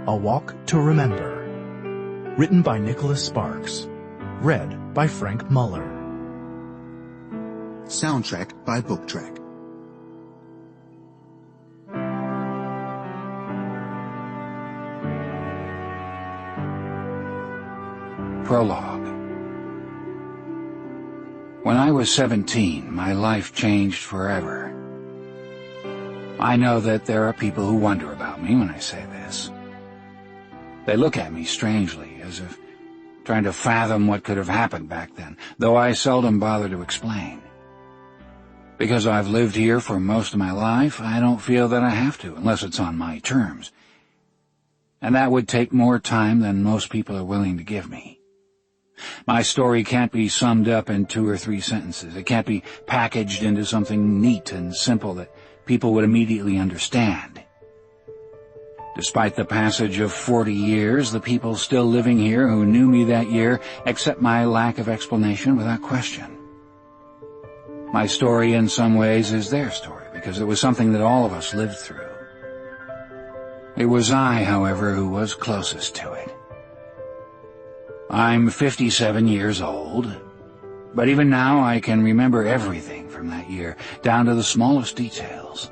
A Walk to Remember. Written by Nicholas Sparks. Read by Frank Muller. Soundtrack by Book Track. Prologue. When I was 17, my life changed forever. I know that there are people who wonder about me when I say this. They look at me strangely, as if trying to fathom what could have happened back then, though I seldom bother to explain. Because I've lived here for most of my life, I don't feel that I have to, unless it's on my terms. And that would take more time than most people are willing to give me. My story can't be summed up in 2 or 3 sentences. It can't be packaged into something neat and simple that people would immediately understand. Despite the passage of 40 years, the people still living here who knew me that year accept my lack of explanation without question. My story in some ways is their story, because it was something that all of us lived through. It was I, however, who was closest to it. I'm 57 years old, but even now I can remember everything from that year, down to the smallest details.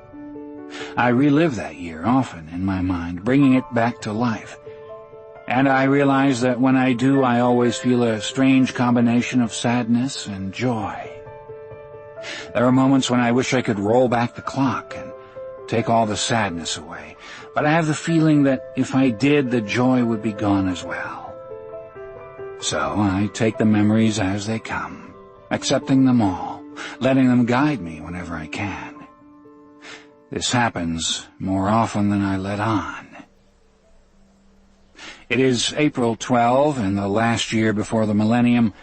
I relive that year often in my mind, bringing it back to life. And I realize that when I do, I always feel a strange combination of sadness and joy. There are moments when I wish I could roll back the clock and take all the sadness away, but I have the feeling that if I did, the joy would be gone as well. So I take the memories as they come, accepting them all, letting them guide me whenever I can. This happens more often than I let on. It is April 12 in the last year before the millennium,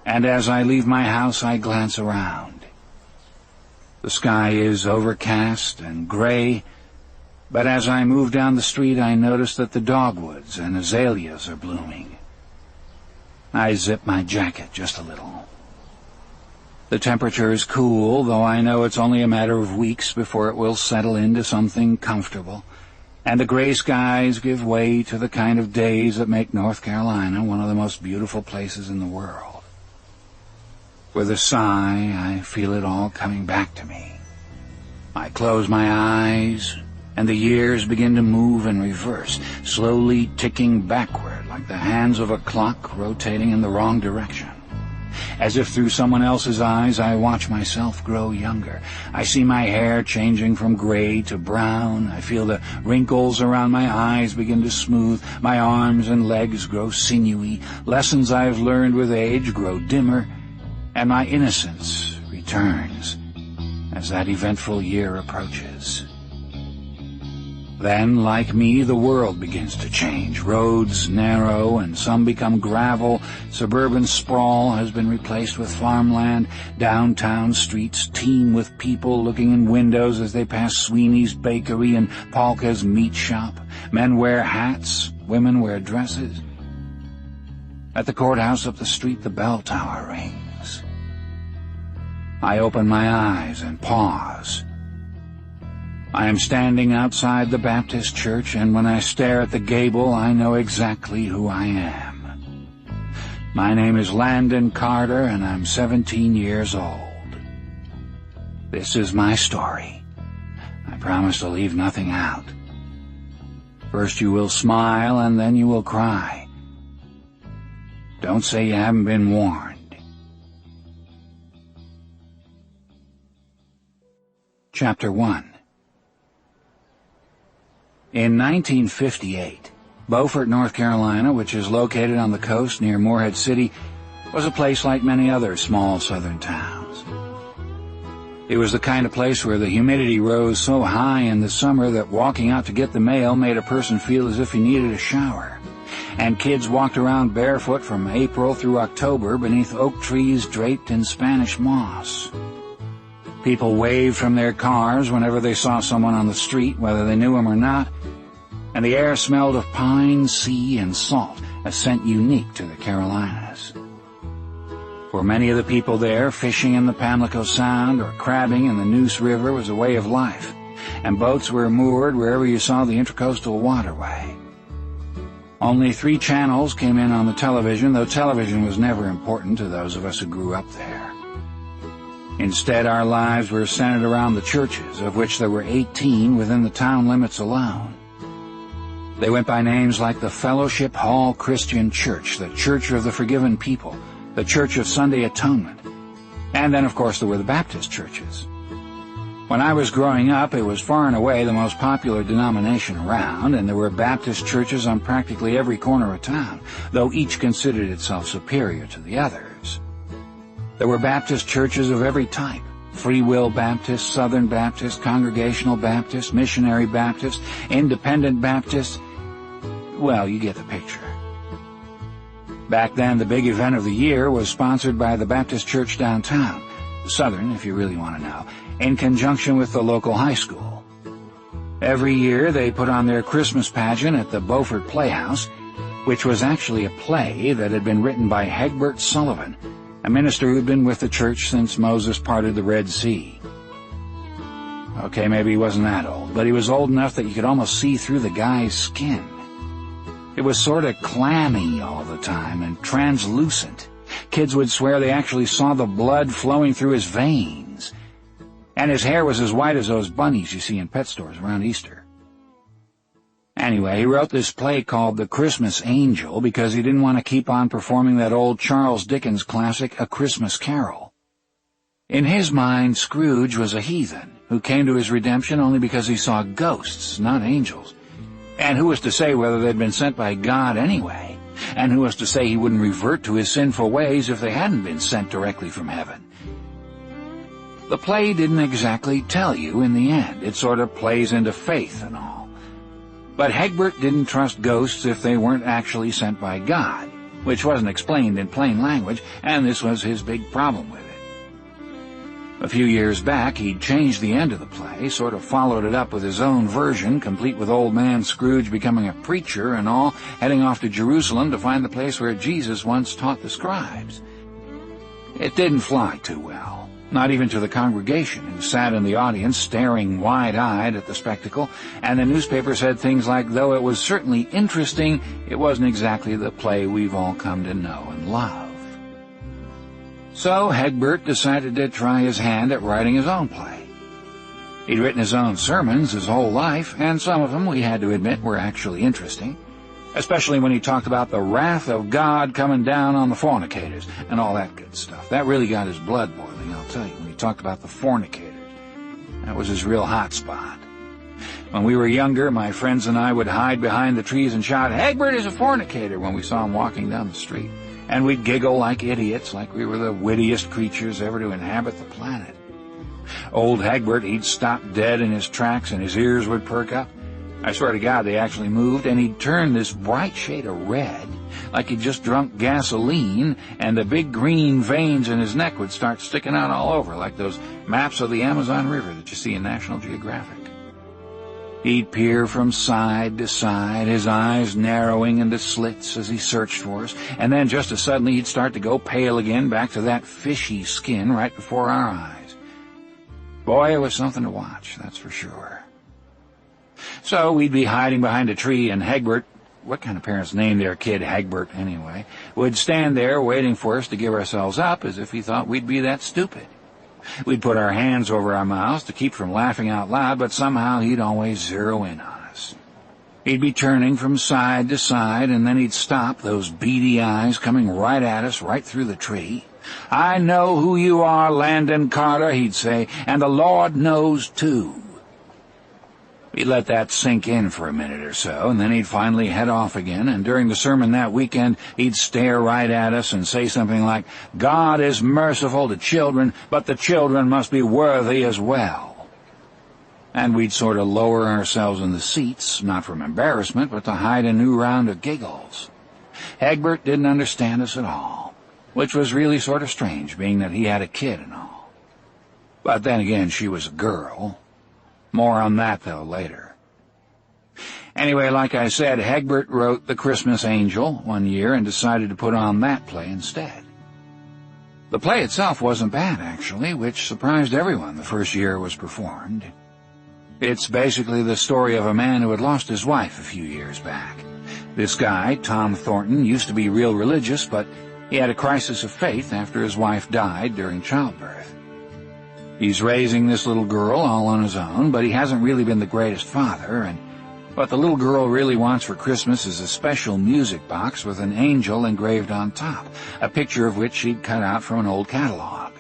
and as I leave my house I glance around. The sky is overcast and gray, but as I move down the street I notice that the dogwoods and azaleas are blooming. I zip my jacket just a little. The temperature is cool, though I know it's only a matter of weeks before it will settle into something comfortable, and the gray skies give way to the kind of days that make North Carolina one of the most beautiful places in the world. With a sigh, I feel it all coming back to me. I close my eyes, and the years begin to move in reverse, slowly ticking backward like the hands of a clock rotating in the wrong direction. As if through someone else's eyes, I watch myself grow younger. I see my hair changing from gray to brown. I feel the wrinkles around my eyes begin to smooth. My arms and legs grow sinewy. Lessons I've learned with age grow dimmer, and my innocence returns as that eventful year approaches. Then, like me, the world begins to change. Roads narrow and some become gravel. Suburban sprawl has been replaced with farmland. Downtown streets teem with people looking in windows as they pass Sweeney's Bakery and Polka's Meat Shop. Men wear hats, women wear dresses. At the courthouse up the street, the bell tower rings. I open my eyes and pause. I am standing outside the Baptist church, and when I stare at the gable, I know exactly who I am. My name is Landon Carter, and I'm 17 years old. This is my story. I promise to leave nothing out. First you will smile, and then you will cry. Don't say you haven't been warned. Chapter 1. In 1958, Beaufort, North Carolina, which is located on the coast near Morehead City, was a place like many other small southern towns. It was the kind of place where the humidity rose so high in the summer that walking out to get the mail made a person feel as if he needed a shower, and kids walked around barefoot from April through October beneath oak trees draped in Spanish moss. People waved from their cars whenever they saw someone on the street, whether they knew him or not, and the air smelled of pine, sea, and salt, a scent unique to the Carolinas. For many of the people there, fishing in the Pamlico Sound or crabbing in the Neuse River was a way of life, and boats were moored wherever you saw the Intracoastal Waterway. Only 3 channels came in on the television, though television was never important to those of us who grew up there. Instead, our lives were centered around the churches, of which there were 18 within the town limits alone. They went by names like the Fellowship Hall Christian Church, the Church of the Forgiven People, the Church of Sunday Atonement, and then, of course, there were the Baptist churches. When I was growing up, it was far and away the most popular denomination around, and there were Baptist churches on practically every corner of town, though each considered itself superior to the others. There were Baptist churches of every type: Free Will Baptist, Southern Baptist, Congregational Baptist, Missionary Baptist, Independent Baptist. Well, you get the picture. Back then, the big event of the year was sponsored by the Baptist church downtown, Southern, if you really want to know, in conjunction with the local high school. Every year, they put on their Christmas pageant at the Beaufort Playhouse, which was actually a play that had been written by Jamie Sullivan, a minister who'd been with the church since Moses parted the Red Sea. Okay, maybe he wasn't that old, but he was old enough that you could almost see through the guy's skin. It was sort of clammy all the time and translucent. Kids would swear they actually saw the blood flowing through his veins. And his hair was as white as those bunnies you see in pet stores around Easter. Anyway, he wrote this play called The Christmas Angel because he didn't want to keep on performing that old Charles Dickens classic, A Christmas Carol. In his mind, Scrooge was a heathen who came to his redemption only because he saw ghosts, not angels. And who was to say whether they'd been sent by God anyway? And who was to say he wouldn't revert to his sinful ways if they hadn't been sent directly from heaven? The play didn't exactly tell you in the end. It sort of plays into faith and all. But Hegbert didn't trust ghosts if they weren't actually sent by God, which wasn't explained in plain language, and this was his big problem with it. A few years back, he'd changed the end of the play, sort of followed it up with his own version, complete with old man Scrooge becoming a preacher and all, heading off to Jerusalem to find the place where Jesus once taught the scribes. It didn't fly too well, not even to the congregation, who sat in the audience staring wide-eyed at the spectacle, and the newspaper said things like, though it was certainly interesting, it wasn't exactly the play we've all come to know and love. So Hegbert decided to try his hand at writing his own play. He'd written his own sermons his whole life, and some of them, we had to admit, were actually interesting, especially when he talked about the wrath of God coming down on the fornicators and all that good stuff. That really got his blood boiling, I'll tell you, when he talked about the fornicators. That was his real hot spot. When we were younger, my friends and I would hide behind the trees and shout, "Hegbert is a fornicator," when we saw him walking down the street. And we'd giggle like idiots, like we were the wittiest creatures ever to inhabit the planet. Old Hegbert, he'd stop dead in his tracks and his ears would perk up. I swear to God, they actually moved, and he'd turn this bright shade of red, like he'd just drunk gasoline, and the big green veins in his neck would start sticking out all over, like those maps of the Amazon River that you see in National Geographic. He'd peer from side to side, his eyes narrowing into slits as he searched for us, and then just as suddenly he'd start to go pale again, back to that fishy skin right before our eyes. Boy, it was something to watch, that's for sure. So we'd be hiding behind a tree, and Hegbert, what kind of parents named their kid Hegbert anyway, would stand there waiting for us to give ourselves up as if he thought we'd be that stupid. We'd put our hands over our mouths to keep from laughing out loud, but somehow he'd always zero in on us. He'd be turning from side to side, and then he'd stop, those beady eyes coming right at us, right through the tree. "I know who you are, Landon Carter," he'd say, "and the Lord knows too." He'd let that sink in for a minute or so, and then he'd finally head off again, and during the sermon that weekend, he'd stare right at us and say something like, "God is merciful to children, but the children must be worthy as well." And we'd sort of lower ourselves in the seats, not from embarrassment, but to hide a new round of giggles. Hegbert didn't understand us at all, which was really sort of strange, being that he had a kid and all. But then again, she was a girl. More on that, though, later. Anyway, like I said, Hegbert wrote The Christmas Angel one year and decided to put on that play instead. The play itself wasn't bad, actually, which surprised everyone the first year it was performed. It's basically the story of a man who had lost his wife a few years back, This guy, Tom Thornton, used to be real religious, but he had a crisis of faith after his wife died during childbirth. He's raising this little girl all on his own, but he hasn't really been the greatest father, and what the little girl really wants for Christmas is a special music box with an angel engraved on top, a picture of which she'd cut out from an old catalog.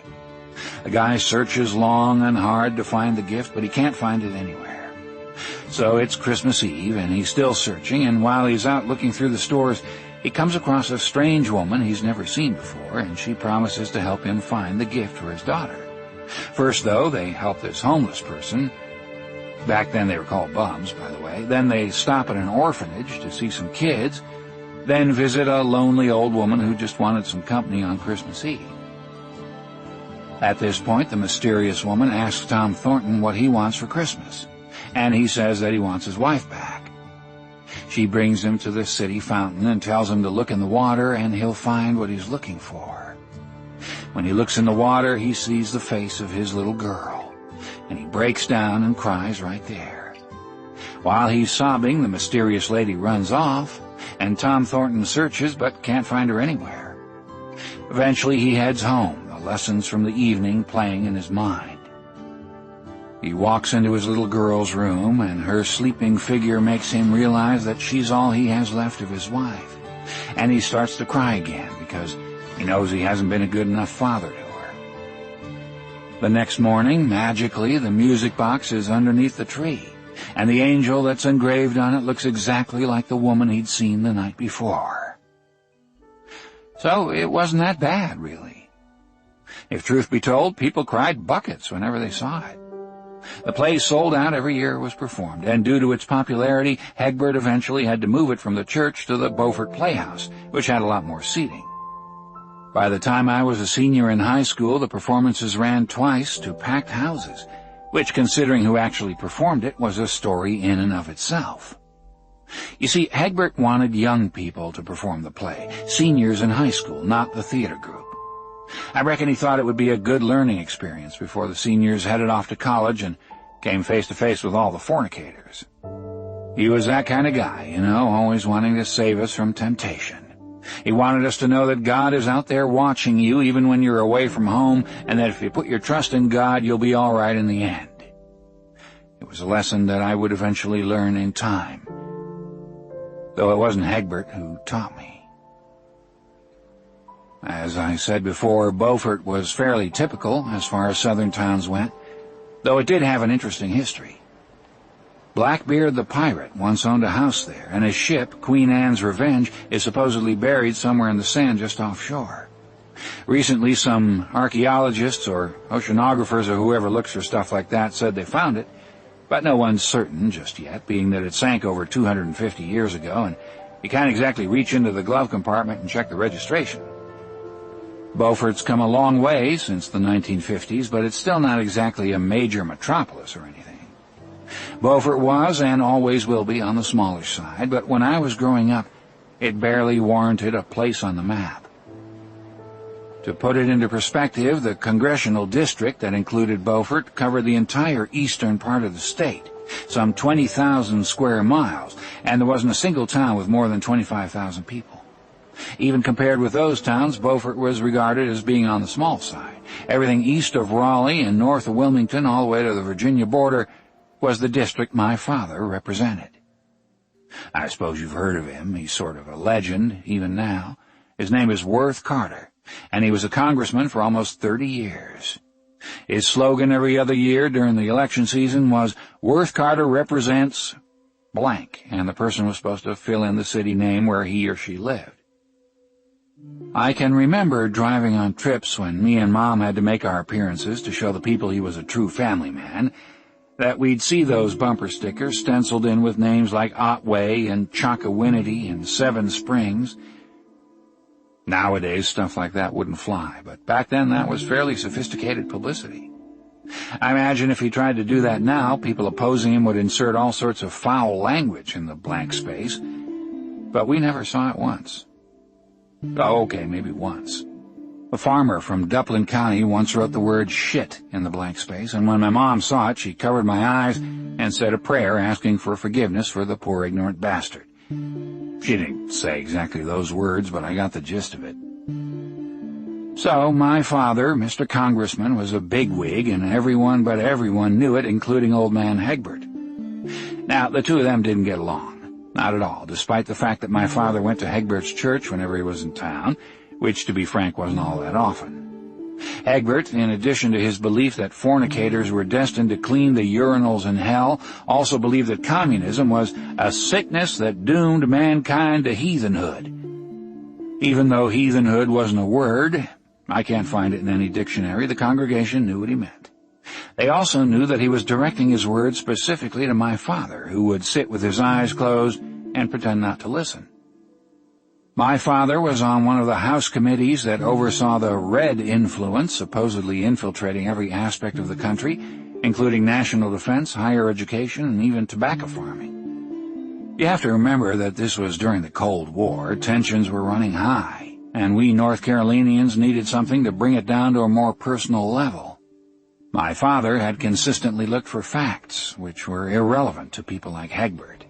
The guy searches long and hard to find the gift, but he can't find it anywhere. So it's Christmas Eve, and he's still searching, and while he's out looking through the stores, he comes across a strange woman he's never seen before, and she promises to help him find the gift for his daughter. First, though, they help this homeless person. Back then they were called bums, by the way. Then they stop at an orphanage to see some kids, then visit a lonely old woman who just wanted some company on Christmas Eve. At this point, the mysterious woman asks Tom Thornton what he wants for Christmas, and he says that he wants his wife back. She brings him to the city fountain and tells him to look in the water, and he'll find what he's looking for. When he looks in the water, he sees the face of his little girl, and he breaks down and cries right there. While he's sobbing, the mysterious lady runs off, and Tom Thornton searches but can't find her anywhere. Eventually he heads home, the lessons from the evening playing in his mind. He walks into his little girl's room, and her sleeping figure makes him realize that she's all he has left of his wife, and he starts to cry again because he knows he hasn't been a good enough father to her. The next morning, magically, the music box is underneath the tree, and the angel that's engraved on it looks exactly like the woman he'd seen the night before. So it wasn't that bad, really. If truth be told, people cried buckets whenever they saw it. The play sold out every year it was performed, and due to its popularity, Hegbert eventually had to move it from the church to the Beaufort Playhouse, which had a lot more seating. By the time I was a senior in high school, the performances ran twice to packed houses, which, considering who actually performed it, was a story in and of itself. You see, Hegbert wanted young people to perform the play, seniors in high school, not the theater group. I reckon he thought it would be a good learning experience before the seniors headed off to college and came face to face with all the fornicators. He was that kind of guy, always wanting to save us from temptation. He wanted us to know that God is out there watching you even when you're away from home, and that if you put your trust in God, you'll be all right in the end. It was a lesson that I would eventually learn in time, though it wasn't Hegbert who taught me. As I said before, Beaufort was fairly typical as far as southern towns went, though it did have an interesting history. Blackbeard the pirate once owned a house there, and his ship, Queen Anne's Revenge, is supposedly buried somewhere in the sand just offshore. Recently, some archaeologists or oceanographers or whoever looks for stuff like that said they found it, but no one's certain just yet, being that it sank over 250 years ago, and you can't exactly reach into the glove compartment and check the registration. Beaufort's come a long way since the 1950s, but it's still not exactly a major metropolis or anything. Beaufort was, and always will be, on the smaller side, but when I was growing up, it barely warranted a place on the map. To put it into perspective, the congressional district that included Beaufort covered the entire eastern part of the state, some 20,000 square miles, and there wasn't a single town with more than 25,000 people. Even compared with those towns, Beaufort was regarded as being on the small side. Everything east of Raleigh and north of Wilmington, all the way to the Virginia border, was the district my father represented. I suppose you've heard of him. He's sort of a legend, even now. His name is Worth Carter, and he was a congressman for almost 30 years. His slogan every other year during the election season was, "Worth Carter represents blank," and the person was supposed to fill in the city name where he or she lived. I can remember driving on trips when me and Mom had to make our appearances to show the people he was a true family man, that we'd see those bumper stickers stenciled in with names like Otway and Chocowinity and Seven Springs. Nowadays, stuff like that wouldn't fly, but back then that was fairly sophisticated publicity. I imagine if he tried to do that now, people opposing him would insert all sorts of foul language in the blank space, but we never saw it once. Oh, okay, maybe once. A farmer from Duplin County once wrote the word shit in the blank space, and when my mom saw it, she covered my eyes and said a prayer asking for forgiveness for the poor ignorant bastard. She didn't say exactly those words, but I got the gist of it. So my father, Mr. Congressman, was a bigwig, and everyone but everyone knew it, including old man Hegbert. Now, the two of them didn't get along. Not at all, despite the fact that my father went to Hegbert's church whenever he was in town, which, to be frank, wasn't all that often. Hegbert, in addition to his belief that fornicators were destined to clean the urinals in hell, also believed that communism was a sickness that doomed mankind to heathenhood. Even though heathenhood wasn't a word, I can't find it in any dictionary, the congregation knew what he meant. They also knew that he was directing his words specifically to my father, who would sit with his eyes closed and pretend not to listen. My father was on one of the House committees that oversaw the Red influence, supposedly infiltrating every aspect of the country, including national defense, higher education, and even tobacco farming. You have to remember that this was during the Cold War. Tensions were running high, and we North Carolinians needed something to bring it down to a more personal level. My father had consistently looked for facts, which were irrelevant to people like Hegbert.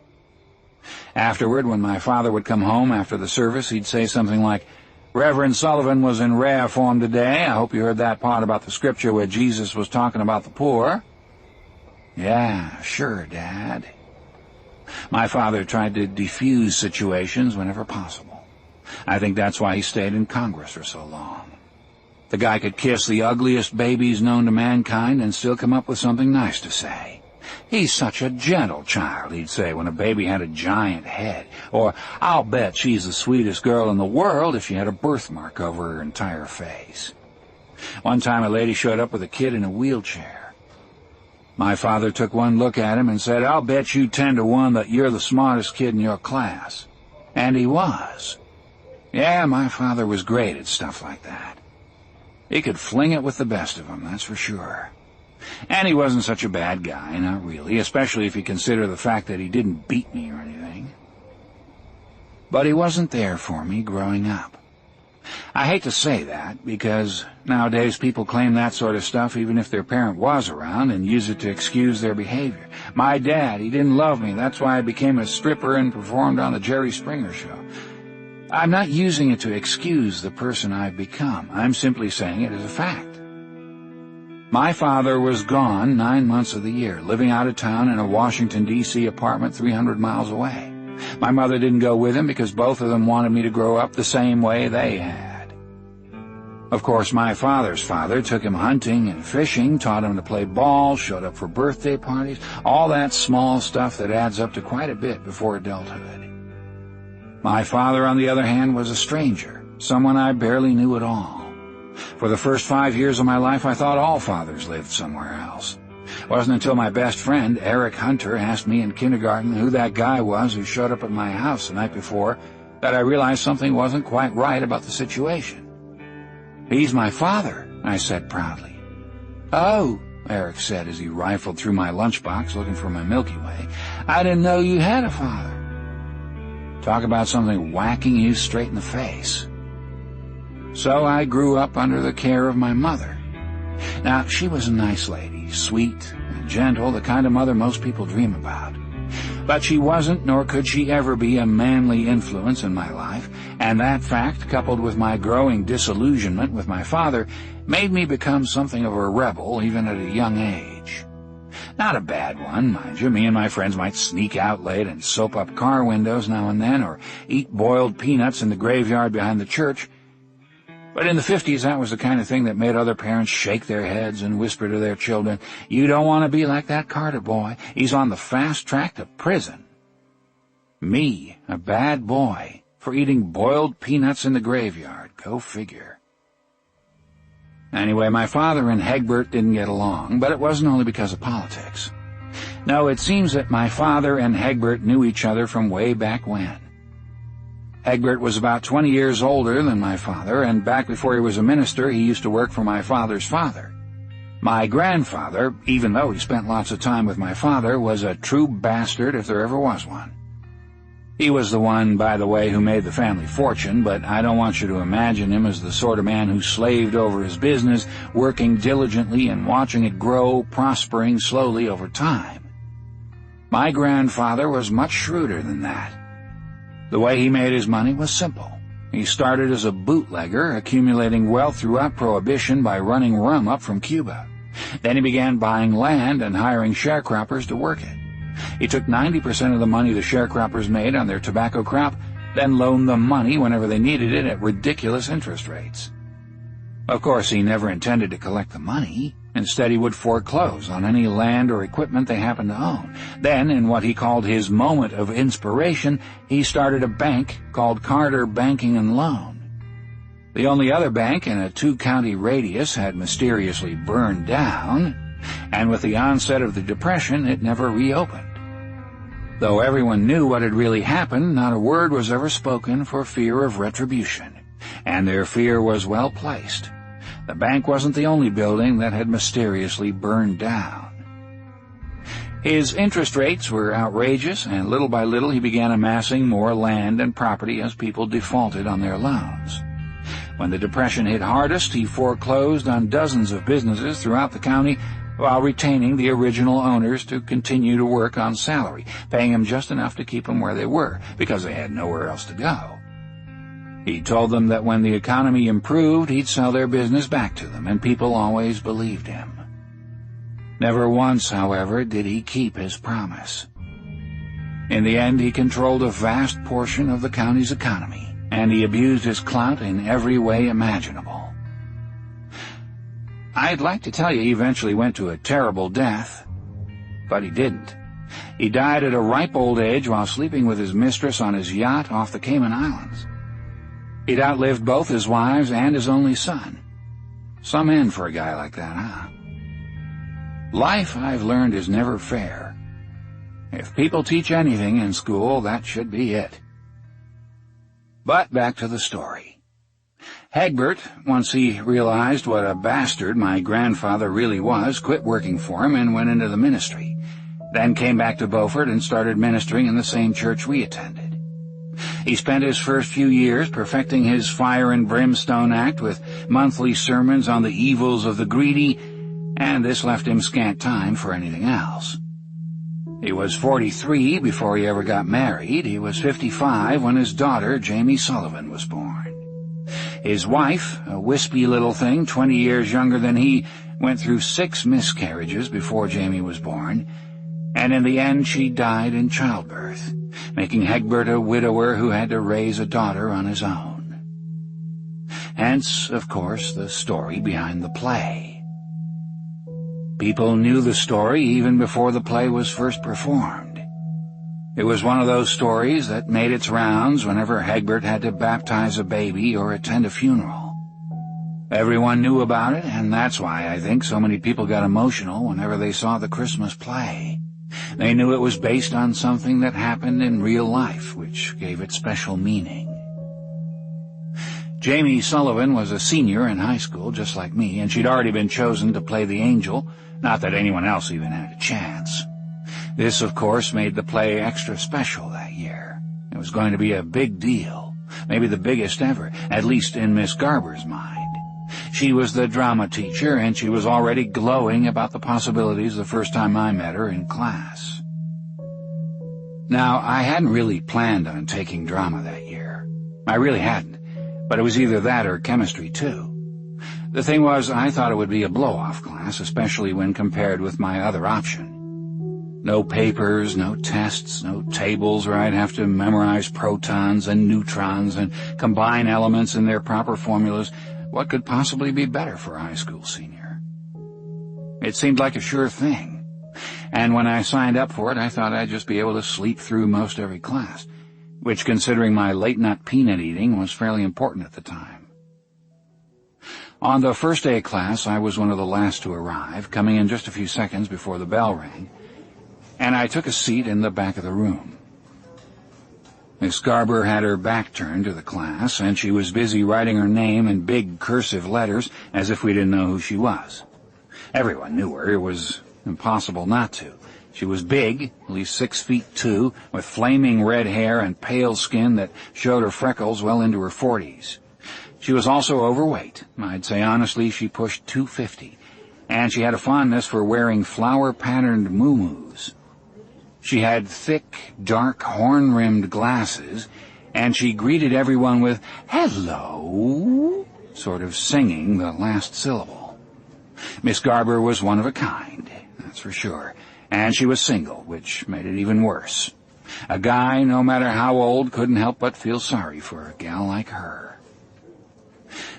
Afterward, when my father would come home after the service, he'd say something like, "Reverend Sullivan was in rare form today. I hope you heard that part about the scripture where Jesus was talking about the poor." "Yeah, sure, Dad." My father tried to defuse situations whenever possible. I think that's why he stayed in Congress for so long. The guy could kiss the ugliest babies known to mankind and still come up with something nice to say. "He's such a gentle child," he'd say when a baby had a giant head. Or, "I'll bet she's the sweetest girl in the world if she had a birthmark over her entire face." One time a lady showed up with a kid in a wheelchair. My father took one look at him and said, "I'll bet you 10 to 1 that you're the smartest kid in your class." And he was. Yeah, my father was great at stuff like that. He could fling it with the best of them, that's for sure. And he wasn't such a bad guy, not really, especially if you consider the fact that he didn't beat me or anything. But he wasn't there for me growing up. I hate to say that, because nowadays people claim that sort of stuff even if their parent was around and use it to excuse their behavior. My dad, he didn't love me, that's why I became a stripper and performed on the Jerry Springer show. I'm not using it to excuse the person I've become. I'm simply saying it as a fact. My father was gone 9 months of the year, living out of town in a Washington, D.C. apartment 300 miles away. My mother didn't go with him because both of them wanted me to grow up the same way they had. Of course, my father's father took him hunting and fishing, taught him to play ball, showed up for birthday parties, all that small stuff that adds up to quite a bit before adulthood. My father, on the other hand, was a stranger, someone I barely knew at all. For the first 5 years of my life, I thought all fathers lived somewhere else. It wasn't until my best friend, Eric Hunter, asked me in kindergarten who that guy was who showed up at my house the night before that I realized something wasn't quite right about the situation. "He's my father," I said proudly. "Oh," Eric said as he rifled through my lunchbox looking for my Milky Way, "I didn't know you had a father." Talk about something whacking you straight in the face. So I grew up under the care of my mother. Now, she was a nice lady, sweet and gentle, the kind of mother most people dream about. But she wasn't, nor could she ever be, a manly influence in my life, and that fact, coupled with my growing disillusionment with my father, made me become something of a rebel even at a young age. Not a bad one, mind you. Me and my friends might sneak out late and soap up car windows now and then, or eat boiled peanuts in the graveyard behind the church. But in the 50s, that was the kind of thing that made other parents shake their heads and whisper to their children, "You don't want to be like that Carter boy. He's on the fast track to prison." Me, a bad boy, for eating boiled peanuts in the graveyard. Go figure. Anyway, my father and Hegbert didn't get along, but it wasn't only because of politics. No, it seems that my father and Hegbert knew each other from way back when. Hegbert was about 20 years older than my father, and back before he was a minister, he used to work for my father's father. My grandfather, even though he spent lots of time with my father, was a true bastard if there ever was one. He was the one, by the way, who made the family fortune, but I don't want you to imagine him as the sort of man who slaved over his business, working diligently and watching it grow, prospering slowly over time. My grandfather was much shrewder than that. The way he made his money was simple. He started as a bootlegger, accumulating wealth throughout Prohibition by running rum up from Cuba. Then he began buying land and hiring sharecroppers to work it. He took 90% of the money the sharecroppers made on their tobacco crop, then loaned them money whenever they needed it at ridiculous interest rates. Of course, he never intended to collect the money. Instead, he would foreclose on any land or equipment they happened to own. Then, in what he called his moment of inspiration, he started a bank called Carter Banking and Loan. The only other bank in a 2-county radius had mysteriously burned down, and with the onset of the Depression, it never reopened. Though everyone knew what had really happened, not a word was ever spoken for fear of retribution, and their fear was well placed. The bank wasn't the only building that had mysteriously burned down. His interest rates were outrageous, and little by little he began amassing more land and property as people defaulted on their loans. When the Depression hit hardest, he foreclosed on dozens of businesses throughout the county while retaining the original owners to continue to work on salary, paying them just enough to keep them where they were, because they had nowhere else to go. He told them that when the economy improved, he'd sell their business back to them, and people always believed him. Never once, however, did he keep his promise. In the end, he controlled a vast portion of the county's economy, and he abused his clout in every way imaginable. I'd like to tell you he eventually went to a terrible death, but he didn't. He died at a ripe old age while sleeping with his mistress on his yacht off the Cayman Islands. He'd outlived both his wives and his only son. Some end for a guy like that, huh? Life, I've learned, is never fair. If people teach anything in school, that should be it. But back to the story. Hegbert, once he realized what a bastard my grandfather really was, quit working for him and went into the ministry, then came back to Beaufort and started ministering in the same church we attended. He spent his first few years perfecting his fire and brimstone act with monthly sermons on the evils of the greedy, and this left him scant time for anything else. He was 43 before he ever got married. He was 55 when his daughter, Jamie Sullivan, was born. His wife, a wispy little thing 20 years younger than he, went through 6 miscarriages before Jamie was born, and in the end she died in childbirth, making Hegbert a widower who had to raise a daughter on his own. Hence, of course, the story behind the play. People knew the story even before the play was first performed. It was one of those stories that made its rounds whenever Hegbert had to baptize a baby or attend a funeral. Everyone knew about it, and that's why I think so many people got emotional whenever they saw the Christmas play. They knew it was based on something that happened in real life, which gave it special meaning. Jamie Sullivan was a senior in high school, just like me, and she'd already been chosen to play the angel, not that anyone else even had a chance. This, of course, made the play extra special that year. It was going to be a big deal, maybe the biggest ever, at least in Miss Garber's mind. She was the drama teacher, and she was already glowing about the possibilities the first time I met her in class. Now, I hadn't really planned on taking drama that year. I really hadn't, but it was either that or chemistry, too. The thing was, I thought it would be a blow-off class, especially when compared with my other option. No papers, no tests, no tables where I'd have to memorize protons and neutrons and combine elements in their proper formulas. What could possibly be better for a high school senior? It seemed like a sure thing, and when I signed up for it, I thought I'd just be able to sleep through most every class, which, considering my late-night peanut eating, was fairly important at the time. On the first day of class, I was one of the last to arrive, coming in just a few seconds before the bell rang, and I took a seat in the back of the room. Miss Garber had her back turned to the class, and she was busy writing her name in big cursive letters as if we didn't know who she was. Everyone knew her. It was impossible not to. She was big, at least 6'2", with flaming red hair and pale skin that showed her freckles well into her 40s. She was also overweight. I'd say honestly she pushed 250, and she had a fondness for wearing flower-patterned muumuus. She had thick, dark, horn-rimmed glasses, and she greeted everyone with, "Hello," sort of singing the last syllable. Miss Garber was one of a kind, that's for sure, and she was single, which made it even worse. A guy, no matter how old, couldn't help but feel sorry for a gal like her.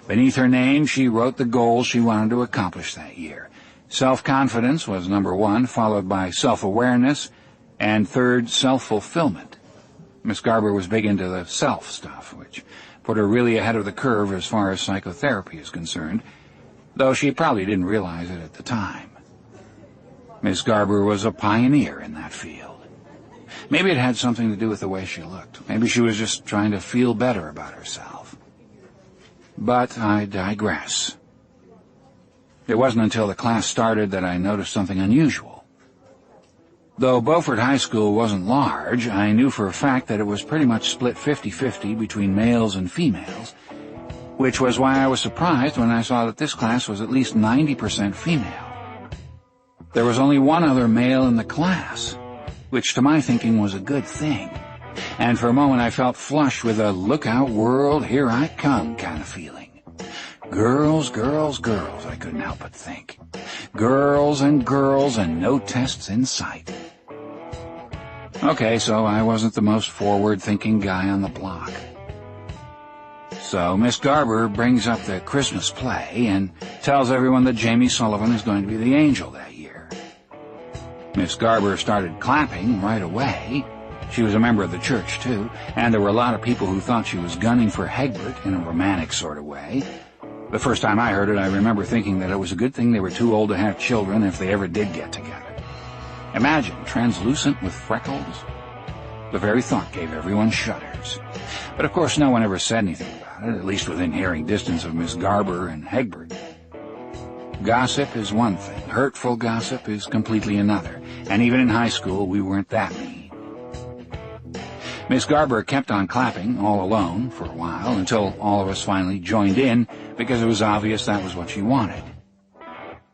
Beneath her name, she wrote the goals she wanted to accomplish that year. Self-confidence was number 1, followed by self-awareness, and third, self-fulfillment. Miss Garber was big into the self stuff, which put her really ahead of the curve as far as psychotherapy is concerned, though she probably didn't realize it at the time. Miss Garber was a pioneer in that field. Maybe it had something to do with the way she looked. Maybe she was just trying to feel better about herself. But I digress. It wasn't until the class started that I noticed something unusual. Though Beaufort High School wasn't large, I knew for a fact that it was pretty much split 50-50 between males and females, which was why I was surprised when I saw that this class was at least 90% female. There was only one other male in the class, which to my thinking was a good thing, and for a moment I felt flushed with a "look out world, here I come" kind of feeling. Girls, girls, girls, I couldn't help but think. Girls and no tests in sight. Okay, so I wasn't the most forward-thinking guy on the block. So Miss Garber brings up the Christmas play and tells everyone that Jamie Sullivan is going to be the angel that year. Miss Garber started clapping right away. She was a member of the church, too, and there were a lot of people who thought she was gunning for Hegbert in a romantic sort of way. The first time I heard it, I remember thinking that it was a good thing they were too old to have children if they ever did get together. Imagine translucent with freckles. The very thought gave everyone shudders. But of course no one ever said anything about it, at least within hearing distance of Miss Garber and Hegbert. Gossip is one thing, hurtful gossip is completely another, and even in high school we weren't that mean. Miss Garber kept on clapping, all alone, for a while, until all of us finally joined in, because it was obvious that was what she wanted.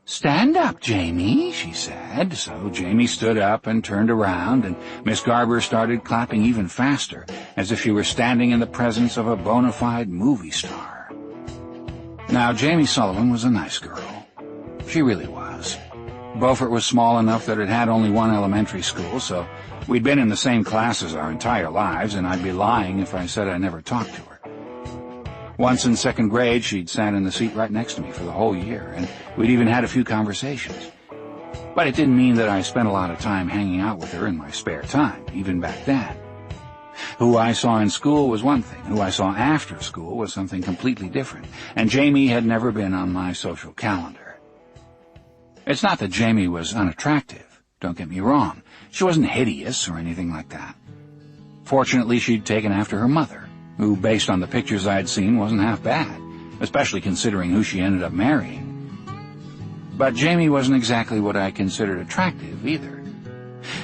"Stand up, Jamie," she said. So Jamie stood up and turned around, and Miss Garber started clapping even faster, as if she were standing in the presence of a bona fide movie star. Now, Jamie Sullivan was a nice girl. She really was. Beaufort was small enough that it had only one elementary school, so we'd been in the same classes our entire lives, and I'd be lying if I said I never talked to her. Once in second grade, she'd sat in the seat right next to me for the whole year, and we'd even had a few conversations. But it didn't mean that I spent a lot of time hanging out with her in my spare time, even back then. Who I saw in school was one thing, who I saw after school was something completely different, and Jamie had never been on my social calendar. It's not that Jamie was unattractive, don't get me wrong. She wasn't hideous or anything like that. Fortunately, she'd taken after her mother, who, based on the pictures I'd seen, wasn't half bad, especially considering who she ended up marrying. But Jamie wasn't exactly what I considered attractive, either.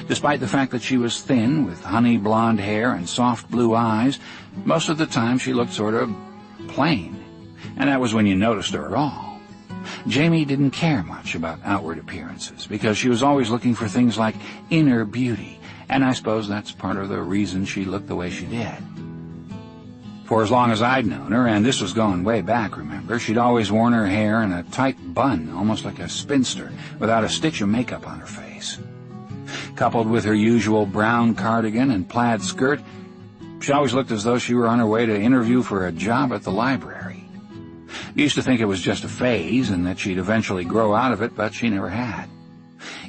Despite the fact that she was thin, with honey blonde hair and soft blue eyes, most of the time she looked sort of plain, and that was when you noticed her at all. Jamie didn't care much about outward appearances, because she was always looking for things like inner beauty, and I suppose that's part of the reason she looked the way she did. For as long as I'd known her, and this was going way back, remember, she'd always worn her hair in a tight bun, almost like a spinster, without a stitch of makeup on her face. Coupled with her usual brown cardigan and plaid skirt, she always looked as though she were on her way to interview for a job at the library. I used to think it was just a phase and that she'd eventually grow out of it, but she never had.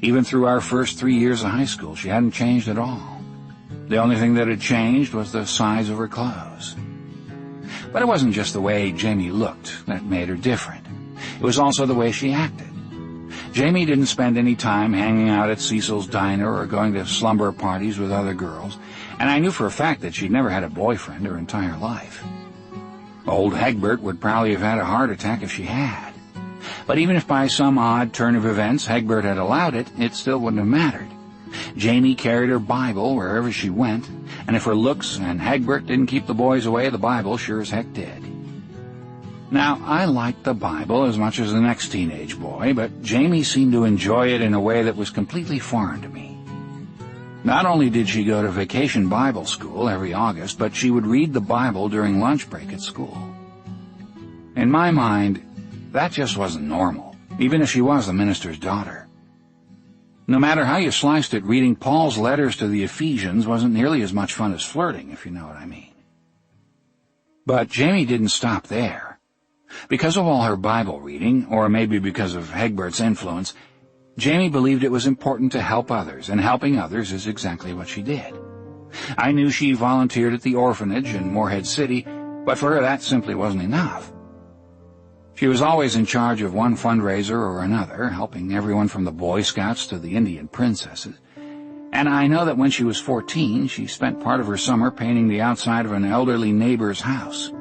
Even through our first 3 years of high school, she hadn't changed at all. The only thing that had changed was the size of her clothes. But it wasn't just the way Jamie looked that made her different. It was also the way she acted. Jamie didn't spend any time hanging out at Cecil's diner or going to slumber parties with other girls, and I knew for a fact that she'd never had a boyfriend her entire life. Old Hegbert would probably have had a heart attack if she had. But even if by some odd turn of events Hegbert had allowed it, it still wouldn't have mattered. Jamie carried her Bible wherever she went, and if her looks and Hegbert didn't keep the boys away, the Bible sure as heck did. Now, I liked the Bible as much as the next teenage boy, but Jamie seemed to enjoy it in a way that was completely foreign to me. Not only did she go to vacation Bible school every August, but she would read the Bible during lunch break at school. In my mind, that just wasn't normal, even if she was the minister's daughter. No matter how you sliced it, reading Paul's letters to the Ephesians wasn't nearly as much fun as flirting, if you know what I mean. But Jamie didn't stop there. Because of all her Bible reading, or maybe because of Egbert's influence, Jamie believed it was important to help others, and helping others is exactly what she did. I knew she volunteered at the Orphanage in Morehead City, but for her that simply wasn't enough. She was always in charge of one fundraiser or another, helping everyone from the Boy Scouts to the Indian princesses. And I know that when she was 14, she spent part of her summer painting the outside of an elderly neighbor's house.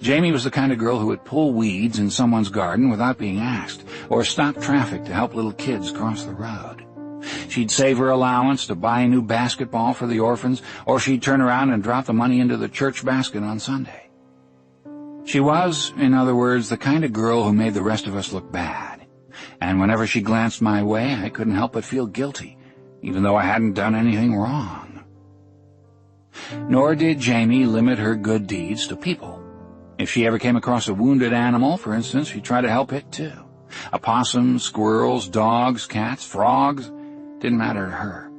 Jamie was the kind of girl who would pull weeds in someone's garden without being asked, or stop traffic to help little kids cross the road. She'd save her allowance to buy a new basketball for the orphans, or she'd turn around and drop the money into the church basket on Sunday. She was, in other words, the kind of girl who made the rest of us look bad, and whenever she glanced my way, I couldn't help but feel guilty, even though I hadn't done anything wrong. Nor did Jamie limit her good deeds to people. If she ever came across a wounded animal, for instance, she'd try to help it too. Opossums, squirrels, dogs, cats, frogs, didn't matter to her.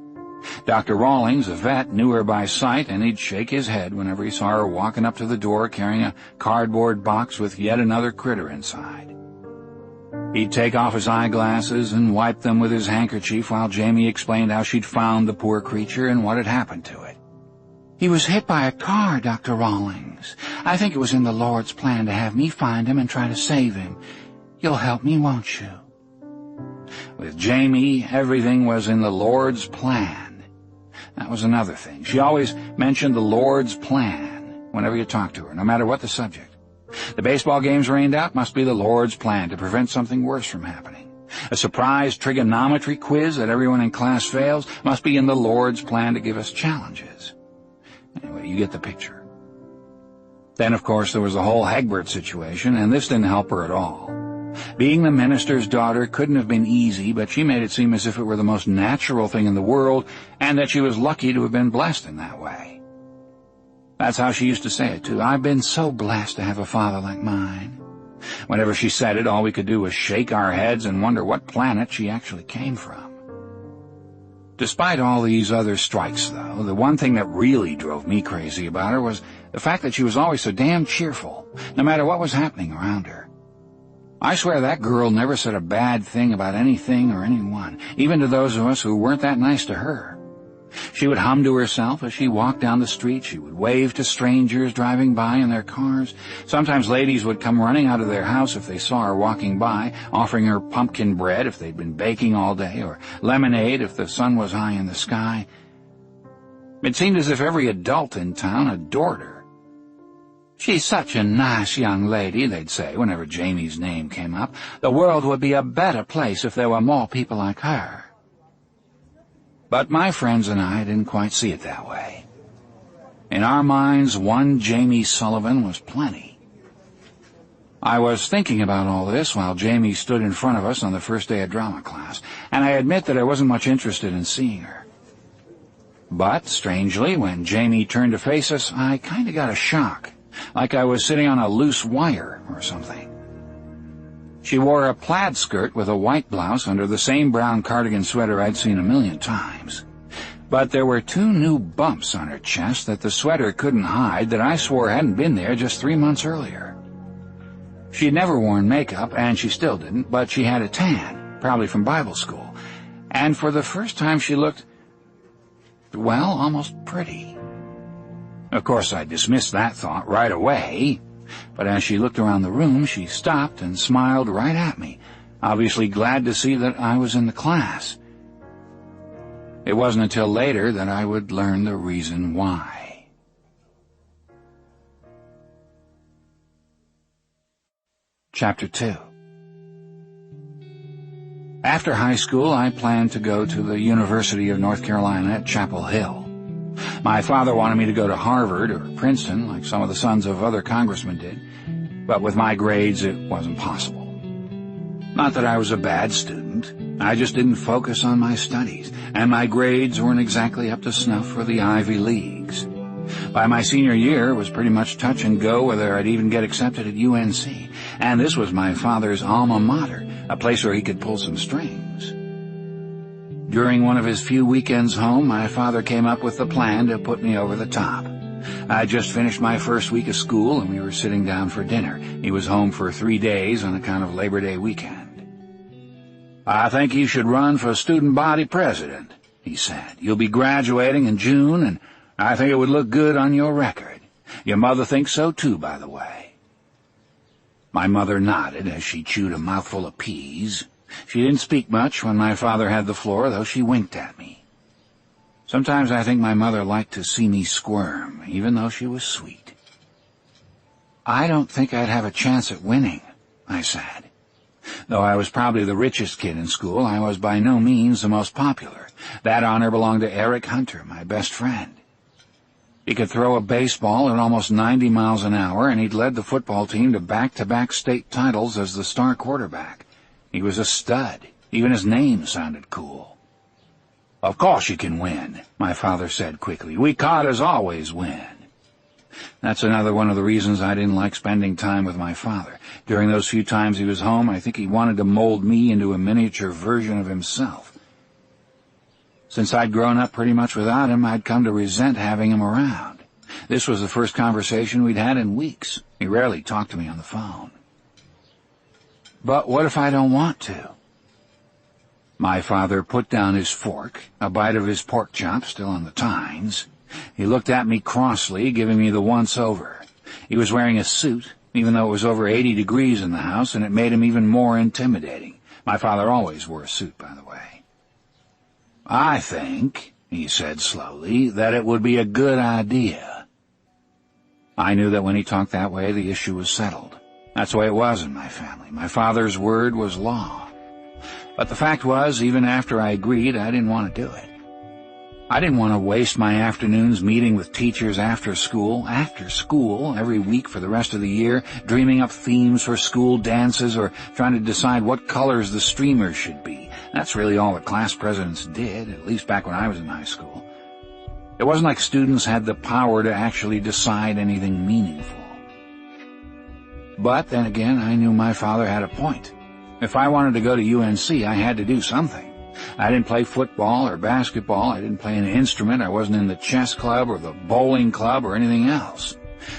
Dr. Rawlings, a vet, knew her by sight, and he'd shake his head whenever he saw her walking up to the door carrying a cardboard box with yet another critter inside. He'd take off his eyeglasses and wipe them with his handkerchief while Jamie explained how she'd found the poor creature and what had happened to it. "He was hit by a car, Dr. Rawlings. I think it was in the Lord's plan to have me find him and try to save him. You'll help me, won't you?" With Jamie, everything was in the Lord's plan. That was another thing. She always mentioned the Lord's plan whenever you talked to her, no matter what the subject. The baseball game's rained out, must be the Lord's plan to prevent something worse from happening. A surprise trigonometry quiz that everyone in class fails must be in the Lord's plan to give us challenges. Anyway, you get the picture. Then, of course, there was the whole Egbert situation, and this didn't help her at all. Being the minister's daughter couldn't have been easy, but she made it seem as if it were the most natural thing in the world, and that she was lucky to have been blessed in that way. That's how she used to say it, too. "I've been so blessed to have a father like mine." Whenever she said it, all we could do was shake our heads and wonder what planet she actually came from. Despite all these other strikes, though, the one thing that really drove me crazy about her was the fact that she was always so damn cheerful, no matter what was happening around her. I swear that girl never said a bad thing about anything or anyone, even to those of us who weren't that nice to her. She would hum to herself as she walked down the street. She would wave to strangers driving by in their cars. Sometimes ladies would come running out of their house if they saw her walking by, offering her pumpkin bread if they'd been baking all day, or lemonade if the sun was high in the sky. It seemed as if every adult in town adored her. "She's such a nice young lady," they'd say whenever Jamie's name came up. "The world would be a better place if there were more people like her." But my friends and I didn't quite see it that way. In our minds, one Jamie Sullivan was plenty. I was thinking about all this while Jamie stood in front of us on the first day of drama class, and I admit that I wasn't much interested in seeing her. But, strangely, when Jamie turned to face us, I kind of got a shock, like I was sitting on a loose wire or something. She wore a plaid skirt with a white blouse under the same brown cardigan sweater I'd seen a million times. But there were 2 new bumps on her chest that the sweater couldn't hide that I swore hadn't been there just 3 months earlier. She'd never worn makeup, and she still didn't, but she had a tan, probably from Bible school. And for the first time she looked, well, almost pretty. Of course, I dismissed that thought right away. But as she looked around the room, she stopped and smiled right at me, obviously glad to see that I was in the class. It wasn't until later that I would learn the reason why. Chapter 2. After high school, I planned to go to the University of North Carolina at Chapel Hill. My father wanted me to go to Harvard or Princeton, like some of the sons of other congressmen did, but with my grades it wasn't possible. Not that I was a bad student. I just didn't focus on my studies, and my grades weren't exactly up to snuff for the Ivy Leagues. By my senior year, it was pretty much touch and go whether I'd even get accepted at UNC, and this was my father's alma mater, a place where he could pull some strings. During one of his few weekends home, my father came up with the plan to put me over the top. I just finished my first week of school, and we were sitting down for dinner. He was home for 3 days on account of Labor Day weekend. "I think you should run for student body president," he said. "You'll be graduating in June, and I think it would look good on your record. Your mother thinks so too, by the way." My mother nodded as she chewed a mouthful of peas. She didn't speak much when my father had the floor, though she winked at me. Sometimes I think my mother liked to see me squirm, even though she was sweet. "I don't think I'd have a chance at winning," I said. Though I was probably the richest kid in school, I was by no means the most popular. That honor belonged to Eric Hunter, my best friend. He could throw a baseball at almost 90 miles an hour, and he'd led the football team to back-to-back state titles as the star quarterback. He was a stud. Even his name sounded cool. "Of course you can win," my father said quickly. "We Carters always win." That's another one of the reasons I didn't like spending time with my father. During those few times he was home, I think he wanted to mold me into a miniature version of himself. Since I'd grown up pretty much without him, I'd come to resent having him around. This was the first conversation we'd had in weeks. He rarely talked to me on the phone. But what if I don't want to? My father put down his fork, a bite of his pork chop still on the tines. He looked at me crossly, giving me the once-over. He was wearing a suit, even though it was over 80 degrees in the house, and it made him even more intimidating. My father always wore a suit, by the way. "I think," he said slowly, "that it would be a good idea." I knew that when he talked that way, the issue was settled. That's the way it was in my family. My father's word was law. But the fact was, even after I agreed, I didn't want to do it. I didn't want to waste my afternoons meeting with teachers after school, every week for the rest of the year, dreaming up themes for school dances or trying to decide what colors the streamers should be. That's really all the class presidents did, at least back when I was in high school. It wasn't like students had the power to actually decide anything meaningful. But then again, I knew my father had a point. If I wanted to go to UNC, I had to do something. I didn't play football or basketball. I didn't play an instrument. I wasn't in the chess club or the bowling club or anything else.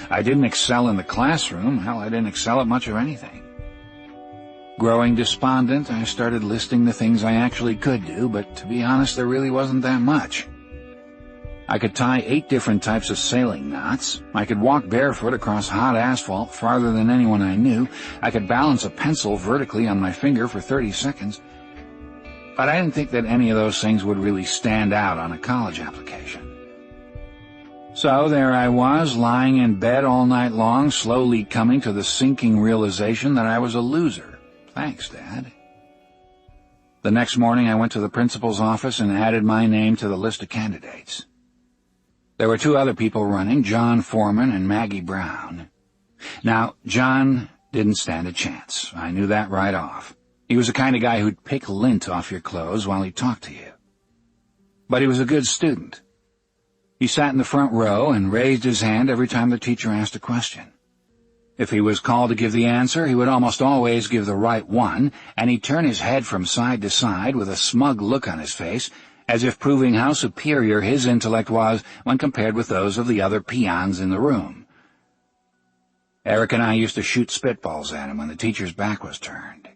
I didn't excel in the classroom. Hell, I didn't excel at much of anything. Growing despondent, I started listing the things I actually could do, but to be honest, there really wasn't that much. I could tie 8 different types of sailing knots. I could walk barefoot across hot asphalt farther than anyone I knew. I could balance a pencil vertically on my finger for 30 seconds. But I didn't think that any of those things would really stand out on a college application. So there I was, lying in bed all night long, slowly coming to the sinking realization that I was a loser. Thanks, Dad. The next morning I went to the principal's office and added my name to the list of candidates. There were 2 other people running, John Foreman and Maggie Brown. Now, John didn't stand a chance. I knew that right off. He was the kind of guy who'd pick lint off your clothes while he talked to you. But he was a good student. He sat in the front row and raised his hand every time the teacher asked a question. If he was called to give the answer, he would almost always give the right one, and he'd turn his head from side to side with a smug look on his face, as if proving how superior his intellect was when compared with those of the other peons in the room. Eric and I used to shoot spitballs at him when the teacher's back was turned.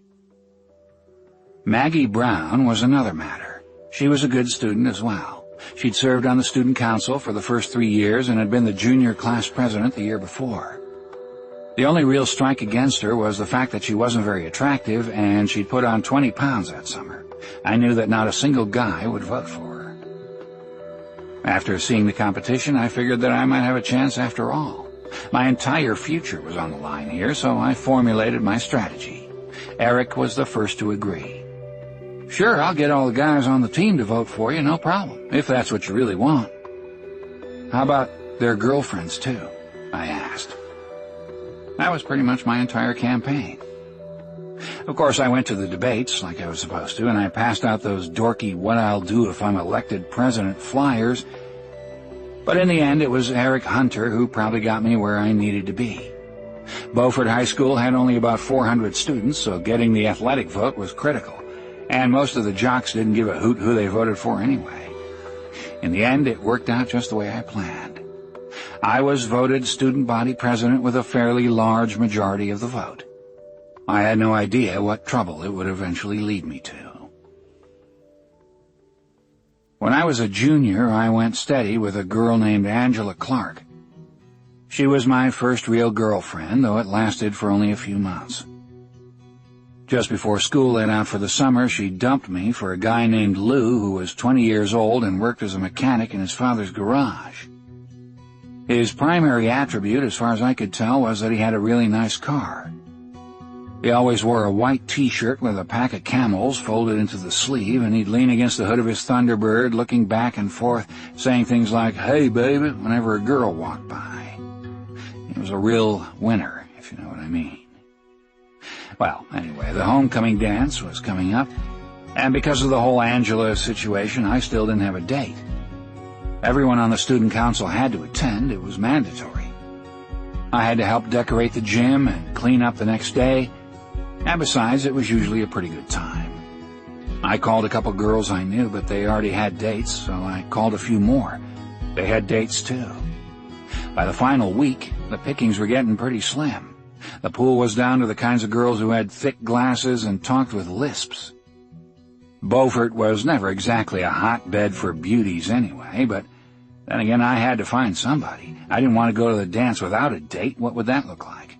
Maggie Brown was another matter. She was a good student as well. She'd served on the student council for the first 3 years and had been the junior class president the year before. The only real strike against her was the fact that she wasn't very attractive, and she'd put on 20 pounds that summer. I knew that not a single guy would vote for her. After seeing the competition, I figured that I might have a chance after all. My entire future was on the line here, so I formulated my strategy. Eric was the first to agree. "Sure, I'll get all the guys on the team to vote for you, no problem, if that's what you really want." "How about their girlfriends, too?" I asked. That was pretty much my entire campaign. Of course, I went to the debates like I was supposed to, and I passed out those dorky "what I'll do if I'm elected president" flyers. But in the end, it was Eric Hunter who probably got me where I needed to be. Beaufort High School had only about 400 students, so getting the athletic vote was critical, and most of the jocks didn't give a hoot who they voted for anyway. In the end, it worked out just the way I planned. I was voted student body president with a fairly large majority of the vote. I had no idea what trouble it would eventually lead me to. When I was a junior, I went steady with a girl named Angela Clark. She was my first real girlfriend, though it lasted for only a few months. Just before school let out for the summer, she dumped me for a guy named Lou who was 20 years old and worked as a mechanic in his father's garage. His primary attribute, as far as I could tell, was that he had a really nice car. He always wore a white T-shirt with a pack of Camels folded into the sleeve, and he'd lean against the hood of his Thunderbird, looking back and forth, saying things like, "Hey, baby," whenever a girl walked by. He was a real winner, if you know what I mean. Well, anyway, the homecoming dance was coming up, and because of the whole Angela situation, I still didn't have a date. Everyone on the student council had to attend. It was mandatory. I had to help decorate the gym and clean up the next day, and besides, it was usually a pretty good time. I called a couple girls I knew, but they already had dates, so I called a few more. They had dates too. By the final week, the pickings were getting pretty slim. The pool was down to the kinds of girls who had thick glasses and talked with lisps. Beaufort was never exactly a hotbed for beauties anyway, but then again, I had to find somebody. I didn't want to go to the dance without a date. What would that look like?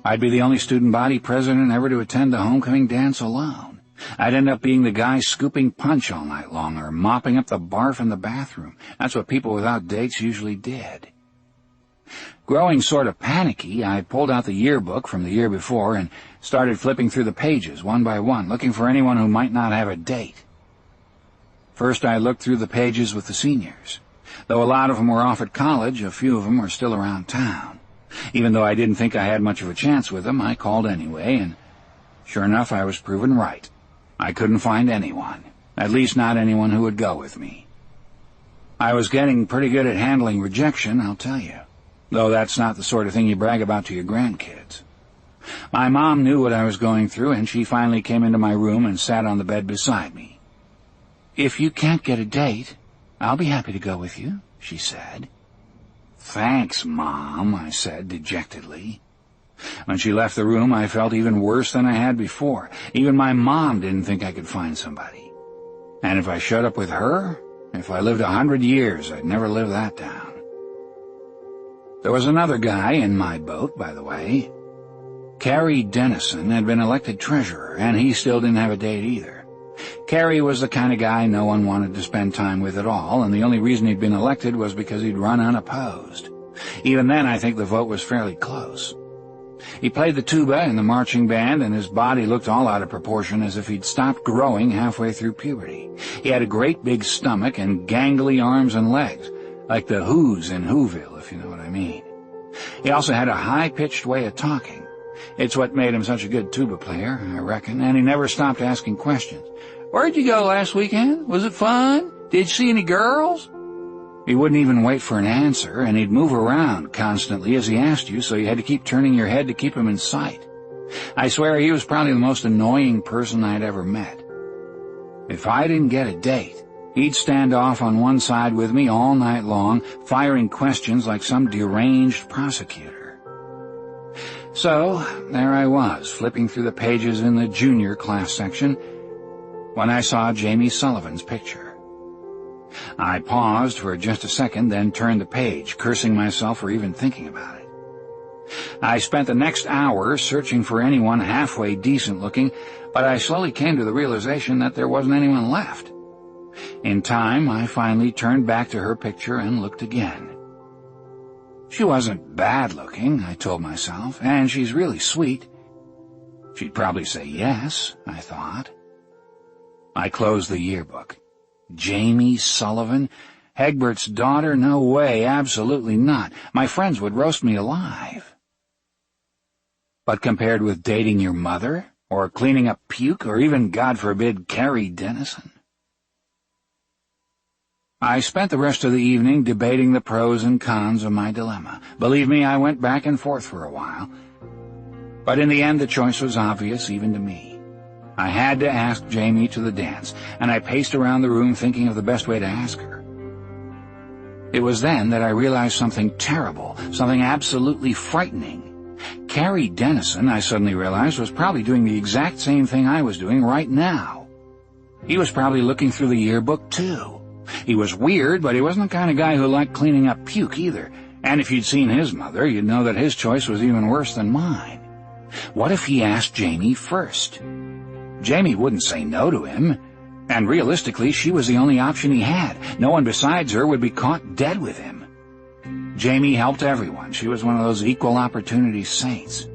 I'd be the only student body president ever to attend the homecoming dance alone. I'd end up being the guy scooping punch all night long or mopping up the barf in the bathroom. That's what people without dates usually did. Growing sort of panicky, I pulled out the yearbook from the year before and started flipping through the pages one by one, looking for anyone who might not have a date. First, I looked through the pages with the seniors. Though a lot of them were off at college, a few of them were still around town. Even though I didn't think I had much of a chance with them, I called anyway, and sure enough, I was proven right. I couldn't find anyone, at least not anyone who would go with me. I was getting pretty good at handling rejection, I'll tell you, though that's not the sort of thing you brag about to your grandkids. My mom knew what I was going through, and she finally came into my room and sat on the bed beside me. "If you can't get a date, I'll be happy to go with you," she said. "Thanks, Mom," I said dejectedly. When she left the room, I felt even worse than I had before. Even my mom didn't think I could find somebody. And if I showed up with her, if I lived 100 years, I'd never live that down. There was another guy in my boat, by the way. Carrie Dennison had been elected treasurer, and he still didn't have a date either. Carrie was the kind of guy no one wanted to spend time with at all, and the only reason he'd been elected was because he'd run unopposed. Even then, I think the vote was fairly close. He played the tuba in the marching band, and his body looked all out of proportion, as if he'd stopped growing halfway through puberty. He had a great big stomach and gangly arms and legs, like the Who's in Whoville, if you know what I mean. He also had a high-pitched way of talking. It's what made him such a good tuba player, I reckon, and he never stopped asking questions. "Where'd you go last weekend? Was it fun? Did you see any girls?" He wouldn't even wait for an answer, and he'd move around constantly as he asked you, so you had to keep turning your head to keep him in sight. I swear he was probably the most annoying person I'd ever met. If I didn't get a date, he'd stand off on one side with me all night long, firing questions like some deranged prosecutor. So, there I was, flipping through the pages in the junior class section, when I saw Jamie Sullivan's picture. I paused for just a second, then turned the page, cursing myself for even thinking about it. I spent the next hour searching for anyone halfway decent-looking, but I slowly came to the realization that there wasn't anyone left. In time, I finally turned back to her picture and looked again. She wasn't bad-looking, I told myself, and she's really sweet. She'd probably say yes, I thought. I closed the yearbook. Jamie Sullivan? Egbert's daughter? No way, absolutely not. My friends would roast me alive. But compared with dating your mother, or cleaning up puke, or even, God forbid, Carrie Dennison. I spent the rest of the evening debating the pros and cons of my dilemma. Believe me, I went back and forth for a while. But in the end, the choice was obvious, even to me. I had to ask Jamie to the dance, and I paced around the room thinking of the best way to ask her. It was then that I realized something terrible, something absolutely frightening. Carrie Dennison, I suddenly realized, was probably doing the exact same thing I was doing right now. He was probably looking through the yearbook, too. He was weird, but he wasn't the kind of guy who liked cleaning up puke either. And if you'd seen his mother, you'd know that his choice was even worse than mine. What if he asked Jamie first? Jamie wouldn't say no to him, and realistically, she was the only option he had. No one besides her would be caught dead with him. Jamie helped everyone. She was one of those equal opportunity saints.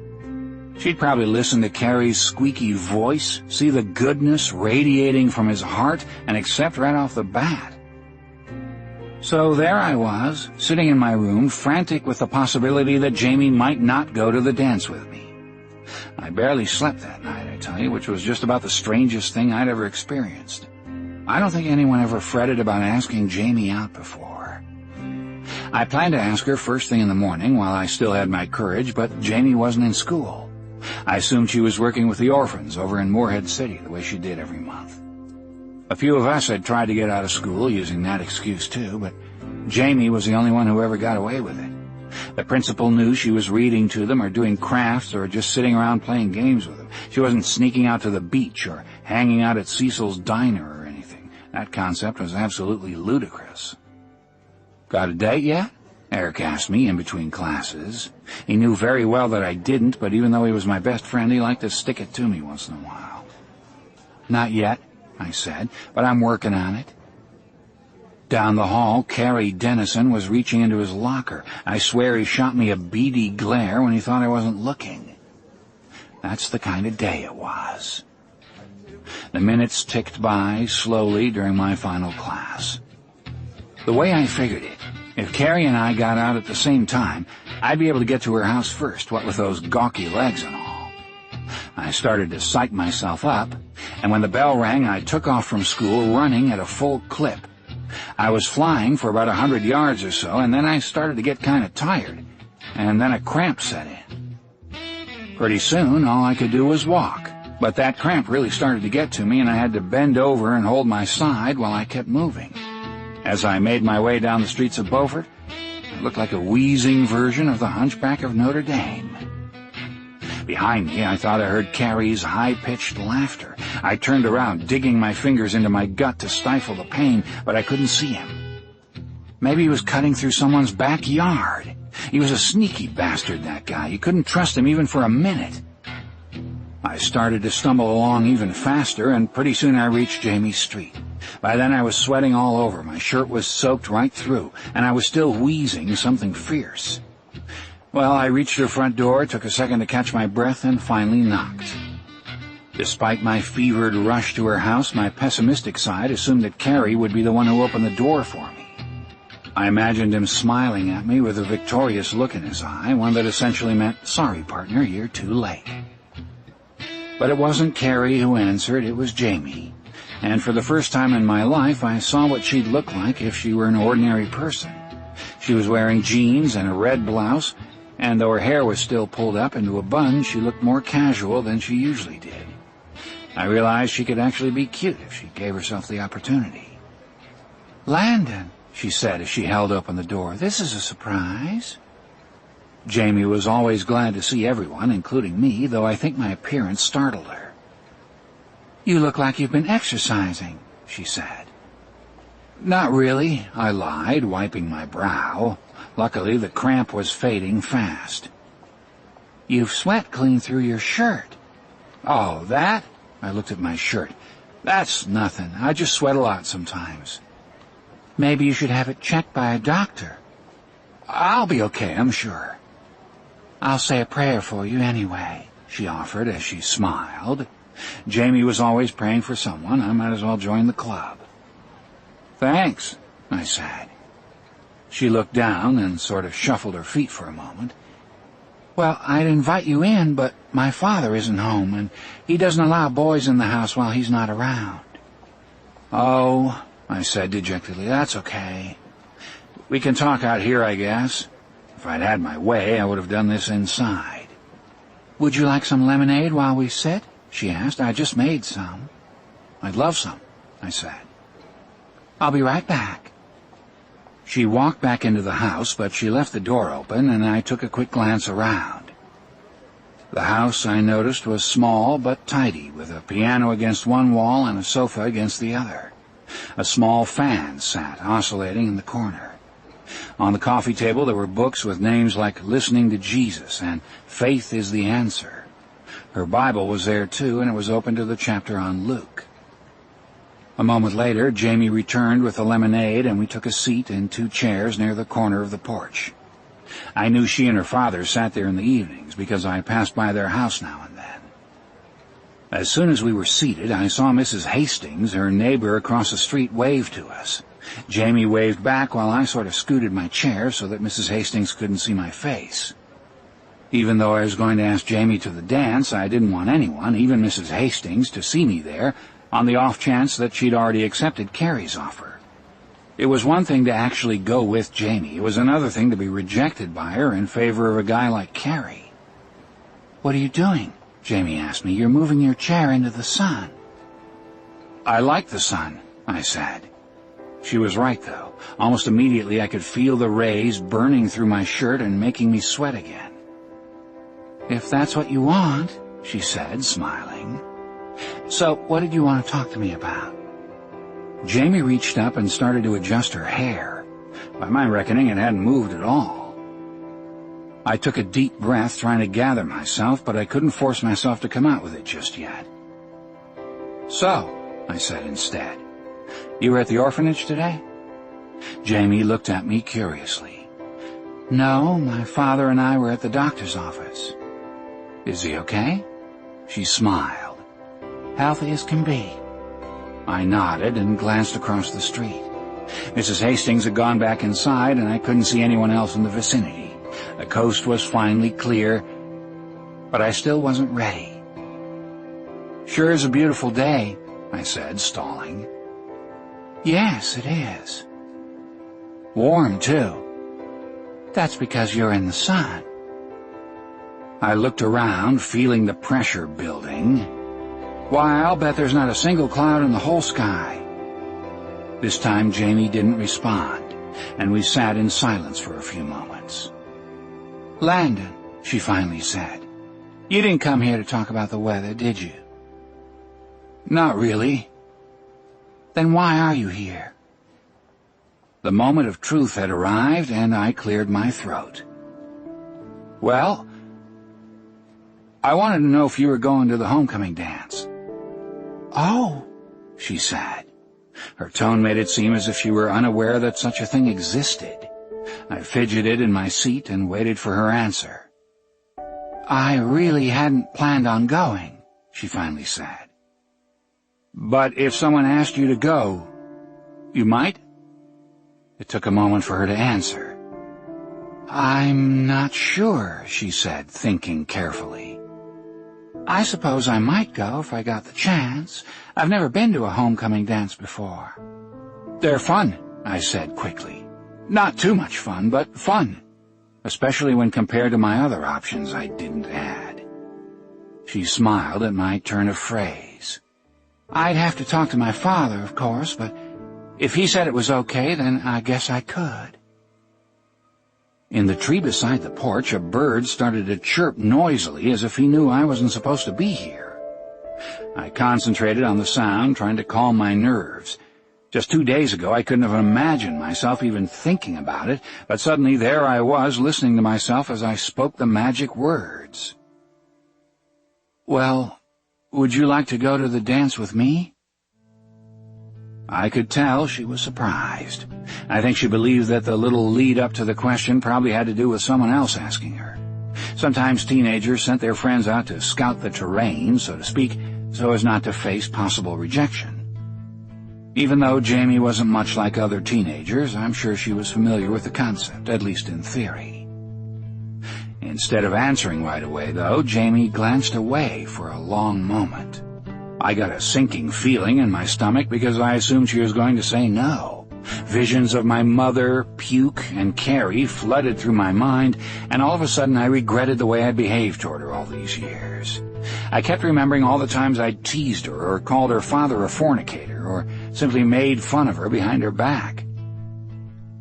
She'd probably listen to Carrie's squeaky voice, see the goodness radiating from his heart, and accept right off the bat. So there I was, sitting in my room, frantic with the possibility that Jamie might not go to the dance with me. I barely slept that night, I tell you, which was just about the strangest thing I'd ever experienced. I don't think anyone ever fretted about asking Jamie out before. I planned to ask her first thing in the morning while I still had my courage, but Jamie wasn't in school. I assumed she was working with the orphans over in Moorhead City, the way she did every month. A few of us had tried to get out of school using that excuse too, but Jamie was the only one who ever got away with it. The principal knew she was reading to them or doing crafts or just sitting around playing games with them. She wasn't sneaking out to the beach or hanging out at Cecil's diner or anything. That concept was absolutely ludicrous. Got a date yet? Eric asked me in between classes. He knew very well that I didn't, but even though he was my best friend, he liked to stick it to me once in a while. Not yet, I said, but I'm working on it. Down the hall, Carrie Dennison was reaching into his locker. I swear he shot me a beady glare when he thought I wasn't looking. That's the kind of day it was. The minutes ticked by slowly during my final class. The way I figured it, if Carrie and I got out at the same time, I'd be able to get to her house first, what with those gawky legs and all. I started to psych myself up, and when the bell rang, I took off from school running at a full clip. I was flying for about 100 yards or so, and then I started to get kind of tired, and then a cramp set in. Pretty soon, all I could do was walk, but that cramp really started to get to me, and I had to bend over and hold my side while I kept moving. As I made my way down the streets of Beaufort, it looked like a wheezing version of the Hunchback of Notre Dame. Behind me, I thought I heard Carrie's high-pitched laughter. I turned around, digging my fingers into my gut to stifle the pain, but I couldn't see him. Maybe he was cutting through someone's backyard. He was a sneaky bastard, that guy. You couldn't trust him even for a minute. I started to stumble along even faster, and pretty soon I reached Jamie's street. By then I was sweating all over. My shirt was soaked right through, and I was still wheezing something fierce. Well, I reached her front door, took a second to catch my breath, and finally knocked. Despite my fevered rush to her house, my pessimistic side assumed that Carrie would be the one who opened the door for me. I imagined him smiling at me with a victorious look in his eye, one that essentially meant, "Sorry, partner, you're too late." But it wasn't Carrie who answered, it was Jamie. And for the first time in my life, I saw what she'd look like if she were an ordinary person. She was wearing jeans and a red blouse, and though her hair was still pulled up into a bun, she looked more casual than she usually did. I realized she could actually be cute if she gave herself the opportunity. "Landon," she said as she held open the door, "this is a surprise." Jamie was always glad to see everyone, including me, though I think my appearance startled her. "You look like you've been exercising," she said. "Not really," I lied, wiping my brow. Luckily, the cramp was fading fast. "You've sweat clean through your shirt." "Oh, that?" I looked at my shirt. "That's nothing. I just sweat a lot sometimes." "Maybe you should have it checked by a doctor." "I'll be okay, I'm sure." "I'll say a prayer for you anyway," she offered as she smiled. Jamie was always praying for someone. I might as well join the club. "Thanks," I said. She looked down and sort of shuffled her feet for a moment. Well, I'd invite you in, but my father isn't home, and he doesn't allow boys in the house while he's not around. Oh, I said dejectedly, that's okay. We can talk out here, I guess. If I'd had my way, I would have done this inside. Would you like some lemonade while we sit? She asked. I just made some. I'd love some, I said. I'll be right back. She walked back into the house, but she left the door open, and I took a quick glance around. The house, I noticed, was small but tidy, with a piano against one wall and a sofa against the other. A small fan sat oscillating in the corner. On the coffee table there were books with names like Listening to Jesus and Faith is the Answer. Her Bible was there too, and it was open to the chapter on Luke. A moment later, Jamie returned with the lemonade, and we took a seat in 2 chairs near the corner of the porch. I knew she and her father sat there in the evenings, because I passed by their house now and then. As soon as we were seated, I saw Mrs. Hastings, her neighbor across the street, wave to us. Jamie waved back while I sort of scooted my chair so that Mrs. Hastings couldn't see my face. Even though I was going to ask Jamie to the dance, I didn't want anyone, even Mrs. Hastings, to see me there, on the off chance that she'd already accepted Carrie's offer. It was one thing to actually go with Jamie. It was another thing to be rejected by her in favor of a guy like Carrie. What are you doing? Jamie asked me. You're moving your chair into the sun. I like the sun, I said. She was right, though. Almost immediately I could feel the rays burning through my shirt and making me sweat again. If that's what you want, she said, smiling. So, what did you want to talk to me about? Jamie reached up and started to adjust her hair. By my reckoning, it hadn't moved at all. I took a deep breath, trying to gather myself, but I couldn't force myself to come out with it just yet. So, I said instead, you were at the orphanage today? Jamie looked at me curiously. No, my father and I were at the doctor's office. Is he okay? She smiled. Healthy as can be. I nodded and glanced across the street. Mrs. Hastings had gone back inside, and I couldn't see anyone else in the vicinity. The coast was finally clear, but I still wasn't ready. Sure is a beautiful day, I said, stalling. Yes, it is. Warm, too. That's because you're in the sun. I looked around, feeling the pressure building. Why, I'll bet there's not a single cloud in the whole sky. This time Jamie didn't respond, and we sat in silence for a few moments. Landon, she finally said, you didn't come here to talk about the weather, did you? Not really. Then why are you here? The moment of truth had arrived, and I cleared my throat. Well, I wanted to know if you were going to the homecoming dance. Oh, she said. Her tone made it seem as if she were unaware that such a thing existed. I fidgeted in my seat and waited for her answer. I really hadn't planned on going, she finally said. But if someone asked you to go, you might? It took a moment for her to answer. I'm not sure, she said, thinking carefully. I suppose I might go if I got the chance. I've never been to a homecoming dance before. They're fun, I said quickly. Not too much fun, but fun, especially when compared to my other options I didn't add. She smiled at my turn of phrase. I'd have to talk to my father, of course, but if he said it was okay, then I guess I could. In the tree beside the porch, a bird started to chirp noisily as if he knew I wasn't supposed to be here. I concentrated on the sound, trying to calm my nerves. Just 2 days ago, I couldn't have imagined myself even thinking about it, but suddenly there I was, listening to myself as I spoke the magic words. Well, would you like to go to the dance with me? I could tell she was surprised. I think she believed that the little lead up to the question probably had to do with someone else asking her. Sometimes teenagers sent their friends out to scout the terrain, so to speak, so as not to face possible rejection. Even though Jamie wasn't much like other teenagers, I'm sure she was familiar with the concept, at least in theory. Instead of answering right away, though, Jamie glanced away for a long moment. I got a sinking feeling in my stomach because I assumed she was going to say no. Visions of my mother, puke, and Carrie flooded through my mind, and all of a sudden I regretted the way I'd behaved toward her all these years. I kept remembering all the times I'd teased her or called her father a fornicator or simply made fun of her behind her back.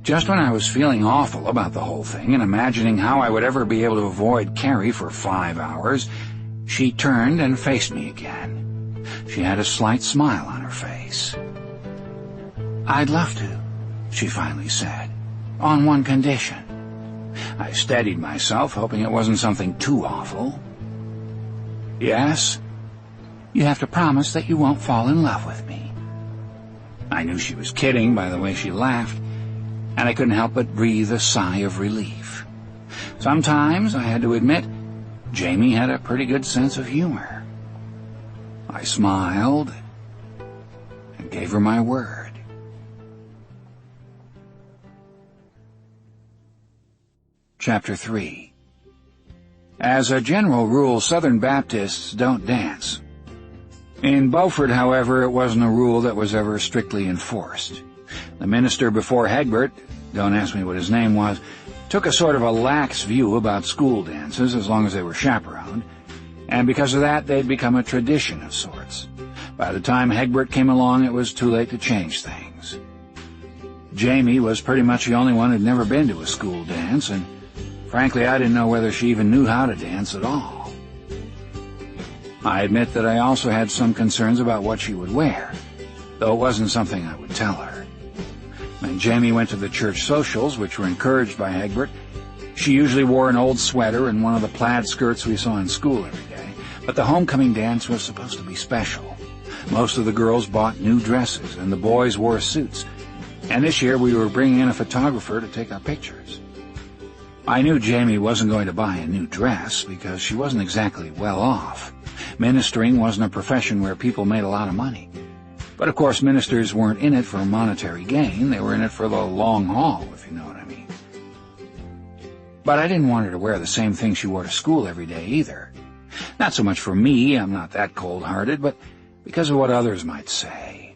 Just when I was feeling awful about the whole thing and imagining how I would ever be able to avoid Carrie for 5 hours, she turned and faced me again. She had a slight smile on her face. "I'd love to," she finally said, "on one condition." I steadied myself, hoping it wasn't something too awful. "Yes?" "You have to promise that you won't fall in love with me." I knew she was kidding by the way she laughed, and I couldn't help but breathe a sigh of relief. Sometimes, I had to admit, Jamie had a pretty good sense of humor. I smiled and gave her my word. Chapter 3. As a general rule, Southern Baptists don't dance. In Beaufort, however, it wasn't a rule that was ever strictly enforced. The minister before Hegbert, don't ask me what his name was, took a sort of a lax view about school dances as long as they were chaperoned, and because of that they'd become a tradition of sorts. By the time Hegbert came along, it was too late to change things. Jamie was pretty much the only one who'd never been to a school dance, and frankly, I didn't know whether she even knew how to dance at all. I admit that I also had some concerns about what she would wear, though it wasn't something I would tell her. When Jamie went to the church socials, which were encouraged by Hegbert, she usually wore an old sweater and one of the plaid skirts we saw in school every day, but the homecoming dance was supposed to be special. Most of the girls bought new dresses, and the boys wore suits, and this year we were bringing in a photographer to take our pictures. I knew Jamie wasn't going to buy a new dress because she wasn't exactly well off. Ministering wasn't a profession where people made a lot of money. But of course ministers weren't in it for monetary gain, they were in it for the long haul, if you know what I mean. But I didn't want her to wear the same thing she wore to school every day either. Not so much for me, I'm not that cold-hearted, but because of what others might say.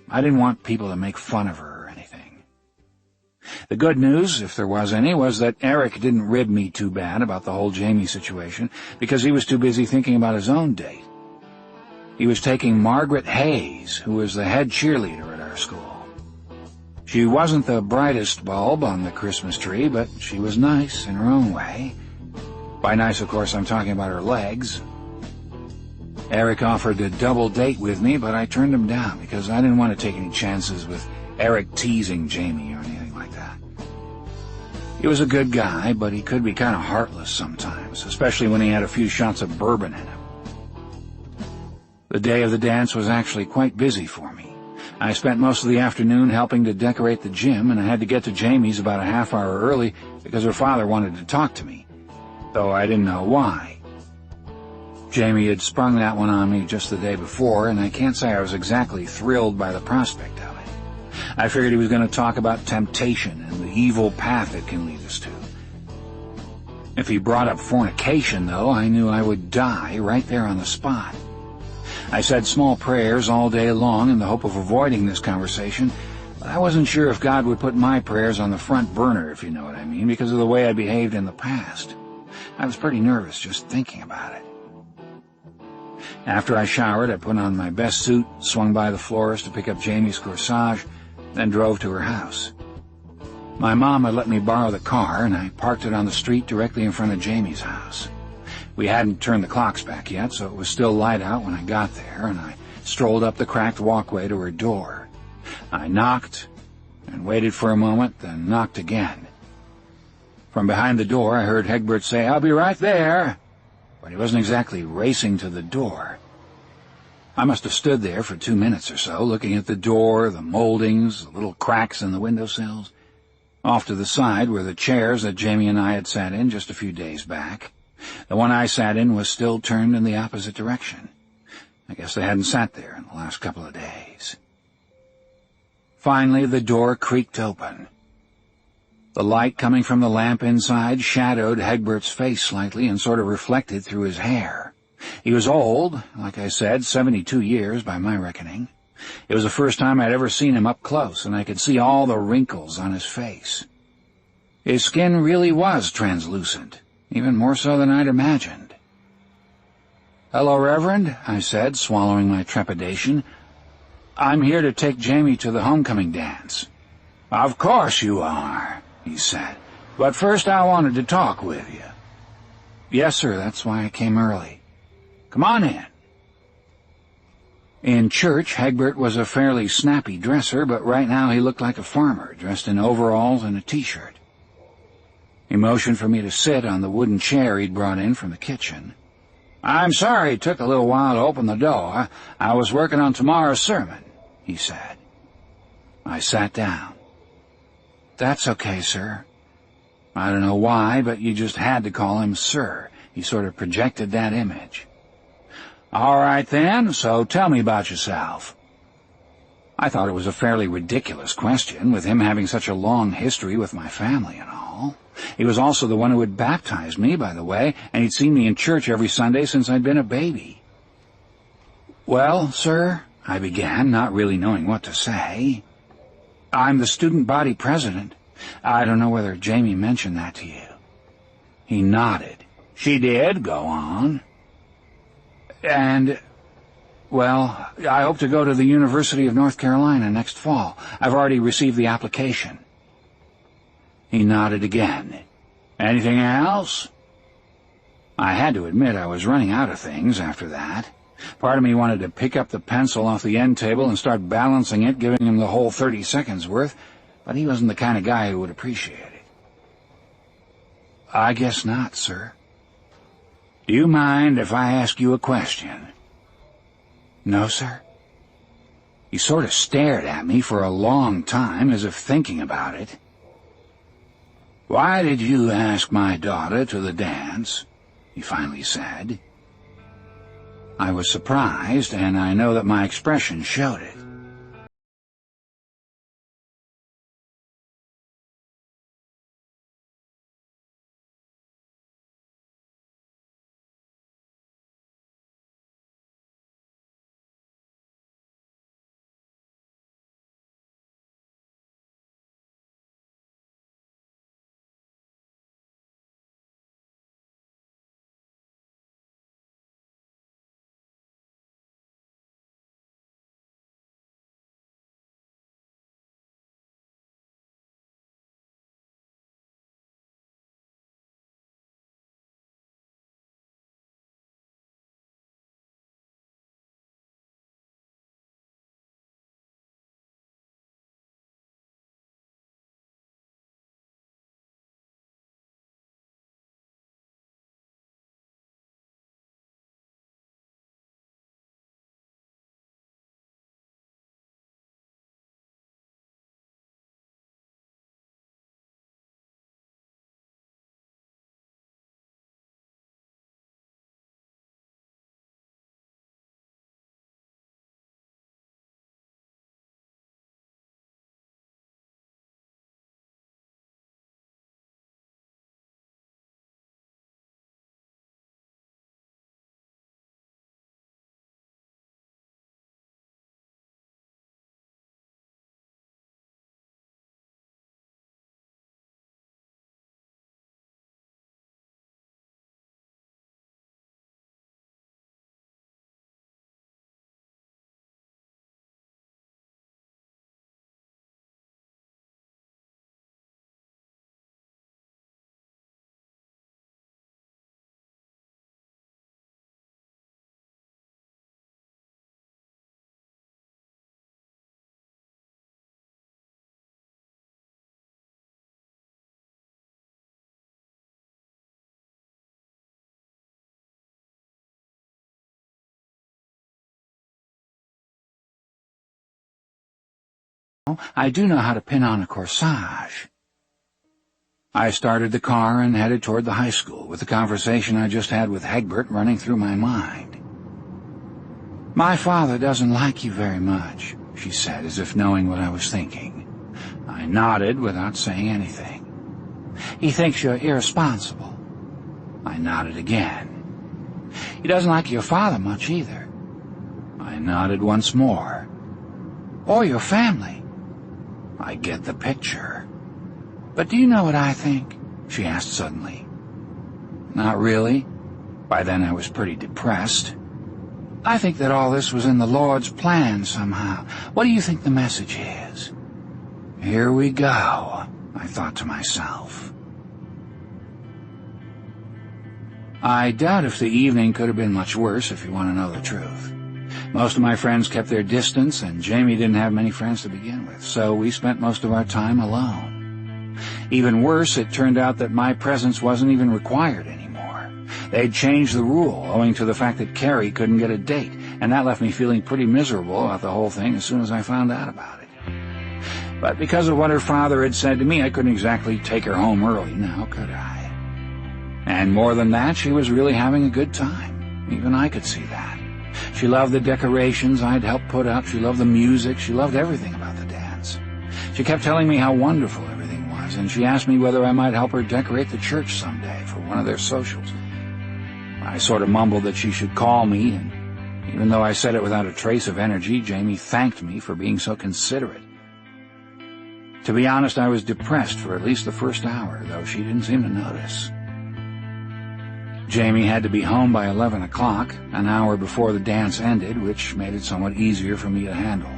I didn't want people to make fun of her or anything. The good news, if there was any, was that Eric didn't rib me too bad about the whole Jamie situation because he was too busy thinking about his own date. He was taking Margaret Hayes, who was the head cheerleader at our school. She wasn't the brightest bulb on the Christmas tree, but she was nice in her own way. By nice, of course, I'm talking about her legs. Eric offered to double date with me, but I turned him down because I didn't want to take any chances with Eric teasing Jamie or anything like that. He was a good guy, but he could be kind of heartless sometimes, especially when he had a few shots of bourbon in him. The day of the dance was actually quite busy for me. I spent most of the afternoon helping to decorate the gym, and I had to get to Jamie's about a half hour early because her father wanted to talk to me, though I didn't know why. Jamie had sprung that one on me just the day before, and I can't say I was exactly thrilled by the prospect of it. I figured he was going to talk about temptation and the evil path it can lead us to. If he brought up fornication, though, I knew I would die right there on the spot. I said small prayers all day long in the hope of avoiding this conversation, but I wasn't sure if God would put my prayers on the front burner, if you know what I mean, because of the way I behaved in the past. I was pretty nervous just thinking about it. After I showered, I put on my best suit, swung by the florist to pick up Jamie's corsage, then drove to her house. My mom had let me borrow the car, and I parked it on the street directly in front of Jamie's house. We hadn't turned the clocks back yet, so it was still light out when I got there, and I strolled up the cracked walkway to her door. I knocked and waited for a moment, then knocked again. From behind the door, I heard Hegbert say, "I'll be right there," but he wasn't exactly racing to the door. I must have stood there for 2 minutes or so, looking at the door, the moldings, the little cracks in the windowsills. Off to the side were the chairs that Jamie and I had sat in just a few days back. The one I sat in was still turned in the opposite direction. I guess they hadn't sat there in the last couple of days. Finally, the door creaked open. The light coming from the lamp inside shadowed Hegbert's face slightly and sort of reflected through his hair. He was old, like I said, 72 years by my reckoning. It was the first time I'd ever seen him up close, and I could see all the wrinkles on his face. His skin really was translucent, even more so than I'd imagined. "Hello, Reverend," I said, swallowing my trepidation. "I'm here to take Jamie to the homecoming dance." "Of course you are," he said. "But first I wanted to talk with you." "Yes, sir, that's why I came early." "Come on in." In church, Hegbert was a fairly snappy dresser, but right now he looked like a farmer, dressed in overalls and a T-shirt. He motioned for me to sit on the wooden chair he'd brought in from the kitchen. "I'm sorry it took a little while to open the door. I was working on tomorrow's sermon," he said. I sat down. "That's okay, sir." I don't know why, but you just had to call him sir. He sort of projected that image. "All right, then, so tell me about yourself." I thought it was a fairly ridiculous question, with him having such a long history with my family and all. He was also the one who had baptized me, by the way, and he'd seen me in church every Sunday since I'd been a baby. "Well, sir," I began, not really knowing what to say, "I'm the student body president. I don't know whether Jamie mentioned that to you." He nodded. "She did. Go on." "And, well, I hope to go to the University of North Carolina next fall. I've already received the application." He nodded again. "Anything else?" I had to admit I was running out of things after that. Part of me wanted to pick up the pencil off the end table and start balancing it, giving him the whole 30 seconds worth, but he wasn't the kind of guy who would appreciate it. "I guess not, sir." "Do you mind if I ask you a question?" "No, sir." He sort of stared at me for a long time, as if thinking about it. "Why did you ask my daughter to the dance?" he finally said. I was surprised, and I know that my expression showed it. I do know how to pin on a corsage. I started the car and headed toward the high school, with the conversation I just had with Hegbert running through my mind. "My father doesn't like you very much," she said, as if knowing what I was thinking. I nodded without saying anything. He thinks you're irresponsible." I nodded again. "He doesn't like your father much either." I nodded once more. "Or your family." I get the picture. "But do you know what I think?" she asked suddenly. "Not really." By then I was pretty depressed. "I think that all this was in the Lord's plan somehow. What do you think the message is?" Here we go, I thought to myself. I doubt if the evening could have been much worse, if you want to know the truth. Most of my friends kept their distance, and Jamie didn't have many friends to begin with, so we spent most of our time alone. Even worse, it turned out that my presence wasn't even required anymore. They'd changed the rule, owing to the fact that Carrie couldn't get a date, and that left me feeling pretty miserable about the whole thing as soon as I found out about it. But because of what her father had said to me, I couldn't exactly take her home early now, could I? And more than that, she was really having a good time. Even I could see that. She loved the decorations I'd helped put up. She loved the music. She loved everything about the dance. She kept telling me how wonderful everything was, and she asked me whether I might help her decorate the church someday for one of their socials. I sort of mumbled that she should call me, and even though I said it without a trace of energy, Jamie thanked me for being so considerate. To be honest, I was depressed for at least the first hour, though she didn't seem to notice. Jamie had to be home by 11 o'clock, an hour before the dance ended, which made it somewhat easier for me to handle.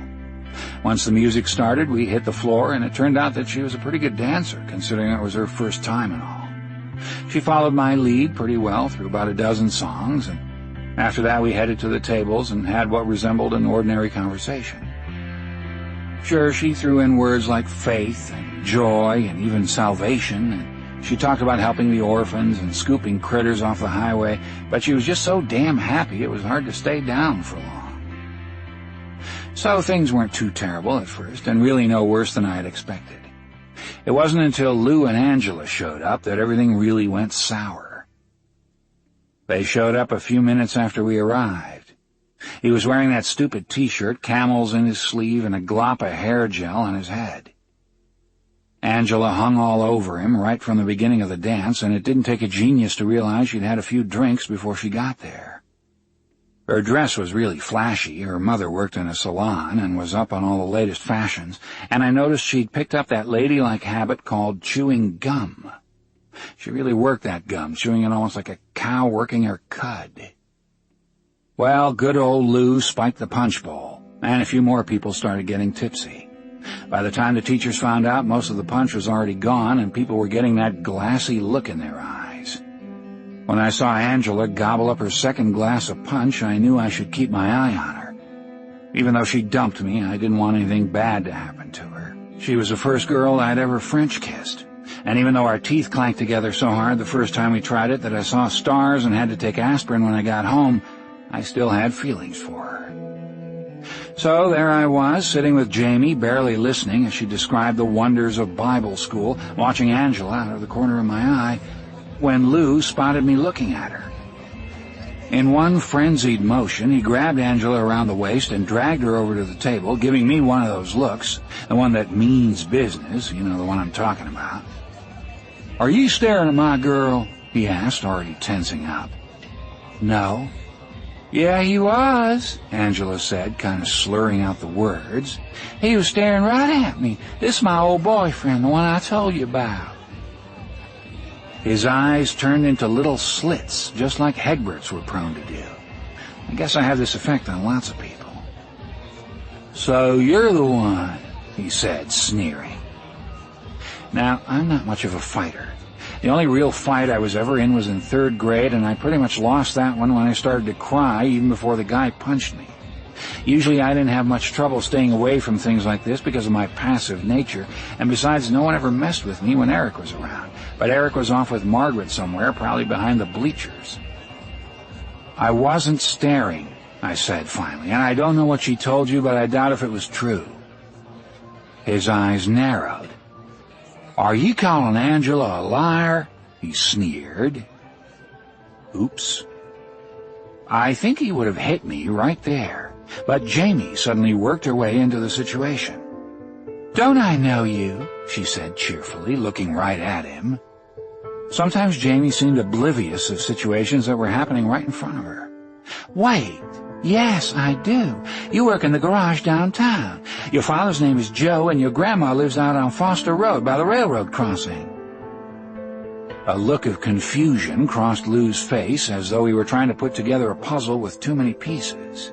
Once the music started, we hit the floor, and it turned out that she was a pretty good dancer, considering it was her first time and all. She followed my lead pretty well through about a dozen songs, and after that we headed to the tables and had what resembled an ordinary conversation. Sure, she threw in words like faith and joy and even salvation, and she talked about helping the orphans and scooping critters off the highway, but she was just so damn happy it was hard to stay down for long. So things weren't too terrible at first, and really no worse than I had expected. It wasn't until Lou and Angela showed up that everything really went sour. They showed up a few minutes after we arrived. He was wearing that stupid T-shirt, camels in his sleeve, and a glop of hair gel on his head. Angela hung all over him right from the beginning of the dance, and it didn't take a genius to realize she'd had a few drinks before she got there. Her dress was really flashy. Her mother worked in a salon and was up on all the latest fashions, and I noticed she'd picked up that ladylike habit called chewing gum. She really worked that gum, chewing it almost like a cow working her cud. Well, good old Lou spiked the punch bowl, and a few more people started getting tipsy. By the time the teachers found out, most of the punch was already gone, and people were getting that glassy look in their eyes. When I saw Angela gobble up her second glass of punch, I knew I should keep my eye on her. Even though she dumped me, I didn't want anything bad to happen to her. She was the first girl I'd ever French-kissed, and even though our teeth clanked together so hard the first time we tried it that I saw stars and had to take aspirin when I got home, I still had feelings for her. So there I was, sitting with Jamie, barely listening as she described the wonders of Bible school, watching Angela out of the corner of my eye, when Lou spotted me looking at her. In one frenzied motion, he grabbed Angela around the waist and dragged her over to the table, giving me one of those looks, the one that means business, you know, the one I'm talking about. "Are you staring at my girl?" he asked, already tensing up. "No." "Yeah, he was," Angela said, kind of slurring out the words. "He was staring right at me. This is my old boyfriend, the one I told you about." His eyes turned into little slits, just like Hegbert's were prone to do. I guess I have this effect on lots of people. "So you're the one," he said, sneering. Now, I'm not much of a fighter. The only real fight I was ever in was in 3rd grade, and I pretty much lost that one when I started to cry even before the guy punched me. Usually I didn't have much trouble staying away from things like this because of my passive nature, and besides, no one ever messed with me when Eric was around. But Eric was off with Margaret somewhere, probably behind the bleachers. "I wasn't staring," I said finally, "and I don't know what she told you, but I doubt if it was true." His eyes narrowed. "Are you calling Angela a liar?" he sneered. Oops. I think he would have hit me right there, but Jamie suddenly worked her way into the situation. "Don't I know you?" she said cheerfully, looking right at him. Sometimes Jamie seemed oblivious of situations that were happening right in front of her. "Wait, yes, I do. You work in the garage downtown. Your father's name is Joe, and your grandma lives out on Foster Road by the railroad crossing." A look of confusion crossed Lou's face, as though he were trying to put together a puzzle with too many pieces.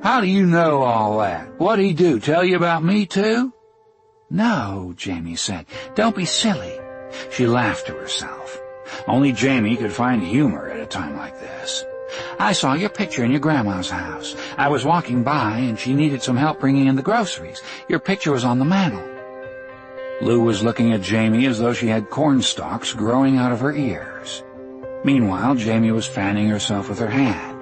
"How do you know all that? What'd he do, tell you about me, too?" "No," Jamie said. "Don't be silly." She laughed to herself. Only Jamie could find humor at a time like this. "I saw your picture in your grandma's house. I was walking by, and she needed some help bringing in the groceries. Your picture was on the mantel." Lou was looking at Jamie as though she had corn stalks growing out of her ears. Meanwhile, Jamie was fanning herself with her hand.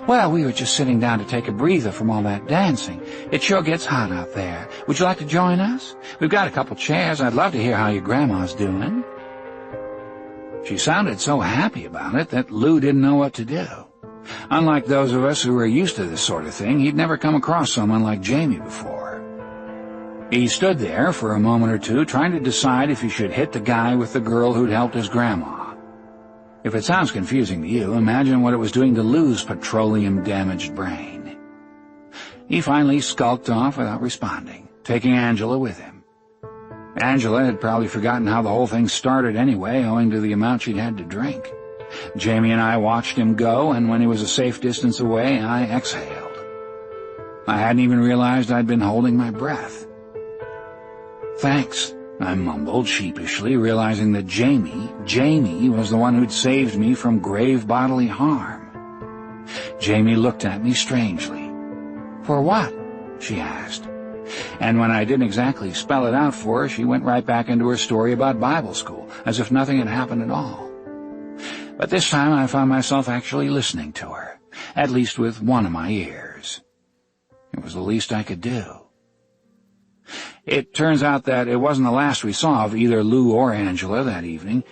"Well, we were just sitting down to take a breather from all that dancing. It sure gets hot out there. Would you like to join us? We've got a couple chairs. I'd love to hear how your grandma's doing." She sounded so happy about it that Lou didn't know what to do. Unlike those of us who were used to this sort of thing, he'd never come across someone like Jamie before. He stood there for a moment or two, trying to decide if he should hit the guy with the girl who'd helped his grandma. If it sounds confusing to you, imagine what it was doing to Lou's petroleum-damaged brain. He finally skulked off without responding, taking Angela with him. Angela had probably forgotten how the whole thing started anyway, owing to the amount she'd had to drink. Jamie and I watched him go, and when he was a safe distance away, I exhaled. I hadn't even realized I'd been holding my breath. "Thanks," I mumbled sheepishly, realizing that Jamie was the one who'd saved me from grave bodily harm. Jamie looked at me strangely. "For what?" she asked. And when I didn't exactly spell it out for her, she went right back into her story about Bible school, as if nothing had happened at all. But this time I found myself actually listening to her, at least with one of my ears. It was the least I could do. It turns out that it wasn't the last we saw of either Lou or Angela that evening.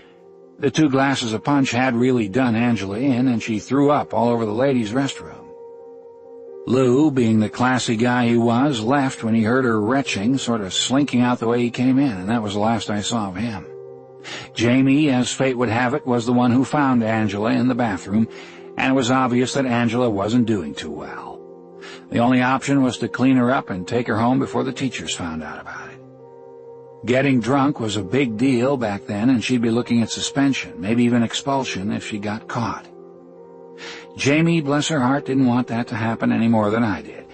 The 2 glasses of punch had really done Angela in, and she threw up all over the ladies' restroom. Lou, being the classy guy he was, left when he heard her retching, sort of slinking out the way he came in, and that was the last I saw of him. Jamie, as fate would have it, was the one who found Angela in the bathroom, and it was obvious that Angela wasn't doing too well. The only option was to clean her up and take her home before the teachers found out about it. Getting drunk was a big deal back then, and she'd be looking at suspension, maybe even expulsion, if she got caught. Jamie, bless her heart, didn't want that to happen any more than I did,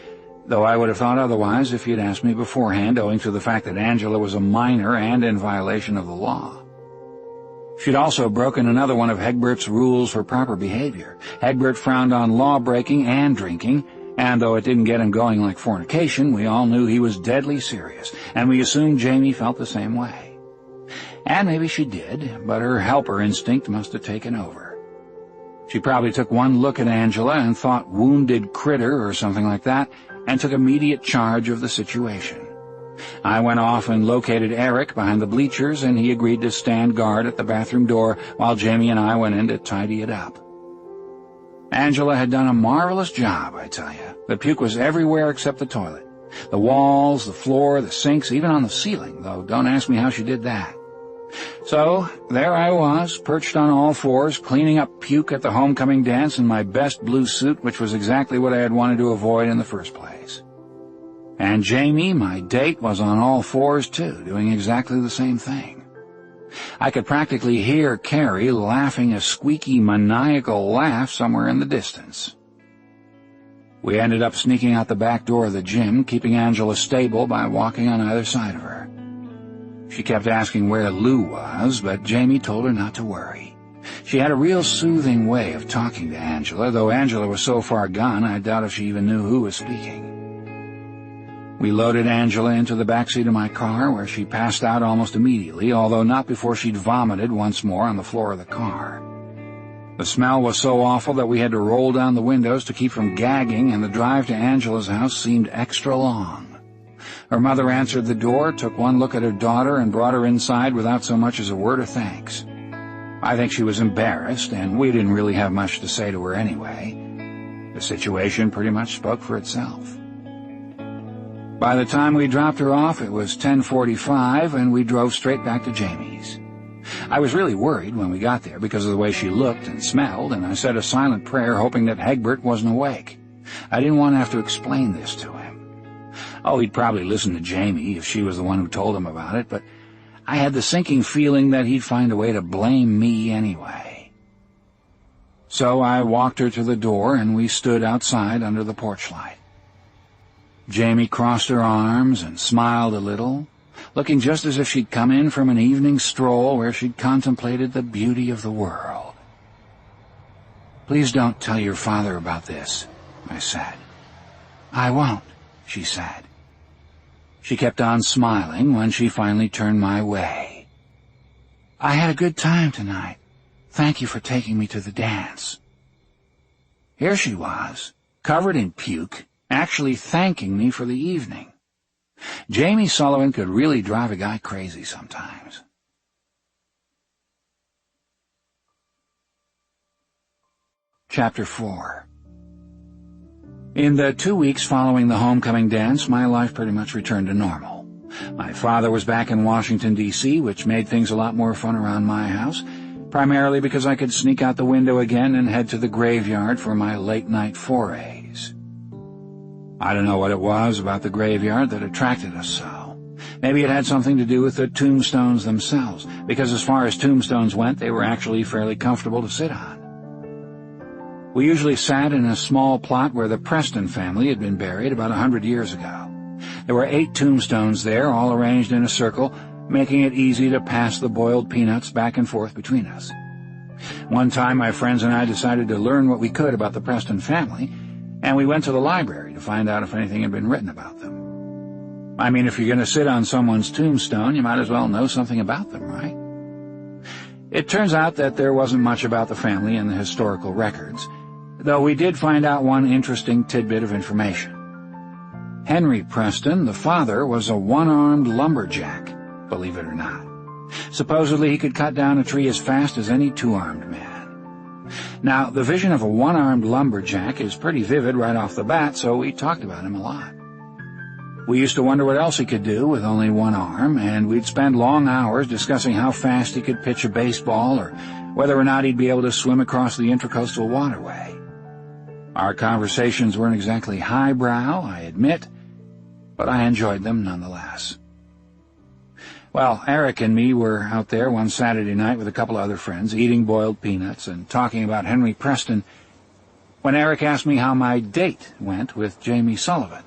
though I would have thought otherwise if he'd asked me beforehand, owing to the fact that Angela was a minor and in violation of the law. She'd also broken another one of Hegbert's rules for proper behavior. Hegbert frowned on law-breaking and drinking, and though it didn't get him going like fornication, we all knew he was deadly serious, and we assumed Jamie felt the same way. And maybe she did, but her helper instinct must have taken over. She probably took one look at Angela and thought wounded critter or something like that, and took immediate charge of the situation. I went off and located Eric behind the bleachers, and he agreed to stand guard at the bathroom door while Jamie and I went in to tidy it up. Angela had done a marvelous job, I tell you. The puke was everywhere except the toilet. The walls, the floor, the sinks, even on the ceiling, though don't ask me how she did that. So there I was, perched on all fours, cleaning up puke at the homecoming dance in my best blue suit, which was exactly what I had wanted to avoid in the first place. And Jamie, my date, was on all fours too, doing exactly the same thing. I could practically hear Carrie laughing a squeaky, maniacal laugh somewhere in the distance. We ended up sneaking out the back door of the gym, keeping Angela stable by walking on either side of her. She kept asking where Lou was, but Jamie told her not to worry. She had a real soothing way of talking to Angela, though Angela was so far gone I doubt if she even knew who was speaking. We loaded Angela into the backseat of my car, where she passed out almost immediately, although not before she'd vomited once more on the floor of the car. The smell was so awful that we had to roll down the windows to keep from gagging, and the drive to Angela's house seemed extra long. Her mother answered the door, took one look at her daughter, and brought her inside without so much as a word of thanks. I think she was embarrassed, and we didn't really have much to say to her anyway. The situation pretty much spoke for itself. By the time we dropped her off, it was 10:45, and we drove straight back to Jamie's. I was really worried when we got there because of the way she looked and smelled, and I said a silent prayer hoping that Egbert wasn't awake. I didn't want to have to explain this to him. Oh, he'd probably listen to Jamie if she was the one who told him about it, but I had the sinking feeling that he'd find a way to blame me anyway. So I walked her to the door, and we stood outside under the porch light. Jamie crossed her arms and smiled a little, looking just as if she'd come in from an evening stroll where she'd contemplated the beauty of the world. "Please don't tell your father about this," I said. "I won't," she said. She kept on smiling when she finally turned my way. "I had a good time tonight. Thank you for taking me to the dance." Here she was, covered in puke, actually thanking me for the evening. Jamie Sullivan could really drive a guy crazy sometimes. Chapter 4. In the 2 weeks following the homecoming dance, my life pretty much returned to normal. My father was back in Washington, D.C., which made things a lot more fun around my house, primarily because I could sneak out the window again and head to the graveyard for my late-night forays. I don't know what it was about the graveyard that attracted us so. Maybe it had something to do with the tombstones themselves, because as far as tombstones went, they were actually fairly comfortable to sit on. We usually sat in a small plot where the Preston family had been buried about 100 years ago. There were 8 tombstones there, all arranged in a circle, making it easy to pass the boiled peanuts back and forth between us. One time my friends and I decided to learn what we could about the Preston family, and we went to the library to find out if anything had been written about them. I mean, if you're going to sit on someone's tombstone, you might as well know something about them, right? It turns out that there wasn't much about the family in the historical records, though we did find out one interesting tidbit of information. Henry Preston, the father, was a one-armed lumberjack, believe it or not. Supposedly he could cut down a tree as fast as any two-armed man. Now, the vision of a one-armed lumberjack is pretty vivid right off the bat, so we talked about him a lot. We used to wonder what else he could do with only one arm, and we'd spend long hours discussing how fast he could pitch a baseball or whether or not he'd be able to swim across the Intracoastal Waterway. Our conversations weren't exactly highbrow, I admit, but I enjoyed them nonetheless. Well, Eric and me were out there one Saturday night with a couple of other friends, eating boiled peanuts and talking about Henry Preston, when Eric asked me how my date went with Jamie Sullivan.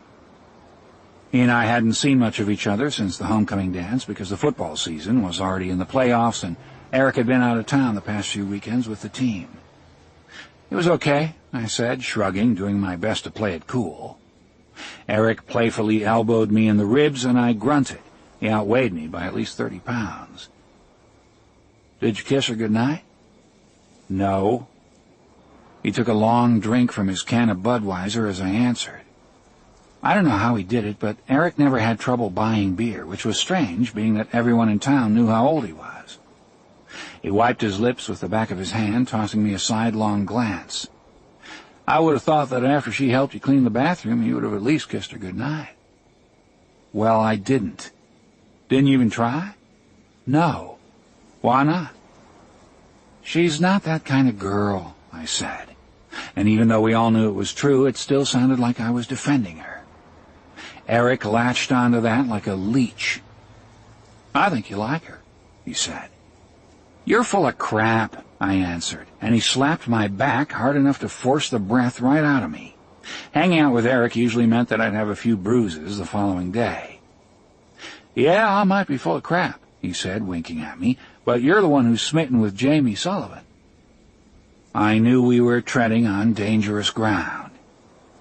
He and I hadn't seen much of each other since the homecoming dance because the football season was already in the playoffs and Eric had been out of town the past few weekends with the team. "It was okay," I said, shrugging, doing my best to play it cool. Eric playfully elbowed me in the ribs and I grunted. He outweighed me by at least 30 pounds. "Did you kiss her goodnight?" "No." He took a long drink from his can of Budweiser as I answered. I don't know how he did it, but Eric never had trouble buying beer, which was strange, being that everyone in town knew how old he was. He wiped his lips with the back of his hand, tossing me a sidelong glance. "I would have thought that after she helped you clean the bathroom, you would have at least kissed her goodnight." "Well, I didn't." "Didn't you even try?" "No." "Why not?" "She's not that kind of girl," I said. And even though we all knew it was true, it still sounded like I was defending her. Eric latched onto that like a leech. "I think you like her," he said. "You're full of crap," I answered, and he slapped my back hard enough to force the breath right out of me. Hanging out with Eric usually meant that I'd have a few bruises the following day. "Yeah, I might be full of crap," he said, winking at me, "but you're the one who's smitten with Jamie Sullivan." I knew we were treading on dangerous ground.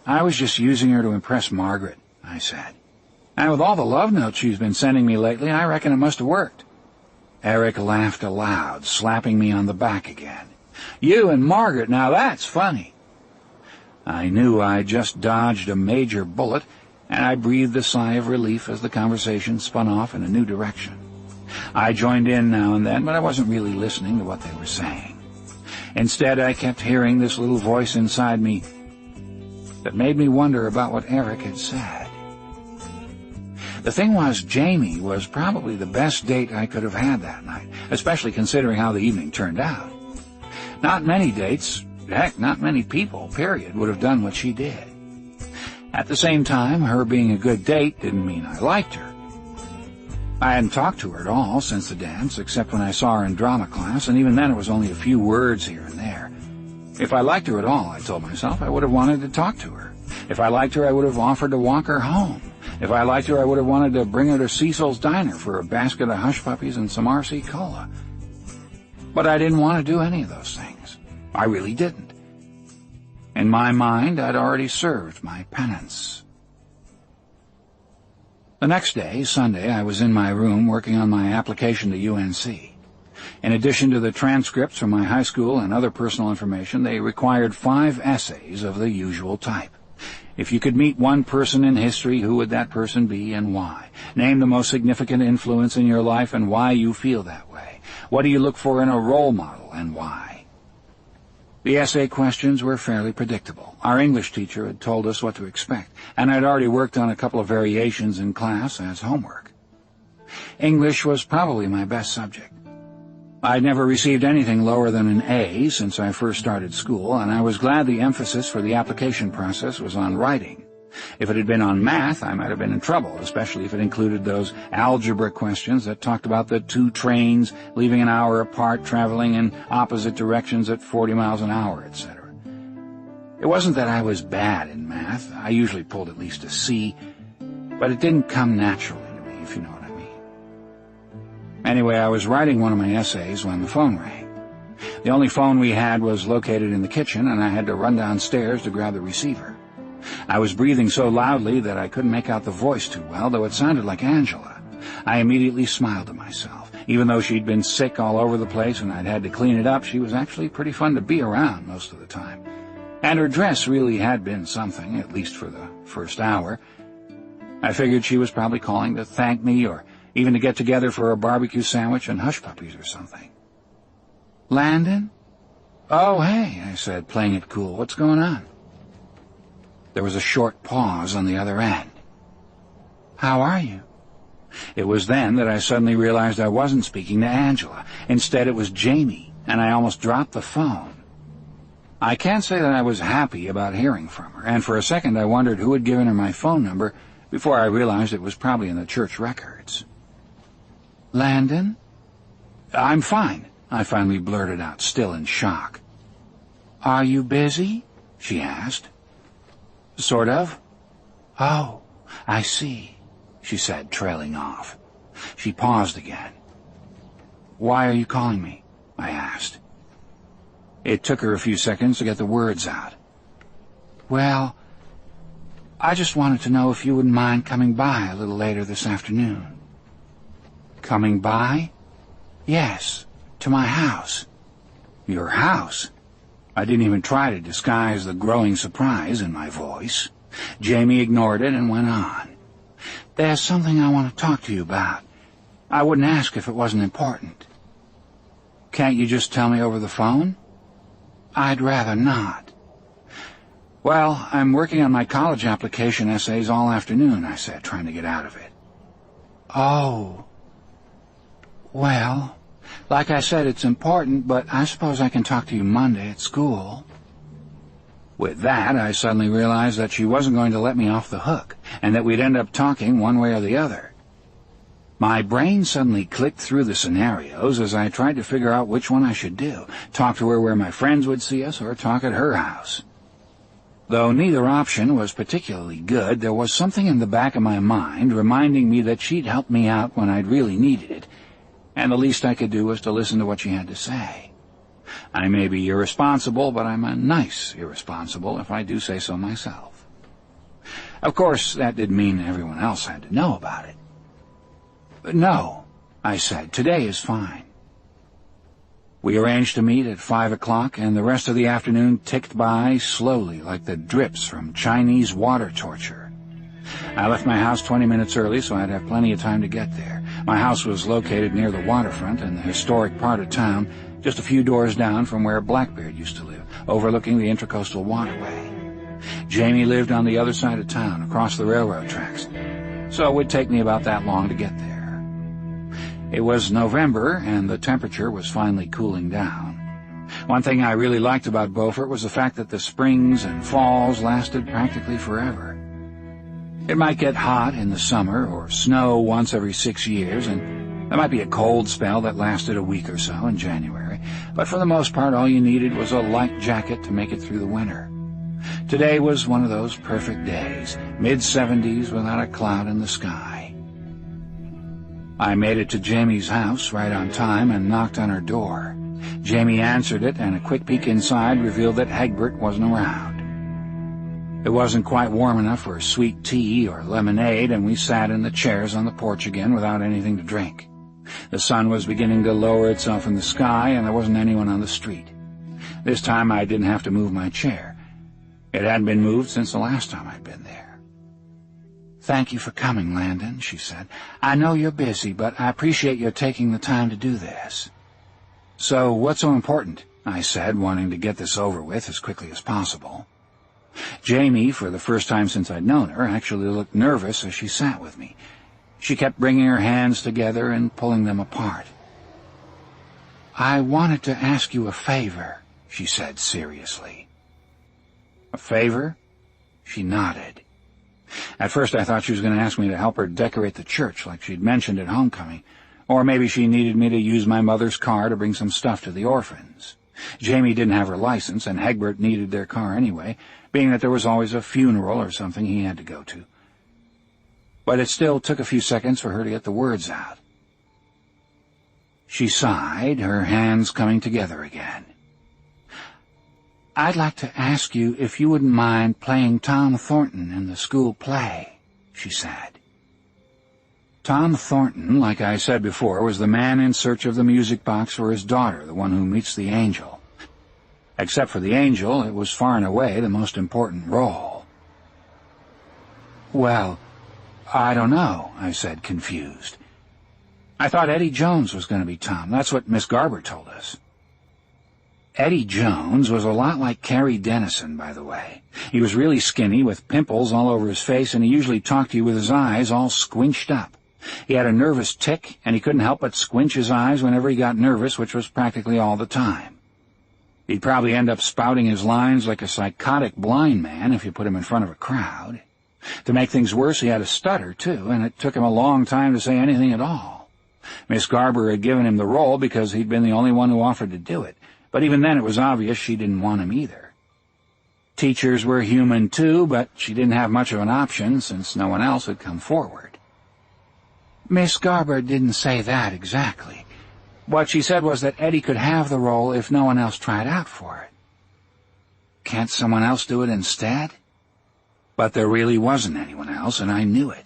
"I was just using her to impress Margaret," I said. "And with all the love notes she's been sending me lately, I reckon it must have worked." Eric laughed aloud, slapping me on the back again. "You and Margaret, now that's funny." I knew I'd just dodged a major bullet, and I breathed a sigh of relief as the conversation spun off in a new direction. I joined in now and then, but I wasn't really listening to what they were saying. Instead, I kept hearing this little voice inside me that made me wonder about what Eric had said. The thing was, Jamie was probably the best date I could have had that night, especially considering how the evening turned out. Not many dates, heck, not many people, period, would have done what she did. At the same time, her being a good date didn't mean I liked her. I hadn't talked to her at all since the dance, except when I saw her in drama class, and even then it was only a few words here and there. If I liked her at all, I told myself, I would have wanted to talk to her. If I liked her, I would have offered to walk her home. If I liked her, I would have wanted to bring her to Cecil's Diner for a basket of hush puppies and some RC Cola. But I didn't want to do any of those things. I really didn't. In my mind, I'd already served my penance. The next day, Sunday, I was in my room working on my application to UNC. In addition to the transcripts from my high school and other personal information, they required 5 essays of the usual type. If you could meet one person in history, who would that person be and why? Name the most significant influence in your life and why you feel that way. What do you look for in a role model and why? The essay questions were fairly predictable. Our English teacher had told us what to expect, and I'd already worked on a couple of variations in class as homework. English was probably my best subject. I'd never received anything lower than an A since I first started school, and I was glad the emphasis for the application process was on writing. If it had been on math, I might have been in trouble, especially if it included those algebra questions that talked about the 2 trains leaving an hour apart, traveling in opposite directions at 40 miles an hour, etc. It wasn't that I was bad in math. I usually pulled at least a C, but it didn't come naturally to me, if you know what I mean. Anyway, I was writing one of my essays when the phone rang. The only phone we had was located in the kitchen, and I had to run downstairs to grab the receiver. I was breathing so loudly that I couldn't make out the voice too well, though it sounded like Angela. I immediately smiled to myself. Even though she'd been sick all over the place and I'd had to clean it up, she was actually pretty fun to be around most of the time. And her dress really had been something, at least for the first hour. I figured she was probably calling to thank me or even to get together for a barbecue sandwich and hush puppies or something. Landon? Oh, hey, I said, playing it cool. What's going on? There was a short pause on the other end. How are you? It was then that I suddenly realized I wasn't speaking to Angela. Instead, it was Jamie, and I almost dropped the phone. I can't say that I was happy about hearing from her, and for a second I wondered who had given her my phone number before I realized it was probably in the church records. Landon? I'm fine, I finally blurted out, still in shock. Are you busy? She asked. Sort of. Oh, I see, she said, trailing off. She paused again. Why are you calling me? I asked. It took her a few seconds to get the words out. Well, I just wanted to know if you wouldn't mind coming by a little later this afternoon. Coming by? Yes, to my house. Your house? I didn't even try to disguise the growing surprise in my voice. Jamie ignored it and went on. There's something I want to talk to you about. I wouldn't ask if it wasn't important. Can't you just tell me over the phone? I'd rather not. Well, I'm working on my college application essays all afternoon, I said, trying to get out of it. Oh. Well, like I said, it's important, but I suppose I can talk to you Monday at school. With that, I suddenly realized that she wasn't going to let me off the hook, and that we'd end up talking one way or the other. My brain suddenly clicked through the scenarios as I tried to figure out which one I should do, talk to her where my friends would see us or talk at her house. Though neither option was particularly good, there was something in the back of my mind reminding me that she'd help me out when I'd really needed it, and the least I could do was to listen to what she had to say. I may be irresponsible, but I'm a nice irresponsible, if I do say so myself. Of course, that didn't mean everyone else had to know about it. No, I said, today is fine. We arranged to meet at 5 o'clock, and the rest of the afternoon ticked by slowly like the drips from Chinese water torture. I left my house 20 minutes early so I'd have plenty of time to get there. My house was located near the waterfront in the historic part of town, just a few doors down from where Blackbeard used to live, overlooking the Intracoastal Waterway. Jamie lived on the other side of town, across the railroad tracks. so it would take me about that long to get there. It was November, and the temperature was finally cooling down. One thing I really liked about Beaufort was the fact that the springs and falls lasted practically forever. It might get hot in the summer or snow once every 6 years, and there might be a cold spell that lasted a week or so in January, but for the most part all you needed was a light jacket to make it through the winter. Today was one of those perfect days, mid-70s without a cloud in the sky. I made it to Jamie's house right on time and knocked on her door. Jamie answered it, and a quick peek inside revealed that Egbert wasn't around. It wasn't quite warm enough for sweet tea or lemonade, and we sat in the chairs on the porch again without anything to drink. The sun was beginning to lower itself in the sky, and there wasn't anyone on the street. This time I didn't have to move my chair. It hadn't been moved since the last time I'd been there. "Thank you for coming, Landon," she said. "I know you're busy, but I appreciate your taking the time to do this." "So what's so important?" I said, wanting to get this over with as quickly as possible. Jamie, for the first time since I'd known her, actually looked nervous as she sat with me. She kept bringing her hands together and pulling them apart. "I wanted to ask you a favor," she said seriously. "A favor?" She nodded. At first I thought she was going to ask me to help her decorate the church like she'd mentioned at homecoming, or maybe she needed me to use my mother's car to bring some stuff to the orphans. Jamie didn't have her license, and Egbert needed their car anyway, being that there was always a funeral or something he had to go to. But it still took a few seconds for her to get the words out. She sighed, her hands coming together again. "I'd like to ask you if you wouldn't mind playing Tom Thornton in the school play," she said. Tom Thornton, like I said before, was the man in search of the music box for his daughter, the one who meets the angel. Except for the angel, it was far and away the most important role. "Well, I don't know," I said, confused. "I thought Eddie Jones was going to be Tom. That's what Miss Garber told us." Eddie Jones was a lot like Carrie Dennison, by the way. He was really skinny, with pimples all over his face, and he usually talked to you with his eyes all squinched up. He had a nervous tic, and he couldn't help but squinch his eyes whenever he got nervous, which was practically all the time. He'd probably end up spouting his lines like a psychotic blind man if you put him in front of a crowd. To make things worse, he had a stutter, too, and it took him a long time to say anything at all. Miss Garber had given him the role because he'd been the only one who offered to do it, but even then it was obvious she didn't want him either. Teachers were human, too, but she didn't have much of an option since no one else had come forward. Miss Garber didn't say that exactly. What she said was that Eddie could have the role if no one else tried out for it. Can't someone else do it instead? But there really wasn't anyone else, and I knew it.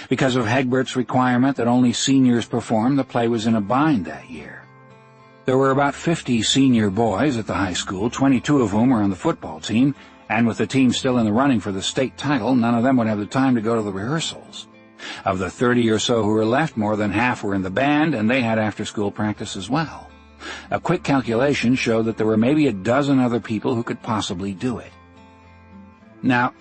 Because of Egbert's requirement that only seniors perform, the play was in a bind that year. There were about 50 senior boys at the high school, 22 of whom were on the football team, and with the team still in the running for the state title, none of them would have the time to go to the rehearsals. Of the 30 or so who were left, more than half were in the band, and they had after-school practice as well. A quick calculation showed that there were maybe a dozen other people who could possibly do it. Now,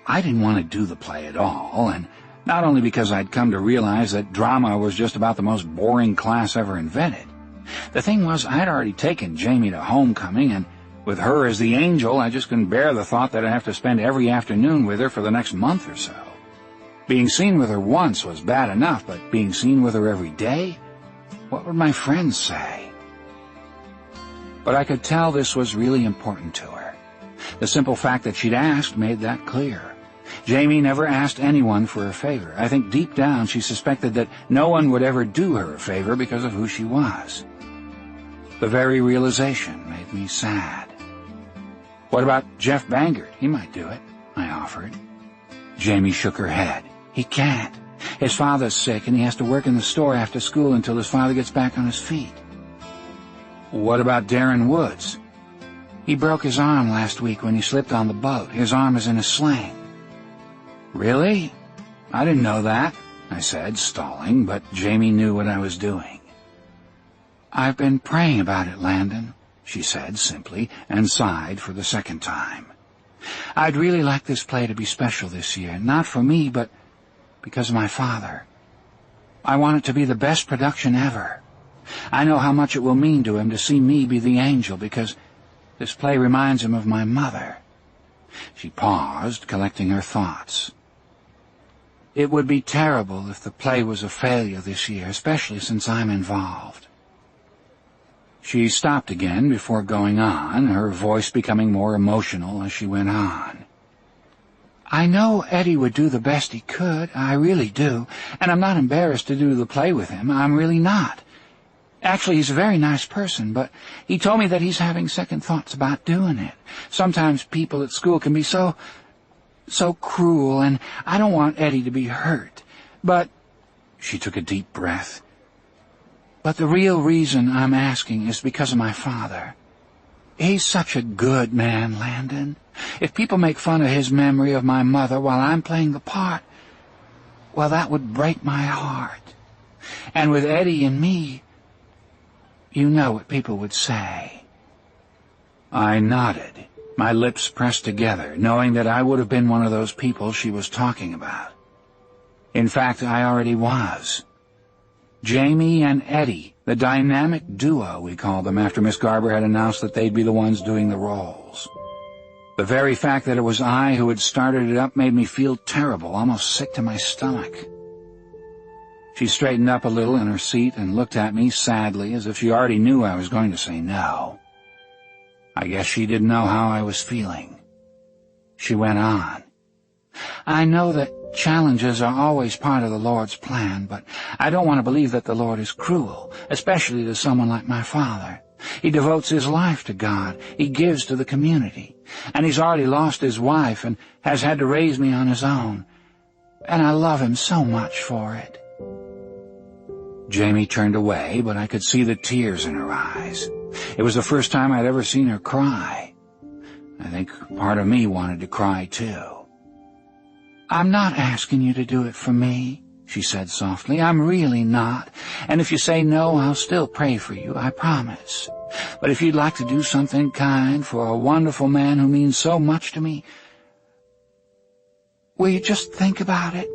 I didn't want to do the play at all, and not only because I'd come to realize that drama was just about the most boring class ever invented. The thing was, I'd already taken Jamie to homecoming, and with her as the angel, I just couldn't bear the thought that I'd have to spend every afternoon with her for the next month or so. Being seen with her once was bad enough, but being seen with her every day? What would my friends say? But I could tell this was really important to her. The simple fact that she'd asked made that clear. Jamie never asked anyone for a favor. I think deep down she suspected that no one would ever do her a favor because of who she was. The very realization made me sad. What about Jeff Bangert? He might do it, I offered. Jamie shook her head. He can't. His father's sick, and he has to work in the store after school until his father gets back on his feet. What about Darren Woods? He broke his arm last week when he slipped on the boat. His arm is in a sling. Really? I didn't know that, I said, stalling, but Jamie knew what I was doing. I've been praying about it, Landon, she said simply, and sighed for the second time. I'd really like this play to be special this year, not for me, but because of my father. I want it to be the best production ever. I know how much it will mean to him to see me be the angel, because this play reminds him of my mother." She paused, collecting her thoughts. "It would be terrible if the play was a failure this year, especially since I'm involved." She stopped again before going on, her voice becoming more emotional as she went on. "I know Eddie would do the best he could, I really do, and I'm not embarrassed to do the play with him. I'm really not. Actually, he's a very nice person, but he told me that he's having second thoughts about doing it. Sometimes people at school can be so cruel, and I don't want Eddie to be hurt. But—" she took a deep breath. "But the real reason I'm asking is because of my father. He's such a good man, Landon. If people make fun of his memory of my mother while I'm playing the part, well, that would break my heart. And with Eddie and me, you know what people would say." I nodded, my lips pressed together, knowing that I would have been one of those people she was talking about. In fact, I already was. Jamie and Eddie, the dynamic duo we called them after Miss Garber had announced that they'd be the ones doing the roles. The very fact that it was I who had started it up made me feel terrible, almost sick to my stomach. She straightened up a little in her seat and looked at me sadly, as if she already knew I was going to say no. I guess she didn't know how I was feeling. She went on. "I know that challenges are always part of the Lord's plan, but I don't want to believe that the Lord is cruel, especially to someone like my father. He devotes his life to God. He gives to the community. And he's already lost his wife and has had to raise me on his own. And I love him so much for it." Jamie turned away, but I could see the tears in her eyes. It was the first time I'd ever seen her cry. I think part of me wanted to cry, too. "I'm not asking you to do it for me," she said softly. "I'm really not. And if you say no, I'll still pray for you, I promise. But if you'd like to do something kind for a wonderful man who means so much to me, will you just think about it?"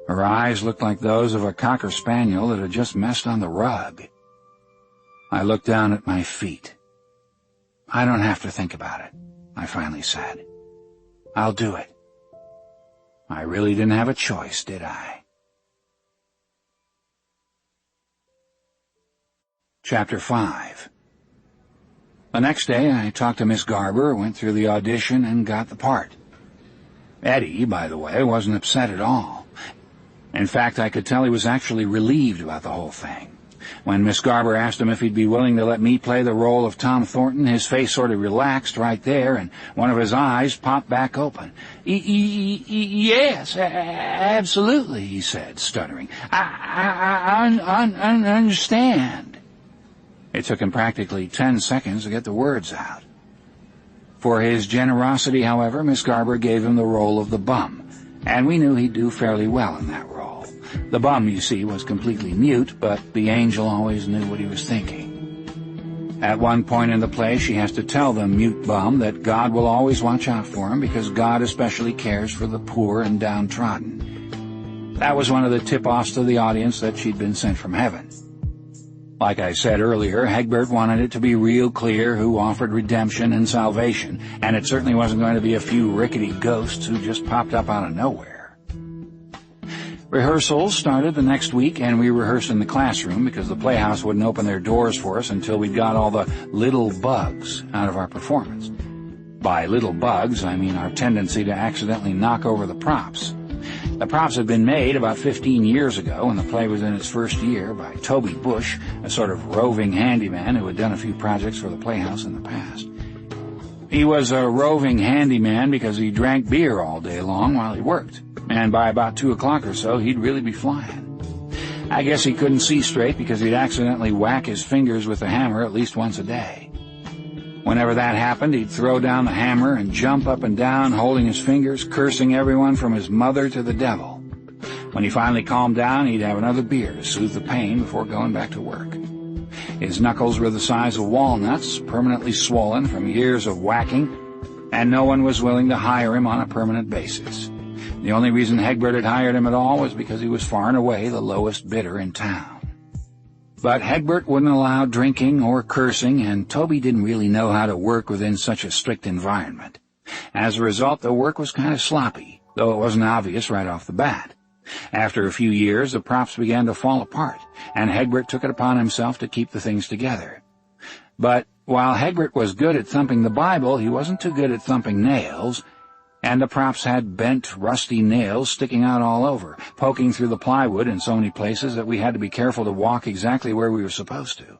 Her eyes looked like those of a cocker spaniel that had just messed on the rug. I looked down at my feet. "I don't have to think about it," I finally said. "I'll do it." I really didn't have a choice, did I? Chapter 5. The next day I talked to Miss Garber, went through the audition, and got the part. Eddie, by the way, wasn't upset at all. In fact, I could tell he was actually relieved about the whole thing. When Miss Garber asked him if he'd be willing to let me play the role of Tom Thornton, his face sort of relaxed right there, and one of his eyes popped back open. Yes, absolutely," he said, stuttering. I understand." It took him practically 10 seconds to get the words out. For his generosity, however, Miss Garber gave him the role of the bum, and we knew he'd do fairly well in that role. The bum, you see, was completely mute, but the angel always knew what he was thinking. At one point in the play, she has to tell the mute bum that God will always watch out for him because God especially cares for the poor and downtrodden. That was one of the tip-offs to the audience that she'd been sent from heaven. Like I said earlier, Hegbert wanted it to be real clear who offered redemption and salvation, and it certainly wasn't going to be a few rickety ghosts who just popped up out of nowhere. Rehearsals started the next week, and we rehearsed in the classroom because the playhouse wouldn't open their doors for us until we'd got all the little bugs out of our performance. By little bugs, I mean our tendency to accidentally knock over the props. The props had been made about 15 years ago when the play was in its first year by Toby Bush, a sort of roving handyman who had done a few projects for the playhouse in the past. He was a roving handyman because he drank beer all day long while he worked, and by about 2 o'clock or so he'd really be flying. I guess he couldn't see straight because he'd accidentally whack his fingers with the hammer at least once a day. Whenever that happened, he'd throw down the hammer and jump up and down, holding his fingers, cursing everyone from his mother to the devil. When he finally calmed down, he'd have another beer to soothe the pain before going back to work. His knuckles were the size of walnuts, permanently swollen from years of whacking, and no one was willing to hire him on a permanent basis. The only reason Hegbert had hired him at all was because he was far and away the lowest bidder in town. But Hegbert wouldn't allow drinking or cursing, and Toby didn't really know how to work within such a strict environment. As a result, the work was kind of sloppy, though it wasn't obvious right off the bat. After a few years, the props began to fall apart, and Hegbert took it upon himself to keep the things together. But while Hegbert was good at thumping the Bible, he wasn't too good at thumping nails, and the props had bent, rusty nails sticking out all over, poking through the plywood in so many places that we had to be careful to walk exactly where we were supposed to.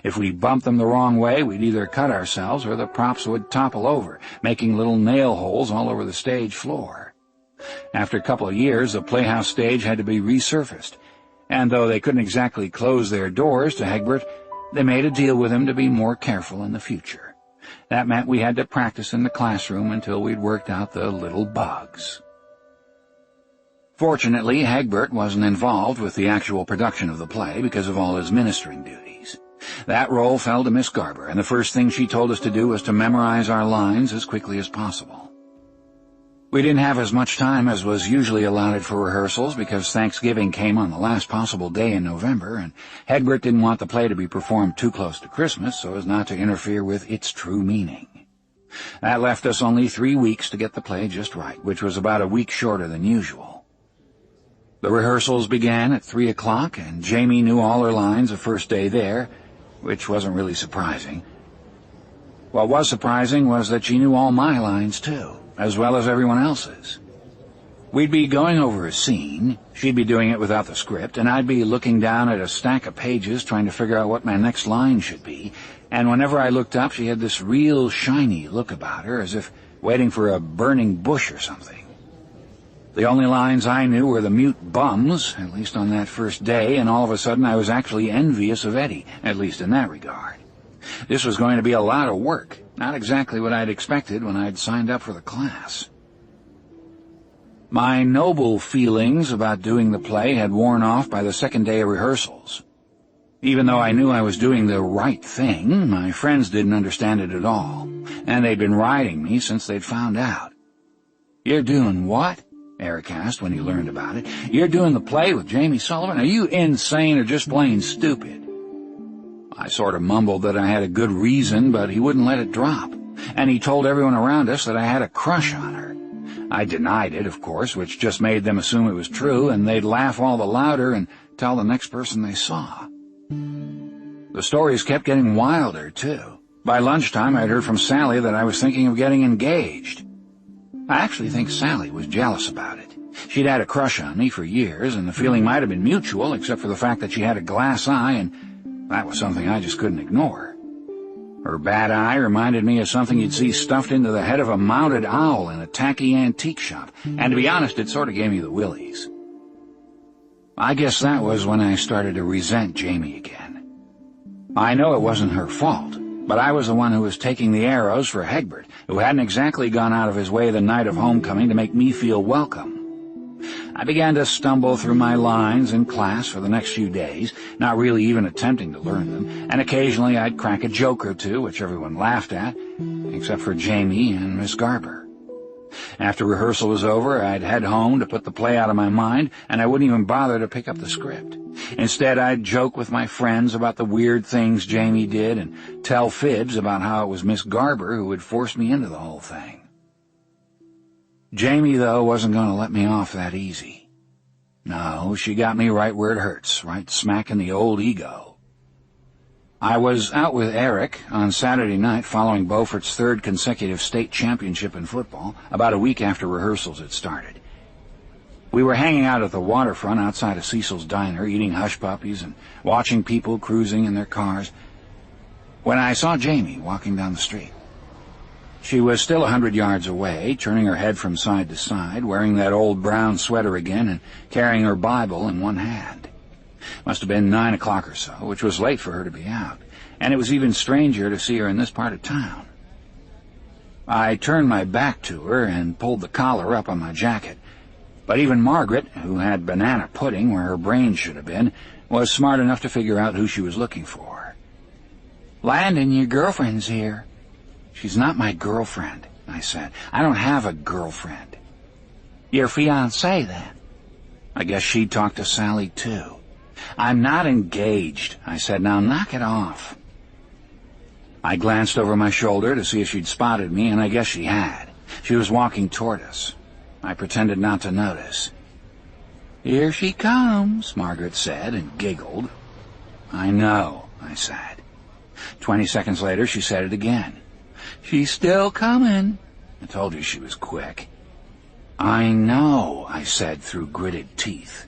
If we bumped them the wrong way, we'd either cut ourselves or the props would topple over, making little nail holes all over the stage floor. After a couple of years, the Playhouse stage had to be resurfaced, and though they couldn't exactly close their doors to Hegbert, they made a deal with him to be more careful in the future. That meant we had to practice in the classroom until we'd worked out the little bugs. Fortunately, Hegbert wasn't involved with the actual production of the play because of all his ministering duties. That role fell to Miss Garber, and the first thing she told us to do was to memorize our lines as quickly as possible. We didn't have as much time as was usually allotted for rehearsals because Thanksgiving came on the last possible day in November, and Hegbert didn't want the play to be performed too close to Christmas so as not to interfere with its true meaning. That left us only 3 weeks to get the play just right, which was about a week shorter than usual. The rehearsals began at 3 o'clock, and Jamie knew all her lines the first day there, which wasn't really surprising. What was surprising was that she knew all my lines, too, as well as everyone else's. We'd be going over a scene, she'd be doing it without the script, and I'd be looking down at a stack of pages trying to figure out what my next line should be, and whenever I looked up she had this real shiny look about her, as if waiting for a burning bush or something. The only lines I knew were the mute bums, at least on that first day, and all of a sudden I was actually envious of Eddie, at least in that regard. This was going to be a lot of work, not exactly what I'd expected when I'd signed up for the class. My noble feelings about doing the play had worn off by the second day of rehearsals. Even though I knew I was doing the right thing, my friends didn't understand it at all, and they'd been riding me since they'd found out. "You're doing what?" Eric asked when he learned about it. "You're doing the play with Jamie Sullivan? Are you insane or just plain stupid?" I sort of mumbled that I had a good reason, but he wouldn't let it drop, and he told everyone around us that I had a crush on her. I denied it, of course, which just made them assume it was true, and they'd laugh all the louder and tell the next person they saw. The stories kept getting wilder, too. By lunchtime, I'd heard from Sally that I was thinking of getting engaged. I actually think Sally was jealous about it. She'd had a crush on me for years, and the feeling might have been mutual, except for the fact that she had a glass eye, and that was something I just couldn't ignore. Her bad eye reminded me of something you'd see stuffed into the head of a mounted owl in a tacky antique shop, and to be honest, it sort of gave me the willies. I guess that was when I started to resent Jamie again. I know it wasn't her fault, but I was the one who was taking the arrows for Hegbert, who hadn't exactly gone out of his way the night of homecoming to make me feel welcome. I began to stumble through my lines in class for the next few days, not really even attempting to learn them, and occasionally I'd crack a joke or two, which everyone laughed at, except for Jamie and Miss Garber. After rehearsal was over, I'd head home to put the play out of my mind, and I wouldn't even bother to pick up the script. Instead, I'd joke with my friends about the weird things Jamie did and tell fibs about how it was Miss Garber who had forced me into the whole thing. Jamie, though, wasn't going to let me off that easy. No, she got me right where it hurts, right smack in the old ego. I was out with Eric on Saturday night following Beaufort's third consecutive state championship in football, about a week after rehearsals had started. We were hanging out at the waterfront outside of Cecil's Diner, eating hush puppies and watching people cruising in their cars, when I saw Jamie walking down the street. She was still 100 yards away, turning her head from side to side, wearing that old brown sweater again and carrying her Bible in one hand. Must have been 9 o'clock or so, which was late for her to be out, and it was even stranger to see her in this part of town. I turned my back to her and pulled the collar up on my jacket, but even Margaret, who had banana pudding where her brain should have been, was smart enough to figure out who she was looking for. "Landon, your girlfriend's here." "She's not my girlfriend," I said. "I don't have a girlfriend." Your fiancé, then? I guess she talked to Sally, too. I'm not engaged, I said. Now knock it off. I glanced over my shoulder to see if she'd spotted me, and I guess she had. She was walking toward us. I pretended not to notice. Here she comes, Margaret said, and giggled. I know, I said. 20 seconds later, she said it again. She's still coming. I told you she was quick. I know, I said through gritted teeth.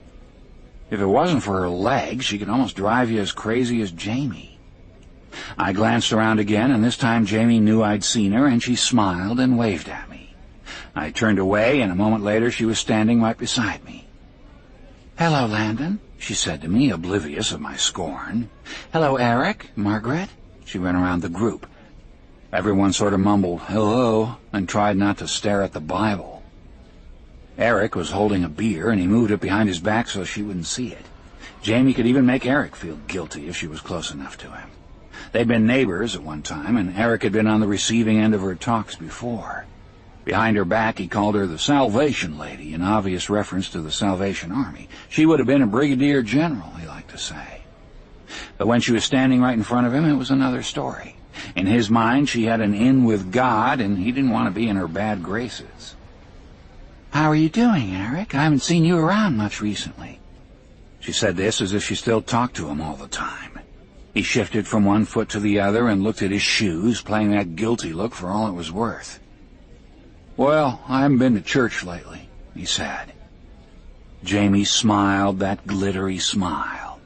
If it wasn't for her legs, she could almost drive you as crazy as Jamie. I glanced around again, and this time Jamie knew I'd seen her, and she smiled and waved at me. I turned away, and a moment later she was standing right beside me. Hello, Landon, she said to me, oblivious of my scorn. Hello, Eric, Margaret. She went around the group. Everyone sort of mumbled, hello, and tried not to stare at the Bible. Eric was holding a beer, and he moved it behind his back so she wouldn't see it. Jamie could even make Eric feel guilty if she was close enough to him. They'd been neighbors at one time, and Eric had been on the receiving end of her talks before. Behind her back, he called her the Salvation Lady, in obvious reference to the Salvation Army. She would have been a brigadier general, he liked to say. But when she was standing right in front of him, it was another story. In his mind, she had an in with God, and he didn't want to be in her bad graces. How are you doing, Eric? I haven't seen you around much recently. She said this as if she still talked to him all the time. He shifted from one foot to the other and looked at his shoes, playing that guilty look for all it was worth. Well, I haven't been to church lately, he said. Jamie smiled that glittery smile.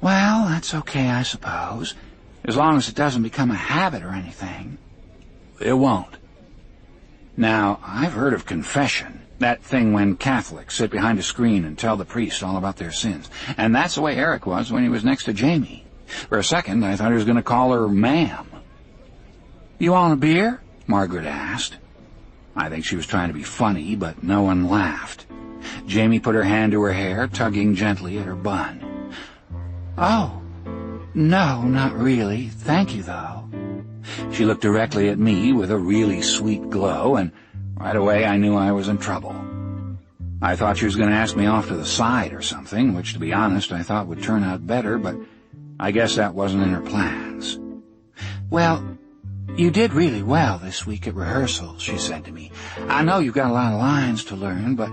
Well, that's okay, I suppose, as long as it doesn't become a habit or anything. It won't. Now, I've heard of confession, that thing when Catholics sit behind a screen and tell the priest all about their sins, and that's the way Eric was when he was next to Jamie. For a second, I thought he was going to call her ma'am. You want a beer? Margaret asked. I think she was trying to be funny, but no one laughed. Jamie put her hand to her hair, tugging gently at her bun. Oh, no, not really. Thank you, though. She looked directly at me with a really sweet glow, and right away I knew I was in trouble. I thought she was going to ask me off to the side or something, which, to be honest, I thought would turn out better, but I guess that wasn't in her plans. Well, you did really well this week at rehearsals, she said to me. I know you've got a lot of lines to learn, but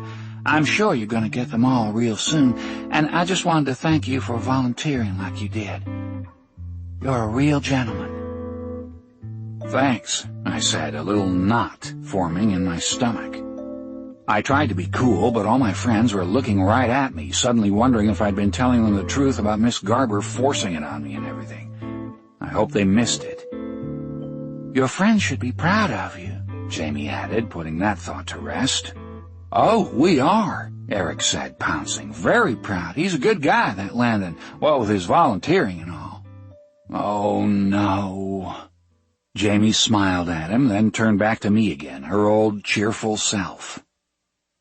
I'm sure you're going to get them all real soon, and I just wanted to thank you for volunteering like you did. You're a real gentleman. Thanks, I said, a little knot forming in my stomach. I tried to be cool, but all my friends were looking right at me, suddenly wondering if I'd been telling them the truth about Miss Garber forcing it on me and everything. I hope they missed it. Your friends should be proud of you, Jamie added, putting that thought to rest. Oh, we are, Eric said, pouncing. Very proud. He's a good guy, that Landon, well, with his volunteering and all. Oh, no. Jamie smiled at him, then turned back to me again, her old cheerful self.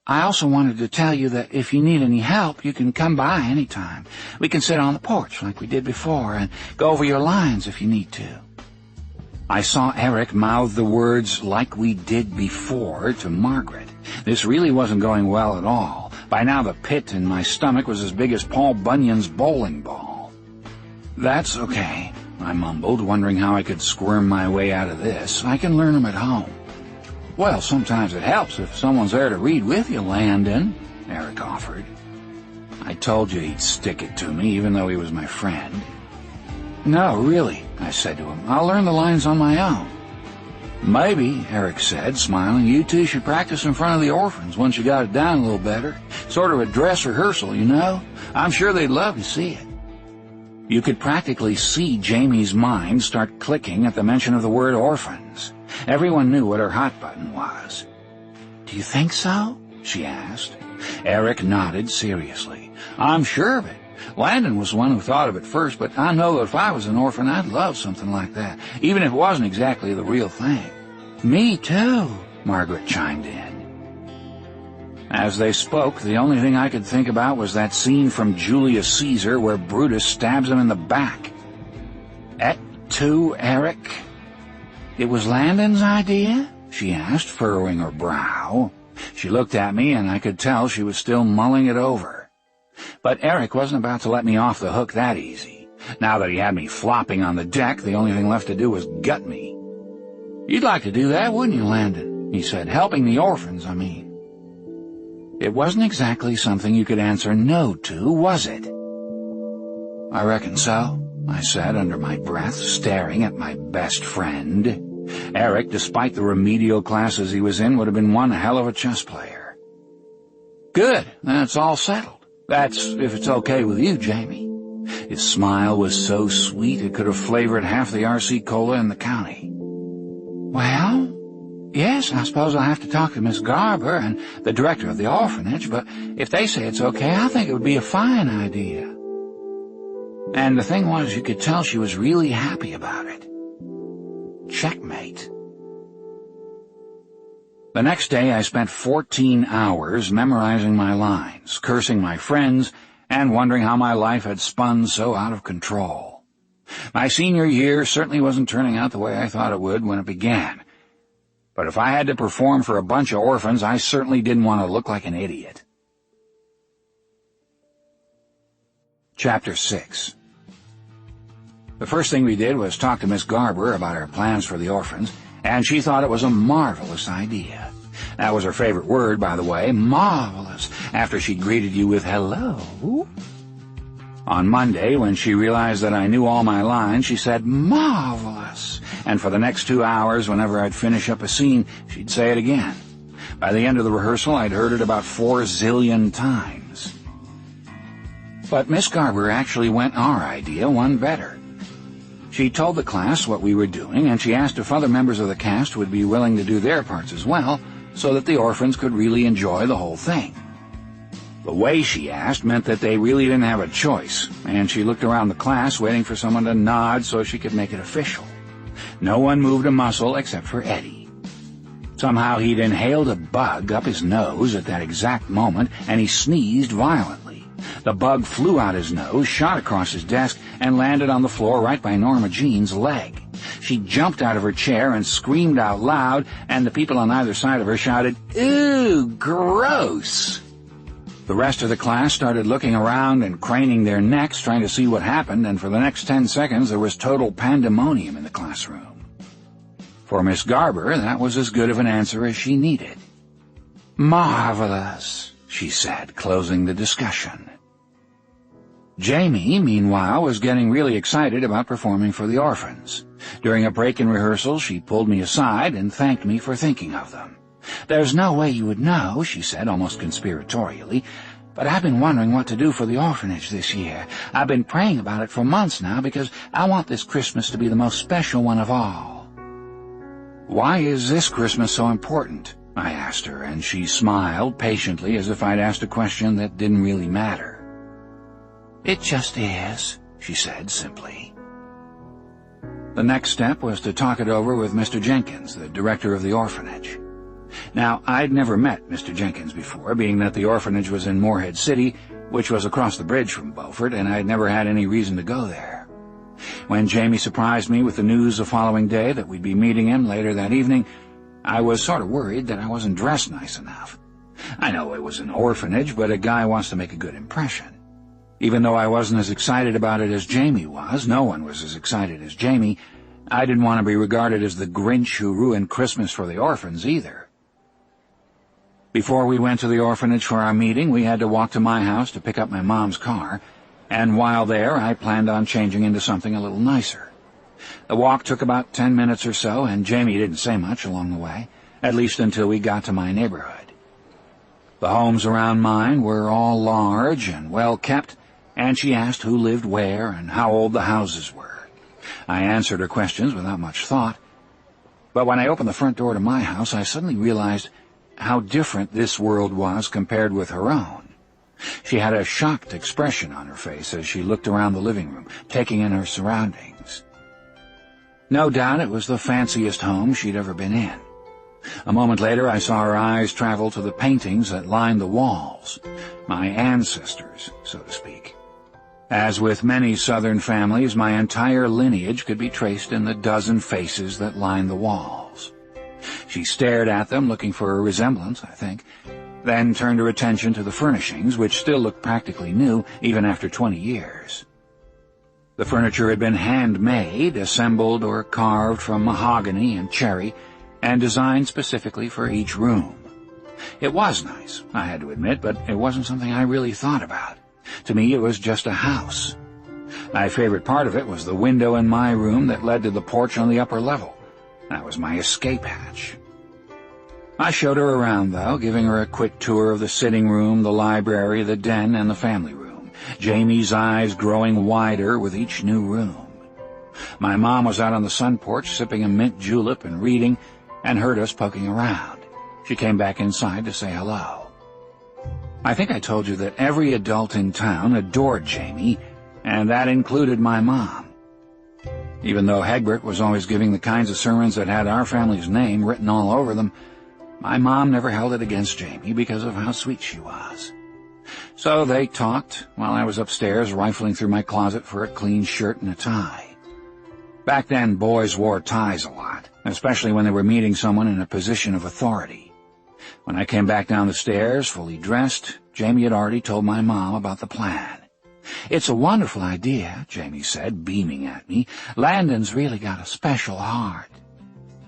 I also wanted to tell you that if you need any help, you can come by any time. We can sit on the porch like we did before and go over your lines if you need to. I saw Eric mouth the words like we did before to Margaret. This really wasn't going well at all. By now the pit in my stomach was as big as Paul Bunyan's bowling ball. That's okay, I mumbled, wondering how I could squirm my way out of this. I can learn them at home. Well, sometimes it helps if someone's there to read with you, Landon, Eric offered. I told you he'd stick it to me, even though he was my friend. No, really, I said to him. I'll learn the lines on my own. Maybe, Eric said, smiling, you two should practice in front of the orphans once you got it down a little better. Sort of a dress rehearsal, you know? I'm sure they'd love to see it. You could practically see Jamie's mind start clicking at the mention of the word orphans. Everyone knew what her hot button was. Do you think so? She asked. Eric nodded seriously. I'm sure of it. Landon was the one who thought of it first, but I know that if I was an orphan, I'd love something like that, even if it wasn't exactly the real thing. Me too, Margaret chimed in. As they spoke, the only thing I could think about was that scene from Julius Caesar where Brutus stabs him in the back. Et tu, Eric? It was Landon's idea? She asked, furrowing her brow. She looked at me, and I could tell she was still mulling it over. But Eric wasn't about to let me off the hook that easy. Now that he had me flopping on the deck, the only thing left to do was gut me. "You'd like to do that, wouldn't you, Landon?" he said. "Helping the orphans, I mean." It wasn't exactly something you could answer no to, was it? "I reckon so," I said under my breath, staring at my best friend. Eric, despite the remedial classes he was in, would have been one hell of a chess player. "Good, that's all settled. That's if it's okay with you, Jamie." His smile was so sweet it could have flavored half the RC Cola in the county. "Well, yes, I suppose I'll have to talk to Miss Garber and the director of the orphanage, but if they say it's okay, I think it would be a fine idea." And the thing was, you could tell she was really happy about it. Checkmate. The next day I spent 14 hours memorizing my lines, cursing my friends, and wondering how my life had spun so out of control. My senior year certainly wasn't turning out the way I thought it would when it began. But if I had to perform for a bunch of orphans, I certainly didn't want to look like an idiot. Chapter 6. The first thing we did was talk to Miss Garber about our plans for the orphans, and she thought it was a marvelous idea. That was her favorite word, by the way, marvelous, after she greeted you with hello. On Monday, when she realized that I knew all my lines, she said, "Marvelous," and for the next 2 hours, whenever I'd finish up a scene, she'd say it again. By the end of the rehearsal, I'd heard it about 4 zillion times. But Miss Garber actually went our idea one better. She told the class what we were doing, and she asked if other members of the cast would be willing to do their parts as well, so that the orphans could really enjoy the whole thing. The way she asked meant that they really didn't have a choice, and she looked around the class waiting for someone to nod so she could make it official. No one moved a muscle except for Eddie. Somehow he'd inhaled a bug up his nose at that exact moment, and he sneezed violently. The bug flew out his nose, shot across his desk, and landed on the floor right by Norma Jean's leg. She jumped out of her chair and screamed out loud, and the people on either side of her shouted, "Ooh, gross!" The rest of the class started looking around and craning their necks, trying to see what happened, and for the next 10 seconds there was total pandemonium in the classroom. For Miss Garber, that was as good of an answer as she needed. "Marvelous," she said, closing the discussion. Jamie, meanwhile, was getting really excited about performing for the orphans. During a break in rehearsals, she pulled me aside and thanked me for thinking of them. "There's no way you would know," she said, almost conspiratorially, "but I've been wondering what to do for the orphanage this year. I've been praying about it for months now because I want this Christmas to be the most special one of all." "Why is this Christmas so important?" I asked her, and she smiled patiently as if I'd asked a question that didn't really matter. "It just is," she said simply. The next step was to talk it over with Mr. Jenkins, the director of the orphanage. Now, I'd never met Mr. Jenkins before, being that the orphanage was in Morehead City, which was across the bridge from Beaufort, and I'd never had any reason to go there. When Jamie surprised me with the news the following day that we'd be meeting him later that evening, I was sort of worried that I wasn't dressed nice enough. I know it was an orphanage, but a guy wants to make a good impression. Even though I wasn't as excited about it as Jamie was, no one was as excited as Jamie, I didn't want to be regarded as the Grinch who ruined Christmas for the orphans either. Before we went to the orphanage for our meeting, we had to walk to my house to pick up my mom's car, and while there I planned on changing into something a little nicer. The walk took about 10 minutes or so, and Jamie didn't say much along the way, at least until we got to my neighborhood. The homes around mine were all large and well kept, and she asked who lived where and how old the houses were. I answered her questions without much thought, but when I opened the front door to my house, I suddenly realized how different this world was compared with her own. She had a shocked expression on her face as she looked around the living room, taking in her surroundings. No doubt it was the fanciest home she'd ever been in. A moment later, I saw her eyes travel to the paintings that lined the walls, my ancestors, so to speak. As with many Southern families, my entire lineage could be traced in the dozen faces that lined the walls. She stared at them, looking for a resemblance, I think, then turned her attention to the furnishings, which still looked practically new, even after 20 years. The furniture had been handmade, assembled or carved from mahogany and cherry, and designed specifically for each room. It was nice, I had to admit, but it wasn't something I really thought about. To me, it was just a house. My favorite part of it was the window in my room that led to the porch on the upper level. That was my escape hatch. I showed her around, though, giving her a quick tour of the sitting room, the library, the den, and the family room, Jamie's eyes growing wider with each new room. My mom was out on the sun porch sipping a mint julep and reading, and heard us poking around. She came back inside to say hello. I think I told you that every adult in town adored Jamie, and that included my mom. Even though Hegbert was always giving the kinds of sermons that had our family's name written all over them, my mom never held it against Jamie because of how sweet she was. So they talked while I was upstairs rifling through my closet for a clean shirt and a tie. Back then, boys wore ties a lot, especially when they were meeting someone in a position of authority. When I came back down the stairs, fully dressed, Jamie had already told my mom about the plan. "It's a wonderful idea," Jamie said, beaming at me. "Landon's really got a special heart."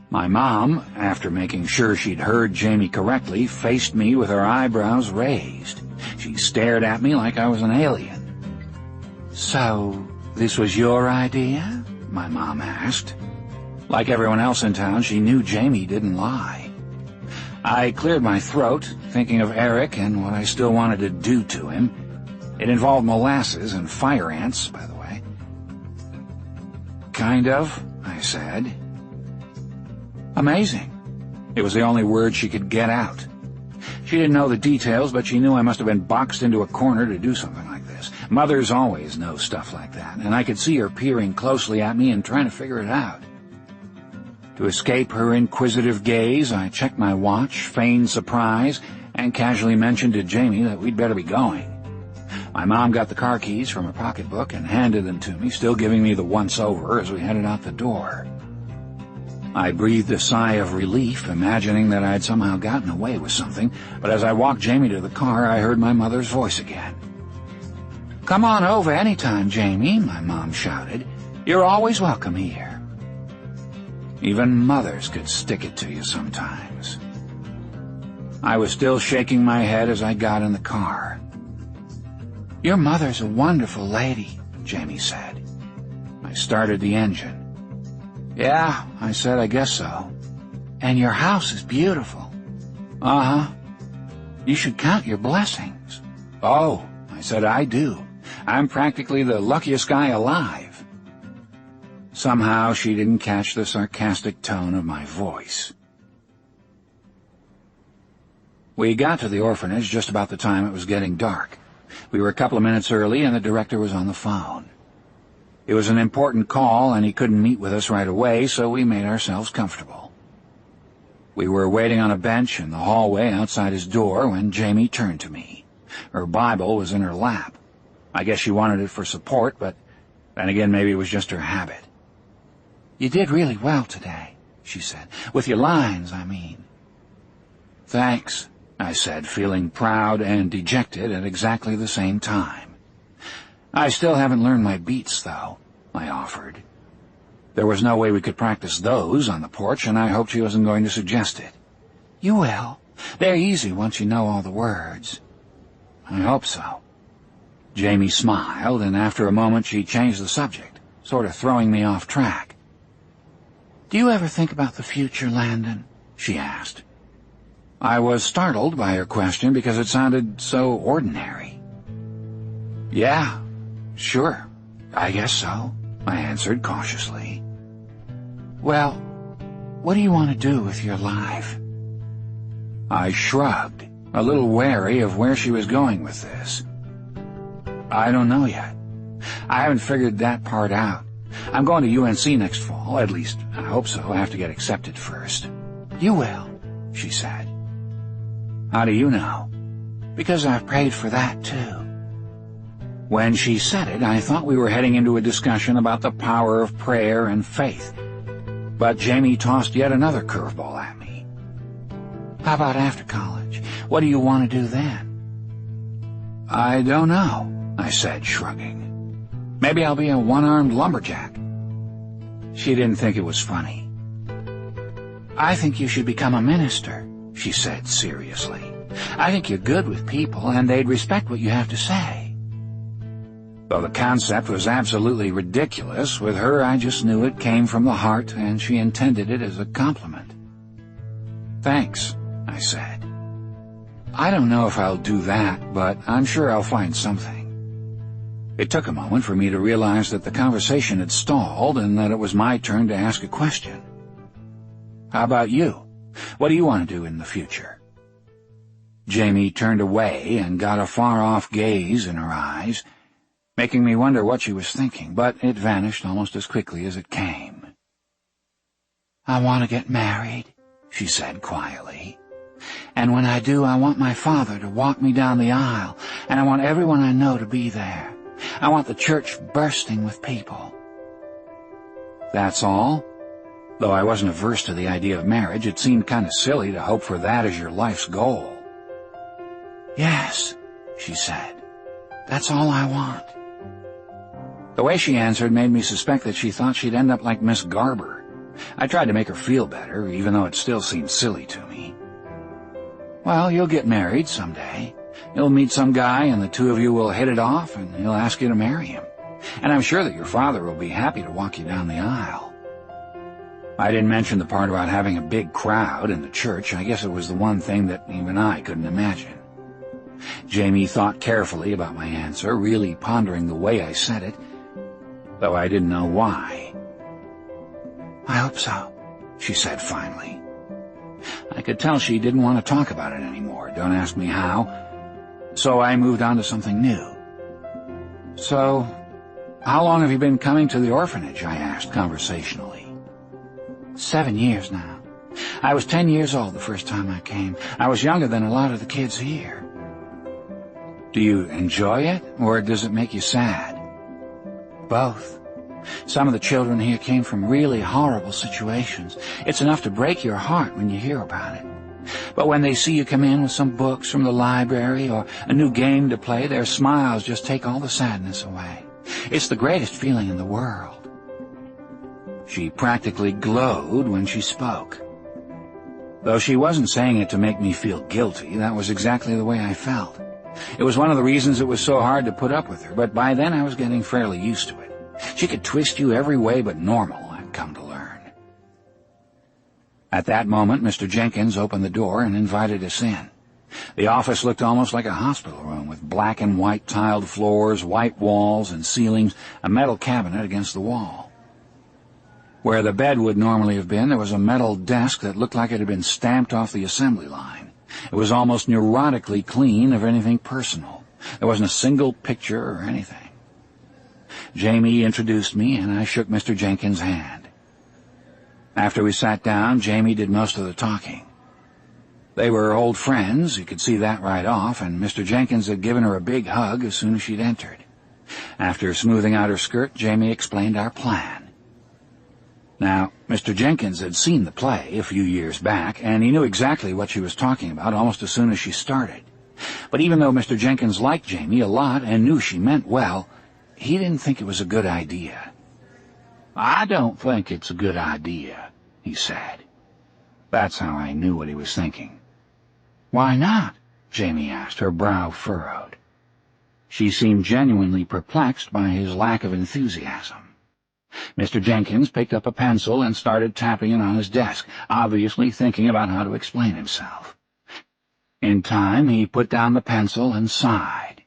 My mom, after making sure she'd heard Jamie correctly, faced me with her eyebrows raised. She stared at me like I was an alien. "So, this was your idea?" my mom asked. Like everyone else in town, she knew Jamie didn't lie. I cleared my throat, thinking of Eric and what I still wanted to do to him. It involved molasses and fire ants, by the way. "Kind of," I said. Amazing. It was the only word she could get out. She didn't know the details, but she knew I must have been boxed into a corner to do something like this. Mothers always know stuff like that, and I could see her peering closely at me and trying to figure it out. To escape her inquisitive gaze, I checked my watch, feigned surprise, and casually mentioned to Jamie that we'd better be going. My mom got the car keys from her pocketbook and handed them to me, still giving me the once-over as we headed out the door. I breathed a sigh of relief, imagining that I'd somehow gotten away with something, but as I walked Jamie to the car, I heard my mother's voice again. "Come on over anytime, Jamie," my mom shouted. "You're always welcome here." Even mothers could stick it to you sometimes. I was still shaking my head as I got in the car. "Your mother's a wonderful lady," Jamie said. I started the engine. "Yeah," I said, "I guess so." "And your house is beautiful." "Uh-huh." "You should count your blessings." "Oh," I said, "I do. I'm practically the luckiest guy alive." Somehow she didn't catch the sarcastic tone of my voice. We got to the orphanage just about the time it was getting dark. We were a couple of minutes early, and the director was on the phone. It was an important call, and he couldn't meet with us right away, so we made ourselves comfortable. We were waiting on a bench in the hallway outside his door when Jamie turned to me. Her Bible was in her lap. I guess she wanted it for support, but then again maybe it was just her habit. "You did really well today," she said. "With your lines, I mean." "Thanks," I said, feeling proud and dejected at exactly the same time. "I still haven't learned my beats, though," I offered. There was no way we could practice those on the porch, and I hoped she wasn't going to suggest it. "You will. They're easy once you know all the words." "I hope so." Jamie smiled, and after a moment she changed the subject, sort of throwing me off track. "Do you ever think about the future, Landon?" she asked. I was startled by her question because it sounded so ordinary. "Yeah, sure, I guess so," I answered cautiously. "Well, what do you want to do with your life?" I shrugged, a little wary of where she was going with this. "I don't know yet. I haven't figured that part out. I'm going to UNC next fall, at least I hope so. I have to get accepted first." "You will," she said. "How do you know?" "Because I've prayed for that, too." When she said it, I thought we were heading into a discussion about the power of prayer and faith. But Jamie tossed yet another curveball at me. How about after college? What do you want to do then? I don't know, I said, shrugging. Maybe I'll be a one-armed lumberjack. She didn't think it was funny. I think you should become a minister, she said seriously. I think you're good with people, and they'd respect what you have to say. Though the concept was absolutely ridiculous, with her I just knew it came from the heart, and she intended it as a compliment. Thanks, I said. I don't know if I'll do that, but I'm sure I'll find something. It took a moment for me to realize that the conversation had stalled and that it was my turn to ask a question. How about you? What do you want to do in the future? Jamie turned away and got a far-off gaze in her eyes, making me wonder what she was thinking, but it vanished almost as quickly as it came. I want to get married, she said quietly. And when I do, I want my father to walk me down the aisle, and I want everyone I know to be there. I want the church bursting with people. That's all? Though I wasn't averse to the idea of marriage, it seemed kind of silly to hope for that as your life's goal. Yes, she said. That's all I want. The way she answered made me suspect that she thought she'd end up like Miss Garber. I tried to make her feel better, even though it still seemed silly to me. Well, you'll get married someday. You'll meet some guy and the two of you will hit it off and he'll ask you to marry him. And I'm sure that your father will be happy to walk you down the aisle. I didn't mention the part about having a big crowd in the church. I guess it was the one thing that even I couldn't imagine. Jamie thought carefully about my answer, really pondering the way I said it, though I didn't know why. I hope so, she said finally. I could tell she didn't want to talk about it anymore, don't ask me how, so I moved on to something new. So, how long have you been coming to the orphanage? I asked conversationally. 7 years now. I was 10 years old the first time I came. I was younger than a lot of the kids here. Do you enjoy it, or does it make you sad? Both. Some of the children here came from really horrible situations. It's enough to break your heart when you hear about it. But when they see you come in with some books from the library or a new game to play, their smiles just take all the sadness away. It's the greatest feeling in the world. She practically glowed when she spoke. Though she wasn't saying it to make me feel guilty, that was exactly the way I felt. It was one of the reasons it was so hard to put up with her, but by then I was getting fairly used to it. She could twist you every way but normal, I'd come to learn. At that moment, Mr. Jenkins opened the door and invited us in. The office looked almost like a hospital room, with black and white tiled floors, white walls and ceilings, a metal cabinet against the wall. Where the bed would normally have been, there was a metal desk that looked like it had been stamped off the assembly line. It was almost neurotically clean of anything personal. There wasn't a single picture or anything. Jamie introduced me, and I shook Mr. Jenkins' hand. After we sat down, Jamie did most of the talking. They were old friends, you could see that right off, and Mr. Jenkins had given her a big hug as soon as she'd entered. After smoothing out her skirt, Jamie explained our plan. Now, Mr. Jenkins had seen the play a few years back, and he knew exactly what she was talking about almost as soon as she started. But even though Mr. Jenkins liked Jamie a lot and knew she meant well, he didn't think it was a good idea. I don't think it's a good idea, he said. That's how I knew what he was thinking. Why not? Jamie asked, her brow furrowed. She seemed genuinely perplexed by his lack of enthusiasm. Mr. Jenkins picked up a pencil and started tapping it on his desk, obviously thinking about how to explain himself. In time, he put down the pencil and sighed.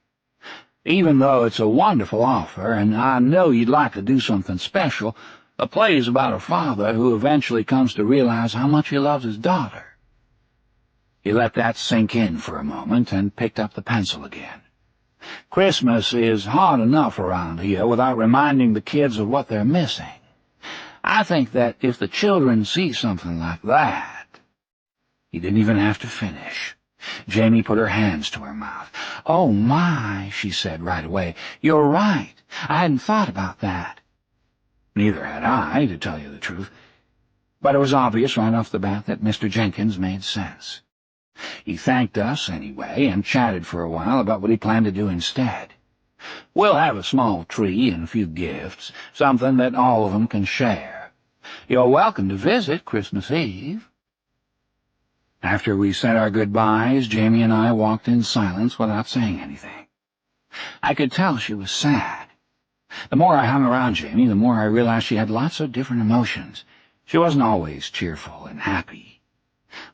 Even though it's a wonderful offer, and I know you'd like to do something special, the play is about a father who eventually comes to realize how much he loves his daughter. He let that sink in for a moment and picked up the pencil again. Christmas is hard enough around here without reminding the kids of what they're missing. I think that if the children see something like that— He didn't even have to finish. Jamie put her hands to her mouth. Oh, my, she said right away. You're right. I hadn't thought about that. Neither had I, to tell you the truth. But it was obvious right off the bat that Mr. Jenkins made sense. He thanked us anyway and chatted for a while about what he planned to do instead. "We'll have a small tree and a few gifts, something that all of them can share. You're welcome to visit Christmas Eve." After we said our goodbyes, Jamie and I walked in silence without saying anything. I could tell she was sad. The more I hung around Jamie, the more I realized she had lots of different emotions. She wasn't always cheerful and happy.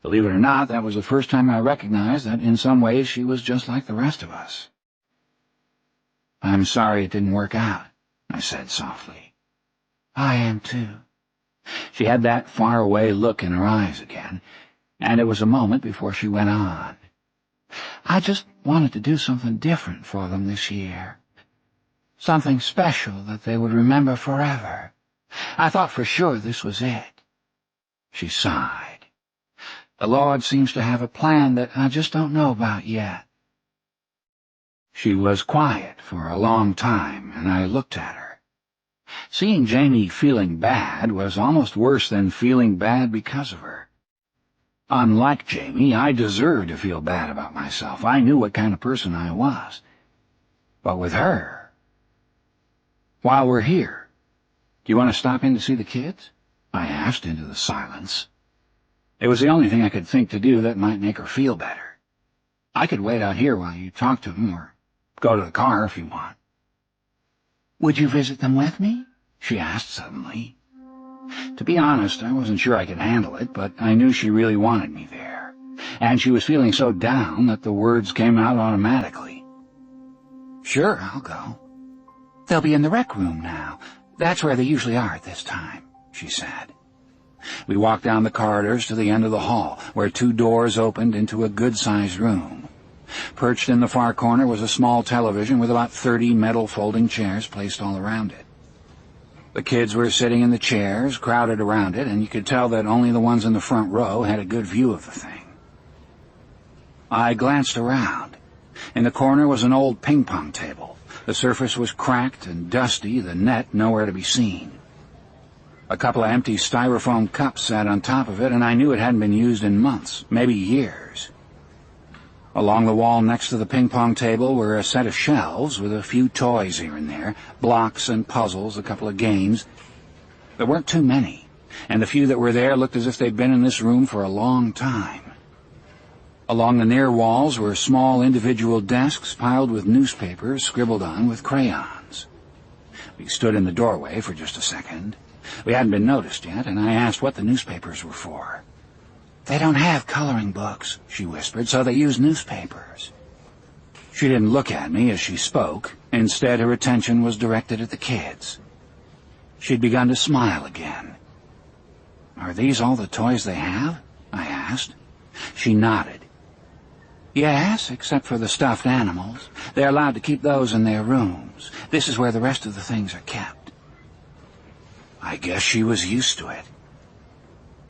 Believe it or not, that was the first time I recognized that in some ways she was just like the rest of us. "I'm sorry it didn't work out," I said softly. "I am too." She had that faraway look in her eyes again, and it was a moment before she went on. "I just wanted to do something different for them this year. Something special that they would remember forever. I thought for sure this was it." She sighed. "The Lord seems to have a plan that I just don't know about yet." She was quiet for a long time, and I looked at her. Seeing Jamie feeling bad was almost worse than feeling bad because of her. Unlike Jamie, I deserved to feel bad about myself. I knew what kind of person I was. But with her... "While we're here, do you want to stop in to see the kids?" I asked into the silence. It was the only thing I could think to do that might make her feel better. "I could wait out here while you talk to them, or go to the car if you want." "Would you visit them with me?" she asked suddenly. To be honest, I wasn't sure I could handle it, but I knew she really wanted me there, and she was feeling so down that the words came out automatically. "Sure, I'll go. They'll be in the rec room now. That's where they usually are at this time," she said. We walked down the corridors to the end of the hall, where 2 doors opened into a good-sized room. Perched in the far corner was a small television with about 30 metal folding chairs placed all around it. The kids were sitting in the chairs, crowded around it, and you could tell that only the ones in the front row had a good view of the thing. I glanced around. In the corner was an old ping-pong table. The surface was cracked and dusty, the net nowhere to be seen. A couple of empty styrofoam cups sat on top of it, and I knew it hadn't been used in months, maybe years. Along the wall next to the ping-pong table were a set of shelves with a few toys here and there, blocks and puzzles, a couple of games. There weren't too many, and the few that were there looked as if they'd been in this room for a long time. Along the near walls were small individual desks piled with newspapers scribbled on with crayons. We stood in the doorway for just a second. We hadn't been noticed yet, and I asked what the newspapers were for. "They don't have coloring books," she whispered, "so they use newspapers." She didn't look at me as she spoke. Instead, her attention was directed at the kids. She'd begun to smile again. "Are these all the toys they have?" I asked. She nodded. "Yes, except for the stuffed animals. They're allowed to keep those in their rooms. This is where the rest of the things are kept." I guess she was used to it.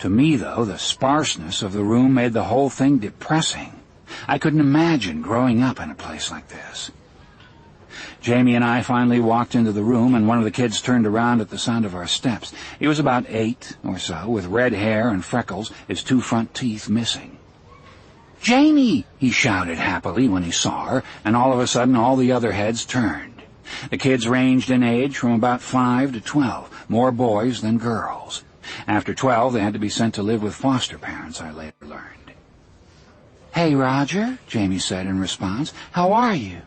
To me, though, the sparseness of the room made the whole thing depressing. I couldn't imagine growing up in a place like this. Jamie and I finally walked into the room, and one of the kids turned around at the sound of our steps. He was about 8 or so, with red hair and freckles, his 2 front teeth missing. "Jamie!" he shouted happily when he saw her, and all of a sudden all the other heads turned. The kids ranged in age from about 5 to 12, more boys than girls. After 12, they had to be sent to live with foster parents, I later learned. "Hey, Roger," Jamie said in response. "How are you?"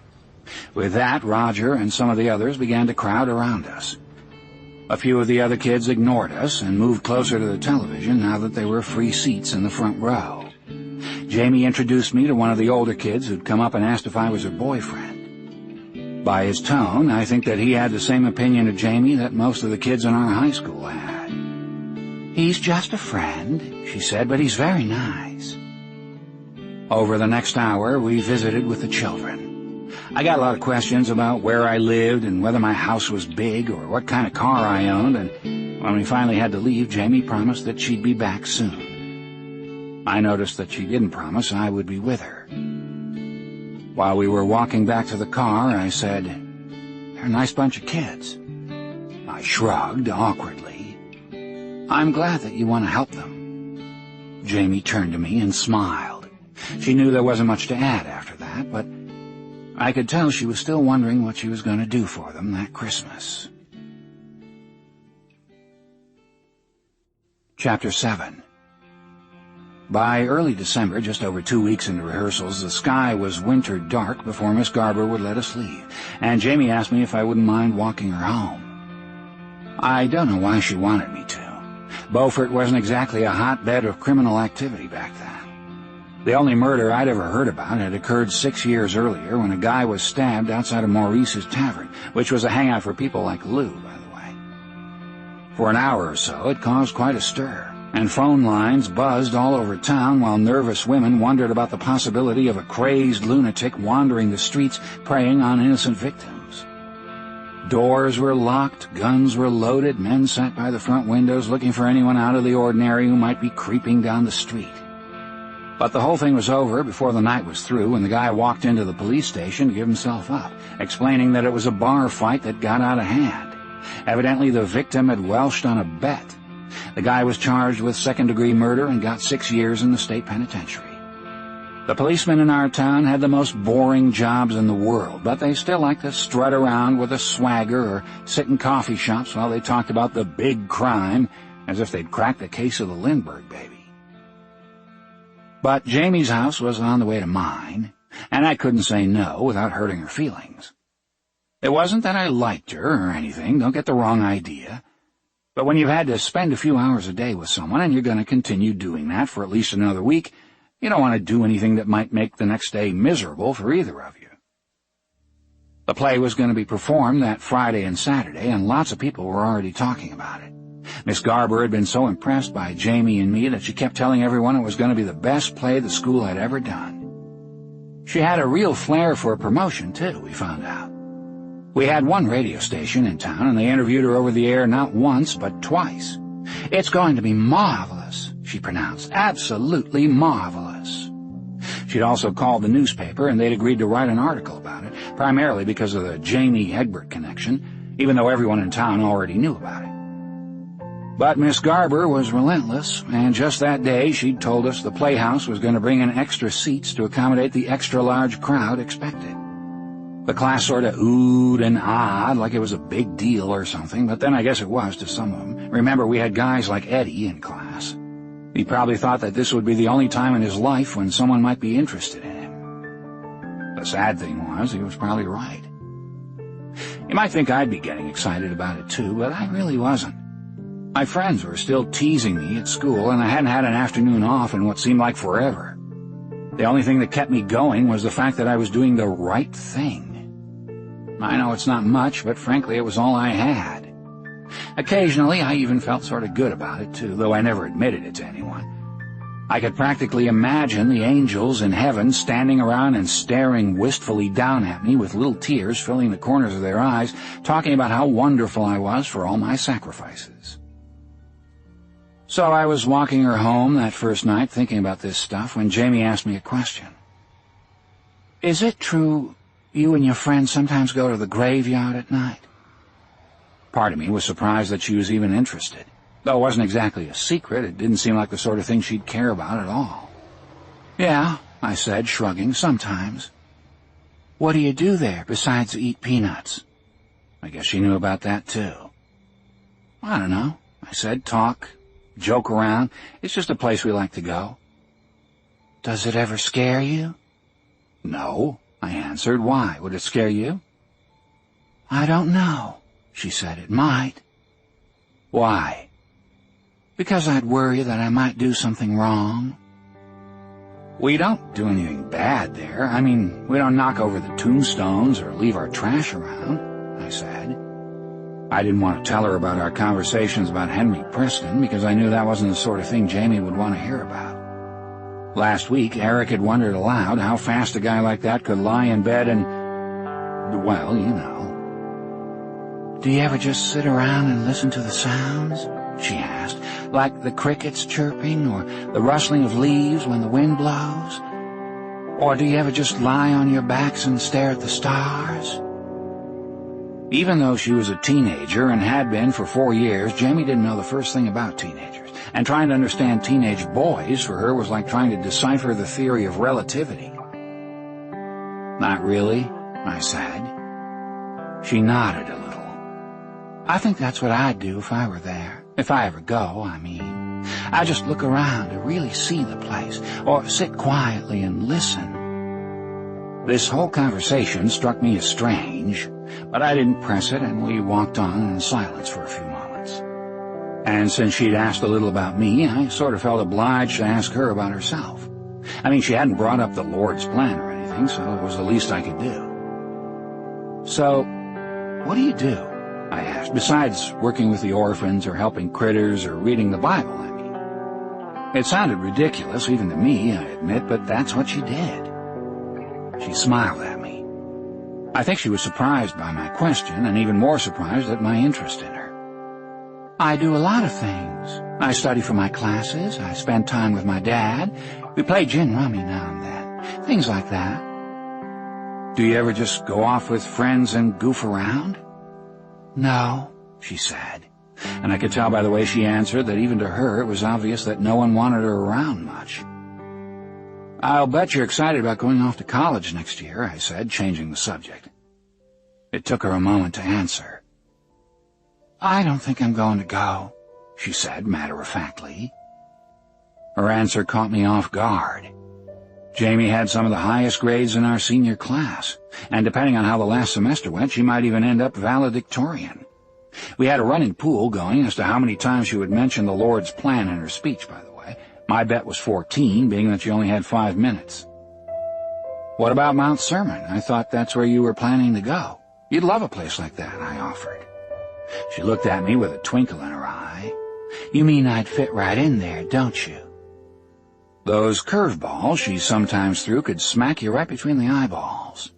With that, Roger and some of the others began to crowd around us. A few of the other kids ignored us and moved closer to the television now that there were free seats in the front row. Jamie introduced me to one of the older kids who'd come up and asked if I was her boyfriend. By his tone, I think that he had the same opinion of Jamie that most of the kids in our high school had. "He's just a friend," she said, "but he's very nice." Over the next hour, we visited with the children. I got a lot of questions about where I lived and whether my house was big or what kind of car I owned, and when we finally had to leave, Jamie promised that she'd be back soon. I noticed that she didn't promise I would be with her. While we were walking back to the car, I said, "They're a nice bunch of kids." I shrugged awkwardly. "I'm glad that you want to help them." Jamie turned to me and smiled. She knew there wasn't much to add after that, but I could tell she was still wondering what she was going to do for them that Christmas. Chapter 7. By early December, just over 2 weeks into rehearsals, the sky was winter dark before Miss Garber would let us leave, and Jamie asked me if I wouldn't mind walking her home. I don't know why she wanted me to. Beaufort wasn't exactly a hotbed of criminal activity back then. The only murder I'd ever heard about had occurred 6 years earlier when a guy was stabbed outside of Maurice's Tavern, which was a hangout for people like Lou, by the way. For an hour or so, it caused quite a stir, and phone lines buzzed all over town while nervous women wondered about the possibility of a crazed lunatic wandering the streets preying on innocent victims. Doors were locked, guns were loaded, men sat by the front windows looking for anyone out of the ordinary who might be creeping down the street. But the whole thing was over before the night was through when the guy walked into the police station to give himself up, explaining that it was a bar fight that got out of hand. Evidently the victim had welched on a bet. The guy was charged with second-degree murder and got 6 years in the state penitentiary. The policemen in our town had the most boring jobs in the world, but they still liked to strut around with a swagger or sit in coffee shops while they talked about the big crime as if they'd cracked the case of the Lindbergh baby. But Jamie's house was on the way to mine, and I couldn't say no without hurting her feelings. It wasn't that I liked her or anything, don't get the wrong idea. But when you've had to spend a few hours a day with someone and you're going to continue doing that for at least another week, you don't want to do anything that might make the next day miserable for either of you. The play was going to be performed that Friday and Saturday, and lots of people were already talking about it. Miss Garber had been so impressed by Jamie and me that she kept telling everyone it was going to be the best play the school had ever done. She had a real flair for promotion, too, we found out. We had one radio station in town, and they interviewed her over the air not once but twice. "It's going to be marvelous," she pronounced. "Absolutely marvelous." She'd also called the newspaper, and they'd agreed to write an article about it, primarily because of the Jamie Egbert connection, even though everyone in town already knew about it. But Miss Garber was relentless, and just that day she'd told us the playhouse was going to bring in extra seats to accommodate the extra-large crowd expected. The class sort of oohed and ahed like it was a big deal or something, but then I guess it was to some of them. Remember, we had guys like Eddie in class. He probably thought that this would be the only time in his life when someone might be interested in him. The sad thing was, he was probably right. You might think I'd be getting excited about it too, but I really wasn't. My friends were still teasing me at school, and I hadn't had an afternoon off in what seemed like forever. The only thing that kept me going was the fact that I was doing the right thing. I know it's not much, but frankly it was all I had. Occasionally I even felt sort of good about it too, though I never admitted it to anyone. I could practically imagine the angels in heaven standing around and staring wistfully down at me with little tears filling the corners of their eyes, talking about how wonderful I was for all my sacrifices. So I was walking her home that first night thinking about this stuff when Jamie asked me a question. "Is it true you and your friends sometimes go to the graveyard at night?" Part of me was surprised that she was even interested. Though it wasn't exactly a secret, it didn't seem like the sort of thing she'd care about at all. "Yeah," I said, shrugging, "sometimes." "What do you do there besides eat peanuts?" I guess she knew about that too. "I don't know," I said, "talk, joke around. It's just a place we like to go." "Does it ever scare you?" "No," I answered. "Why? Would it scare you?" "I don't know," she said. "It might." "Why?" "Because I'd worry that I might do something wrong." "We don't do anything bad there. I mean, we don't knock over the tombstones or leave our trash around," I said. I didn't want to tell her about our conversations about Henry Preston because I knew that wasn't the sort of thing Jamie would want to hear about. Last week, Eric had wondered aloud how fast a guy like that could lie in bed and, well, you know. "Do you ever just sit around and listen to the sounds?" she asked, "like the crickets chirping or the rustling of leaves when the wind blows? Or do you ever just lie on your backs and stare at the stars?" Even though she was a teenager and had been for 4 years, Jamie didn't know the first thing about teenagers. and trying to understand teenage boys for her was like trying to decipher the theory of relativity. "Not really," I said. She nodded a little. "I think that's what I'd do if I were there. If I ever go, I mean. I'd just look around to really see the place, or sit quietly and listen." This whole conversation struck me as strange, but I didn't press it, and we walked on in silence for a few moments. And since she'd asked a little about me, I sort of felt obliged to ask her about herself. I mean, she hadn't brought up the Lord's plan or anything, so it was the least I could do. "So, what do you do?" I asked, "besides working with the orphans or helping critters or reading the Bible, I mean." It sounded ridiculous, even to me, I admit, but that's what she did. She smiled at me. I think she was surprised by my question, and even more surprised at my interest in her. "I do a lot of things. I study for my classes, I spend time with my dad, we play gin rummy now and then, things like that." "Do you ever just go off with friends and goof around?" "No," she said, and I could tell by the way she answered that even to her it was obvious that no one wanted her around much. "I'll bet you're excited about going off to college next year," I said, changing the subject. It took her a moment to answer. "I don't think I'm going to go," she said matter-of-factly. Her answer caught me off guard. Jamie had some of the highest grades in our senior class, and depending on how the last semester went, she might even end up valedictorian. We had a running pool going as to how many times she would mention the Lord's plan in her speech, by the way. My bet was 14, being that she only had 5 minutes. "What about Mount Sermon? I thought that's where you were planning to go. You'd love a place like that," I offered. She looked at me with a twinkle in her eye. "You mean I'd fit right in there, don't you?" Those curveballs she sometimes threw could smack you right between the eyeballs.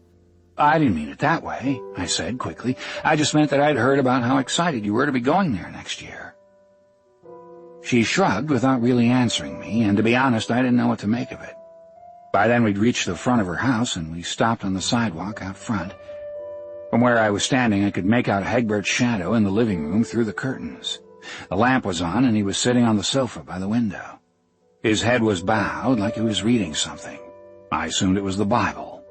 "I didn't mean it that way," I said quickly. "I just meant that I'd heard about how excited you were to be going there next year." She shrugged without really answering me, and to be honest, I didn't know what to make of it. By then we'd reached the front of her house, and we stopped on the sidewalk out front. From where I was standing, I could make out Hegbert's shadow in the living room through the curtains. The lamp was on, and he was sitting on the sofa by the window. His head was bowed like he was reading something. I assumed it was the Bible.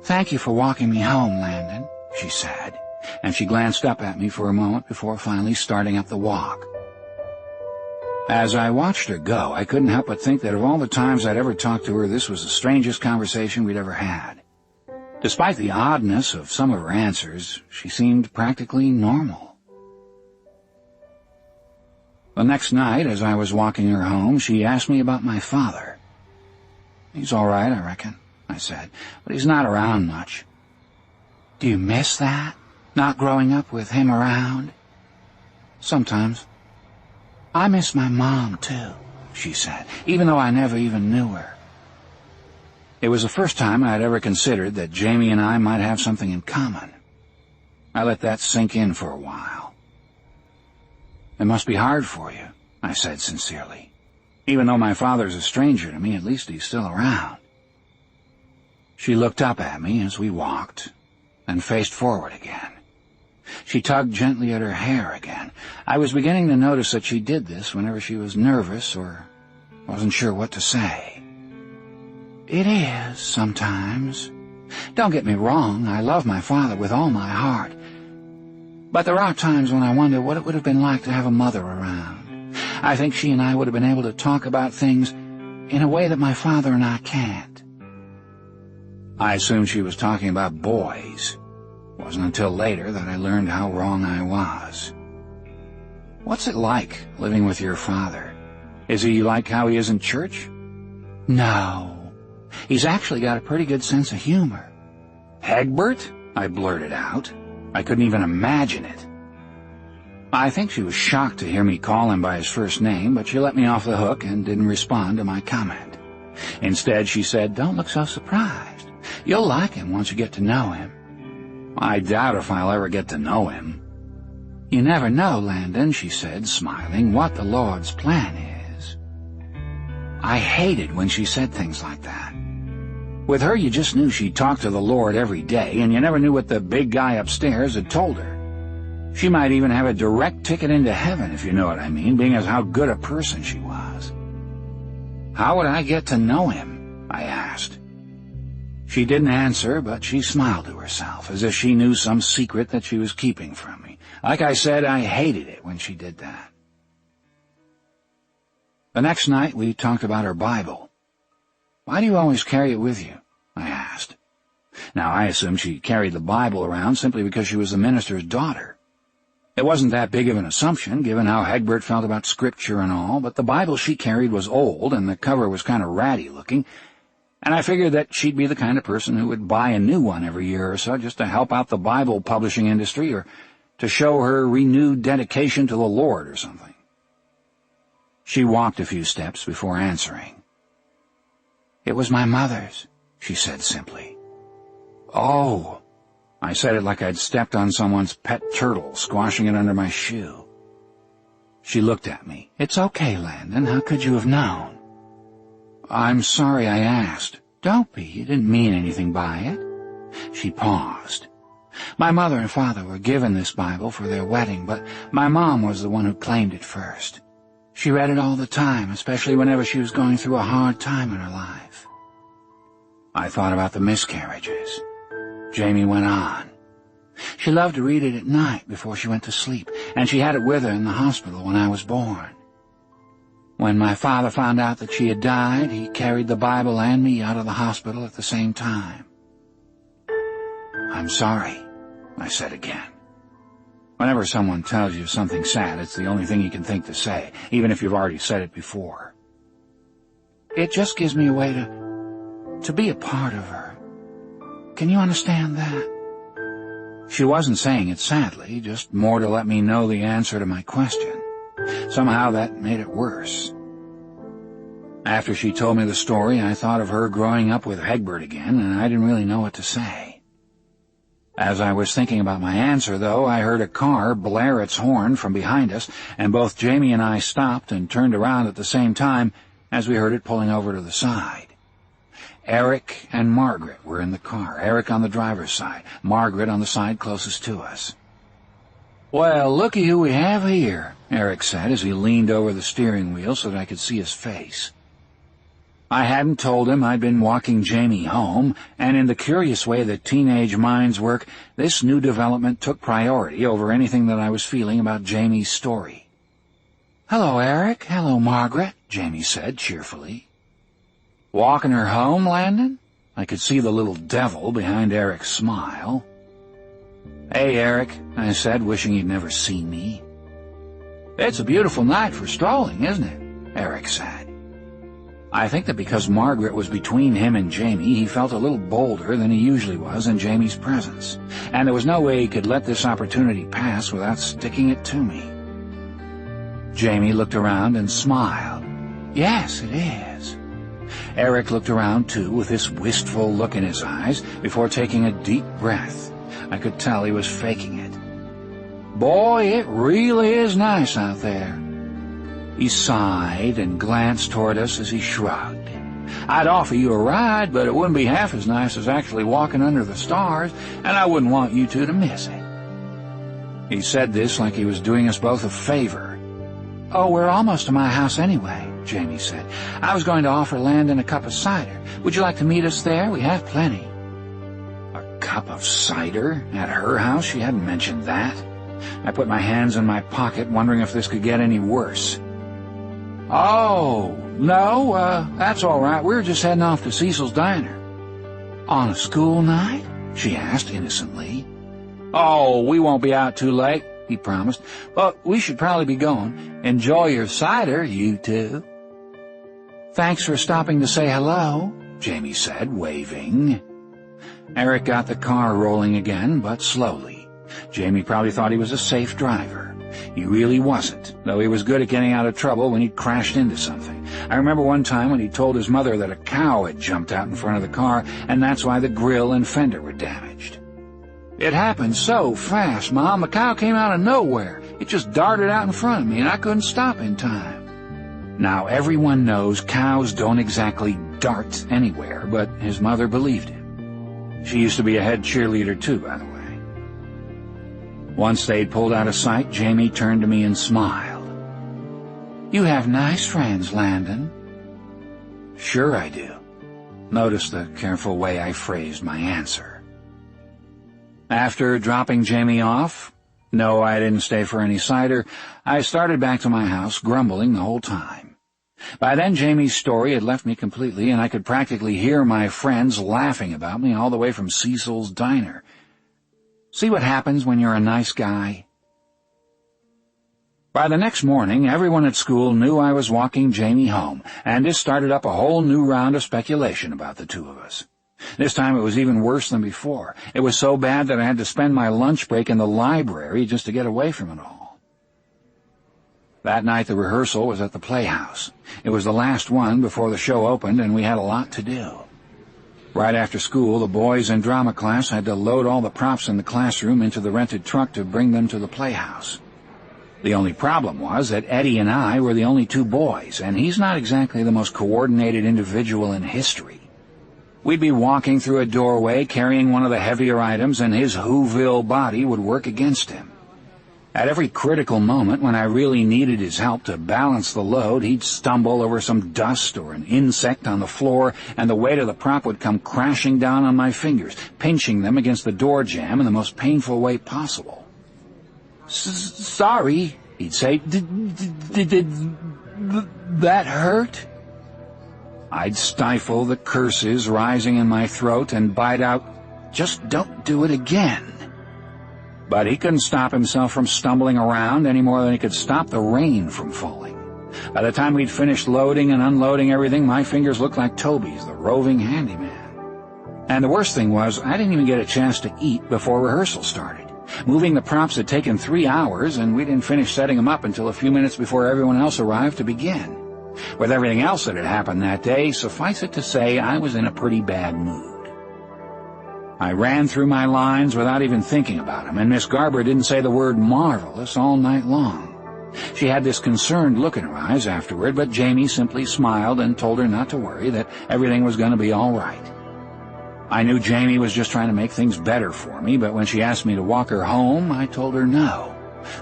"Thank you for walking me home, Landon," she said, and she glanced up at me for a moment before finally starting up the walk. As I watched her go, I couldn't help but think that of all the times I'd ever talked to her, this was the strangest conversation we'd ever had. Despite the oddness of some of her answers, she seemed practically normal. The next night, as I was walking her home, she asked me about my father. "He's all right, I reckon," I said, "but he's not around much." "Do you miss that, not growing up with him around?" "Sometimes." "I miss my mom, too," she said, "even though I never even knew her." It was the first time I had ever considered that Jamie and I might have something in common. I let that sink in for a while. "It must be hard for you," I said sincerely. "Even though my father's a stranger to me, at least he's still around." She looked up at me as we walked, and faced forward again. She tugged gently at her hair again. I was beginning to notice that she did this whenever she was nervous or wasn't sure what to say. "It is, sometimes. Don't get me wrong, I love my father with all my heart. But there are times when I wonder what it would have been like to have a mother around. I think she and I would have been able to talk about things in a way that my father and I can't." I assumed she was talking about boys. It wasn't until later that I learned how wrong I was. "What's it like, living with your father? Is he like how he is in church?" "No. He's actually got a pretty good sense of humor." "Hegbert?" I blurted out. I couldn't even imagine it. I think she was shocked to hear me call him by his first name, but she let me off the hook and didn't respond to my comment. Instead, she said, "Don't look so surprised. You'll like him once you get to know him." "I doubt if I'll ever get to know him." "You never know, Landon," she said, smiling, "what the Lord's plan is." I hated when she said things like that. With her, you just knew she talked to the Lord every day, and you never knew what the big guy upstairs had told her. She might even have a direct ticket into heaven, if you know what I mean, being as how good a person she was. How would I get to know him? I asked. She didn't answer, but she smiled to herself, as if she knew some secret that she was keeping from me. Like I said, I hated it when she did that. The next night, we talked about her Bible. "Why do you always carry it with you?" I asked. Now, I assumed she carried the Bible around simply because she was the minister's daughter. It wasn't that big of an assumption, given how Egbert felt about Scripture and all, but the Bible she carried was old, and the cover was kind of ratty-looking, and I figured that she'd be the kind of person who would buy a new one every year or so just to help out the Bible publishing industry or to show her renewed dedication to the Lord or something. She walked a few steps before answering. "It was my mother's," she said simply. "Oh." I said it like I'd stepped on someone's pet turtle, squashing it under my shoe. She looked at me. "It's okay, Landon. How could you have known?" "I'm sorry I asked." "Don't be. You didn't mean anything by it." She paused. "My mother and father were given this Bible for their wedding, but my mom was the one who claimed it first. She read it all the time, especially whenever she was going through a hard time in her life." I thought about the miscarriages. Jamie went on. "She loved to read it at night before she went to sleep, and she had it with her in the hospital when I was born. When my father found out that she had died, he carried the Bible and me out of the hospital at the same time." "I'm sorry," I said again. Whenever someone tells you something sad, it's the only thing you can think to say, even if you've already said it before. "It just gives me a way to be a part of her. Can you understand that?" She wasn't saying it sadly, just more to let me know the answer to my question. Somehow that made it worse. After she told me the story, I thought of her growing up with Egbert again, and I didn't really know what to say. As I was thinking about my answer, though, I heard a car blare its horn from behind us, and both Jamie and I stopped and turned around at the same time as we heard it pulling over to the side. Eric and Margaret were in the car, Eric on the driver's side, Margaret on the side closest to us. "Well, looky who we have here," Eric said as he leaned over the steering wheel so that I could see his face. I hadn't told him I'd been walking Jamie home, and in the curious way that teenage minds work, this new development took priority over anything that I was feeling about Jamie's story. "Hello, Eric. Hello, Margaret," Jamie said cheerfully. "Walking her home, Landon?" I could see the little devil behind Eric's smile. "Hey, Eric," I said, wishing he'd never seen me. "It's a beautiful night for strolling, isn't it?" Eric said. I think that because Margaret was between him and Jamie, he felt a little bolder than he usually was in Jamie's presence, and there was no way he could let this opportunity pass without sticking it to me. Jamie looked around and smiled. "Yes, it is." Eric looked around, too, with this wistful look in his eyes, before taking a deep breath. I could tell he was faking it. "Boy, it really is nice out there." He sighed and glanced toward us as he shrugged. "I'd offer you a ride, but it wouldn't be half as nice as actually walking under the stars, and I wouldn't want you two to miss it." He said this like he was doing us both a favor. "Oh, we're almost to my house anyway," Jamie said. "I was going to offer Landon a cup of cider. Would you like to meet us there? We have plenty." A cup of cider? At her house? She hadn't mentioned that. I put my hands in my pocket, wondering if this could get any worse. "Oh, no, that's all right. We're just heading off to Cecil's Diner." "On a school night?" she asked innocently. "Oh, we won't be out too late," he promised, "but we should probably be going. Enjoy your cider, you two." "Thanks for stopping to say hello," Jamie said, waving. Eric got the car rolling again, but slowly. Jamie probably thought he was a safe driver. He really wasn't, though he was good at getting out of trouble when he'd crashed into something. I remember one time when he told his mother that a cow had jumped out in front of the car, and that's why the grill and fender were damaged. "It happened so fast, Mom. The cow came out of nowhere. It just darted out in front of me, and I couldn't stop in time." Now, everyone knows cows don't exactly dart anywhere, but his mother believed him. She used to be a head cheerleader, too, by the way. Once they'd pulled out of sight, Jamie turned to me and smiled. "You have nice friends, Landon." "Sure I do." Notice the careful way I phrased my answer. After dropping Jamie off, no, I didn't stay for any cider, I started back to my house, grumbling the whole time. By then, Jamie's story had left me completely, and I could practically hear my friends laughing about me all the way from Cecil's diner. See what happens when you're a nice guy? By the next morning, everyone at school knew I was walking Jamie home, and this started up a whole new round of speculation about the two of us. This time it was even worse than before. It was so bad that I had to spend my lunch break in the library just to get away from it all. That night the rehearsal was at the Playhouse. It was the last one before the show opened, and we had a lot to do. Right after school, the boys in drama class had to load all the props in the classroom into the rented truck to bring them to the Playhouse. The only problem was that Eddie and I were the only two boys, and he's not exactly the most coordinated individual in history. We'd be walking through a doorway carrying one of the heavier items, and his Whoville body would work against him. At every critical moment when I really needed his help to balance the load, he'd stumble over some dust or an insect on the floor, and the weight of the prop would come crashing down on my fingers, pinching them against the door jamb in the most painful way possible. "Sorry," he'd say. Did that hurt?" I'd stifle the curses rising in my throat and bite out, "Just don't do it again." But he couldn't stop himself from stumbling around any more than he could stop the rain from falling. By the time we'd finished loading and unloading everything, my fingers looked like Toby's, the roving handyman. And the worst thing was, I didn't even get a chance to eat before rehearsal started. Moving the props had taken 3 hours, and we didn't finish setting them up until a few minutes before everyone else arrived to begin. With everything else that had happened that day, suffice it to say I was in a pretty bad mood. I ran through my lines without even thinking about them, and Miss Garber didn't say the word marvelous all night long. She had this concerned look in her eyes afterward, but Jamie simply smiled and told her not to worry, that everything was going to be all right. I knew Jamie was just trying to make things better for me, but when she asked me to walk her home, I told her no.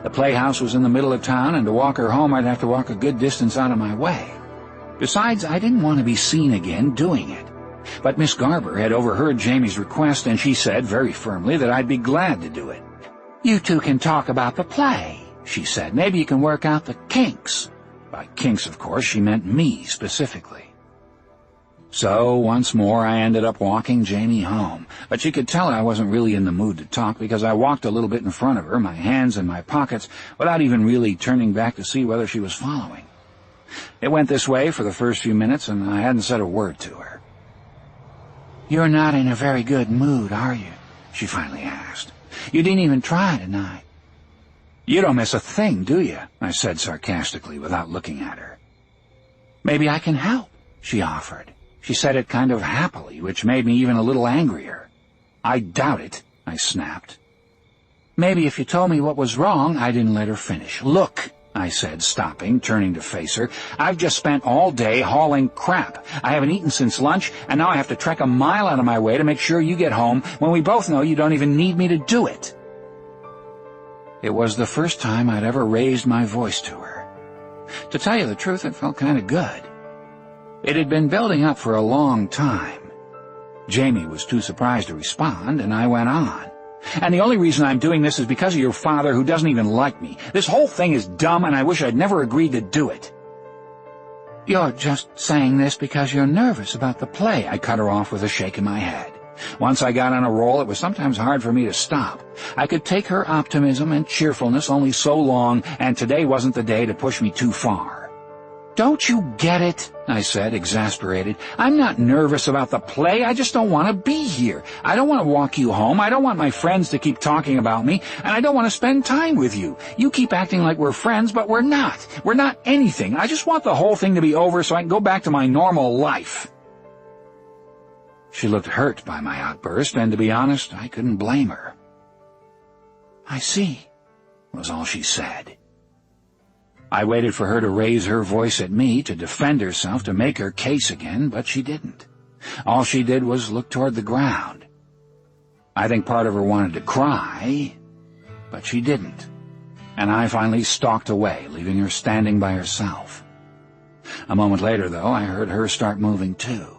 The Playhouse was in the middle of town, and to walk her home I'd have to walk a good distance out of my way. Besides, I didn't want to be seen again doing it. But Miss Garber had overheard Jamie's request, and she said very firmly that I'd be glad to do it. "You two can talk about the play," she said. "Maybe you can work out the kinks." By kinks, of course, she meant me specifically. So, once more, I ended up walking Jamie home, but she could tell I wasn't really in the mood to talk because I walked a little bit in front of her, my hands in my pockets, without even really turning back to see whether she was following. It went this way for the first few minutes, and I hadn't said a word to her. "You're not in a very good mood, are you?" she finally asked. "You didn't even try tonight." "You don't miss a thing, do you?" I said sarcastically without looking at her. "Maybe I can help," she offered. She said it kind of happily, which made me even a little angrier. "I doubt it," I snapped. "Maybe if you told me what was wrong." I didn't let her finish. "Look," I said, stopping, turning to face her. "I've just spent all day hauling crap. I haven't eaten since lunch, and now I have to trek a mile out of my way to make sure you get home when we both know you don't even need me to do it." It was the first time I'd ever raised my voice to her. To tell you the truth, it felt kind of good. It had been building up for a long time. Jamie was too surprised to respond, and I went on. "And the only reason I'm doing this is because of your father, who doesn't even like me. This whole thing is dumb, and I wish I'd never agreed to do it." "You're just saying this because you're nervous about the play," I cut her off with a shake of my head. Once I got on a roll, it was sometimes hard for me to stop. I could take her optimism and cheerfulness only so long, and today wasn't the day to push me too far. "Don't you get it?" I said, exasperated. "I'm not nervous about the play. I just don't want to be here. I don't want to walk you home. I don't want my friends to keep talking about me, and I don't want to spend time with you. You keep acting like we're friends, but we're not. We're not anything. I just want the whole thing to be over so I can go back to my normal life." She looked hurt by my outburst, and to be honest, I couldn't blame her. "I see," was all she said. I waited for her to raise her voice at me, to defend herself, to make her case again, but she didn't. All she did was look toward the ground. I think part of her wanted to cry, but she didn't, and I finally stalked away, leaving her standing by herself. A moment later, though, I heard her start moving too.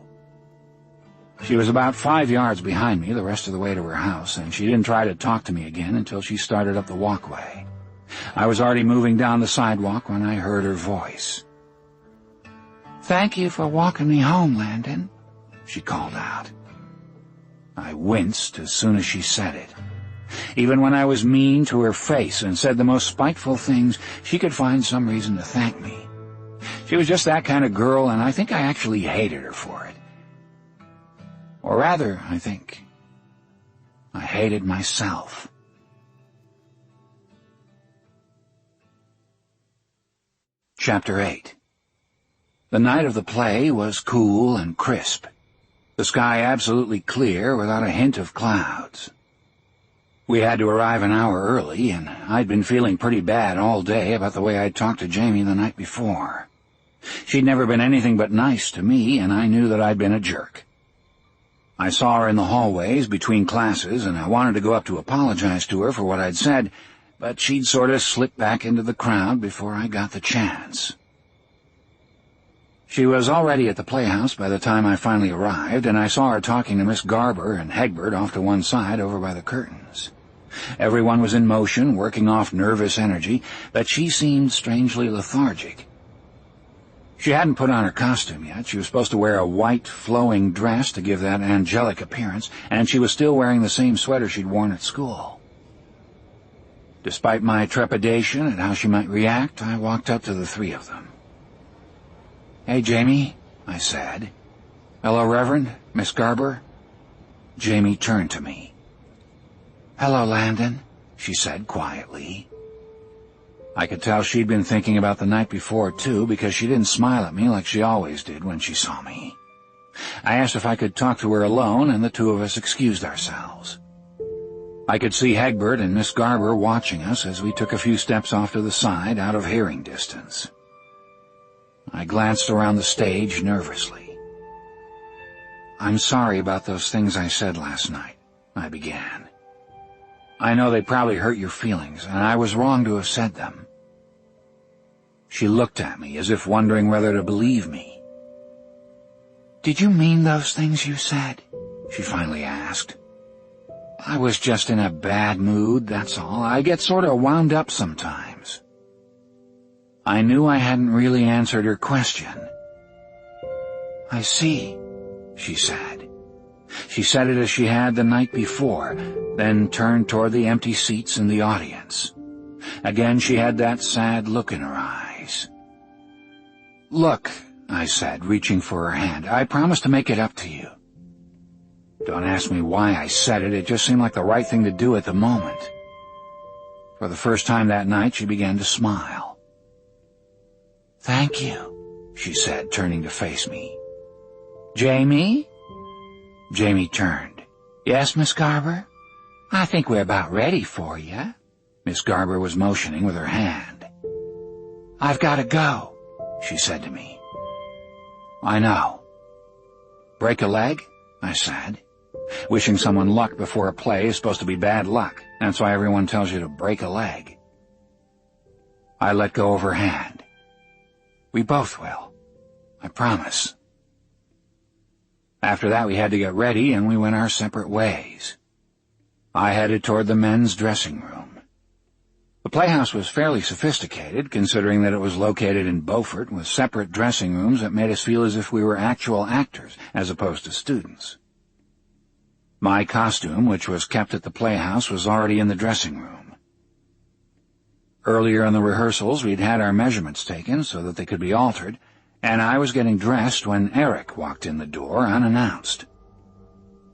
She was about 5 yards behind me the rest of the way to her house, and she didn't try to talk to me again until she started up the walkway. I was already moving down the sidewalk when I heard her voice. "Thank you for walking me home, Landon," she called out. I winced as soon as she said it. Even when I was mean to her face and said the most spiteful things, she could find some reason to thank me. She was just that kind of girl, and I think I actually hated her for it. Or rather, I think I hated myself. Chapter 8. The night of the play was cool and crisp, the sky absolutely clear without a hint of clouds. We had to arrive an hour early, and I'd been feeling pretty bad all day about the way I'd talked to Jamie the night before. She'd never been anything but nice to me, and I knew that I'd been a jerk. I saw her in the hallways between classes, and I wanted to go up to apologize to her for what I'd said, but she'd sort of slipped back into the crowd before I got the chance. She was already at the playhouse by the time I finally arrived, and I saw her talking to Miss Garber and Hegbert off to one side over by the curtains. Everyone was in motion, working off nervous energy, but she seemed strangely lethargic. She hadn't put on her costume yet. She was supposed to wear a white, flowing dress to give that angelic appearance, and she was still wearing the same sweater she'd worn at school. Despite my trepidation at how she might react, I walked up to the three of them. "Hey, Jamie," I said. "Hello, Reverend, Miss Garber." Jamie turned to me. "Hello, Landon," she said quietly. I could tell she'd been thinking about the night before, too, because she didn't smile at me like she always did when she saw me. I asked if I could talk to her alone, and the two of us excused ourselves. I could see Hegbert and Miss Garber watching us as we took a few steps off to the side, out of hearing distance. I glanced around the stage nervously. "I'm sorry about those things I said last night," I began. "I know they probably hurt your feelings, and I was wrong to have said them." She looked at me as if wondering whether to believe me. "Did you mean those things you said?" she finally asked. "I was just in a bad mood, that's all. I get sort of wound up sometimes." I knew I hadn't really answered her question. "I see," she said. She said it as she had the night before, then turned toward the empty seats in the audience. Again she had that sad look in her eyes. "Look," I said, reaching for her hand, "I promise to make it up to you." Don't ask me why I said it. It just seemed like the right thing to do at the moment. For the first time that night, she began to smile. "Thank you," she said, turning to face me. "Jamie?" Jamie turned. "Yes, Miss Garber? I think we're about ready for you." Miss Garber was motioning with her hand. "I've got to go," she said to me. "I know." "Break a leg?" I said. Wishing someone luck before a play is supposed to be bad luck. That's why everyone tells you to break a leg. I let go of her hand. "We both will. I promise." After that we had to get ready, and we went our separate ways. I headed toward the men's dressing room. The playhouse was fairly sophisticated, considering that it was located in Beaufort, with separate dressing rooms that made us feel as if we were actual actors, as opposed to students. My costume, which was kept at the playhouse, was already in the dressing room. Earlier in the rehearsals, we'd had our measurements taken so that they could be altered, and I was getting dressed when Eric walked in the door unannounced.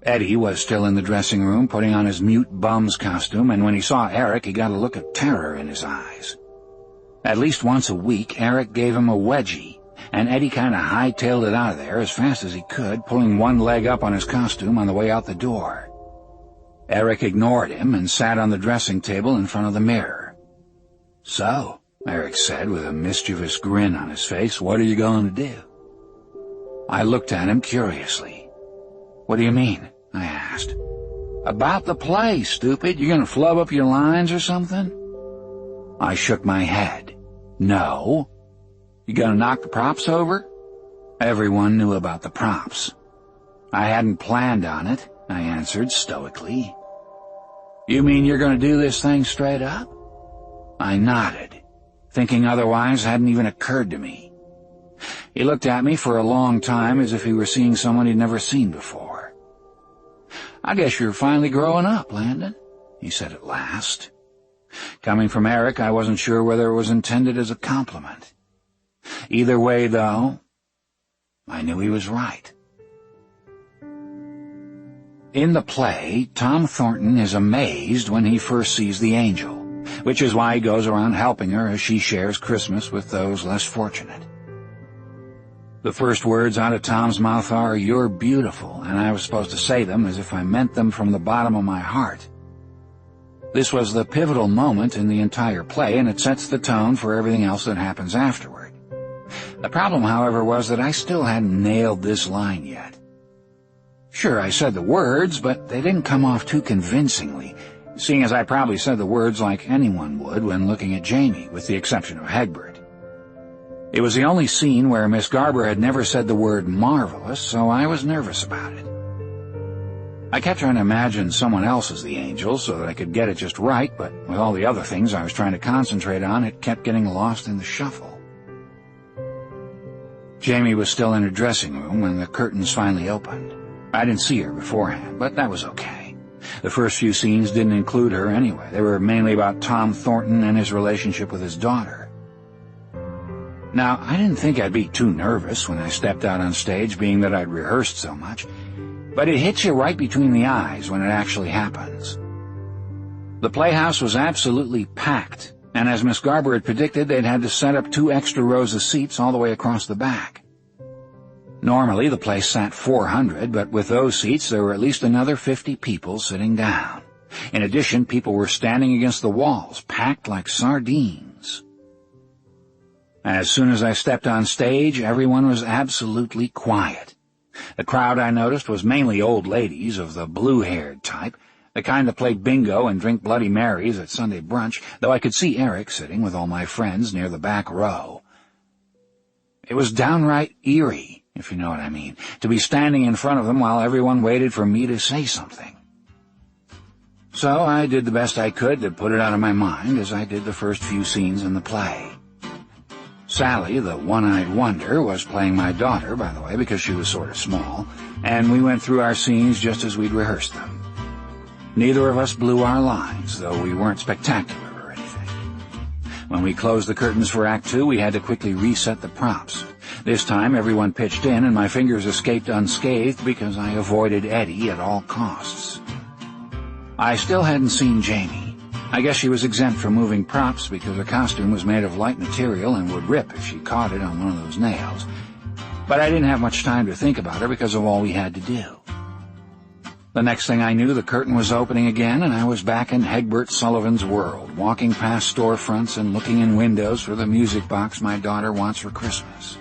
Eddie was still in the dressing room, putting on his mute bum's costume, and when he saw Eric, he got a look of terror in his eyes. At least once a week, Eric gave him a wedgie, and Eddie kind of hightailed it out of there as fast as he could, pulling one leg up on his costume on the way out the door. Eric ignored him and sat on the dressing table in front of the mirror. "So," Eric said with a mischievous grin on his face, "what are you going to do?" I looked at him curiously. "What do you mean?" I asked. About the play, stupid. You gonna flub up your lines or something? I shook my head. No. You gonna knock the props over? Everyone knew about the props. I hadn't planned on it, I answered stoically. You mean you're gonna do this thing straight up? I nodded. Thinking otherwise hadn't even occurred to me. He looked at me for a long time as if he were seeing someone he'd never seen before. I guess you're finally growing up, Landon, he said at last. Coming from Eric, I wasn't sure whether it was intended as a compliment. Either way, though, I knew he was right. In the play, Tom Thornton is amazed when he first sees the angel, which is why he goes around helping her as she shares Christmas with those less fortunate. The first words out of Tom's mouth are, "You're beautiful," and I was supposed to say them as if I meant them from the bottom of my heart. This was the pivotal moment in the entire play, and it sets the tone for everything else that happens afterward. The problem, however, was that I still hadn't nailed this line yet. Sure, I said the words, but they didn't come off too convincingly, seeing as I probably said the words like anyone would when looking at Jamie, with the exception of Hegbert. It was the only scene where Miss Garber had never said the word marvelous, so I was nervous about it. I kept trying to imagine someone else as the angel so that I could get it just right, but with all the other things I was trying to concentrate on, it kept getting lost in the shuffle. Jamie was still in her dressing room when the curtains finally opened. I didn't see her beforehand, but that was okay. The first few scenes didn't include her anyway. They were mainly about Tom Thornton and his relationship with his daughter. Now, I didn't think I'd be too nervous when I stepped out on stage, being that I'd rehearsed so much, but it hits you right between the eyes when it actually happens. The playhouse was absolutely packed, and as Miss Garber had predicted, they'd had to set up 2 extra rows of seats all the way across the back. Normally, the place sat 400, but with those seats, there were at least another 50 people sitting down. In addition, people were standing against the walls, packed like sardines. As soon as I stepped on stage, everyone was absolutely quiet. The crowd, I noticed, was mainly old ladies of the blue-haired type, the kind that play bingo and drink Bloody Marys at Sunday brunch, though I could see Eric sitting with all my friends near the back row. It was downright eerie, if you know what I mean, to be standing in front of them while everyone waited for me to say something. So I did the best I could to put it out of my mind as I did the first few scenes in the play. Sally, the one-eyed wonder, was playing my daughter, by the way, because she was sort of small, and we went through our scenes just as we'd rehearsed them. Neither of us blew our lines, though we weren't spectacular or anything. When we closed the curtains for Act 2, we had to quickly reset the props. This time, everyone pitched in, and my fingers escaped unscathed because I avoided Eddie at all costs. I still hadn't seen Jamie. I guess she was exempt from moving props because her costume was made of light material and would rip if she caught it on one of those nails. But I didn't have much time to think about her because of all we had to do. The next thing I knew, the curtain was opening again, and I was back in Hegbert Sullivan's world, walking past storefronts and looking in windows for the music box my daughter wants for Christmas.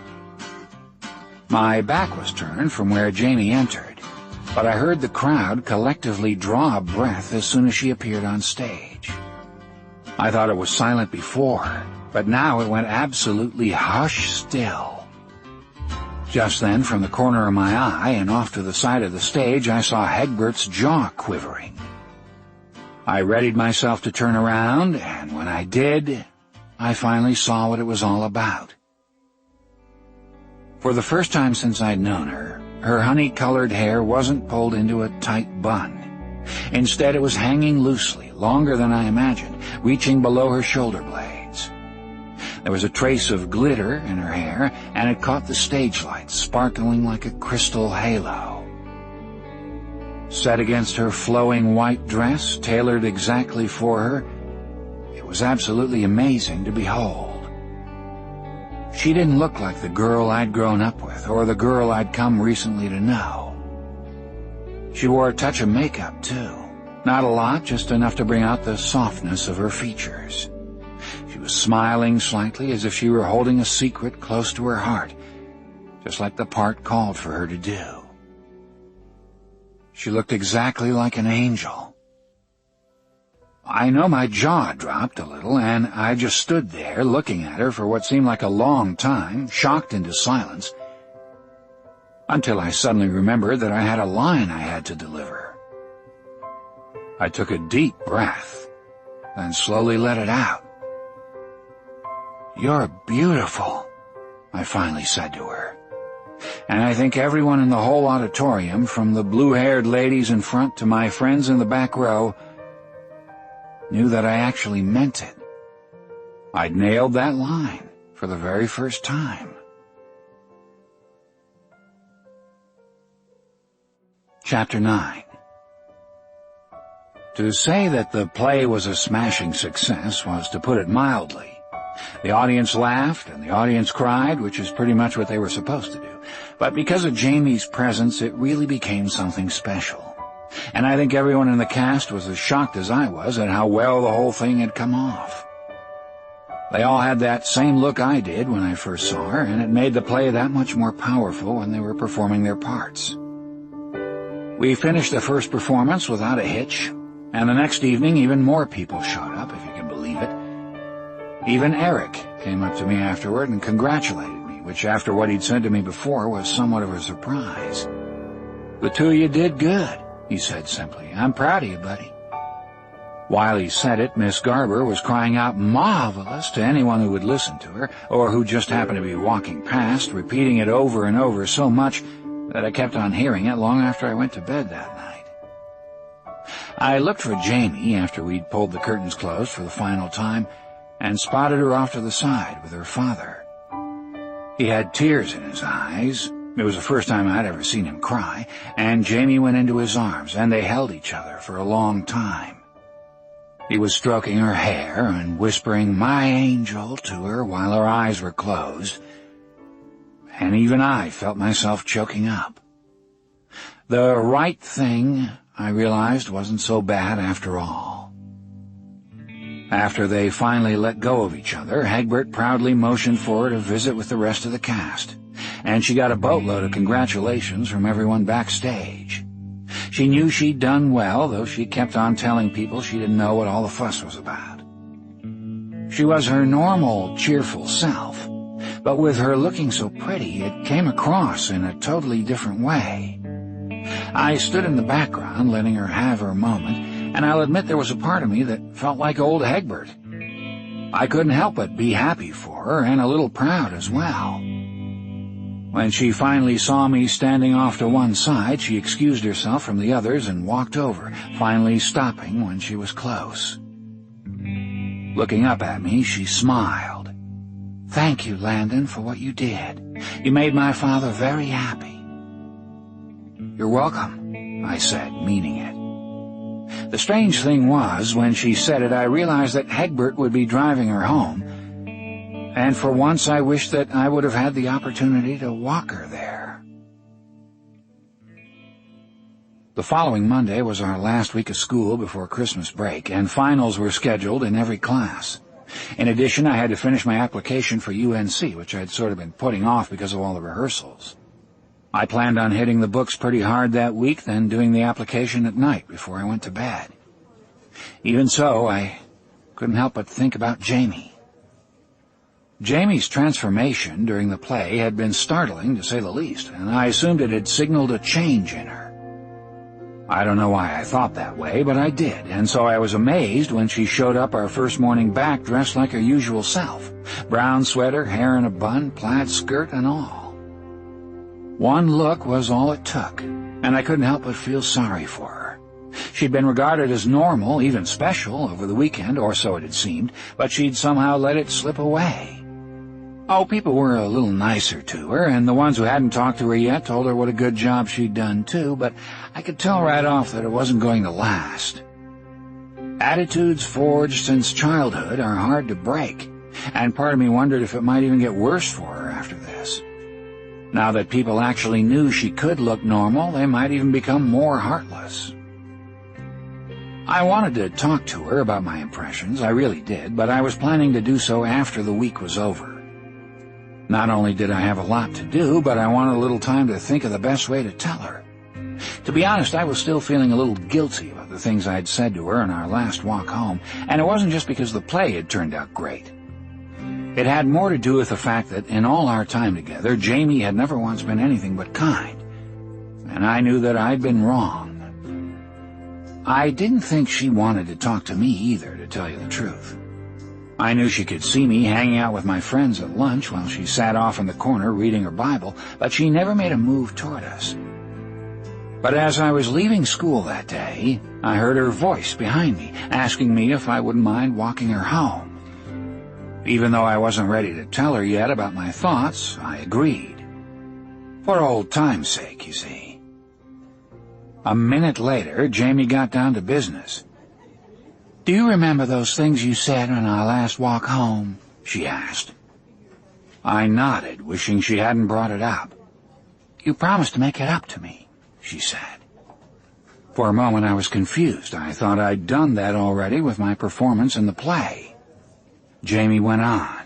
My back was turned from where Jamie entered, but I heard the crowd collectively draw a breath as soon as she appeared on stage. I thought it was silent before, but now it went absolutely hush-still. Just then, from the corner of my eye and off to the side of the stage, I saw Hegbert's jaw quivering. I readied myself to turn around, and when I did, I finally saw what it was all about. For the first time since I'd known her, her honey-colored hair wasn't pulled into a tight bun. Instead, it was hanging loosely, longer than I imagined, reaching below her shoulder blades. There was a trace of glitter in her hair, and it caught the stage lights, sparkling like a crystal halo. Set against her flowing white dress, tailored exactly for her, it was absolutely amazing to behold. She didn't look like the girl I'd grown up with, or the girl I'd come recently to know. She wore a touch of makeup, too. Not a lot, just enough to bring out the softness of her features. She was smiling slightly as if she were holding a secret close to her heart, just like the part called for her to do. She looked exactly like an angel. I know my jaw dropped a little, and I just stood there looking at her for what seemed like a long time, shocked into silence, until I suddenly remembered that I had a line I had to deliver. I took a deep breath, then slowly let it out. "You're beautiful," I finally said to her. And I think everyone in the whole auditorium, from the blue-haired ladies in front to my friends in the back row, knew that I actually meant it. I'd nailed that line for the very first time. Chapter 9. To say that the play was a smashing success was to put it mildly. The audience laughed and the audience cried, which is pretty much what they were supposed to do. But because of Jamie's presence, it really became something special. And I think everyone in the cast was as shocked as I was at how well the whole thing had come off. They all had that same look I did when I first saw her, and it made the play that much more powerful when they were performing their parts. We finished the first performance without a hitch, and the next evening even more people showed up, if you can believe it. Even Eric came up to me afterward and congratulated me, which after what he'd said to me before was somewhat of a surprise. "The two of you did good," he said simply. "I'm proud of you, buddy." While he said it, Miss Garber was crying out "marvelous" to anyone who would listen to her, or who just happened to be walking past, repeating it over and over so much that I kept on hearing it long after I went to bed that night. I looked for Jamie after we'd pulled the curtains closed for the final time, and spotted her off to the side with her father. He had tears in his eyes. It was the first time I'd ever seen him cry, and Jamie went into his arms, and they held each other for a long time. He was stroking her hair and whispering "my angel" to her while her eyes were closed, and even I felt myself choking up. The right thing, I realized, wasn't so bad after all. After they finally let go of each other, Egbert proudly motioned for her to visit with the rest of the cast, and she got a boatload of congratulations from everyone backstage. She knew she'd done well, though she kept on telling people she didn't know what all the fuss was about. She was her normal, cheerful self, but with her looking so pretty, it came across in a totally different way. I stood in the background, letting her have her moment, and I'll admit there was a part of me that felt like old Egbert. I couldn't help but be happy for her, and a little proud as well. When she finally saw me standing off to one side, she excused herself from the others and walked over, finally stopping when she was close. Looking up at me, she smiled. "Thank you, Landon, for what you did. You made my father very happy." "You're welcome," I said, meaning it. The strange thing was, when she said it, I realized that Egbert would be driving her home, and for once I wished that I would have had the opportunity to walk her there. The following Monday was our last week of school before Christmas break, and finals were scheduled in every class. In addition, I had to finish my application for UNC, which I'd sort of been putting off because of all the rehearsals. I planned on hitting the books pretty hard that week, then doing the application at night before I went to bed. Even so, I couldn't help but think about Jamie. Jamie's transformation during the play had been startling, to say the least, and I assumed it had signaled a change in her. I don't know why I thought that way, but I did, and so I was amazed when she showed up our first morning back dressed like her usual self. Brown sweater, hair in a bun, plaid skirt and all. One look was all it took, and I couldn't help but feel sorry for her. She'd been regarded as normal, even special, over the weekend, or so it had seemed, but she'd somehow let it slip away. Oh, people were a little nicer to her, and the ones who hadn't talked to her yet told her what a good job she'd done too, but I could tell right off that it wasn't going to last. Attitudes forged since childhood are hard to break, and part of me wondered if it might even get worse for her after this. Now that people actually knew she could look normal, they might even become more heartless. I wanted to talk to her about my impressions, I really did, but I was planning to do so after the week was over. Not only did I have a lot to do, but I wanted a little time to think of the best way to tell her. To be honest, I was still feeling a little guilty about the things I'd said to her on our last walk home, and it wasn't just because the play had turned out great. It had more to do with the fact that in all our time together, Jamie had never once been anything but kind, and I knew that I'd been wrong. I didn't think she wanted to talk to me either, to tell you the truth. I knew she could see me hanging out with my friends at lunch while she sat off in the corner reading her Bible, but she never made a move toward us. But as I was leaving school that day, I heard her voice behind me, asking me if I wouldn't mind walking her home. Even though I wasn't ready to tell her yet about my thoughts, I agreed. For old time's sake, you see. A minute later, Jamie got down to business. "Do you remember those things you said on our last walk home?" she asked. I nodded, wishing she hadn't brought it up. "You promised to make it up to me," she said. For a moment I was confused. I thought I'd done that already with my performance in the play. Jamie went on.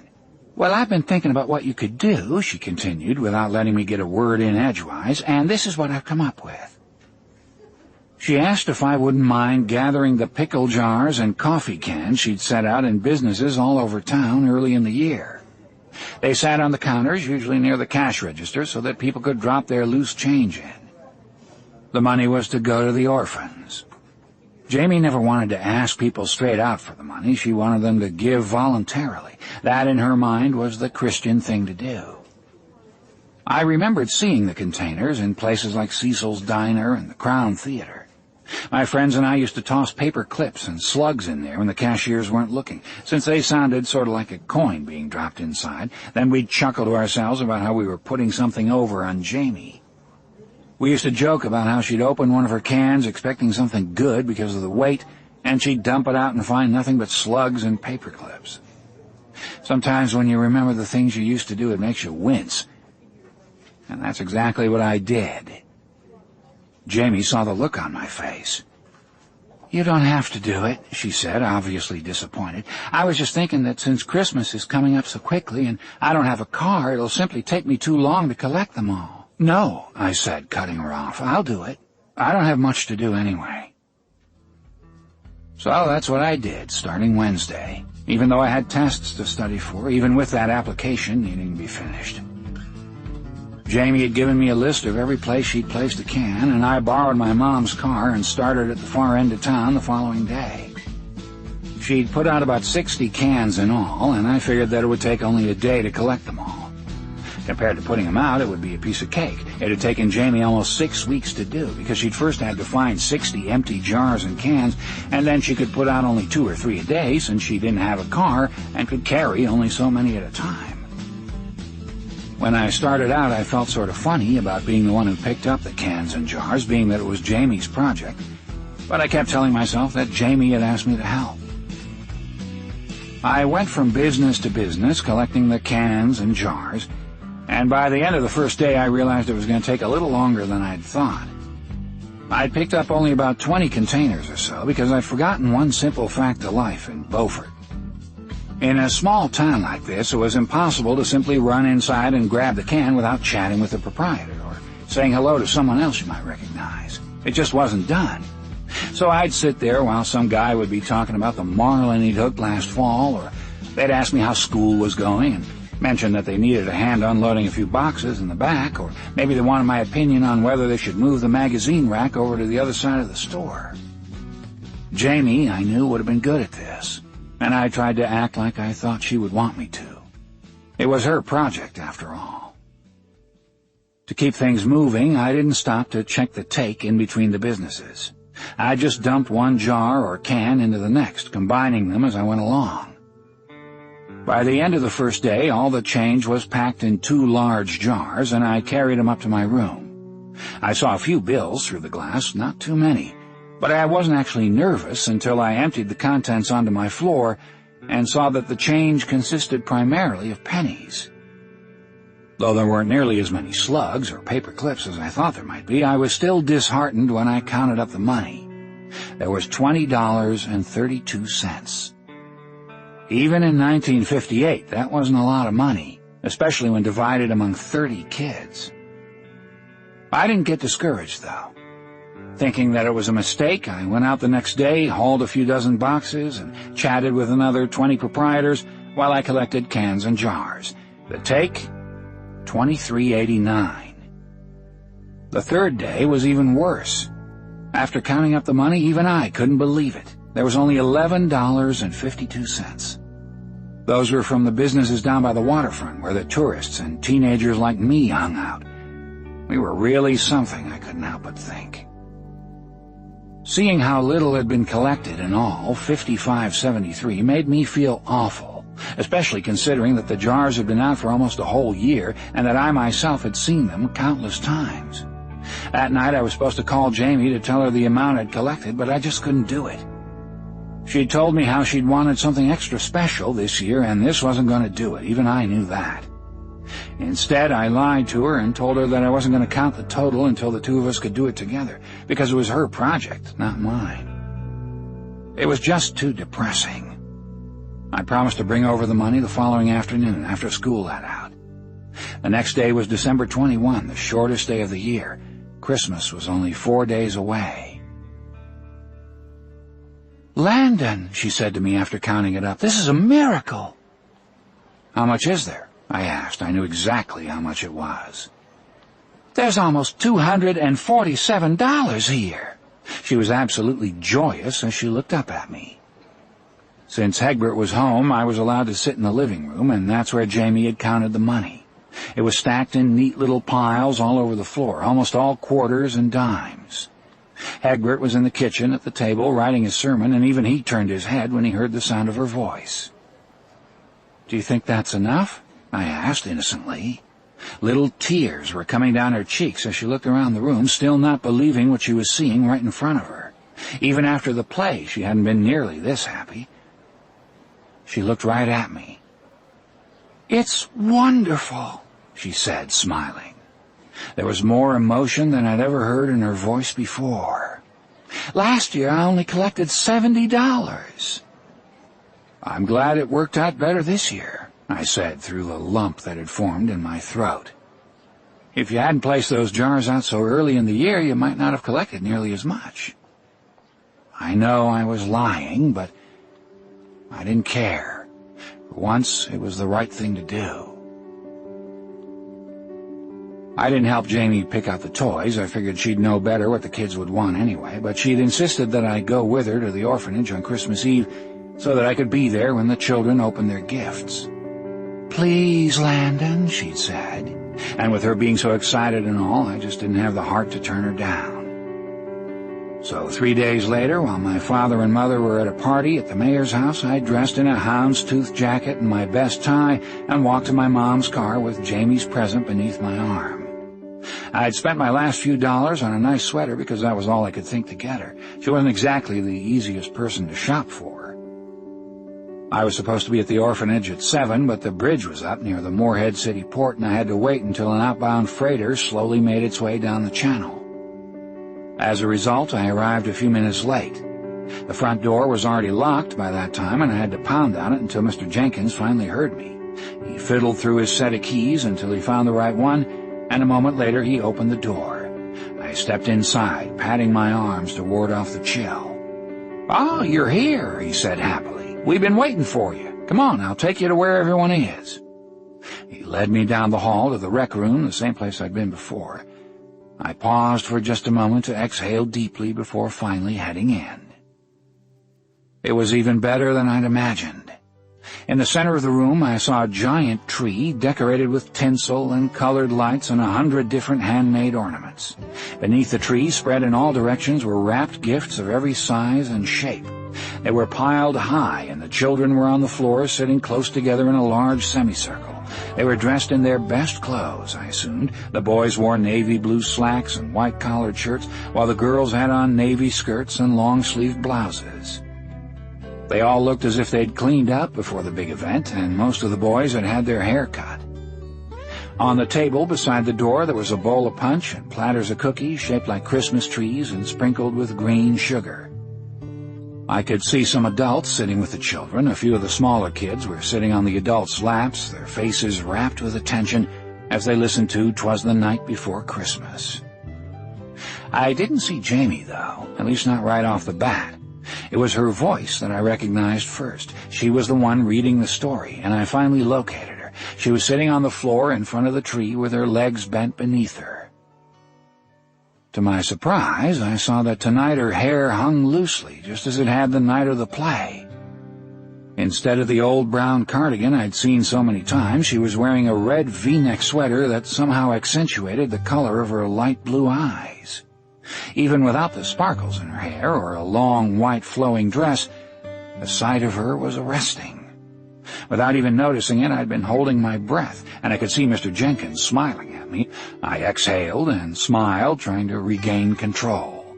"Well, I've been thinking about what you could do," she continued, without letting me get a word in edgewise, "and this is what I've come up with." She asked if I wouldn't mind gathering the pickle jars and coffee cans she'd set out in businesses all over town early in the year. They sat on the counters, usually near the cash register, so that people could drop their loose change in. The money was to go to the orphans. Jamie never wanted to ask people straight out for the money. She wanted them to give voluntarily. That, in her mind, was the Christian thing to do. I remembered seeing the containers in places like Cecil's Diner and the Crown Theater. My friends and I used to toss paper clips and slugs in there when the cashiers weren't looking, since they sounded sort of like a coin being dropped inside. Then we'd chuckle to ourselves about how we were putting something over on Jamie. We used to joke about how she'd open one of her cans expecting something good because of the weight, and she'd dump it out and find nothing but slugs and paper clips. Sometimes when you remember the things you used to do, it makes you wince. And that's exactly what I did. Jamie saw the look on my face. "You don't have to do it," she said, obviously disappointed. "I was just thinking that since Christmas is coming up so quickly and I don't have a car, it'll simply take me too long to collect them all." "No," I said, cutting her off. "I'll do it. I don't have much to do anyway." So that's what I did, starting Wednesday, even though I had tests to study for, even with that application needing to be finished. Jamie had given me a list of every place she'd placed a can, and I borrowed my mom's car and started at the far end of town the following day. She'd put out about 60 cans in all, and I figured that it would take only a day to collect them all. Compared to putting them out, it would be a piece of cake. It had taken Jamie almost 6 weeks to do, because she'd first had to find 60 empty jars and cans, and then she could put out only 2 or 3 a day since she didn't have a car and could carry only so many at a time. When I started out, I felt sort of funny about being the one who picked up the cans and jars, being that it was Jamie's project, but I kept telling myself that Jamie had asked me to help. I went from business to business, collecting the cans and jars, and by the end of the first day I realized it was going to take a little longer than I'd thought. I'd picked up only about 20 containers or so, because I'd forgotten one simple fact of life in Beaufort. In a small town like this, it was impossible to simply run inside and grab the can without chatting with the proprietor or saying hello to someone else you might recognize. It just wasn't done. So I'd sit there while some guy would be talking about the marlin he'd hooked last fall, or they'd ask me how school was going and mention that they needed a hand unloading a few boxes in the back, or maybe they wanted my opinion on whether they should move the magazine rack over to the other side of the store. Jamie, I knew, would have been good at this, and I tried to act like I thought she would want me to. It was her project, after all. To keep things moving, I didn't stop to check the take in between the businesses. I just dumped one jar or can into the next, combining them as I went along. By the end of the first day, all the change was packed in 2 large jars, and I carried them up to my room. I saw a few bills through the glass, not too many, but I wasn't actually nervous until I emptied the contents onto my floor and saw that the change consisted primarily of pennies. Though there weren't nearly as many slugs or paper clips as I thought there might be, I was still disheartened when I counted up the money. There was $20.32. Even in 1958, that wasn't a lot of money, especially when divided among 30 kids. I didn't get discouraged, though. Thinking that it was a mistake, I went out the next day, hauled a few dozen boxes, and chatted with another 20 proprietors while I collected cans and jars. The take? $23.89. The third day was even worse. After counting up the money, even I couldn't believe it. There was only $11.52. Those were from the businesses down by the waterfront where the tourists and teenagers like me hung out. We were really something, I couldn't help but think. Seeing how little had been collected in all, $55.73, made me feel awful, especially considering that the jars had been out for almost a whole year and that I myself had seen them countless times. That night I was supposed to call Jamie to tell her the amount I'd collected, but I just couldn't do it. She'd told me how she'd wanted something extra special this year, and this wasn't going to do it. Even I knew that. Instead, I lied to her and told her that I wasn't going to count the total until the two of us could do it together, because it was her project, not mine. It was just too depressing. I promised to bring over the money the following afternoon after school let out. The next day was December 21, the shortest day of the year. Christmas was only 4 days away. "Landon," she said to me after counting it up, "this is a miracle." "How much is there?" I asked. I knew exactly how much it was. "There's almost $247 here." She was absolutely joyous as she looked up at me. Since Egbert was home, I was allowed to sit in the living room, and that's where Jamie had counted the money. It was stacked in neat little piles all over the floor, almost all quarters and dimes. Egbert was in the kitchen at the table writing his sermon, and even he turned his head when he heard the sound of her voice. "Do you think that's enough?" I asked innocently. Little tears were coming down her cheeks as she looked around the room, still not believing what she was seeing right in front of her. Even after the play, she hadn't been nearly this happy. She looked right at me. "It's wonderful," she said, smiling. There was more emotion than I'd ever heard in her voice before. "Last year I only collected $70. "I'm glad it worked out better this year," I said through the lump that had formed in my throat. "If you hadn't placed those jars out so early in the year, you might not have collected nearly as much." I know I was lying, but I didn't care. For once, it was the right thing to do. I didn't help Jamie pick out the toys. I figured she'd know better what the kids would want anyway, but she'd insisted that I go with her to the orphanage on Christmas Eve so that I could be there when the children opened their gifts. "Please, Landon," she'd said, and with her being so excited and all, I just didn't have the heart to turn her down. So 3 days later, while my father and mother were at a party at the mayor's house, I dressed in a houndstooth jacket and my best tie and walked to my mom's car with Jamie's present beneath my arm. I'd spent my last few dollars on a nice sweater because that was all I could think to get her. She wasn't exactly the easiest person to shop for. I was supposed to be at the orphanage at 7, but the bridge was up near the Moorhead City port, and I had to wait until an outbound freighter slowly made its way down the channel. As a result, I arrived a few minutes late. The front door was already locked by that time, and I had to pound on it until Mr. Jenkins finally heard me. He fiddled through his set of keys until he found the right one, and a moment later he opened the door. I stepped inside, patting my arms to ward off the chill. "Oh, you're here," he said happily. "We've been waiting for you. Come on, I'll take you to where everyone is." He led me down the hall to the rec room, the same place I'd been before. I paused for just a moment to exhale deeply before finally heading in. It was even better than I'd imagined. In the center of the room, I saw a giant tree decorated with tinsel and colored lights and 100 different handmade ornaments. Beneath the tree, spread in all directions, were wrapped gifts of every size and shape. They were piled high, and the children were on the floor, sitting close together in a large semicircle. They were dressed in their best clothes, I assumed. The boys wore navy blue slacks and white-collared shirts, while the girls had on navy skirts and long-sleeved blouses. They all looked as if they'd cleaned up before the big event, and most of the boys had had their hair cut. On the table beside the door there was a bowl of punch and platters of cookies shaped like Christmas trees and sprinkled with green sugar. I could see some adults sitting with the children. A few of the smaller kids were sitting on the adults' laps, their faces rapt with attention as they listened to "'Twas the Night Before Christmas." I didn't see Jamie, though, at least not right off the bat. It was her voice that I recognized first. She was the one reading the story, and I finally located her. She was sitting on the floor in front of the tree with her legs bent beneath her. To my surprise, I saw that tonight her hair hung loosely, just as it had the night of the play. Instead of the old brown cardigan I'd seen so many times, she was wearing a red V-neck sweater that somehow accentuated the color of her light blue eyes. Even without the sparkles in her hair or a long white flowing dress, the sight of her was arresting. Without even noticing it, I'd been holding my breath, and I could see Mr. Jenkins smiling at me. I exhaled and smiled, trying to regain control.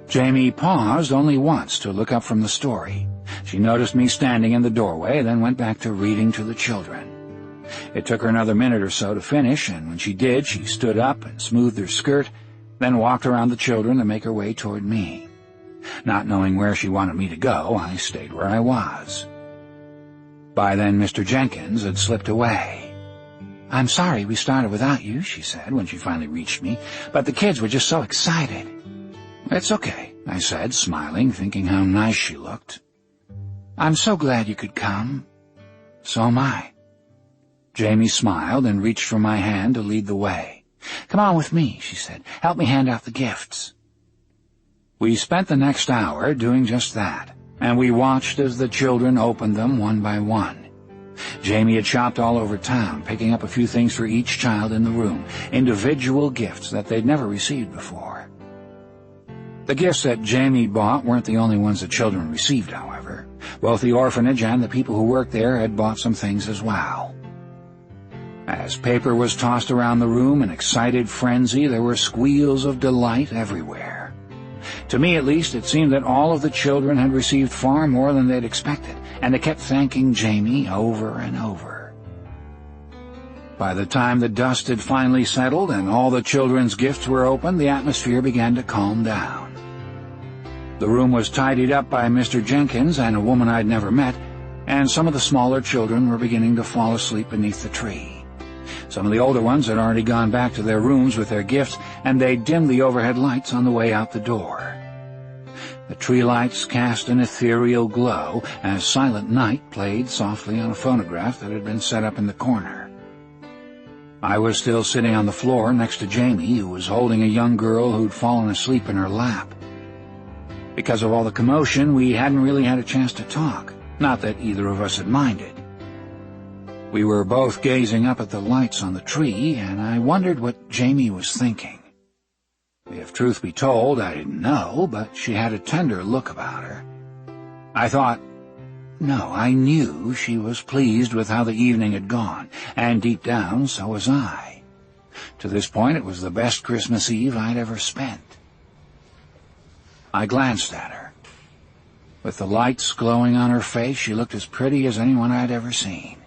Jamie paused only once to look up from the story. She noticed me standing in the doorway, then went back to reading to the children. It took her another minute or so to finish, and when she did, she stood up and smoothed her skirt, then walked around the children to make her way toward me. Not knowing where she wanted me to go, I stayed where I was. By then, Mr. Jenkins had slipped away. "I'm sorry we started without you," she said when she finally reached me, "but the kids were just so excited." "It's okay," I said, smiling, thinking how nice she looked. "I'm so glad you could come." "So am I." Jamie smiled and reached for my hand to lead the way. "Come on with me," she said. "Help me hand out the gifts." We spent the next hour doing just that, and we watched as the children opened them one by one. Jamie had shopped all over town, picking up a few things for each child in the room, individual gifts that they'd never received before. The gifts that Jamie bought weren't the only ones the children received, however. Both the orphanage and the people who worked there had bought some things as well. As paper was tossed around the room in excited frenzy, there were squeals of delight everywhere. To me, at least, it seemed that all of the children had received far more than they'd expected, and they kept thanking Jamie over and over. By the time the dust had finally settled and all the children's gifts were opened, the atmosphere began to calm down. The room was tidied up by Mr. Jenkins and a woman I'd never met, and some of the smaller children were beginning to fall asleep beneath the tree. Some of the older ones had already gone back to their rooms with their gifts, and they dimmed the overhead lights on the way out the door. The tree lights cast an ethereal glow as Silent Night played softly on a phonograph that had been set up in the corner. I was still sitting on the floor next to Jamie, who was holding a young girl who'd fallen asleep in her lap. Because of all the commotion, we hadn't really had a chance to talk, not that either of us had minded. We were both gazing up at the lights on the tree, and I wondered what Jamie was thinking. If truth be told, I didn't know, but she had a tender look about her. I knew she was pleased with how the evening had gone, and deep down, so was I. To this point, it was the best Christmas Eve I'd ever spent. I glanced at her. With the lights glowing on her face, she looked as pretty as anyone I'd ever seen.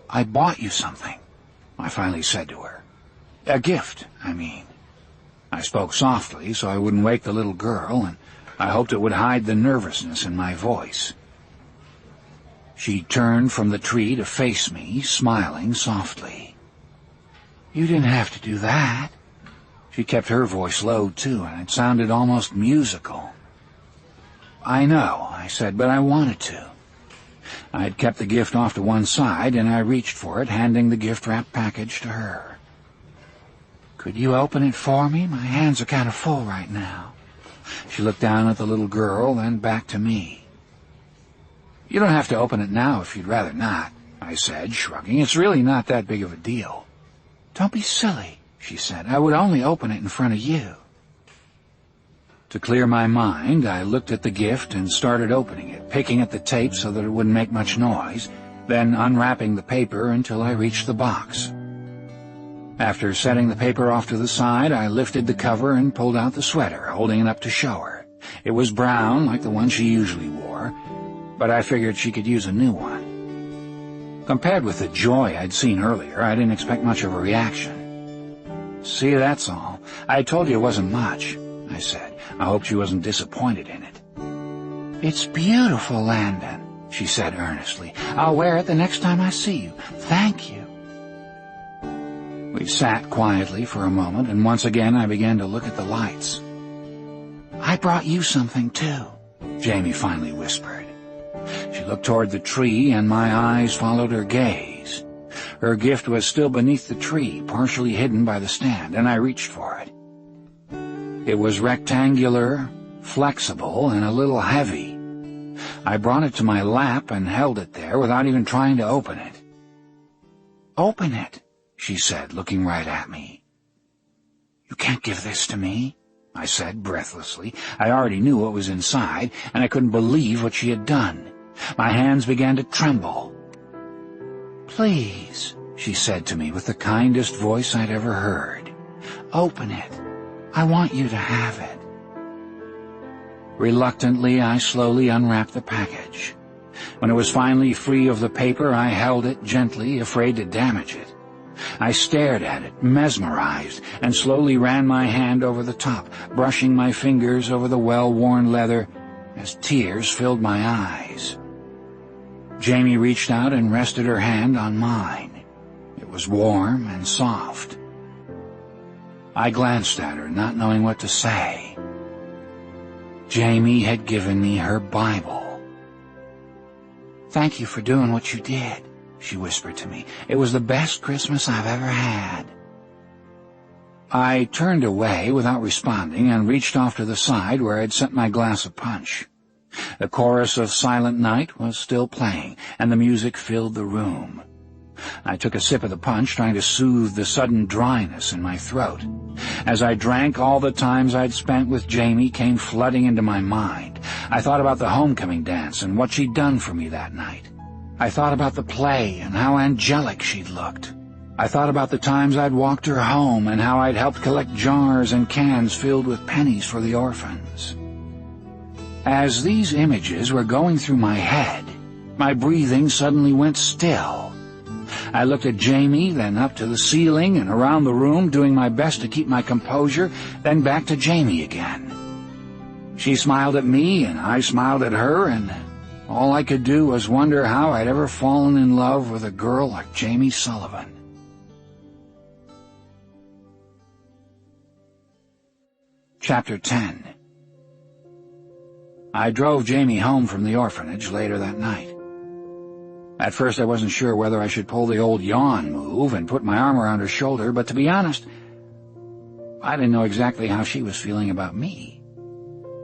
"I bought you something," I finally said to her. "A gift, I mean." I spoke softly so I wouldn't wake the little girl, and I hoped it would hide the nervousness in my voice. She turned from the tree to face me, smiling softly. "You didn't have to do that." She kept her voice low, too, and it sounded almost musical. "I know," I said, "but I wanted to." I had kept the gift off to one side, and I reached for it, handing the gift-wrapped package to her. "Could you open it for me? My hands are kind of full right now." She looked down at the little girl, then back to me. "You don't have to open it now if you'd rather not," I said, shrugging. "It's really not that big of a deal." "Don't be silly," she said. "I would only open it in front of you." To clear my mind, I looked at the gift and started opening it, picking at the tape so that it wouldn't make much noise, then unwrapping the paper until I reached the box. After setting the paper off to the side, I lifted the cover and pulled out the sweater, holding it up to show her. It was brown, like the one she usually wore, but I figured she could use a new one. Compared with the joy I'd seen earlier, I didn't expect much of a reaction. "See, that's all. I told you it wasn't much," I said. I hoped she wasn't disappointed in it. "It's beautiful, Landon," she said earnestly. "I'll wear it the next time I see you. Thank you." We sat quietly for a moment, and once again I began to look at the lights. "I brought you something, too," Jamie finally whispered. She looked toward the tree, and my eyes followed her gaze. Her gift was still beneath the tree, partially hidden by the stand, and I reached for it. It was rectangular, flexible, and a little heavy. I brought it to my lap and held it there without even trying to open it. "Open it," she said, looking right at me. "You can't give this to me," I said breathlessly. I already knew what was inside, and I couldn't believe what she had done. My hands began to tremble. "Please," she said to me with the kindest voice I'd ever heard. "Open it. I want you to have it." Reluctantly, I slowly unwrapped the package. When it was finally free of the paper, I held it gently, afraid to damage it. I stared at it, mesmerized, and slowly ran my hand over the top, brushing my fingers over the well-worn leather as tears filled my eyes. Jamie reached out and rested her hand on mine. It was warm and soft. I glanced at her, not knowing what to say. Jamie had given me her Bible. "Thank you for doing what you did," she whispered to me. "It was the best Christmas I've ever had." I turned away without responding and reached off to the side where I'd set my glass of punch. The chorus of Silent Night was still playing, and the music filled the room. I took a sip of the punch, trying to soothe the sudden dryness in my throat. As I drank, all the times I'd spent with Jamie came flooding into my mind. I thought about the homecoming dance and what she'd done for me that night. I thought about the play and how angelic she'd looked. I thought about the times I'd walked her home and how I'd helped collect jars and cans filled with pennies for the orphans. As these images were going through my head, my breathing suddenly went still. I looked at Jamie, then up to the ceiling and around the room, doing my best to keep my composure, then back to Jamie again. She smiled at me, and I smiled at her, and all I could do was wonder how I'd ever fallen in love with a girl like Jamie Sullivan. Chapter 10. I drove Jamie home from the orphanage later that night. At first I wasn't sure whether I should pull the old yawn move and put my arm around her shoulder, but to be honest, I didn't know exactly how she was feeling about me.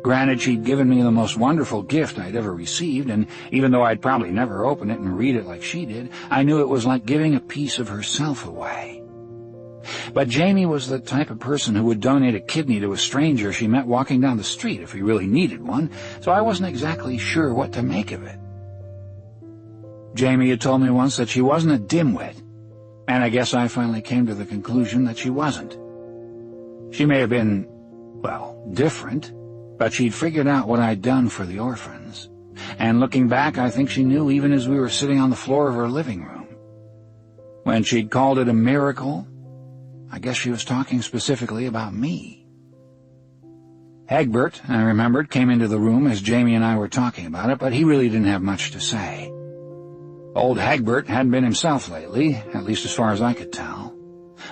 Granted, she'd given me the most wonderful gift I'd ever received, and even though I'd probably never open it and read it like she did, I knew it was like giving a piece of herself away. But Jamie was the type of person who would donate a kidney to a stranger she met walking down the street if he really needed one, so I wasn't exactly sure what to make of it. Jamie had told me once that she wasn't a dimwit, and I guess I finally came to the conclusion that she wasn't. She may have been, well, different, but she'd figured out what I'd done for the orphans. And looking back, I think she knew even as we were sitting on the floor of her living room. When she'd called it a miracle, I guess she was talking specifically about me. Egbert, I remembered, came into the room as Jamie and I were talking about it, but he really didn't have much to say. Old Egbert hadn't been himself lately, at least as far as I could tell.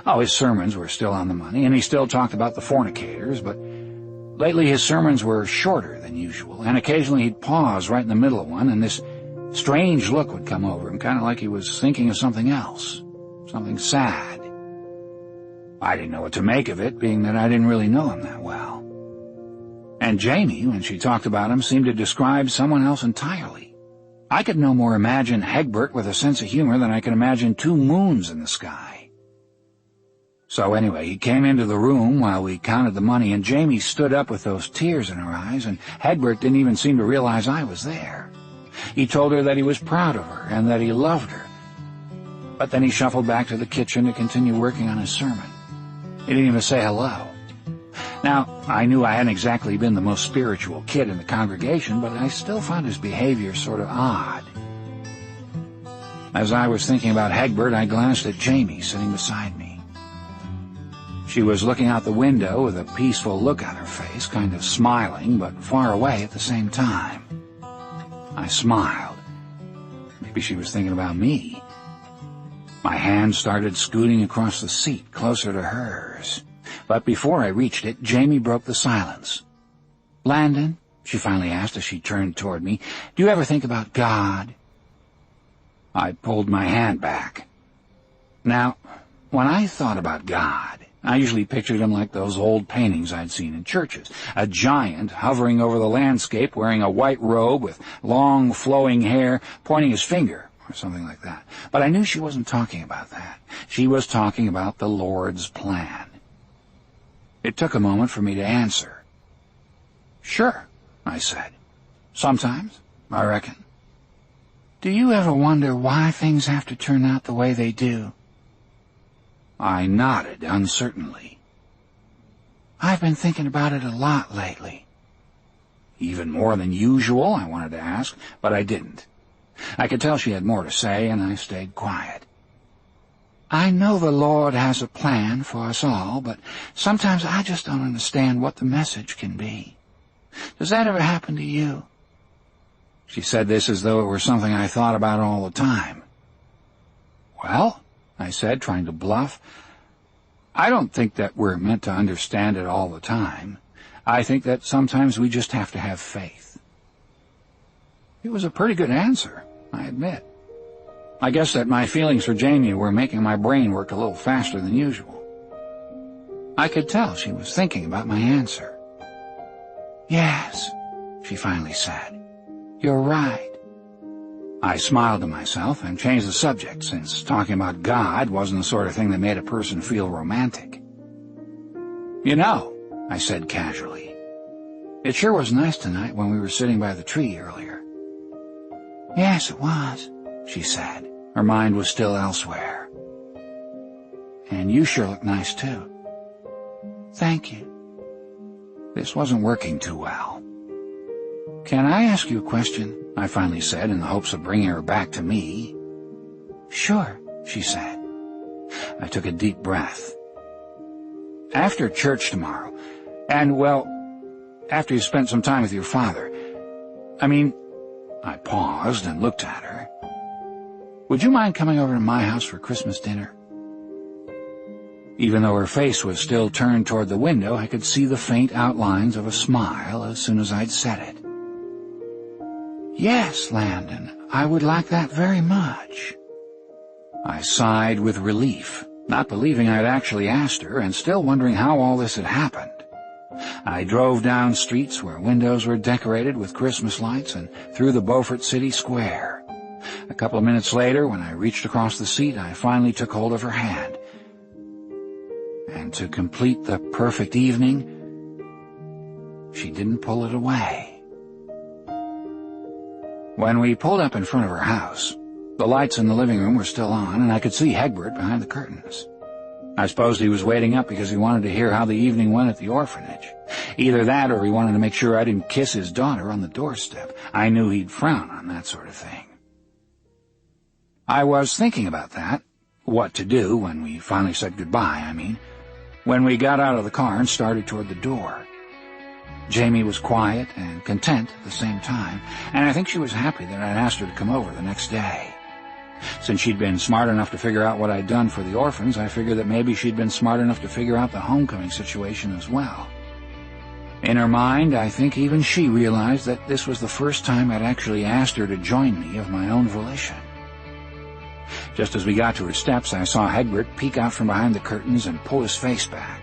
Oh, his sermons were still on the money, and he still talked about the fornicators, but lately his sermons were shorter than usual, and occasionally he'd pause right in the middle of one, and this strange look would come over him, kind of like he was thinking of something else, something sad. I didn't know what to make of it, being that I didn't really know him that well. And Jamie, when she talked about him, seemed to describe someone else entirely. I could no more imagine Egbert with a sense of humor than I could imagine two moons in the sky. So anyway, he came into the room while we counted the money, and Jamie stood up with those tears in her eyes, and Egbert didn't even seem to realize I was there. He told her that he was proud of her and that he loved her. But then he shuffled back to the kitchen to continue working on his sermon. He didn't even say hello. Now, I knew I hadn't exactly been the most spiritual kid in the congregation, but I still found his behavior sort of odd. As I was thinking about Egbert, I glanced at Jamie sitting beside me. She was looking out the window with a peaceful look on her face, kind of smiling, but far away at the same time. I smiled. Maybe she was thinking about me. My hand started scooting across the seat, closer to hers. But before I reached it, Jamie broke the silence. "Landon," she finally asked as she turned toward me, "do you ever think about God?" I pulled my hand back. Now, when I thought about God, I usually pictured him like those old paintings I'd seen in churches, a giant hovering over the landscape wearing a white robe with long flowing hair, pointing his finger, or something like that. But I knew she wasn't talking about that. She was talking about the Lord's plan. It took a moment for me to answer. "Sure," I said. "Sometimes, I reckon." "Do you ever wonder why things have to turn out the way they do?" I nodded uncertainly. "I've been thinking about it a lot lately." "Even more than usual?" I wanted to ask, but I didn't. I could tell she had more to say, and I stayed quiet. "I know the Lord has a plan for us all, but sometimes I just don't understand what the message can be. Does that ever happen to you?" She said this as though it were something I thought about all the time. "Well," I said, trying to bluff, "I don't think that we're meant to understand it all the time. I think that sometimes we just have to have faith." It was a pretty good answer, I admit. I guess that my feelings for Jamie were making my brain work a little faster than usual. I could tell she was thinking about my answer. "Yes," she finally said, "you're right." I smiled to myself and changed the subject, since talking about God wasn't the sort of thing that made a person feel romantic. "You know," I said casually, "it sure was nice tonight when we were sitting by the tree earlier." "Yes, it was," she said. Her mind was still elsewhere. "And you sure look nice, too." "Thank you." This wasn't working too well. "Can I ask you a question?" I finally said, in the hopes of bringing her back to me. "Sure," she said. I took a deep breath. "After church tomorrow, and, well, after you spent some time with your father, I paused and looked at her. "Would you mind coming over to my house for Christmas dinner?" Even though her face was still turned toward the window, I could see the faint outlines of a smile as soon as I'd said it. "Yes, Landon, I would like that very much." I sighed with relief, not believing I'd actually asked her and still wondering how all this had happened. I drove down streets where windows were decorated with Christmas lights and through the Beaufort city square. A couple of minutes later, when I reached across the seat, I finally took hold of her hand. And to complete the perfect evening, she didn't pull it away. When we pulled up in front of her house, the lights in the living room were still on, and I could see Egbert behind the curtains. I supposed he was waiting up because he wanted to hear how the evening went at the orphanage. Either that or he wanted to make sure I didn't kiss his daughter on the doorstep. I knew he'd frown on that sort of thing. I was thinking about that, what to do when we finally said goodbye, when we got out of the car and started toward the door. Jamie was quiet and content at the same time, and I think she was happy that I'd asked her to come over the next day. Since she'd been smart enough to figure out what I'd done for the orphans, I figured that maybe she'd been smart enough to figure out the homecoming situation as well. In her mind, I think even she realized that this was the first time I'd actually asked her to join me of my own volition. Just as we got to her steps, I saw Egbert peek out from behind the curtains and pull his face back.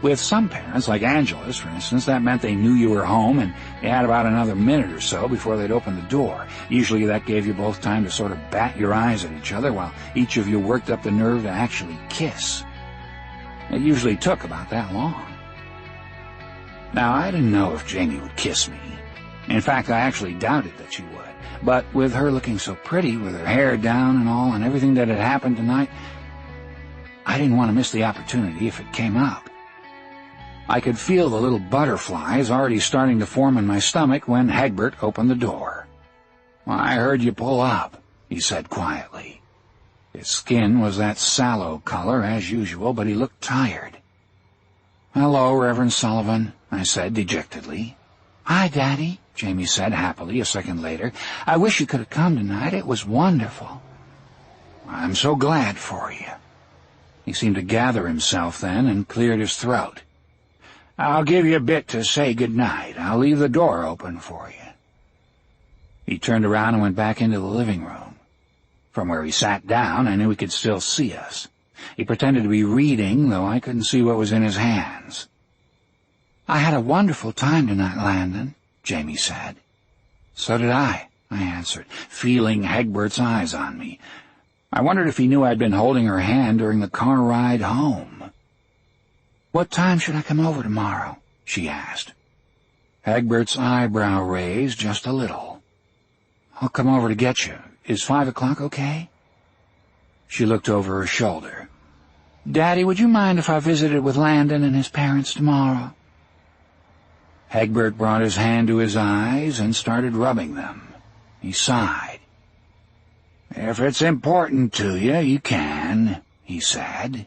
With some parents, like Angela's, for instance, that meant they knew you were home and they had about another minute or so before they'd open the door. Usually that gave you both time to sort of bat your eyes at each other while each of you worked up the nerve to actually kiss. It usually took about that long. Now, I didn't know if Jamie would kiss me. In fact, I actually doubted that she would. But with her looking so pretty, with her hair down and all, and everything that had happened tonight, I didn't want to miss the opportunity if it came up. I could feel the little butterflies already starting to form in my stomach when Egbert opened the door. "Well, I heard you pull up," he said quietly. His skin was that sallow color as usual, but he looked tired. "Hello, Reverend Sullivan," I said dejectedly. "Hi, Daddy," Jamie said happily a second later. "I wish you could have come tonight. It was wonderful." I'm so glad for you." He seemed to gather himself then and cleared his throat. "I'll give you a bit to say good night. I'll leave the door open for you." He turned around and went back into the living room. From where he sat down, I knew he could still see us. He pretended to be reading, though I couldn't see what was in his hands. "I had a wonderful time tonight, Landon," Jamie said. "So did I answered, feeling Egbert's eyes on me. I wondered if he knew I'd been holding her hand during the car ride home. "What time should I come over tomorrow?" she asked. Egbert's eyebrow raised just a little. "I'll come over to get you. Is 5 o'clock okay?" She looked over her shoulder. "Daddy, would you mind if I visited with Landon and his parents tomorrow?" Egbert brought his hand to his eyes and started rubbing them. He sighed. "If it's important to you, you can," he said.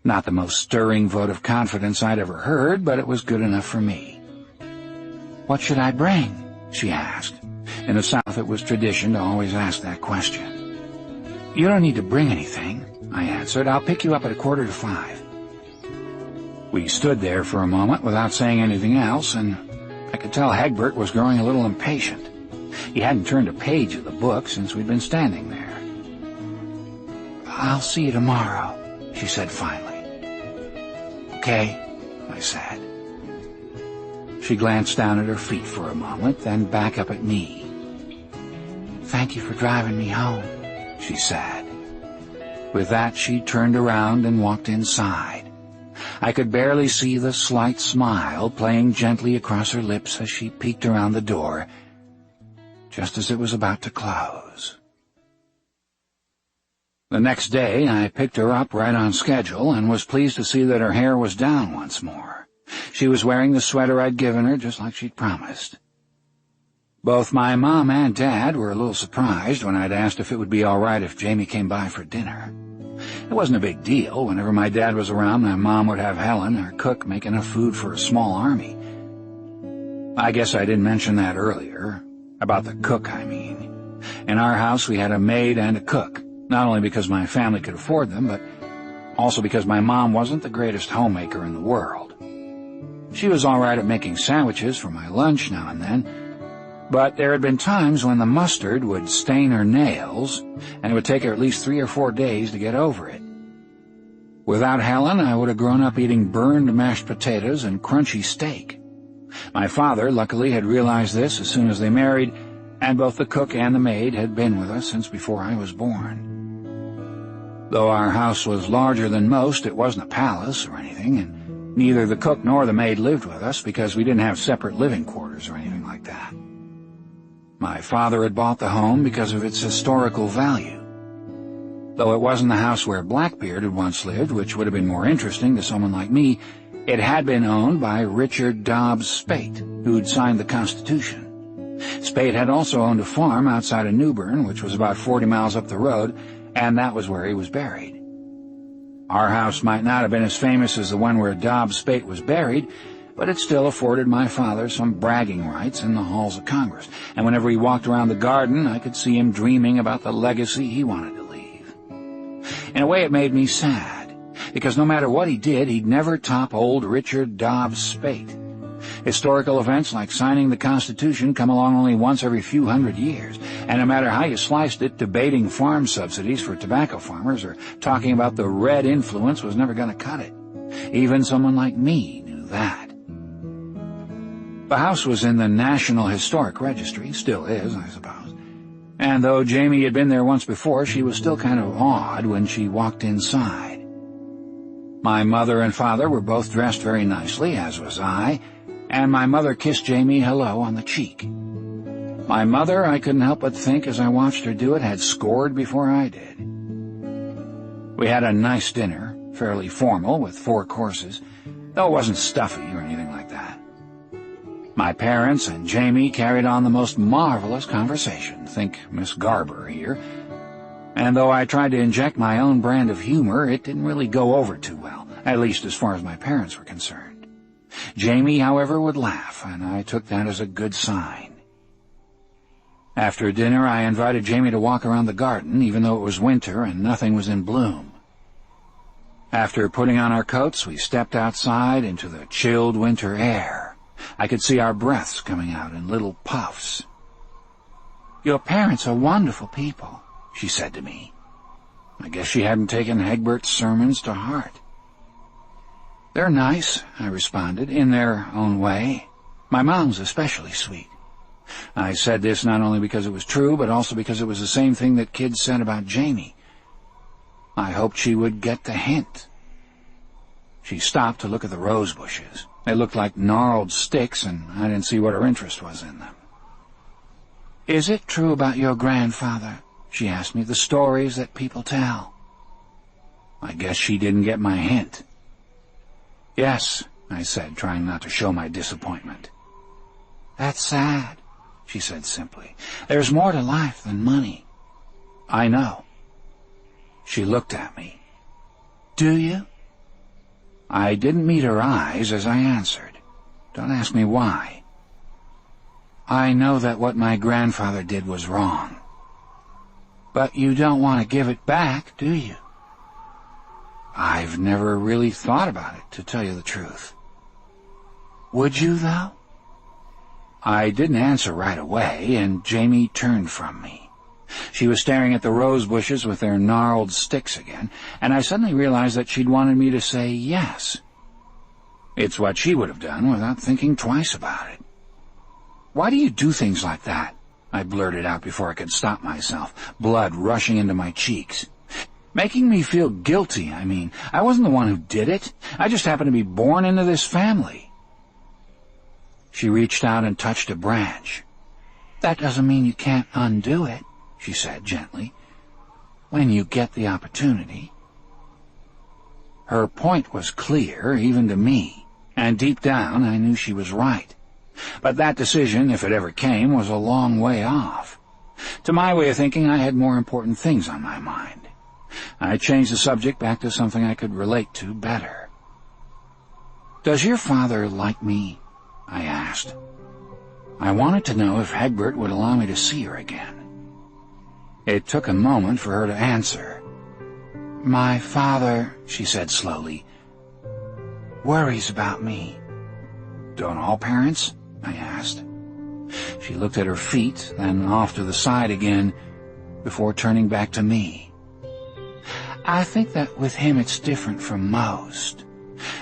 Not the most stirring vote of confidence I'd ever heard, but it was good enough for me. "What should I bring?" she asked. In the South, it was tradition to always ask that question. "You don't need to bring anything," I answered. "I'll pick you up at 4:45. We stood there for a moment without saying anything else, and I could tell Egbert was growing a little impatient. He hadn't turned a page of the book since we'd been standing there. "I'll see you tomorrow," she said finally. "Okay," I said. She glanced down at her feet for a moment, then back up at me. "Thank you for driving me home," she said. With that, she turned around and walked inside. I could barely see the slight smile playing gently across her lips as she peeked around the door, just as it was about to close. The next day, I picked her up right on schedule and was pleased to see that her hair was down once more. She was wearing the sweater I'd given her, just like she'd promised. Both my mom and Dad were a little surprised when I'd asked if it would be all right if Jamie came by for dinner. It wasn't a big deal. Whenever my dad was around, my mom would have Helen, our cook, make enough food for a small army. I guess I didn't mention that earlier. About the cook, I mean. In our house, we had a maid and a cook, not only because my family could afford them, but also because my mom wasn't the greatest homemaker in the world. She was all right at making sandwiches for my lunch now and then, but there had been times when the mustard would stain her nails, and it would take her at least 3 or 4 days to get over it. Without Helen, I would have grown up eating burned mashed potatoes and crunchy steak. My father, luckily, had realized this as soon as they married, and both the cook and the maid had been with us since before I was born. Though our house was larger than most, it wasn't a palace or anything, and neither the cook nor the maid lived with us because we didn't have separate living quarters or anything like that. My father had bought the home because of its historical value. Though it wasn't the house where Blackbeard had once lived, which would have been more interesting to someone like me, it had been owned by Richard Dobbs Spate, who'd signed the Constitution. Spate had also owned a farm outside of Newbern, which was about 40 miles up the road, and that was where he was buried. Our house might not have been as famous as the one where Dobbs Spate was buried, but it still afforded my father some bragging rights in the halls of Congress, and whenever he walked around the garden, I could see him dreaming about the legacy he wanted to leave. In a way, it made me sad, because no matter what he did, he'd never top old Richard Dobbs Spate. Historical events like signing the Constitution come along only once every few hundred years, and no matter how you sliced it, debating farm subsidies for tobacco farmers or talking about the red influence was never going to cut it. Even someone like me knew that. The house was in the National Historic Registry, still is, I suppose. And though Jamie had been there once before, she was still kind of awed when she walked inside. My mother and father were both dressed very nicely, as was I, and my mother kissed Jamie hello on the cheek. My mother, I couldn't help but think as I watched her do it, had scored before I did. We had a nice dinner, fairly formal, with 4 courses, though it wasn't stuffy or anything like that. My parents and Jamie carried on the most marvelous conversation, think Miss Garber here, and though I tried to inject my own brand of humor, it didn't really go over too well, at least as far as my parents were concerned. Jamie, however, would laugh, and I took that as a good sign. After dinner, I invited Jamie to walk around the garden, even though it was winter and nothing was in bloom. After putting on our coats, we stepped outside into the chilled winter air. I could see our breaths coming out in little puffs. "Your parents are wonderful people," she said to me. I guess she hadn't taken Egbert's sermons to heart. "They're nice," I responded, "in their own way. My mom's especially sweet." I said this not only because it was true, but also because it was the same thing that kids said about Jamie. I hoped she would get the hint. She stopped to look at the rose bushes. They looked like gnarled sticks, and I didn't see what her interest was in them. "Is it true about your grandfather?" she asked me, "the stories that people tell?" I guess she didn't get my hint. "Yes," I said, trying not to show my disappointment. "That's sad," she said simply. "There's more to life than money." "I know." She looked at me. "Do you?" I didn't meet her eyes as I answered. Don't ask me why. "I know that what my grandfather did was wrong." "But you don't want to give it back, do you?" "I've never really thought about it, to tell you the truth." "Would you, though?" I didn't answer right away, and Jamie turned from me. She was staring at the rose bushes with their gnarled sticks again, and I suddenly realized that she'd wanted me to say yes. It's what she would have done without thinking twice about it. "Why do you do things like that?" I blurted out before I could stop myself, blood rushing into my cheeks. "Making me feel guilty, I mean. I wasn't the one who did it. I just happened to be born into this family." She reached out and touched a branch. "That doesn't mean you can't undo it," she said gently, "when you get the opportunity." Her point was clear, even to me, and deep down I knew she was right. But that decision, if it ever came, was a long way off. To my way of thinking, I had more important things on my mind. I changed the subject back to something I could relate to better. "Does your father like me?" I asked. I wanted to know if Egbert would allow me to see her again. It took a moment for her to answer. "My father," she said slowly, "worries about me." "Don't all parents?" I asked. She looked at her feet, then off to the side again, before turning back to me. "I think that with him it's different from most.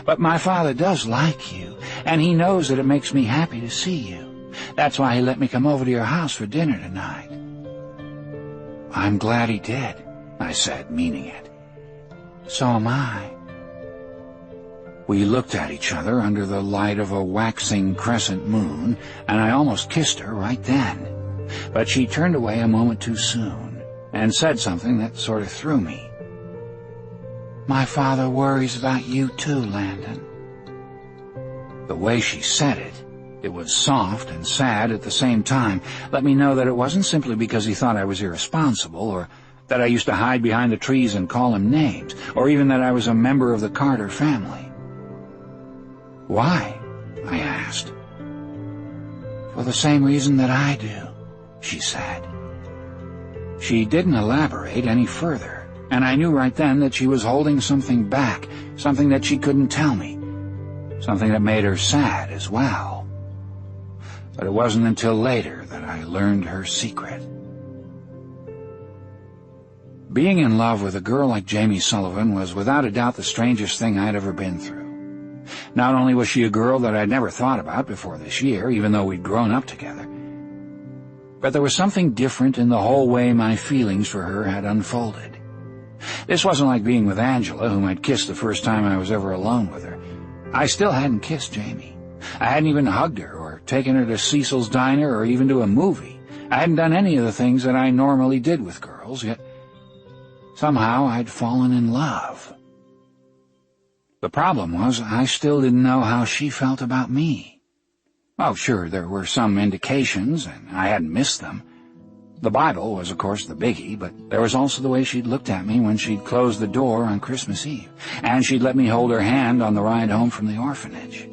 But my father does like you, and he knows that it makes me happy to see you. That's why he let me come over to your house for dinner tonight." "I'm glad he did," I said, meaning it. "So am I." We looked at each other under the light of a waxing crescent moon, and I almost kissed her right then. But she turned away a moment too soon, and said something that sort of threw me. "My father worries about you too, Landon." The way she said it was soft and sad at the same time, let me know that it wasn't simply because he thought I was irresponsible, or that I used to hide behind the trees and call him names, or even that I was a member of the Carter family. "Why?" I asked. "For the same reason that I do," she said. She didn't elaborate any further, and I knew right then that she was holding something back, something that she couldn't tell me, something that made her sad as well. But it wasn't until later that I learned her secret. Being in love with a girl like Jamie Sullivan was without a doubt the strangest thing I'd ever been through. Not only was she a girl that I'd never thought about before this year, even though we'd grown up together, but there was something different in the whole way my feelings for her had unfolded. This wasn't like being with Angela, whom I'd kissed the first time I was ever alone with her. I still hadn't kissed Jamie. I hadn't even hugged her or taken her to Cecil's Diner or even to a movie. I hadn't done any of the things that I normally did with girls, yet somehow I'd fallen in love. The problem was I still didn't know how she felt about me. Oh, sure, there were some indications, and I hadn't missed them. The Bible was, of course, the biggie, but there was also the way she'd looked at me when she'd closed the door on Christmas Eve, and she'd let me hold her hand on the ride home from the orphanage.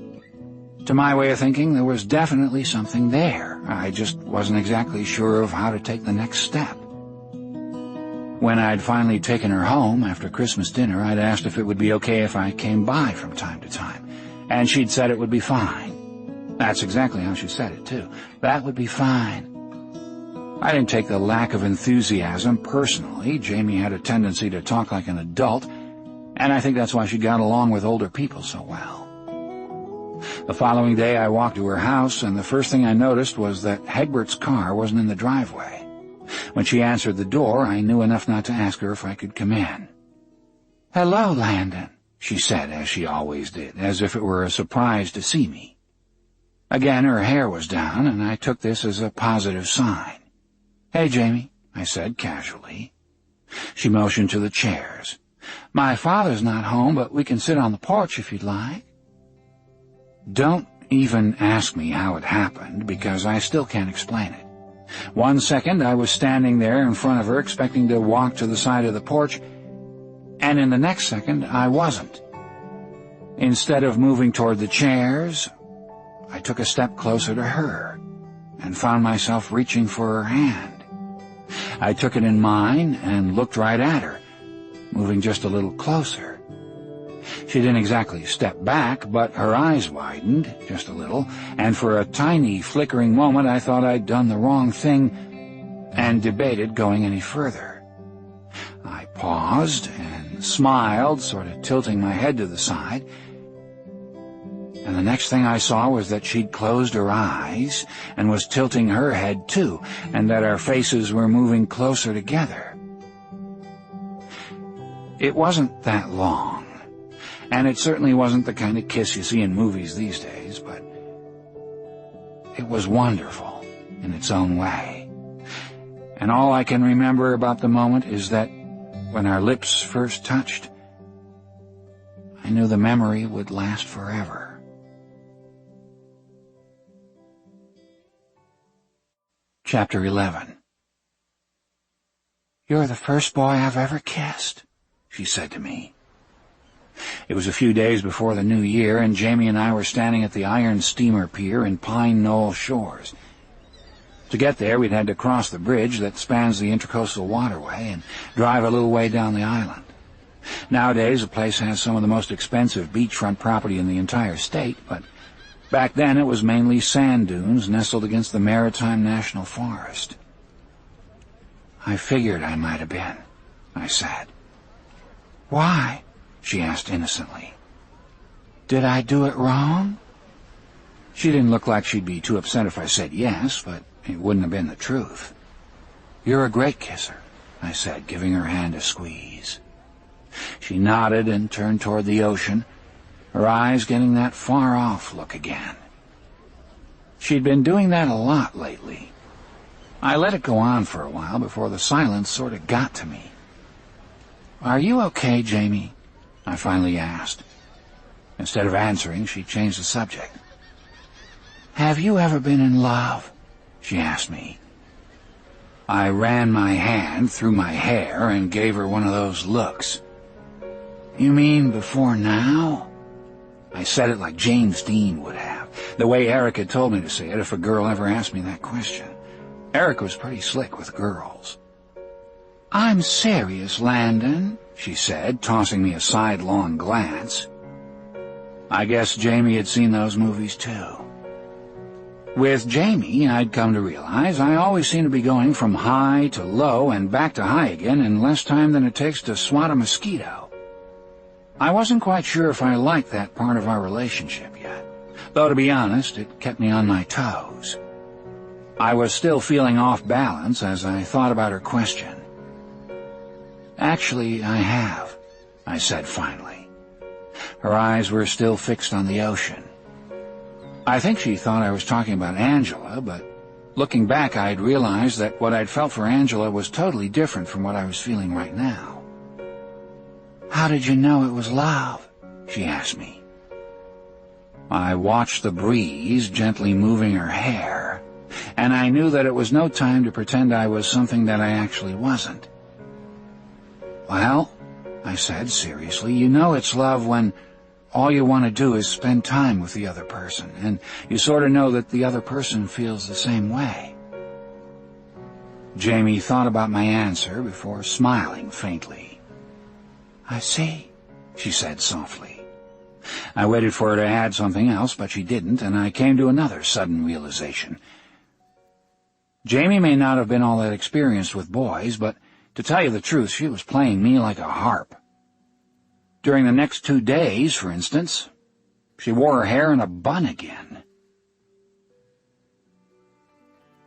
To my way of thinking, there was definitely something there. I just wasn't exactly sure of how to take the next step. When I'd finally taken her home after Christmas dinner, I'd asked if it would be okay if I came by from time to time, and she'd said it would be fine. That's exactly how she said it, too. That would be fine. I didn't take the lack of enthusiasm personally. Jamie had a tendency to talk like an adult, and I think that's why she got along with older people so well. The following day I walked to her house, and the first thing I noticed was that Hegbert's car wasn't in the driveway. When she answered the door, I knew enough not to ask her if I could come in. "Hello, Landon," she said, as she always did, as if it were a surprise to see me. Again, her hair was down, and I took this as a positive sign. "Hey, Jamie," I said casually. She motioned to the chairs. "My father's not home, but we can sit on the porch if you'd like." Don't even ask me how it happened, because I still can't explain it. One second I was standing there in front of her expecting to walk to the side of the porch, and in the next second I wasn't. Instead of moving toward the chairs, I took a step closer to her and found myself reaching for her hand. I took it in mine and looked right at her, moving just a little closer. She didn't exactly step back, but her eyes widened just a little, and for a tiny flickering moment I thought I'd done the wrong thing and debated going any further. I paused and smiled, sort of tilting my head to the side, and the next thing I saw was that she'd closed her eyes and was tilting her head too, and that our faces were moving closer together. It wasn't that long, and it certainly wasn't the kind of kiss you see in movies these days, but it was wonderful in its own way. And all I can remember about the moment is that when our lips first touched, I knew the memory would last forever. Chapter 11. "You're the first boy I've ever kissed," she said to me. It was a few days before the new year, and Jamie and I were standing at the iron steamer pier in Pine Knoll Shores. To get there, we'd had to cross the bridge that spans the Intracoastal Waterway and drive a little way down the island. Nowadays, the place has some of the most expensive beachfront property in the entire state, but back then it was mainly sand dunes nestled against the Maritime National Forest. "I figured I might have been," I said. "Why?" she asked innocently. "Did I do it wrong?" She didn't look like she'd be too upset if I said yes, but it wouldn't have been the truth. "You're a great kisser," I said, giving her hand a squeeze. She nodded and turned toward the ocean, her eyes getting that far-off look again. She'd been doing that a lot lately. I let it go on for a while before the silence sort of got to me. "Are you okay, Jamie?" I finally asked. Instead of answering, she changed the subject. "Have you ever been in love?" she asked me. I ran my hand through my hair and gave her one of those looks. "You mean before now?" I said it like James Dean would have, the way Eric had told me to say it if a girl ever asked me that question. Eric was pretty slick with girls. "I'm serious, Landon," she said, tossing me a sidelong glance. I guess Jamie had seen those movies too. With Jamie, I'd come to realize I always seem to be going from high to low and back to high again in less time than it takes to swat a mosquito. I wasn't quite sure if I liked that part of our relationship yet, though to be honest, it kept me on my toes. I was still feeling off balance as I thought about her question. "Actually, I have," I said finally. Her eyes were still fixed on the ocean. I think she thought I was talking about Angela, but looking back I'd realized that what I'd felt for Angela was totally different from what I was feeling right now. "How did you know it was love?" she asked me. I watched the breeze gently moving her hair, and I knew that it was no time to pretend I was something that I actually wasn't. "Well," I said seriously, "you know it's love when, all you want to do is spend time with the other person, and you sort of know that the other person feels the same way. Jamie thought about my answer before smiling faintly. "I see," she said softly. I waited for her to add something else, but she didn't, and I came to another sudden realization. Jamie may not have been all that experienced with boys, but to tell you the truth, she was playing me like a harp. During the next 2 days, for instance, she wore her hair in a bun again.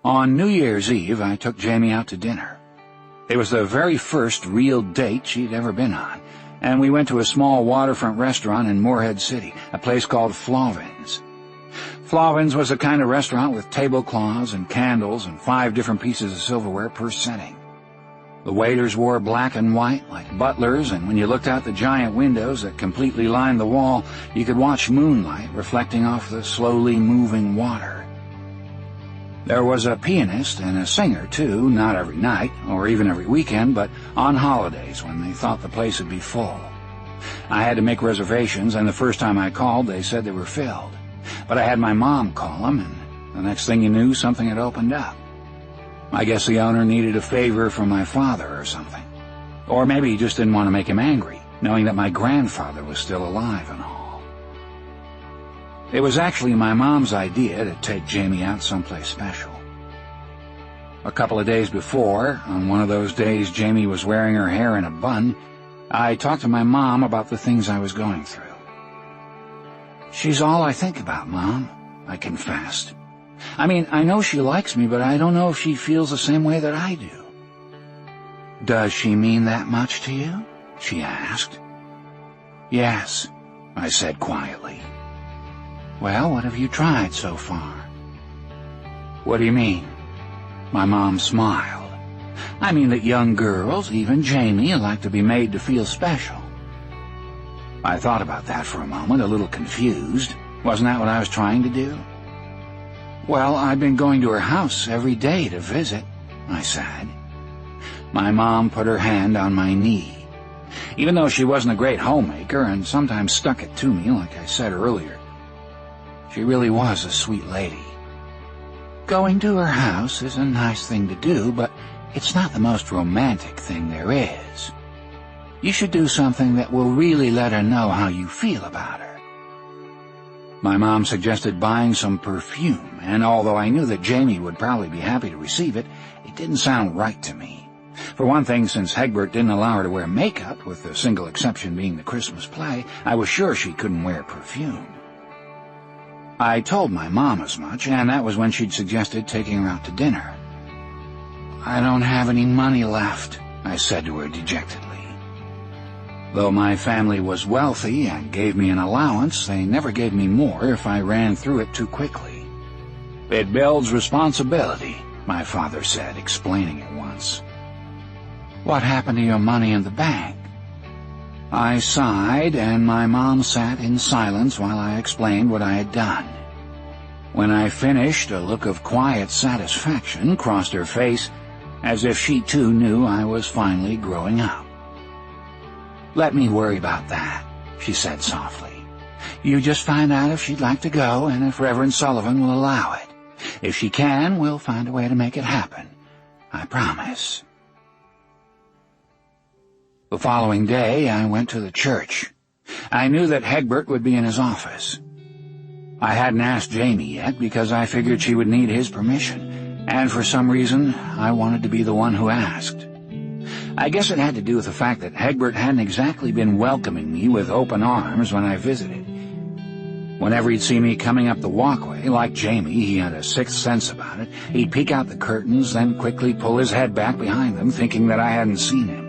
On New Year's Eve, I took Jamie out to dinner. It was the very first real date she'd ever been on, and we went to a small waterfront restaurant in Moorhead City, a place called Flauvin's. Flauvin's was a kind of restaurant with tablecloths and candles and 5 different pieces of silverware per setting. The waiters wore black and white like butlers, and when you looked out the giant windows that completely lined the wall, you could watch moonlight reflecting off the slowly moving water. There was a pianist and a singer, too, not every night or even every weekend, but on holidays when they thought the place would be full. I had to make reservations, and the first time I called, they said they were filled. But I had my mom call them, and the next thing you knew, something had opened up. I guess the owner needed a favor from my father or something. Or maybe he just didn't want to make him angry, knowing that my grandfather was still alive and all. It was actually my mom's idea to take Jamie out someplace special. A couple of days before, on one of those days Jamie was wearing her hair in a bun, I talked to my mom about the things I was going through. "She's all I think about, Mom," I confessed. "I mean, I know she likes me, but I don't know if she feels the same way that I do." "Does she mean that much to you?" she asked. "Yes," I said quietly. "Well, what have you tried so far?" "What do you mean?" My mom smiled. "I mean that young girls, even Jamie, like to be made to feel special." I thought about that for a moment, a little confused. Wasn't that what I was trying to do? "Well, I've been going to her house every day to visit," I said. My mom put her hand on my knee. Even though she wasn't a great homemaker and sometimes stuck it to me, like I said earlier, she really was a sweet lady. "Going to her house is a nice thing to do, but it's not the most romantic thing there is. You should do something that will really let her know how you feel about her." My mom suggested buying some perfume, and although I knew that Jamie would probably be happy to receive it, it didn't sound right to me. For one thing, since Hegbert didn't allow her to wear makeup, with the single exception being the Christmas play, I was sure she couldn't wear perfume. I told my mom as much, and that was when she'd suggested taking her out to dinner. "I don't have any money left," I said to her dejectedly. Though my family was wealthy and gave me an allowance, they never gave me more if I ran through it too quickly. "It builds responsibility," my father said, explaining it once. "What happened to your money in the bank?" I sighed, and my mom sat in silence while I explained what I had done. When I finished, a look of quiet satisfaction crossed her face, as if she too knew I was finally growing up. "Let me worry about that," she said softly. "You just find out if she'd like to go and if Reverend Sullivan will allow it. If she can, we'll find a way to make it happen. I promise." The following day, I went to the church. I knew that Hegbert would be in his office. I hadn't asked Jamie yet because I figured she would need his permission, and for some reason, I wanted to be the one who asked. I guess it had to do with the fact that Hegbert hadn't exactly been welcoming me with open arms when I visited. Whenever he'd see me coming up the walkway, like Jamie, he had a sixth sense about it. He'd peek out the curtains, then quickly pull his head back behind them, thinking that I hadn't seen him.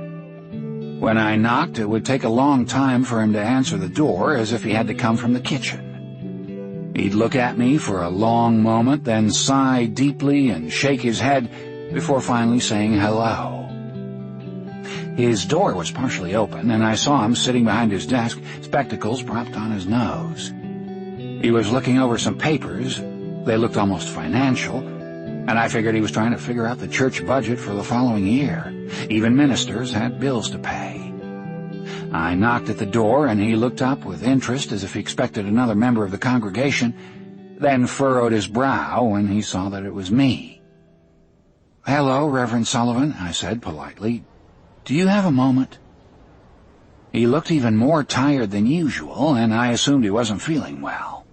When I knocked, it would take a long time for him to answer the door, as if he had to come from the kitchen. He'd look at me for a long moment, then sigh deeply and shake his head before finally saying hello. His door was partially open, and I saw him sitting behind his desk, spectacles propped on his nose. He was looking over some papers. They looked almost financial, and I figured he was trying to figure out the church budget for the following year. Even ministers had bills to pay. I knocked at the door, and he looked up with interest as if he expected another member of the congregation, then furrowed his brow when he saw that it was me. "Hello, Reverend Sullivan," I said politely. "Do you have a moment?" He looked even more tired than usual, and I assumed he wasn't feeling well.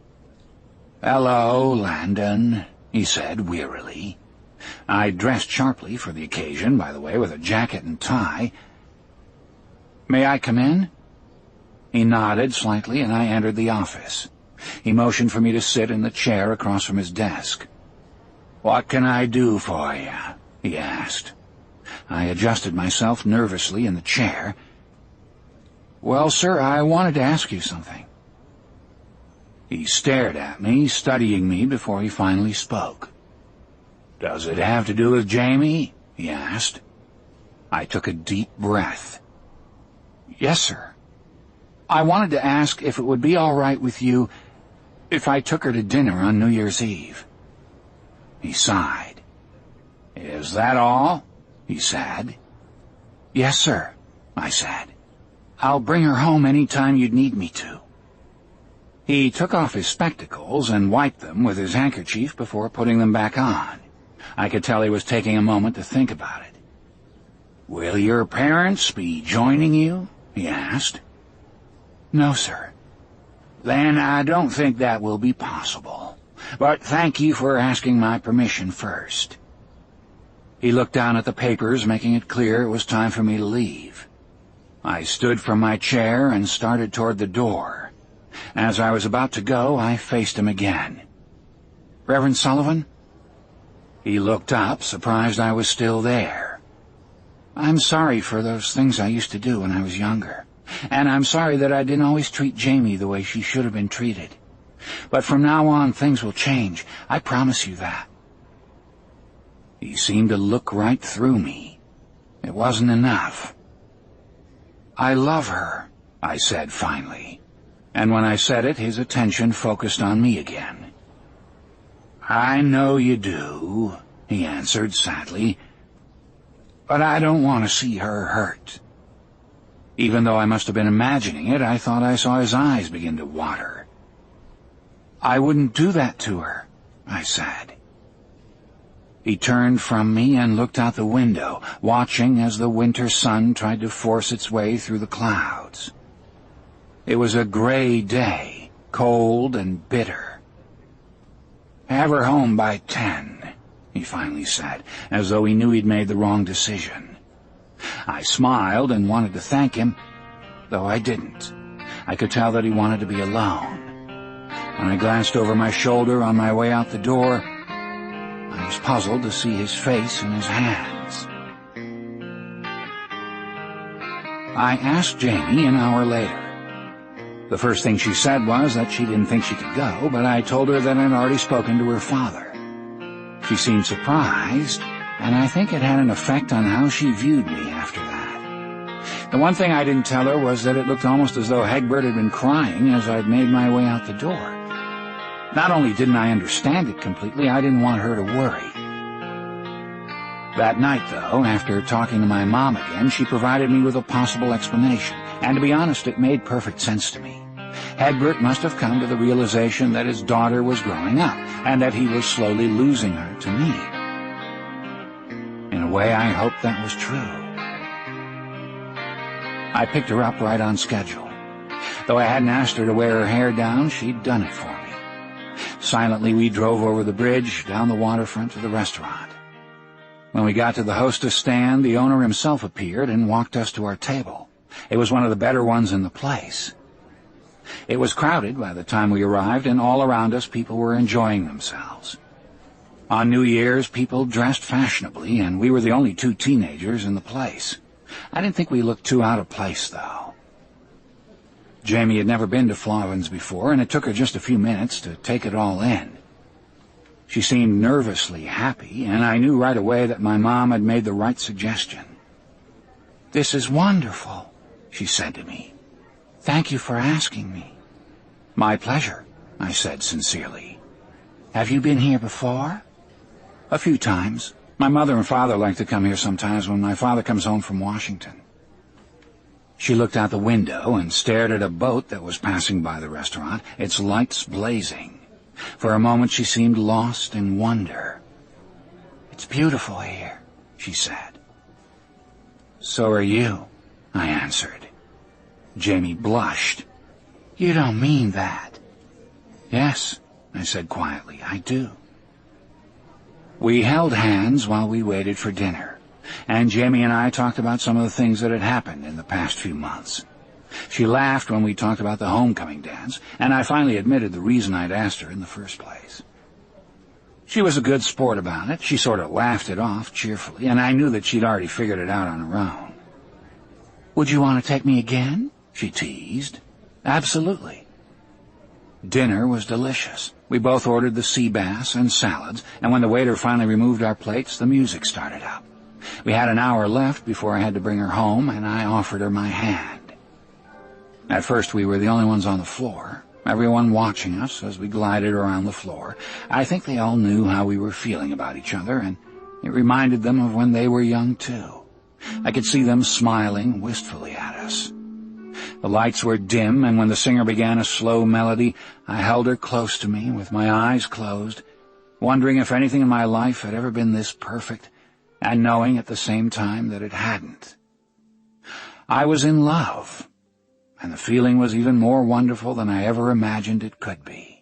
"Hello, Landon," he said wearily. I dressed sharply for the occasion, by the way, with a jacket and tie. "May I come in?" He nodded slightly, and I entered the office. He motioned for me to sit in the chair across from his desk. "What can I do for you?" he asked. I adjusted myself nervously in the chair. "Well, sir, I wanted to ask you something." He stared at me, studying me before he finally spoke. "Does it have to do with Jamie?" he asked. I took a deep breath. "Yes, sir. I wanted to ask if it would be all right with you if I took her to dinner on New Year's Eve." He sighed. "Is that all?" he said. "Yes, sir," I said. "I'll bring her home any time you'd need me to." He took off his spectacles and wiped them with his handkerchief before putting them back on. I could tell he was taking a moment to think about it. "Will your parents be joining you?" he asked. "No, sir." "Then I don't think that will be possible. But thank you for asking my permission first." He looked down at the papers, making it clear it was time for me to leave. I stood from my chair and started toward the door. As I was about to go, I faced him again. "Reverend Sullivan?" He looked up, surprised I was still there. "I'm sorry for those things I used to do when I was younger, and I'm sorry that I didn't always treat Jamie the way she should have been treated. But from now on, things will change. I promise you that." He seemed to look right through me. It wasn't enough. "I love her," I said finally, and when I said it, his attention focused on me again. "I know you do," he answered sadly, "but I don't want to see her hurt." Even though I must have been imagining it, I thought I saw his eyes begin to water. "I wouldn't do that to her," I said. He turned from me and looked out the window, watching as the winter sun tried to force its way through the clouds. It was a gray day, cold and bitter. "Have her home by 10, he finally said, as though he knew he'd made the wrong decision. I smiled and wanted to thank him, though I didn't. I could tell that he wanted to be alone. When I glanced over my shoulder on my way out the door, I was puzzled to see his face in his hands. I asked Jamie an hour later. The first thing she said was that she didn't think she could go, but I told her that I'd already spoken to her father. She seemed surprised, and I think it had an effect on how she viewed me after that. The one thing I didn't tell her was that it looked almost as though Egbert had been crying as I'd made my way out the door. Not only didn't I understand it completely, I didn't want her to worry. That night, though, after talking to my mom again, she provided me with a possible explanation, and to be honest, it made perfect sense to me. Egbert must have come to the realization that his daughter was growing up, and that he was slowly losing her to me. In a way, I hoped that was true. I picked her up right on schedule. Though I hadn't asked her to wear her hair down, she'd done it for me. Silently, we drove over the bridge, down the waterfront to the restaurant. When we got to the hostess stand, the owner himself appeared and walked us to our table. It was one of the better ones in the place. It was crowded by the time we arrived, and all around us people were enjoying themselves. On New Year's, people dressed fashionably, and we were the only two teenagers in the place. I didn't think we looked too out of place, though. Jamie had never been to Florence before, and it took her just a few minutes to take it all in. She seemed nervously happy, and I knew right away that my mom had made the right suggestion. "This is wonderful," she said to me. "Thank you for asking me." "My pleasure," I said sincerely. "Have you been here before?" "A few times. My mother and father like to come here sometimes when my father comes home from Washington." She looked out the window and stared at a boat that was passing by the restaurant, its lights blazing. For a moment she seemed lost in wonder. "It's beautiful here," she said. "So are you," I answered. Jamie blushed. "You don't mean that." "Yes," I said quietly, "I do." We held hands while we waited for dinner, and Jamie and I talked about some of the things that had happened in the past few months. She laughed when we talked about the homecoming dance, and I finally admitted the reason I'd asked her in the first place. She was a good sport about it. She sort of laughed it off cheerfully, and I knew that she'd already figured it out on her own. "Would you want to take me again?" she teased. "Absolutely." Dinner was delicious. We both ordered the sea bass and salads, and when the waiter finally removed our plates, the music started up. We had an hour left before I had to bring her home, and I offered her my hand. At first we were the only ones on the floor, everyone watching us as we glided around the floor. I think they all knew how we were feeling about each other, and it reminded them of when they were young too. I could see them smiling wistfully at us. The lights were dim, and when the singer began a slow melody, I held her close to me with my eyes closed, wondering if anything in my life had ever been this perfect, and knowing at the same time that it hadn't. I was in love, and the feeling was even more wonderful than I ever imagined it could be.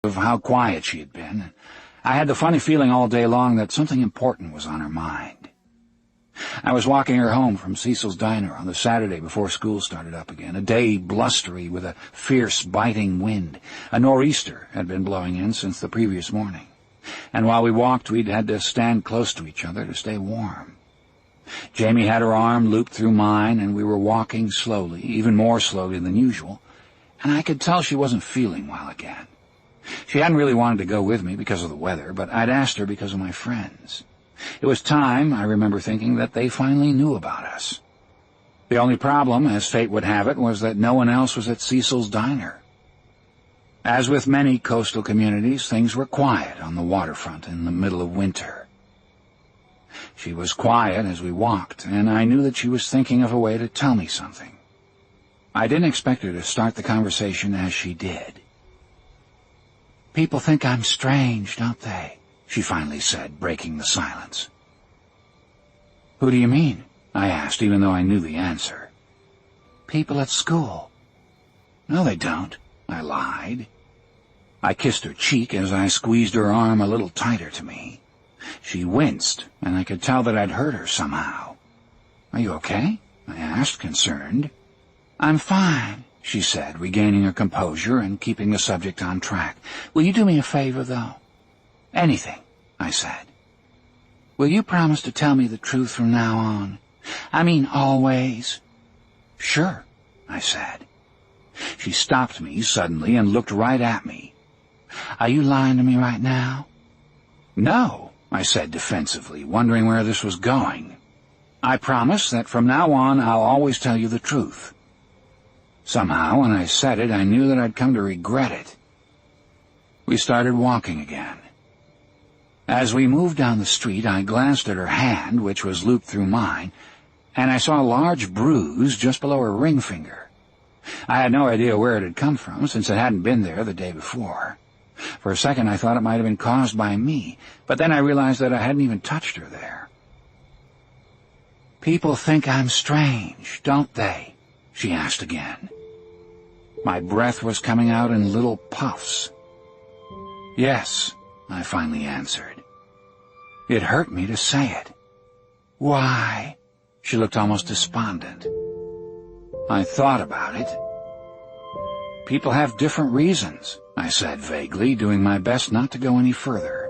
Of how quiet she had been, I had the funny feeling all day long that something important was on her mind. I was walking her home from Cecil's Diner on the Saturday before school started up again, a day blustery with a fierce, biting wind. A nor'easter had been blowing in since the previous morning, and while we walked, we'd had to stand close to each other to stay warm. Jamie had her arm looped through mine, and we were walking slowly, even more slowly than usual, and I could tell she wasn't feeling well again. She hadn't really wanted to go with me because of the weather, but I'd asked her because of my friends. It was time, I remember thinking, that they finally knew about us. The only problem, as fate would have it, was that no one else was at Cecil's Diner. As with many coastal communities, things were quiet on the waterfront in the middle of winter. She was quiet as we walked, and I knew that she was thinking of a way to tell me something. I didn't expect her to start the conversation as she did. "People think I'm strange, don't they?" she finally said, breaking the silence. "Who do you mean?" I asked, even though I knew the answer. "People at school." "No, they don't," I lied. I kissed her cheek as I squeezed her arm a little tighter to me. She winced, and I could tell that I'd hurt her somehow. "Are you okay?" I asked, concerned. "I'm fine," she said, regaining her composure and keeping the subject on track. "Will you do me a favor, though?" "Anything," I said. Will you promise to tell me the truth from now on? I mean, always." "Sure," I said. She stopped me suddenly and looked right at me. "Are you lying to me right now?" "No," I said defensively, wondering where this was going. "I promise that from now on I'll always tell you the truth." Somehow, when I said it, I knew that I'd come to regret it. We started walking again. As we moved down the street, I glanced at her hand, which was looped through mine, and I saw a large bruise just below her ring finger. I had no idea where it had come from, since it hadn't been there the day before. For a second I thought it might have been caused by me, but then I realized that I hadn't even touched her there. "People think I'm strange, don't they?" she asked again. My breath was coming out in little puffs. "Yes," I finally answered. It hurt me to say it. "Why?" She looked almost despondent. I thought about it. "People have different reasons," I said vaguely, doing my best not to go any further.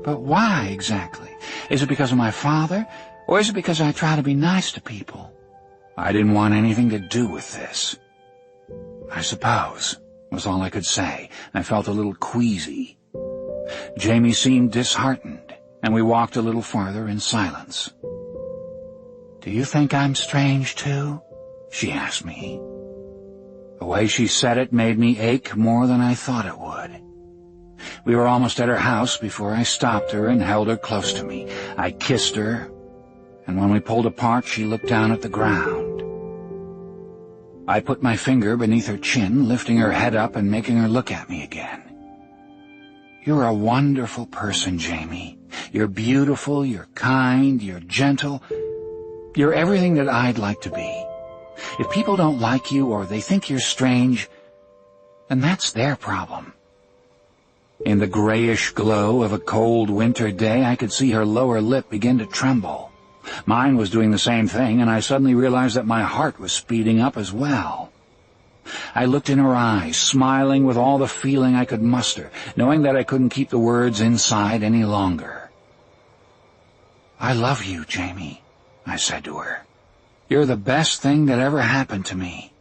"But why, exactly? Is it because of my father, or is it because I try to be nice to people?" I didn't want anything to do with this. "I suppose," was all I could say. I felt a little queasy. Jamie seemed disheartened, and we walked a little farther in silence. "Do you think I'm strange, too?" she asked me. The way she said it made me ache more than I thought it would. We were almost at her house before I stopped her and held her close to me. I kissed her, and when we pulled apart, she looked down at the ground. I put my finger beneath her chin, lifting her head up and making her look at me again. "You're a wonderful person, Jamie. You're beautiful, you're kind, you're gentle. You're everything that I'd like to be. If people don't like you or they think you're strange, then that's their problem." In the grayish glow of a cold winter day, I could see her lower lip begin to tremble. Mine was doing the same thing, and I suddenly realized that my heart was speeding up as well. I looked in her eyes, smiling with all the feeling I could muster, knowing that I couldn't keep the words inside any longer. "I love you, Jamie," I said to her. "You're the best thing that ever happened to me."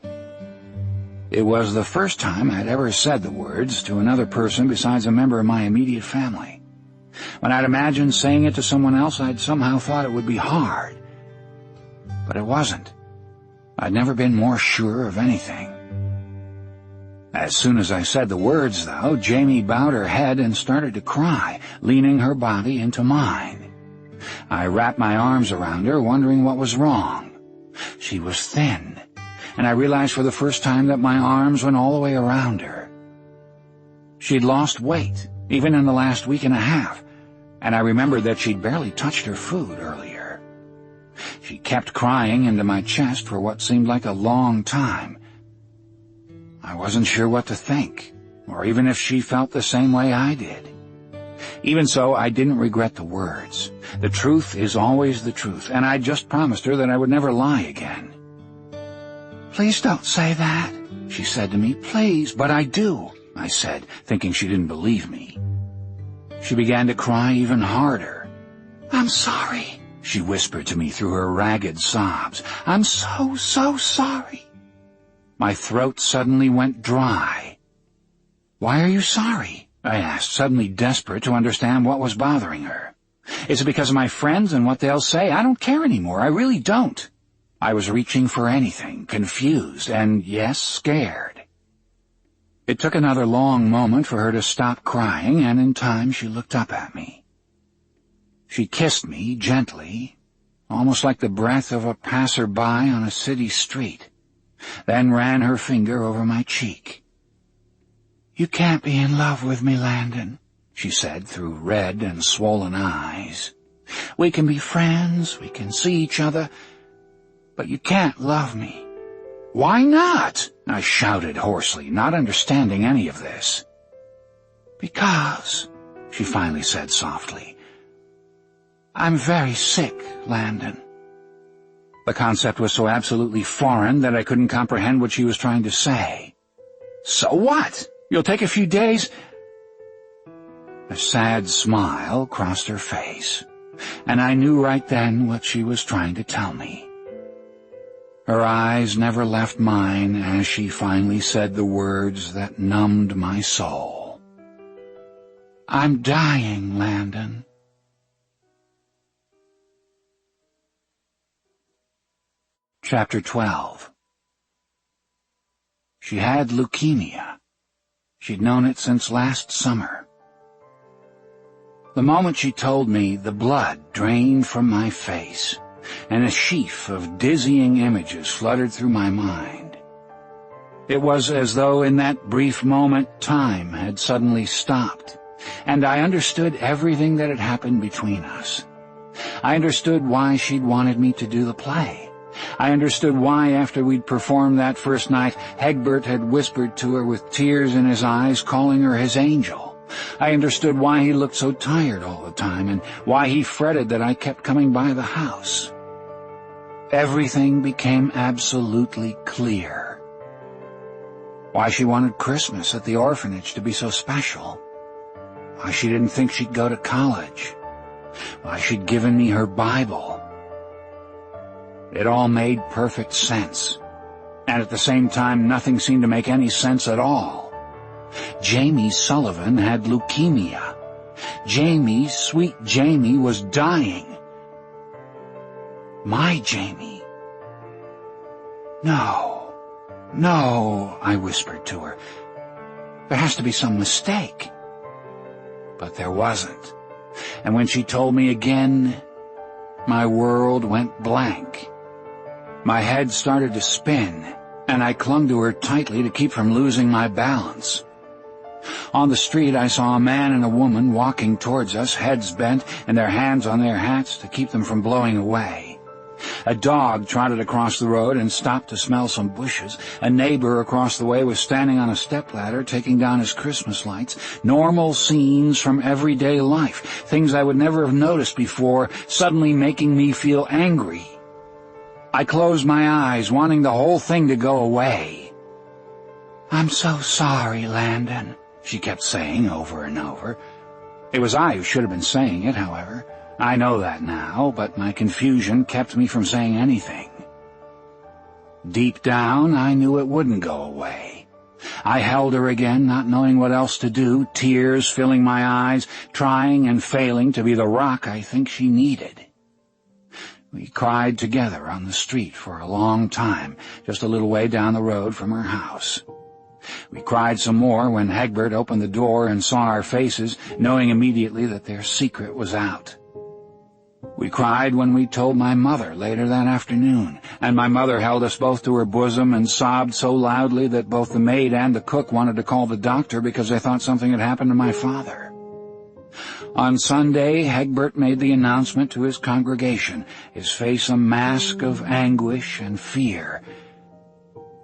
It was the first time I'd ever said the words to another person besides a member of my immediate family. When I'd imagined saying it to someone else, I'd somehow thought it would be hard. But it wasn't. I'd never been more sure of anything. As soon as I said the words, though, Jamie bowed her head and started to cry, leaning her body into mine. I wrapped my arms around her, wondering what was wrong. She was thin, and I realized for the first time that my arms went all the way around her. She'd lost weight, even in the last week and a half, and I remembered that she'd barely touched her food earlier. She kept crying into my chest for what seemed like a long time. I wasn't sure what to think, or even if she felt the same way I did. Even so, I didn't regret the words. The truth is always the truth, and I just promised her that I would never lie again. "Please don't say that," she said to me. "Please." "But I do," I said, thinking she didn't believe me. She began to cry even harder. "I'm sorry," she whispered to me through her ragged sobs. "I'm so sorry." My throat suddenly went dry. "Why are you sorry?" I asked, suddenly desperate to understand what was bothering her. "Is it because of my friends and what they'll say? I don't care anymore. I really don't." I was reaching for anything, confused and, yes, scared. It took another long moment for her to stop crying, and in time she looked up at me. She kissed me gently, almost like the breath of a passer-by on a city street, then ran her finger over my cheek. "You can't be in love with me, Landon," she said through red and swollen eyes. "We can be friends, we can see each other, but you can't love me." "Why not?" I shouted hoarsely, not understanding any of this. "Because," she finally said softly, "I'm very sick, Landon." The concept was so absolutely foreign that I couldn't comprehend what she was trying to say. "So what? You'll take a few days?" A sad smile crossed her face. and I knew right then what she was trying to tell me. Her eyes never left mine as she finally said the words that numbed my soul. "I'm dying, Landon." Chapter 12. She had leukemia. She'd known it since last summer. The moment she told me, the blood drained from my face, and a sheaf of dizzying images fluttered through my mind. It was as though in that brief moment time had suddenly stopped, and I understood everything that had happened between us. I understood why she'd wanted me to do the play. I understood why, after we'd performed that first night, Hegbert had whispered to her with tears in his eyes, calling her his angel. I understood why he looked so tired all the time, and why he fretted that I kept coming by the house. Everything became absolutely clear. Why she wanted Christmas at the orphanage to be so special. Why she didn't think she'd go to college. Why she'd given me her Bible. It all made perfect sense, and at the same time nothing seemed to make any sense at all. Jamie Sullivan had leukemia. Jamie, sweet Jamie, was dying. My Jamie. No, I whispered to her. There has to be some mistake. But there wasn't. And when she told me again, my world went blank. My head started to spin, and I clung to her tightly to keep from losing my balance. On the street, I saw a man and a woman walking towards us, heads bent and their hands on their hats to keep them from blowing away. A dog trotted across the road and stopped to smell some bushes. A neighbor across the way was standing on a stepladder taking down his Christmas lights. Normal scenes from everyday life, things I would never have noticed before, suddenly making me feel angry. I closed my eyes, wanting the whole thing to go away. "I'm so sorry, Landon," she kept saying over and over. It was I who should have been saying it, however. I know that now, but my confusion kept me from saying anything. Deep down, I knew it wouldn't go away. I held her again, not knowing what else to do, tears filling my eyes, trying and failing to be the rock I think she needed. We cried together on the street for a long time, just a little way down the road from her house. We cried some more when Hegbert opened the door and saw our faces, knowing immediately that their secret was out. We cried when we told my mother later that afternoon, and my mother held us both to her bosom and sobbed so loudly that both the maid and the cook wanted to call the doctor because they thought something had happened to my father. On Sunday, Hegbert made the announcement to his congregation, his face a mask of anguish and fear,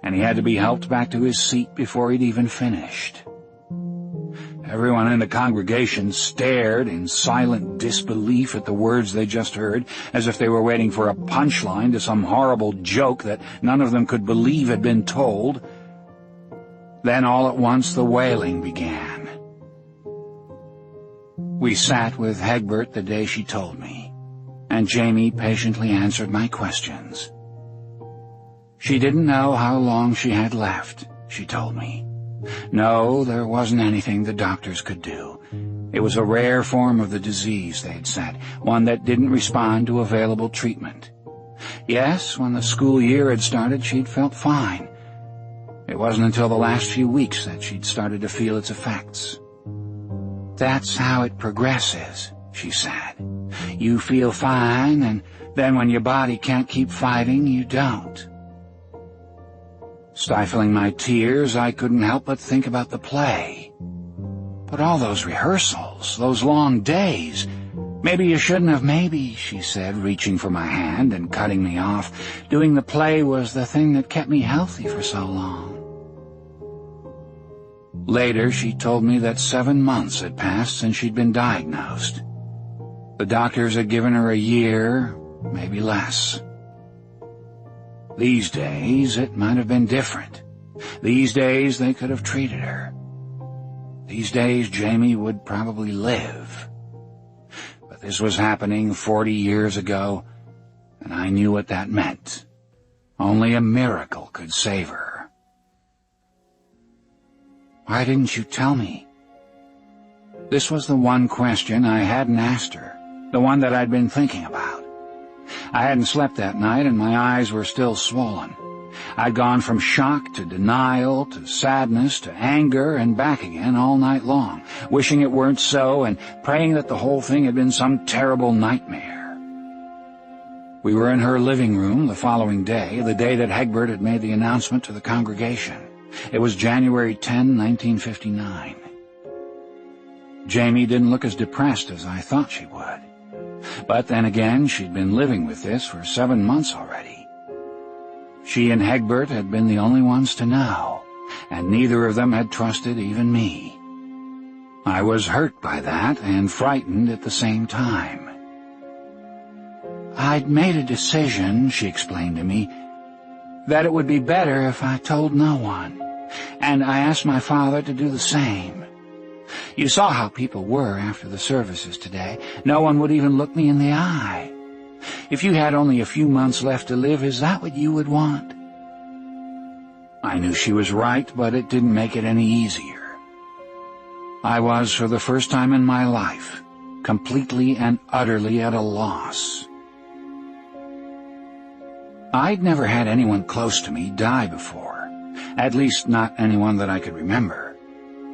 and he had to be helped back to his seat before he'd even finished. Everyone in the congregation stared in silent disbelief at the words they just heard, as if they were waiting for a punchline to some horrible joke that none of them could believe had been told. Then all at once the wailing began. We sat with Hegbert the day she told me, and Jamie patiently answered my questions. She didn't know how long she had left, she told me. No, there wasn't anything the doctors could do. It was a rare form of the disease, they'd said, one that didn't respond to available treatment. Yes, when the school year had started, she'd felt fine. It wasn't until the last few weeks that she'd started to feel its effects. That's how it progresses, she said. You feel fine, and then when your body can't keep fighting, you don't. Stifling my tears, I couldn't help but think about the play. But all those rehearsals, those long days, maybe you shouldn't have, maybe, she said, reaching for my hand and cutting me off. Doing the play was the thing that kept me healthy for so long. Later, she told me that 7 months had passed since she'd been diagnosed. The doctors had given her a year, maybe less. These days, it might have been different. These days, they could have treated her. These days, Jamie would probably live. But This was happening 40 years ago, and I knew what that meant. Only a miracle could save her. Why didn't you tell me? This was the one question I hadn't asked her, the one that I'd been thinking about. I hadn't slept that night, and my eyes were still swollen. I'd gone from shock to denial to sadness to anger and back again all night long, wishing it weren't so and praying that the whole thing had been some terrible nightmare. We were in her living room the following day, the day that Hegbert had made the announcement to the congregation. It was January 10, 1959. Jamie didn't look as depressed as I thought she would. But then again, she'd been living with this for 7 months already. She and Hegbert had been the only ones to know, and neither of them had trusted even me. I was hurt by that and frightened at the same time. I'd made a decision, she explained to me, that it would be better if I told no one, and I asked my father to do the same. You saw how people were after the services today. No one would even look me in the eye. If you had only a few months left to live, is that what you would want? I knew she was right, but it didn't make it any easier. I was, for the first time in my life, completely and utterly at a loss. I'd never had anyone close to me die before, at least not anyone that I could remember.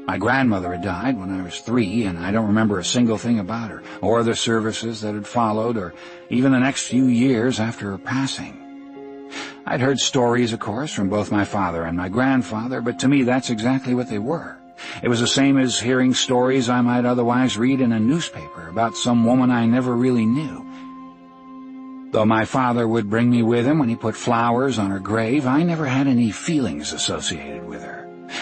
My grandmother had died when I was 3, and I don't remember a single thing about her, or the services that had followed, or even the next few years after her passing. I'd heard stories, of course, from both my father and my grandfather, but to me that's exactly what they were. It was the same as hearing stories I might otherwise read in a newspaper about some woman I never really knew. Though my father would bring me with him when he put flowers on her grave, I never had any feelings associated with her.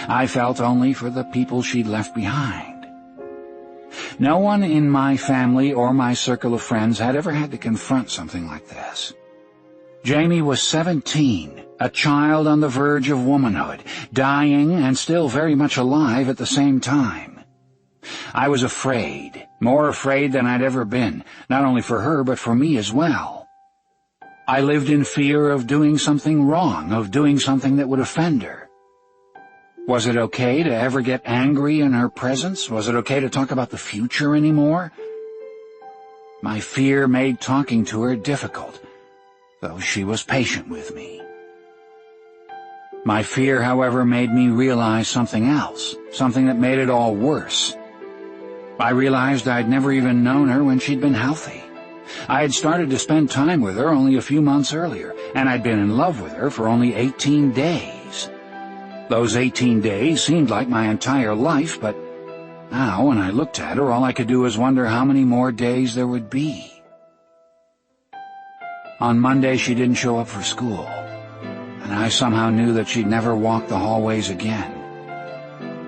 I felt only for the people she'd left behind. No one in my family or my circle of friends had ever had to confront something like this. Jamie was 17, a child on the verge of womanhood, dying and still very much alive at the same time. I was afraid, more afraid than I'd ever been, not only for her but for me as well. I lived in fear of doing something wrong, of doing something that would offend her. Was it okay to ever get angry in her presence? Was it okay to talk about the future anymore? My fear made talking to her difficult, though she was patient with me. My fear, however, made me realize something else, something that made it all worse. I realized I'd never even known her when she'd been healthy. I had started to spend time with her only a few months earlier, and I'd been in love with her for only 18 days. Those 18 days seemed like my entire life, but now when I looked at her, all I could do was wonder how many more days there would be. On Monday, she didn't show up for school, and I somehow knew that she'd never walk the hallways again.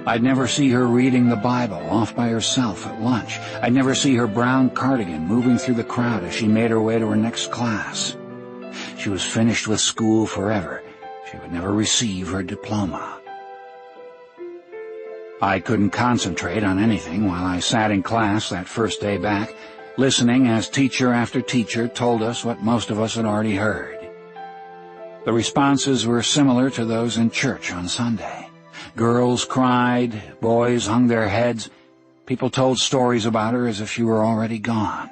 I'd never see her reading the Bible off by herself at lunch. I'd never see her brown cardigan moving through the crowd as she made her way to her next class. She was finished with school forever. She would never receive her diploma. I couldn't concentrate on anything while I sat in class that first day back, listening as teacher after teacher told us what most of us had already heard. The responses were similar to those in church on Sunday. Girls cried, boys hung their heads, people told stories about her as if she were already gone.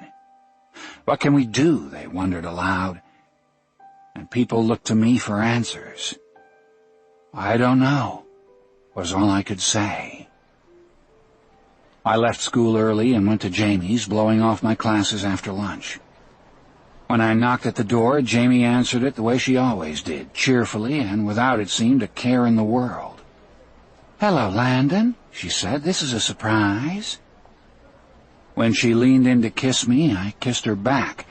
What can we do, they wondered aloud. And people looked to me for answers. I don't know, was all I could say. I left school early and went to Jamie's, blowing off my classes after lunch. When I knocked at the door, Jamie answered it the way she always did, cheerfully and without, it seemed, a care in the world. "Hello, Landon," she said. "This is a surprise." When she leaned in to kiss me, I kissed her back,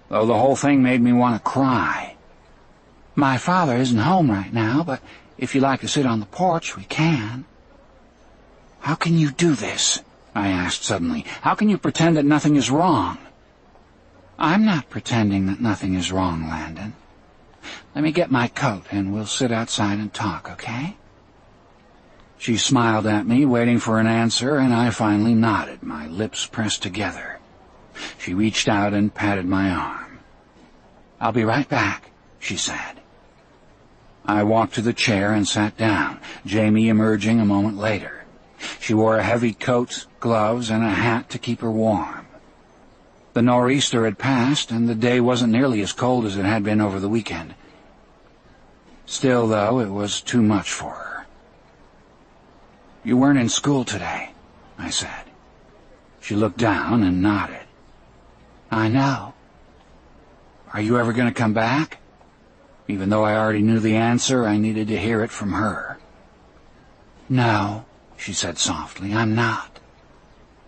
though the whole thing made me want to cry. "My father isn't home right now, but if you like to sit on the porch, we can." "How can you do this?" I asked suddenly. "How can you pretend that nothing is wrong?" "I'm not pretending that nothing is wrong, Landon. Let me get my coat and we'll sit outside and talk, okay?" She smiled at me, waiting for an answer, and I finally nodded, my lips pressed together. She reached out and patted my arm. "I'll be right back," she said. I walked to the chair and sat down, Jamie emerging a moment later. She wore a heavy coat, gloves, and a hat to keep her warm. The nor'easter had passed, and the day wasn't nearly as cold as it had been over the weekend. Still, though, it was too much for her. "You weren't in school today," I said. She looked down and nodded. "I know. Are you ever going to come back?" Even though I already knew the answer, I needed to hear it from her. "No," she said softly, "I'm not."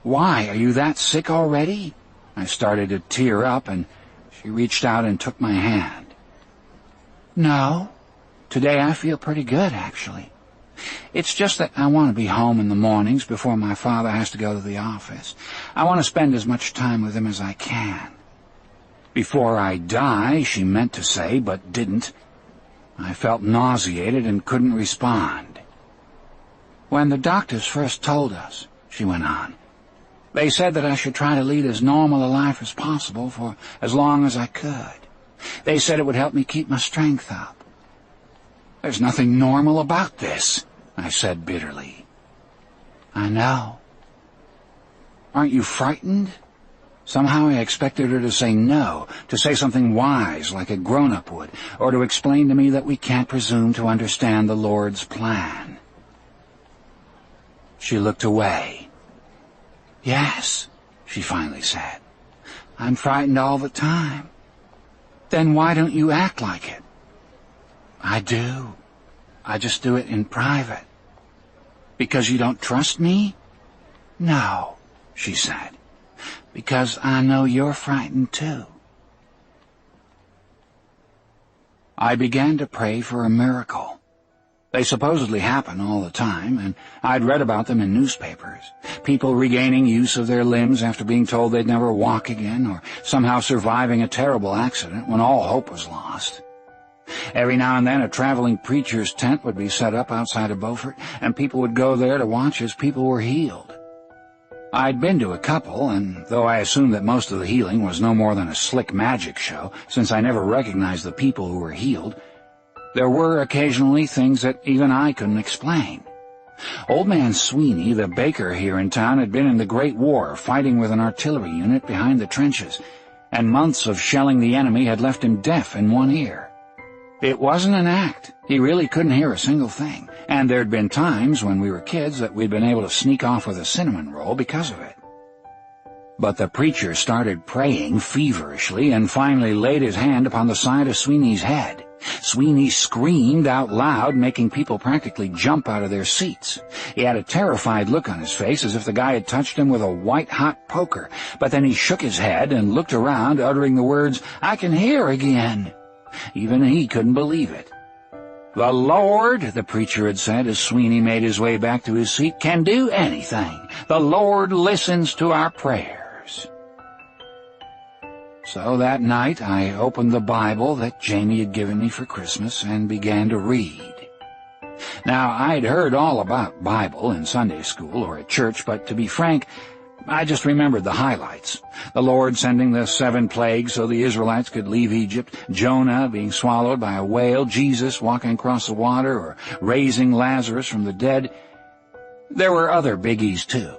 "Why? Are you that sick already?" I started to tear up, and she reached out and took my hand. "No. Today I feel pretty good, actually. It's just that I want to be home in the mornings before my father has to go to the office. I want to spend as much time with him as I can. Before I die," she meant to say, but didn't. I felt nauseated and couldn't respond. "When the doctors first told us," she went on, "they said that I should try to lead as normal a life as possible for as long as I could. They said it would help me keep my strength up." "There's nothing normal about this," I said bitterly. "I know." "Aren't you frightened?" Somehow I expected her to say no, to say something wise like a grown-up would, or to explain to me that we can't presume to understand the Lord's plan. She looked away. "Yes," she finally said. "I'm frightened all the time." "Then why don't you act like it?" "I do. I just do it in private." "Because you don't trust me?" "No," she said. "Because I know you're frightened too." I began to pray for a miracle. They supposedly happen all the time, and I'd read about them in newspapers. People regaining use of their limbs after being told they'd never walk again, or somehow surviving a terrible accident when all hope was lost. Every now and then a traveling preacher's tent would be set up outside of Beaufort, and people would go there to watch as people were healed. I'd been to a couple, and though I assumed that most of the healing was no more than a slick magic show, since I never recognized the people who were healed, there were occasionally things that even I couldn't explain. Old man Sweeney, the baker here in town, had been in the Great War, fighting with an artillery unit behind the trenches, and months of shelling the enemy had left him deaf in one ear. It wasn't an act. He really couldn't hear a single thing, and there'd been times when we were kids that we'd been able to sneak off with a cinnamon roll because of it. But the preacher started praying feverishly and finally laid his hand upon the side of Sweeney's head. Sweeney screamed out loud, making people practically jump out of their seats. He had a terrified look on his face, as if the guy had touched him with a white-hot poker, but then he shook his head and looked around, uttering the words, "I can hear again." Even he couldn't believe it. "The Lord," the preacher had said as Sweeney made his way back to his seat, "can do anything. The Lord listens to our prayers." So that night I opened the Bible that Jamie had given me for Christmas and began to read. Now, I'd heard all about Bible in Sunday school or at church, but to be frank, I just remembered the highlights. The Lord sending the 7 plagues so the Israelites could leave Egypt, Jonah being swallowed by a whale, Jesus walking across the water, or raising Lazarus from the dead. There were other biggies, too.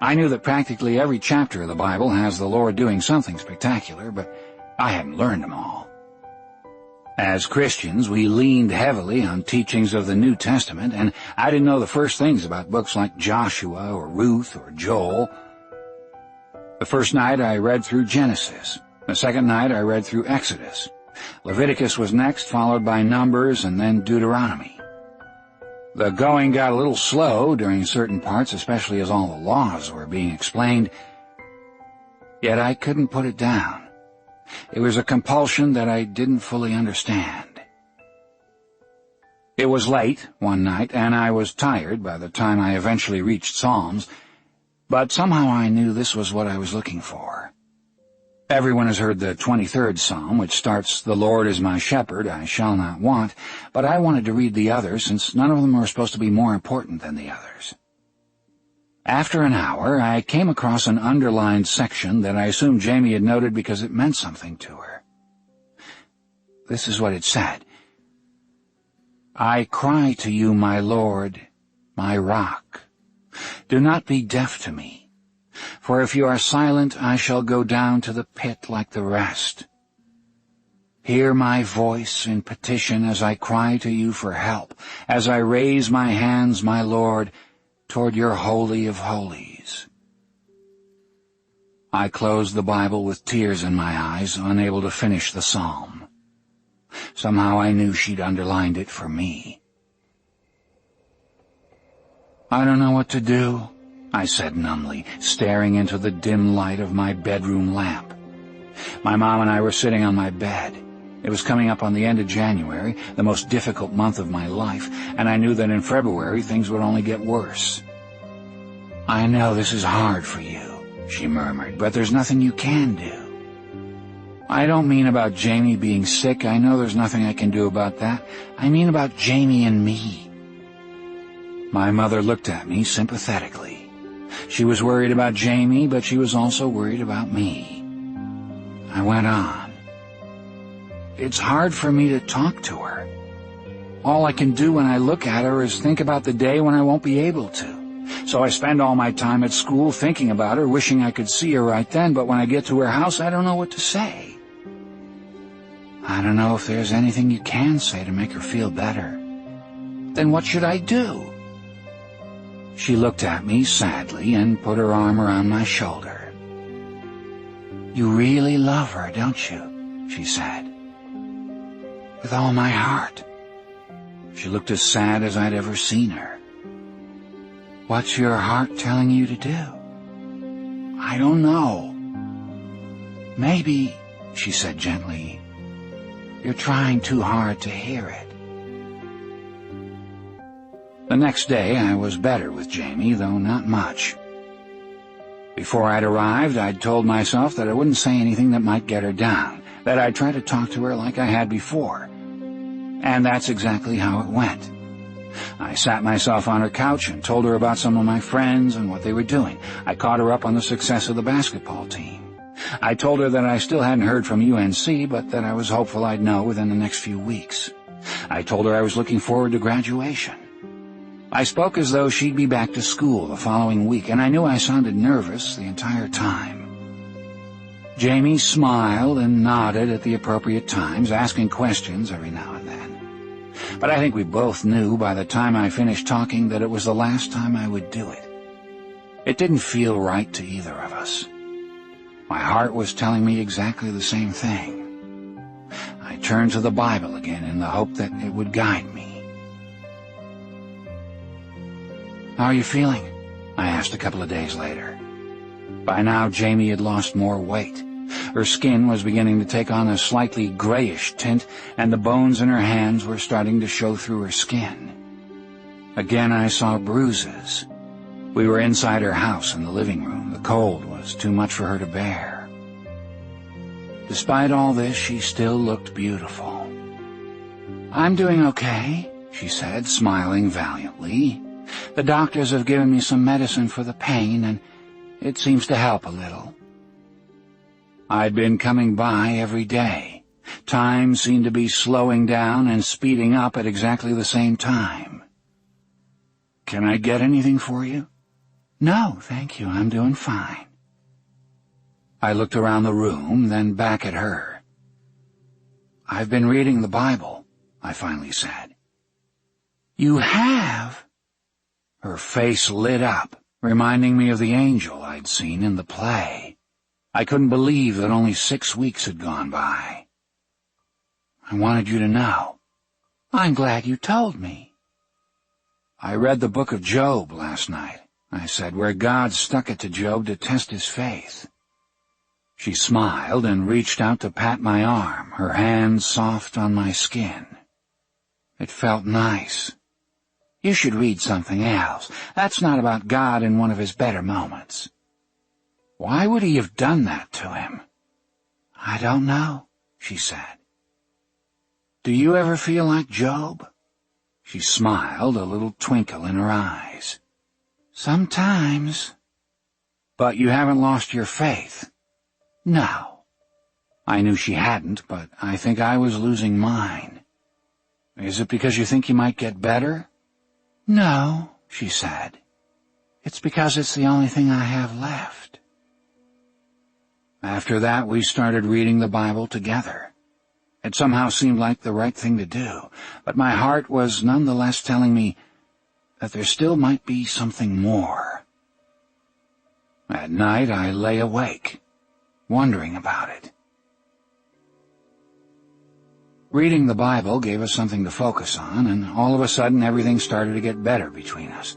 I knew that practically every chapter of the Bible has the Lord doing something spectacular, but I hadn't learned them all. As Christians, we leaned heavily on teachings of the New Testament, and I didn't know the first things about books like Joshua or Ruth or Joel. The first night I read through Genesis. The second night I read through Exodus. Leviticus was next, followed by Numbers and then Deuteronomy. The going got a little slow during certain parts, especially as all the laws were being explained. Yet I couldn't put it down. It was a compulsion that I didn't fully understand. It was late one night, and I was tired by the time I eventually reached Psalms, but somehow I knew this was what I was looking for. Everyone has heard the 23rd Psalm, which starts, "The Lord is my shepherd, I shall not want," but I wanted to read the others since none of them were supposed to be more important than the others. After an hour, I came across an underlined section that I assumed Jamie had noted because it meant something to her. This is what it said. I cry to you, my Lord, my rock. Do not be deaf to me, for if you are silent, I shall go down to the pit like the rest. Hear my voice in petition as I cry to you for help, as I raise my hands, my Lord, toward your Holy of Holies. I closed the Bible with tears in my eyes, unable to finish the psalm. Somehow I knew she'd underlined it for me. I don't know what to do, I said numbly, staring into the dim light of my bedroom lamp. My mom and I were sitting on my bed. It was coming up on the end of January, the most difficult month of my life, and I knew that in February things would only get worse. I know this is hard for you, she murmured, but there's nothing you can do. I don't mean about Jamie being sick. I know there's nothing I can do about that. I mean about Jamie and me. My mother looked at me sympathetically. She was worried about Jamie, but she was also worried about me. I went on. It's hard for me to talk to her. All I can do when I look at her is think about the day when I won't be able to. So I spend all my time at school thinking about her, wishing I could see her right then, but when I get to her house, I don't know what to say. I don't know if there's anything you can say to make her feel better. Then what should I do? She looked at me sadly and put her arm around my shoulder. You really love her, don't you? She said. With all my heart. She looked as sad as I'd ever seen her. What's your heart telling you to do? I don't know. Maybe, she said gently, you're trying too hard to hear it. The next day I was better with Jamie, though not much. Before I'd arrived, I'd told myself that I wouldn't say anything that might get her down, that I'd try to talk to her like I had before. And that's exactly how it went. I sat myself on her couch and told her about some of my friends and what they were doing. I caught her up on the success of the basketball team. I told her that I still hadn't heard from UNC, but that I was hopeful I'd know within the next few weeks. I told her I was looking forward to graduation. I spoke as though she'd be back to school the following week, and I knew I sounded nervous the entire time. Jamie smiled and nodded at the appropriate times, asking questions every now and then. But I think we both knew by the time I finished talking that it was the last time I would do it. It didn't feel right to either of us. My heart was telling me exactly the same thing. I turned to the Bible again in the hope that it would guide me. How are you feeling? I asked a couple of days later. By now, Jamie had lost more weight. Her skin was beginning to take on a slightly grayish tint, and the bones in her hands were starting to show through her skin. Again, I saw bruises. We were inside her house in the living room. The cold was too much for her to bear. Despite all this, she still looked beautiful. I'm doing okay, she said, smiling valiantly. The doctors have given me some medicine for the pain, and it seems to help a little. I'd been coming by every day. Time seemed to be slowing down and speeding up at exactly the same time. Can I get anything for you? No, thank you. I'm doing fine. I looked around the room, then back at her. I've been reading the Bible, I finally said. You have? Her face lit up, reminding me of the angel I'd seen in the play. I couldn't believe that only 6 weeks had gone by. I wanted you to know. I'm glad you told me. I read the book of Job last night, I said, where God stuck it to Job to test his faith. She smiled and reached out to pat my arm, her hands soft on my skin. It felt nice. You should read something else. That's not about God in one of his better moments. Why would he have done that to him? I don't know, she said. Do you ever feel like Job? She smiled, a little twinkle in her eyes. "Sometimes." "But you haven't lost your faith?" "No." I knew she hadn't, but I think I was losing mine. "Is it because you think you might get better?" "No," she said. "It's because it's the only thing I have left." After that, we started reading the Bible together. It somehow seemed like the right thing to do, but my heart was nonetheless telling me that there still might be something more. At night, I lay awake, wondering about it. Reading the Bible gave us something to focus on, and all of a sudden everything started to get better between us.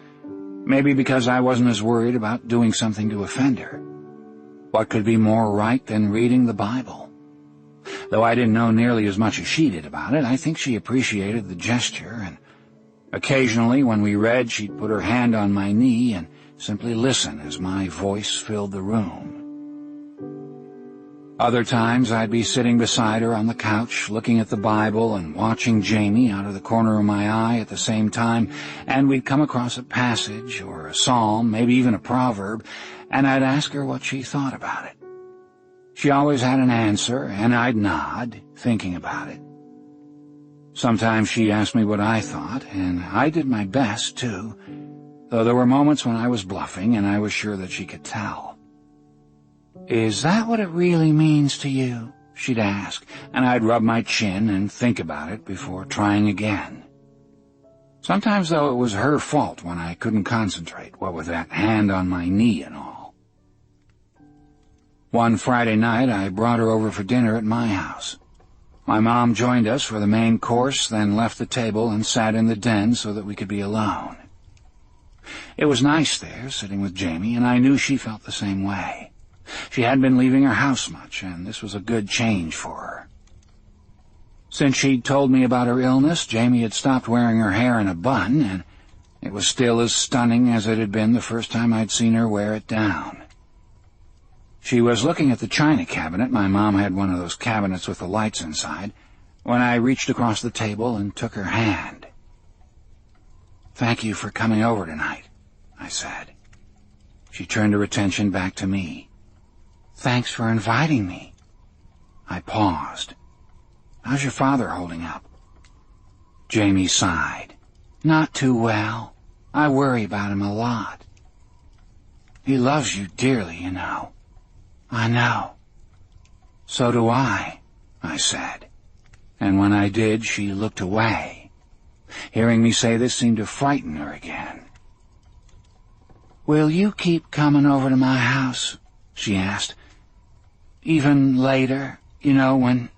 Maybe because I wasn't as worried about doing something to offend her. What could be more right than reading the Bible? Though I didn't know nearly as much as she did about it, I think she appreciated the gesture, and occasionally when we read, she'd put her hand on my knee and simply listen as my voice filled the room. Other times I'd be sitting beside her on the couch, looking at the Bible and watching Jamie out of the corner of my eye at the same time, and we'd come across a passage or a psalm, maybe even a proverb, and I'd ask her what she thought about it. She always had an answer, and I'd nod, thinking about it. Sometimes she asked me what I thought, and I did my best, too, though there were moments when I was bluffing, and I was sure that she could tell. "Is that what it really means to you?" she'd ask, and I'd rub my chin and think about it before trying again. Sometimes, though, it was her fault when I couldn't concentrate, what with that hand on my knee and all. One Friday night, I brought her over for dinner at my house. My mom joined us for the main course, then left the table and sat in the den so that we could be alone. It was nice there, sitting with Jamie, and I knew she felt the same way. She hadn't been leaving her house much, and this was a good change for her. Since she'd told me about her illness, Jamie had stopped wearing her hair in a bun, and it was still as stunning as it had been the first time I'd seen her wear it down. She was looking at the china cabinet — my mom had one of those cabinets with the lights inside — when I reached across the table and took her hand. "Thank you for coming over tonight," I said. She turned her attention back to me. "Thanks for inviting me." I paused. "How's your father holding up?" Jamie sighed. "Not too well. I worry about him a lot." "He loves you dearly, you know." "I know." "So do I," I said. And when I did, she looked away. Hearing me say this seemed to frighten her again. "Will you keep coming over to my house?" she asked. "Even later, you know, when—"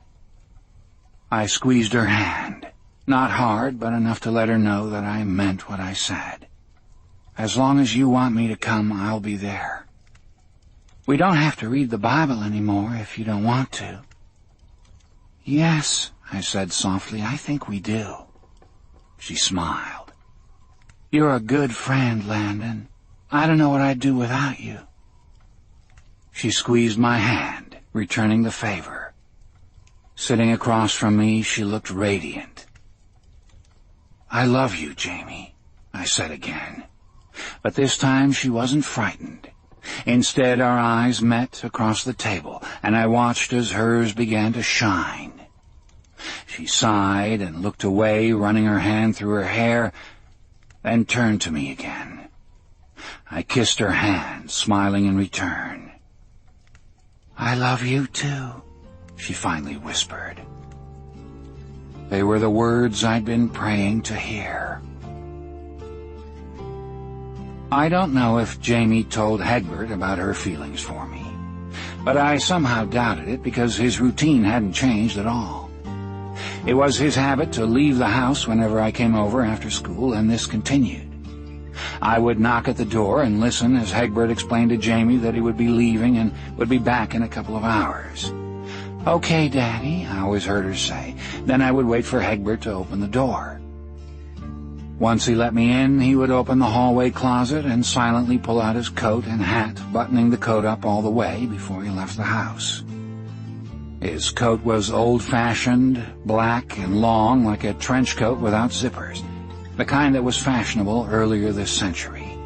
I squeezed her hand, not hard, but enough to let her know that I meant what I said. "As long as you want me to come, I'll be there. We don't have to read the Bible anymore if you don't want to." "Yes," I said softly, "I think we do." She smiled. "You're a good friend, Landon. I don't know what I'd do without you." She squeezed my hand, returning the favor. Sitting across from me, she looked radiant. "I love you, Jamie," I said again. But this time she wasn't frightened. Instead, our eyes met across the table, and I watched as hers began to shine. She sighed and looked away, running her hand through her hair, then turned to me again. I kissed her hand, smiling in return. "I love you too," she finally whispered. They were the words I'd been praying to hear. I don't know if Jamie told Hegbert about her feelings for me, but I somehow doubted it because his routine hadn't changed at all. It was his habit to leave the house whenever I came over after school, and this continued. I would knock at the door and listen as Hegbert explained to Jamie that he would be leaving and would be back in a couple of hours. "Okay, Daddy," I always heard her say. Then I would wait for Hegbert to open the door. Once he let me in, he would open the hallway closet and silently pull out his coat and hat, buttoning the coat up all the way before he left the house. His coat was old-fashioned, black and long, like a trench coat without zippers, the kind that was fashionable earlier this century.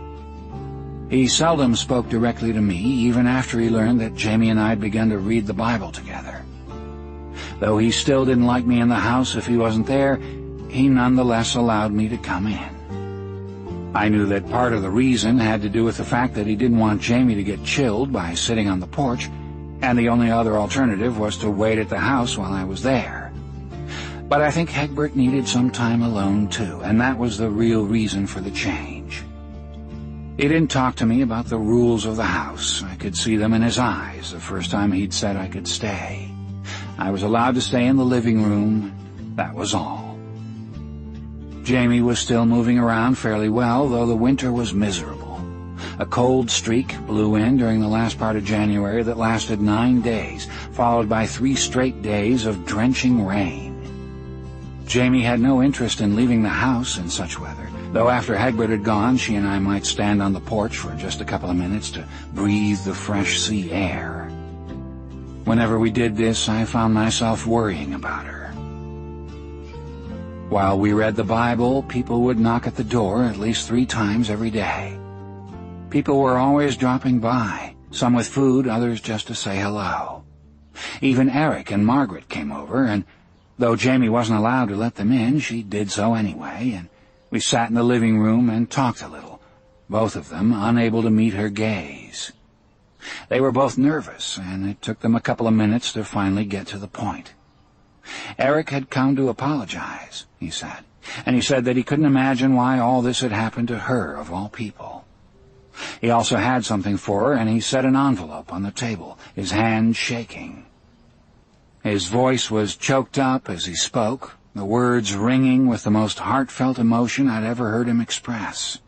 He seldom spoke directly to me, even after he learned that Jamie and I had begun to read the Bible together. Though he still didn't like me in the house if he wasn't there, he nonetheless allowed me to come in. I knew that part of the reason had to do with the fact that he didn't want Jamie to get chilled by sitting on the porch, and the only other alternative was to wait at the house while I was there. But I think Hegbert needed some time alone too, and that was the real reason for the change. He didn't talk to me about the rules of the house. I could see them in his eyes the first time he'd said I could stay. I was allowed to stay in the living room. That was all. Jamie was still moving around fairly well, though the winter was miserable. A cold streak blew in during the last part of January that lasted 9 days, followed by 3 straight days of drenching rain. Jamie had no interest in leaving the house in such weather, though after Hegbert had gone, she and I might stand on the porch for just a couple of minutes to breathe the fresh sea air. Whenever we did this, I found myself worrying about her. While we read the Bible, people would knock at the door at least 3 times every day. People were always dropping by, some with food, others just to say hello. Even Eric and Margaret came over, and though Jamie wasn't allowed to let them in, she did so anyway, and we sat in the living room and talked a little, both of them unable to meet her gaze. They were both nervous, and it took them a couple of minutes to finally get to the point. Eric had come to apologize, he said, and he said that he couldn't imagine why all this had happened to her, of all people. He also had something for her, and he set an envelope on the table, his hand shaking. His voice was choked up as he spoke, the words ringing with the most heartfelt emotion I'd ever heard him express.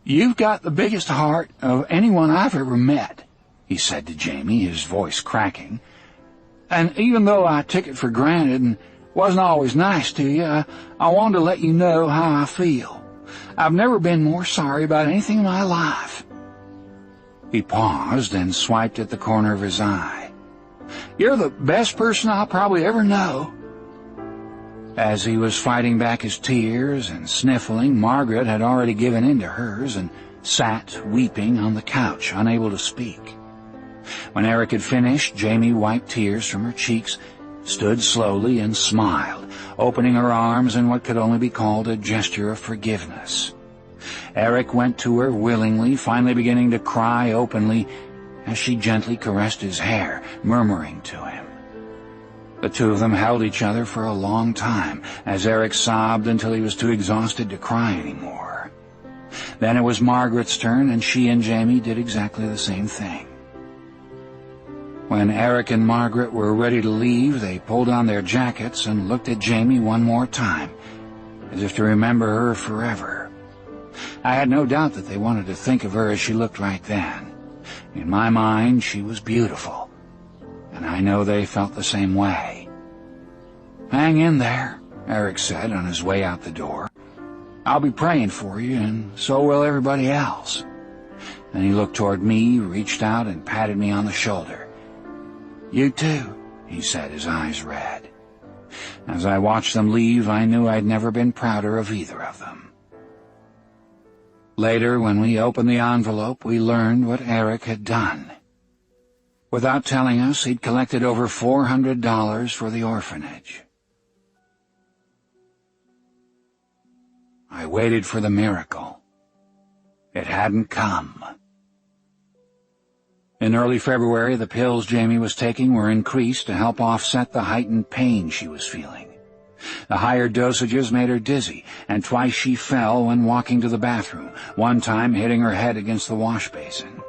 "You've got the biggest heart of anyone I've ever met," he said to Jamie, his voice cracking. "And even though I took it for granted and wasn't always nice to you, I wanted to let you know how I feel. I've never been more sorry about anything in my life." He paused and swiped at the corner of his eye. "You're the best person I'll probably ever know." As he was fighting back his tears and sniffling, Margaret had already given in to hers and sat weeping on the couch, unable to speak. When Eric had finished, Jamie wiped tears from her cheeks, stood slowly and smiled, opening her arms in what could only be called a gesture of forgiveness. Eric went to her willingly, finally beginning to cry openly as she gently caressed his hair, murmuring to him. The two of them held each other for a long time, as Eric sobbed until he was too exhausted to cry anymore. Then it was Margaret's turn, and she and Jamie did exactly the same thing. When Eric and Margaret were ready to leave, they pulled on their jackets and looked at Jamie one more time, as if to remember her forever. I had no doubt that they wanted to think of her as she looked right then. In my mind, she was beautiful, and I know they felt the same way. "Hang in there," Eric said on his way out the door. "I'll be praying for you, and so will everybody else." Then he looked toward me, reached out, and patted me on the shoulder. "You too," he said, his eyes red. As I watched them leave, I knew I'd never been prouder of either of them. Later, when we opened the envelope, we learned what Eric had done. Without telling us, he'd collected over $400 for the orphanage. I waited for the miracle. It hadn't come. In early February, the pills Jamie was taking were increased to help offset the heightened pain she was feeling. The higher dosages made her dizzy, and twice she fell when walking to the bathroom, one time hitting her head against the wash basin.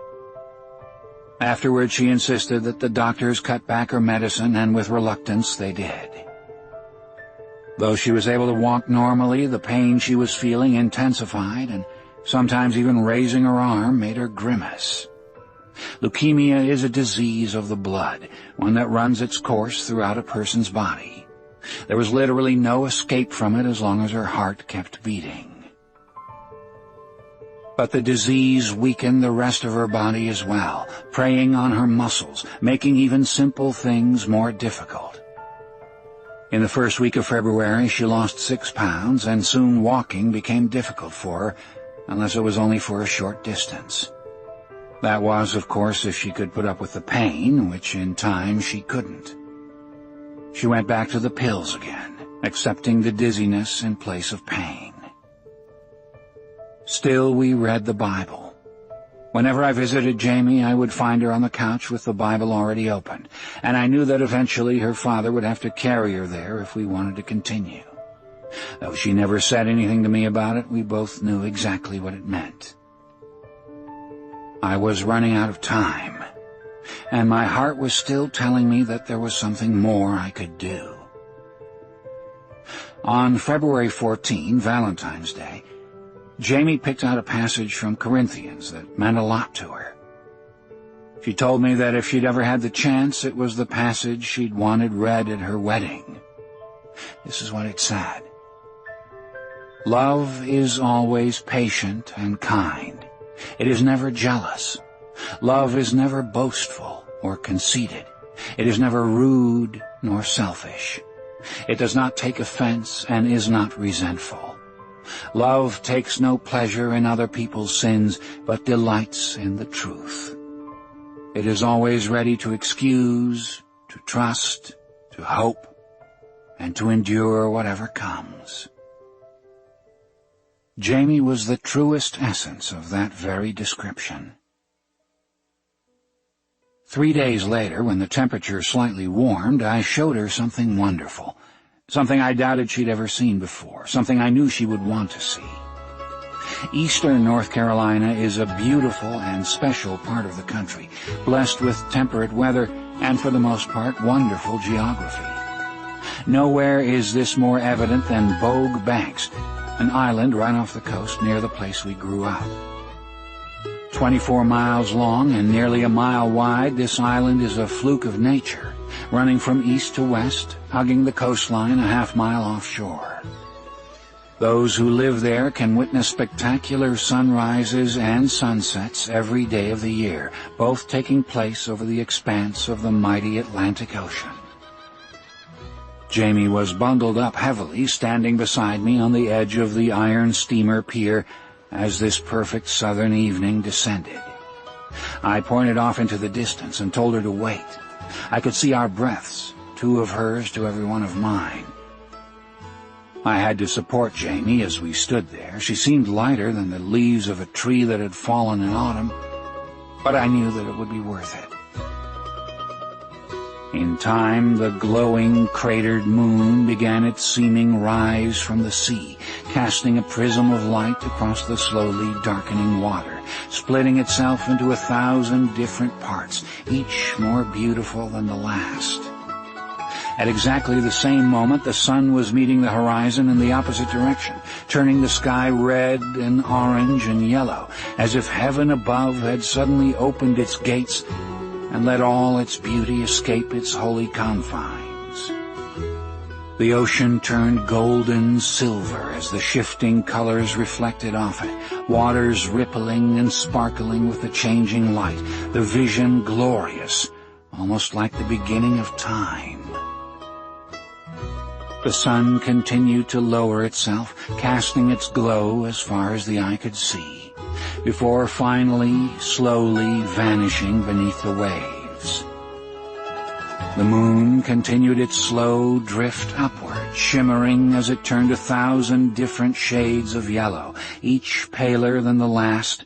Afterward, she insisted that the doctors cut back her medicine, and with reluctance they did. Though she was able to walk normally, the pain she was feeling intensified, and sometimes even raising her arm made her grimace. Leukemia is a disease of the blood, one that runs its course throughout a person's body. There was literally no escape from it as long as her heart kept beating. But the disease weakened the rest of her body as well, preying on her muscles, making even simple things more difficult. In the first week of February, she lost 6 pounds, and soon walking became difficult for her, unless it was only for a short distance. That was, of course, if she could put up with the pain, which in time she couldn't. She went back to the pills again, accepting the dizziness in place of pain. Still, we read the Bible. Whenever I visited Jamie, I would find her on the couch with the Bible already open, and I knew that eventually her father would have to carry her there if we wanted to continue. Though she never said anything to me about it, we both knew exactly what it meant. I was running out of time, and my heart was still telling me that there was something more I could do. On February 14, Valentine's Day, Jamie picked out a passage from Corinthians that meant a lot to her. She told me that if she'd ever had the chance, it was the passage she'd wanted read at her wedding. This is what it said. Love is always patient and kind. It is never jealous. Love is never boastful or conceited. It is never rude nor selfish. It does not take offense and is not resentful. Love takes no pleasure in other people's sins, but delights in the truth. It is always ready to excuse, to trust, to hope, and to endure whatever comes. Jamie was the truest essence of that very description. 3 days later, when the temperature slightly warmed, I showed her something wonderful. Something I doubted she'd ever seen before, something I knew she would want to see. Eastern North Carolina is a beautiful and special part of the country, blessed with temperate weather and, for the most part, wonderful geography. Nowhere is this more evident than Bogue Banks, an island right off the coast near the place we grew up. 24 miles long and nearly a mile wide, this island is a fluke of nature, running from east to west, hugging the coastline a half-mile offshore. Those who live there can witness spectacular sunrises and sunsets every day of the year, both taking place over the expanse of the mighty Atlantic Ocean. Jamie was bundled up heavily, standing beside me on the edge of the iron steamer pier as this perfect southern evening descended. I pointed off into the distance and told her to wait. I could see our breaths, 2 of hers to every one of mine. I had to support Jamie as we stood there. She seemed lighter than the leaves of a tree that had fallen in autumn, but I knew that it would be worth it. In time, the glowing, cratered moon began its seeming rise from the sea, casting a prism of light across the slowly darkening water, splitting itself into 1,000 different parts, each more beautiful than the last. At exactly the same moment, the sun was meeting the horizon in the opposite direction, turning the sky red and orange and yellow, as if heaven above had suddenly opened its gates and let all its beauty escape its holy confines. The ocean turned golden silver as the shifting colors reflected off it, waters rippling and sparkling with the changing light, the vision glorious, almost like the beginning of time. The sun continued to lower itself, casting its glow as far as the eye could see, before finally, slowly vanishing beneath the waves. The moon continued its slow drift upward, shimmering as it turned 1,000 different shades of yellow, each paler than the last,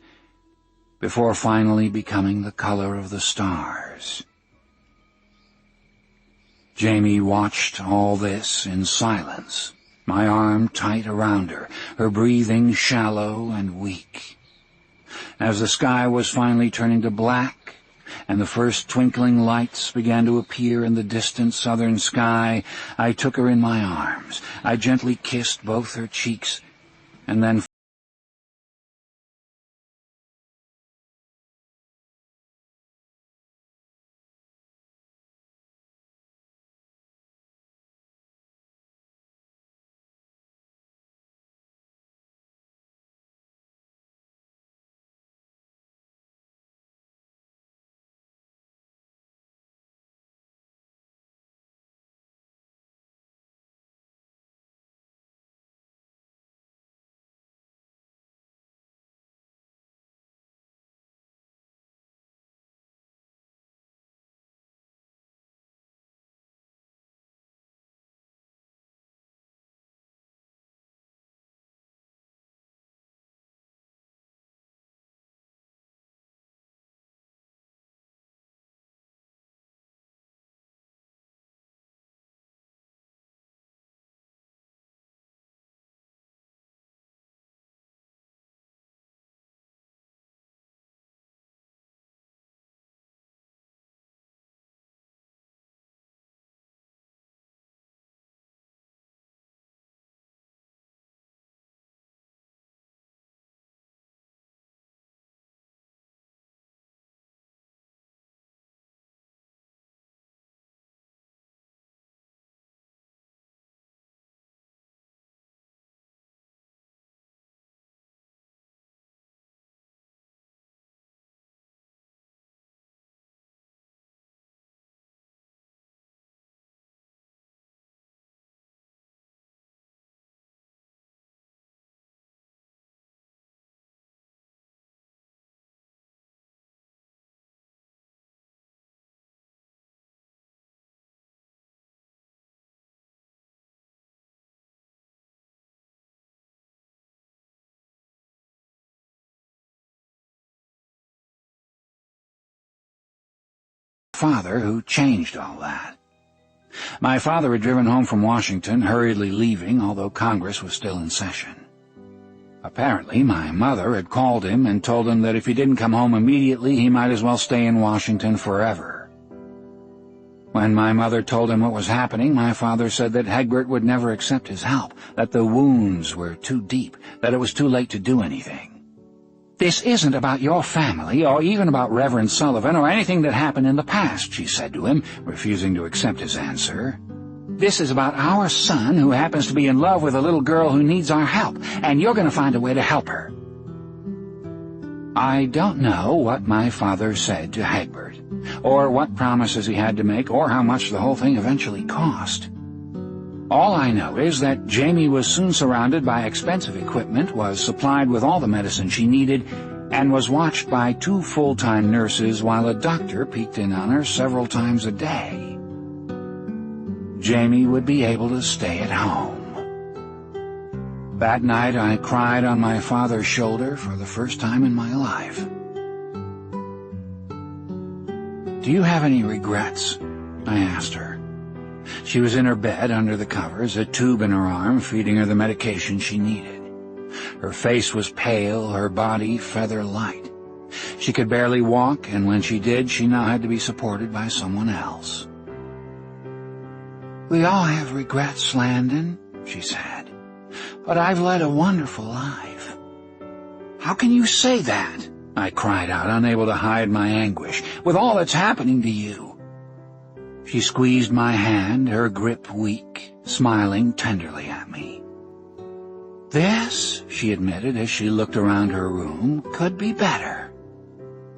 before finally becoming the color of the stars. Jamie watched all this in silence, my arm tight around her, her breathing shallow and weak. As the sky was finally turning to black, and the first twinkling lights began to appear in the distant southern sky, I took her in my arms. I gently kissed both her cheeks, and then father who changed all that. My father had driven home from Washington, hurriedly leaving, although Congress was still in session. Apparently, my mother had called him and told him that if he didn't come home immediately, he might as well stay in Washington forever. When my mother told him what was happening, my father said that Hegbert would never accept his help, that the wounds were too deep, that it was too late to do anything. "This isn't about your family, or even about Reverend Sullivan, or anything that happened in the past," she said to him, refusing to accept his answer. "This is about our son who happens to be in love with a little girl who needs our help, and you're going to find a way to help her." I don't know what my father said to Hegbert, or what promises he had to make, or how much the whole thing eventually cost. All I know is that Jamie was soon surrounded by expensive equipment, was supplied with all the medicine she needed, and was watched by 2 full-time nurses while a doctor peeked in on her several times a day. Jamie would be able to stay at home. That night I cried on my father's shoulder for the first time in my life. "Do you have any regrets?" I asked her. She was in her bed under the covers, a tube in her arm feeding her the medication she needed. Her face was pale, her body feather-light. She could barely walk, and when she did, she now had to be supported by someone else. "We all have regrets, Landon," she said, "but I've led a wonderful life." "How can you say that?" I cried out, unable to hide my anguish. "With all that's happening to you." She squeezed my hand, her grip weak, smiling tenderly at me. "This," she admitted as she looked around her room, "could be better."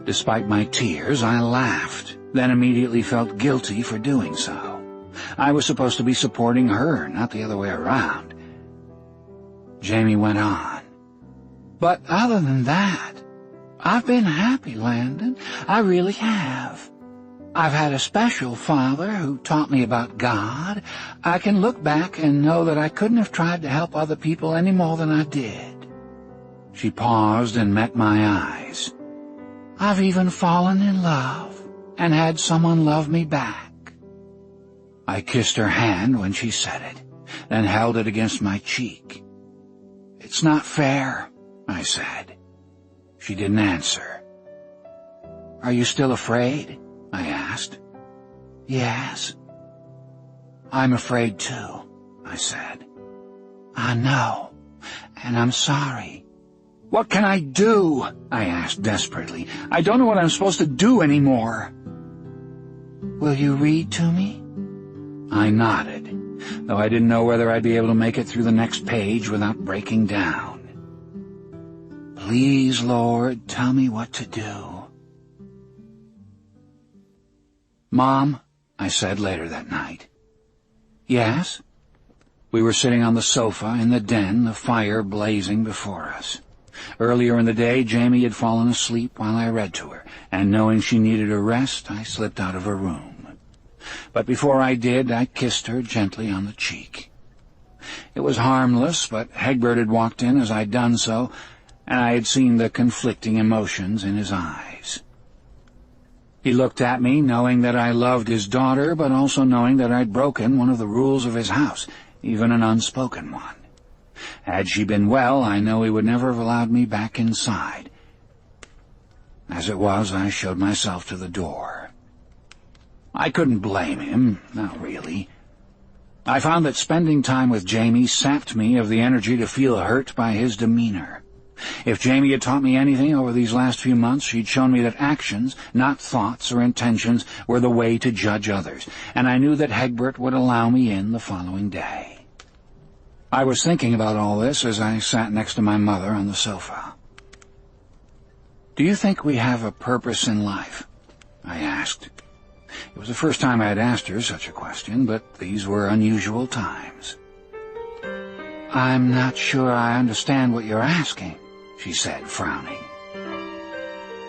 Despite my tears, I laughed, then immediately felt guilty for doing so. I was supposed to be supporting her, not the other way around. Jamie went on. "But other than that, I've been happy, Landon. I really have. I've had a special father who taught me about God. I can look back and know that I couldn't have tried to help other people any more than I did." She paused and met my eyes. "I've even fallen in love and had someone love me back." I kissed her hand when she said it, then held it against my cheek. "It's not fair," I said. She didn't answer. "Are you still afraid?" I asked. "Yes." "I'm afraid too," I said. "I know, and I'm sorry." "What can I do?" I asked desperately. "I don't know what I'm supposed to do anymore." "Will you read to me?" I nodded, though I didn't know whether I'd be able to make it through the next page without breaking down. "Please, Lord, tell me what to do." "Mom," I said later that night. "Yes?" We were sitting on the sofa in the den, the fire blazing before us. Earlier in the day, Jamie had fallen asleep while I read to her, and knowing she needed a rest, I slipped out of her room. But before I did, I kissed her gently on the cheek. It was harmless, but Hegbert had walked in as I'd done so, and I had seen the conflicting emotions in his eyes. He looked at me, knowing that I loved his daughter, but also knowing that I'd broken one of the rules of his house, even an unspoken one. Had she been well, I know he would never have allowed me back inside. As it was, I showed myself to the door. I couldn't blame him, not really. I found that spending time with Jamie sapped me of the energy to feel hurt by his demeanor. If Jamie had taught me anything over these last few months, she'd shown me that actions, not thoughts or intentions, were the way to judge others, and I knew that Hegbert would allow me in the following day. I was thinking about all this as I sat next to my mother on the sofa. "Do you think we have a purpose in life?" I asked. It was the first time I had asked her such a question, but these were unusual times. "I'm not sure I understand what you're asking," she said, frowning.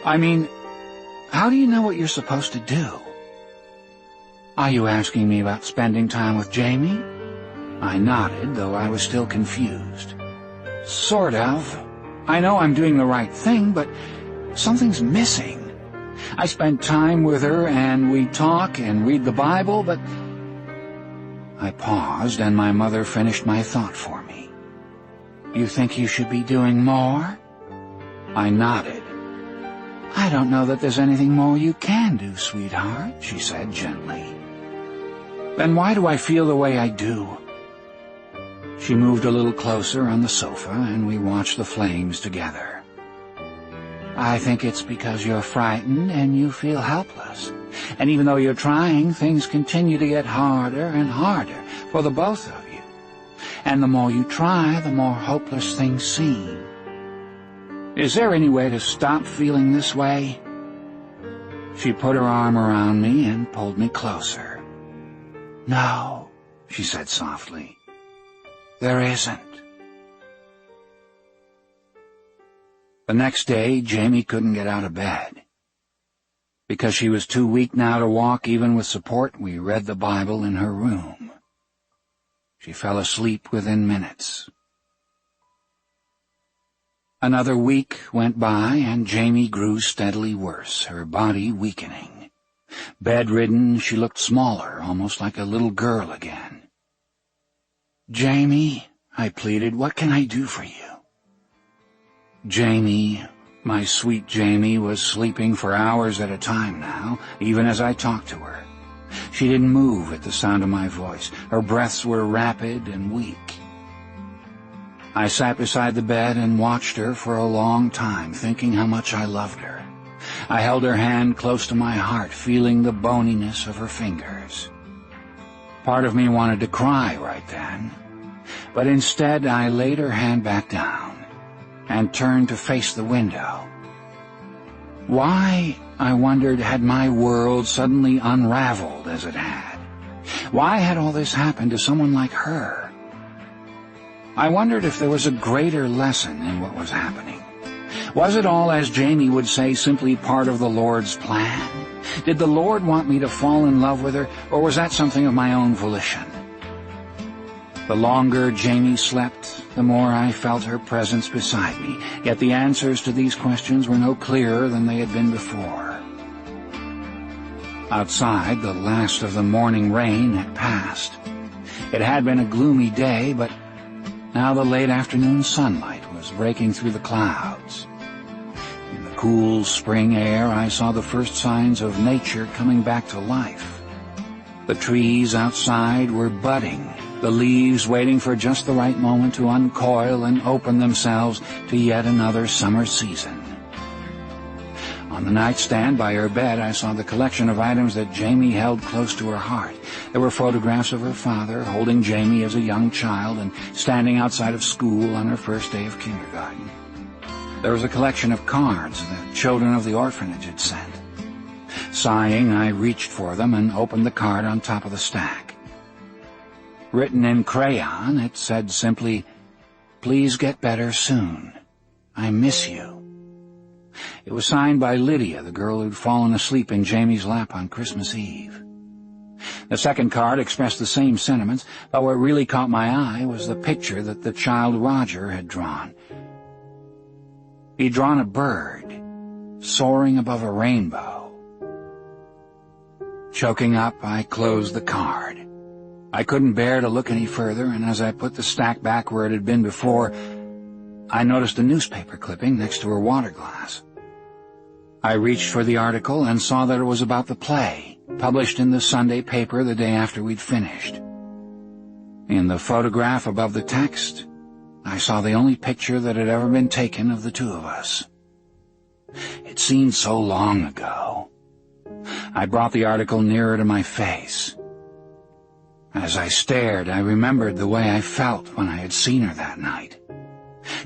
"I mean, how do you know what you're supposed to do?" "Are you asking me about spending time with Jamie?" I nodded, though I was still confused. "Sort of. I know I'm doing the right thing, but something's missing. I spend time with her, and we talk and read the Bible, but... I paused, and my mother finished my thought for me. You think you should be doing more? I nodded. I don't know that there's anything more you can do, sweetheart, she said gently. Then why do I feel the way I do? She moved a little closer on the sofa, and we watched the flames together. I think it's because you're frightened and you feel helpless. And even though you're trying, things continue to get harder and harder for the both of you. And the more you try, the more hopeless things seem. Is there any way to stop feeling this way? She put her arm around me and pulled me closer. No, she said softly. There isn't. The next day, Jamie couldn't get out of bed. Because she was too weak now to walk even with support, we read the Bible in her room. She fell asleep within minutes. Another week went by, and Jamie grew steadily worse, her body weakening. Bedridden, she looked smaller, almost like a little girl again. Jamie, I pleaded, what can I do for you? Jamie, my sweet Jamie, was sleeping for hours at a time now, even as I talked to her. She didn't move at the sound of my voice. Her breaths were rapid and weak. I sat beside the bed and watched her for a long time, thinking how much I loved her. I held her hand close to my heart, feeling the boniness of her fingers. Part of me wanted to cry right then, but instead I laid her hand back down and turned to face the window. Why, I wondered, had my world suddenly unraveled as it had? Why had all this happened to someone like her? I wondered if there was a greater lesson in what was happening. Was it all, as Jamie would say, simply part of the Lord's plan? Did the Lord want me to fall in love with her, or was that something of my own volition? The longer Jamie slept, the more I felt her presence beside me, yet the answers to these questions were no clearer than they had been before. Outside, the last of the morning rain had passed. It had been a gloomy day, but now the late afternoon sunlight was breaking through the clouds. In the cool spring air, I saw the first signs of nature coming back to life. The trees outside were budding, the leaves waiting for just the right moment to uncoil and open themselves to yet another summer season. On the nightstand by her bed, I saw the collection of items that Jamie held close to her heart. There were photographs of her father holding Jamie as a young child and standing outside of school on her first day of kindergarten. There was a collection of cards that children of the orphanage had sent. Sighing, I reached for them and opened the card on top of the stack. Written in crayon, it said simply, "Please get better soon. I miss you." It was signed by Lydia, the girl who'd fallen asleep in Jamie's lap on Christmas Eve. The second card expressed the same sentiments, but what really caught my eye was the picture that the child Roger had drawn. He'd drawn a bird, soaring above a rainbow. Choking up, I closed the card. I couldn't bear to look any further, and as I put the stack back where it had been before, I noticed a newspaper clipping next to her water glass. I reached for the article and saw that it was about the play, published in the Sunday paper the day after we'd finished. In the photograph above the text, I saw the only picture that had ever been taken of the two of us. It seemed so long ago. I brought the article nearer to my face. As I stared, I remembered the way I felt when I had seen her that night.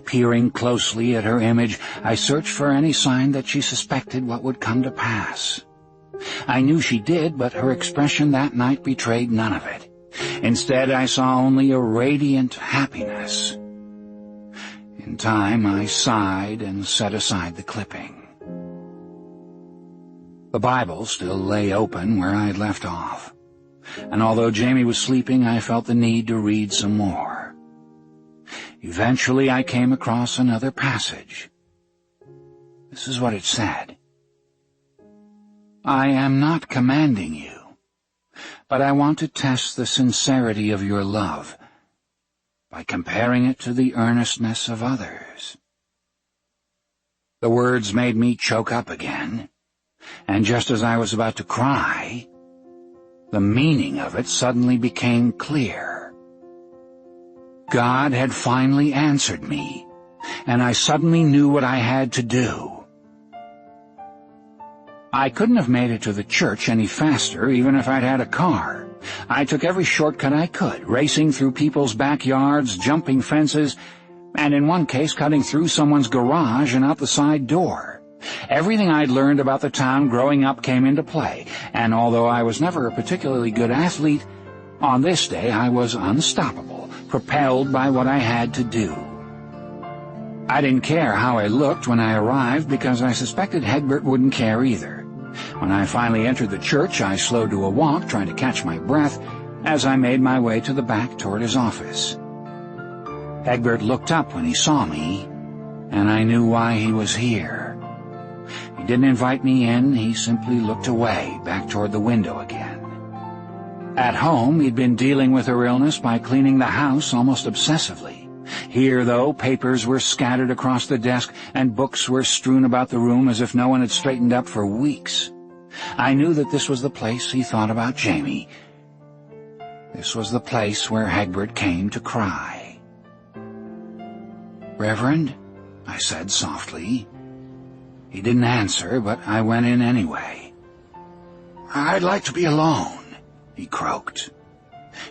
Peering closely at her image, I searched for any sign that she suspected what would come to pass. I knew she did, but her expression that night betrayed none of it. Instead, I saw only a radiant happiness. In time, I sighed and set aside the clipping. The Bible still lay open where I had left off, and although Jamie was sleeping, I felt the need to read some more. Eventually, I came across another passage. This is what it said. I am not commanding you, but I want to test the sincerity of your love by comparing it to the earnestness of others." The words made me choke up again, and just as I was about to cry, the meaning of it suddenly became clear. God had finally answered me, and I suddenly knew what I had to do. I couldn't have made it to the church any faster even if I'd had a car. I took every shortcut I could, racing through people's backyards, jumping fences, and in one case cutting through someone's garage and out the side door. Everything I'd learned about the town growing up came into play, and although I was never a particularly good athlete, on this day I was unstoppable, propelled by what I had to do. I didn't care how I looked when I arrived because I suspected Hegbert wouldn't care either. When I finally entered the church, I slowed to a walk, trying to catch my breath, as I made my way to the back toward his office. Hegbert looked up when he saw me, and I knew why he was here. He didn't invite me in, he simply looked away, back toward the window again. At home, he'd been dealing with her illness by cleaning the house almost obsessively. Here, though, papers were scattered across the desk and books were strewn about the room as if no one had straightened up for weeks. I knew that this was the place he thought about Jamie. This was the place where Hegbert came to cry. "Reverend?" I said softly. He didn't answer, but I went in anyway. "I'd like to be alone," he croaked.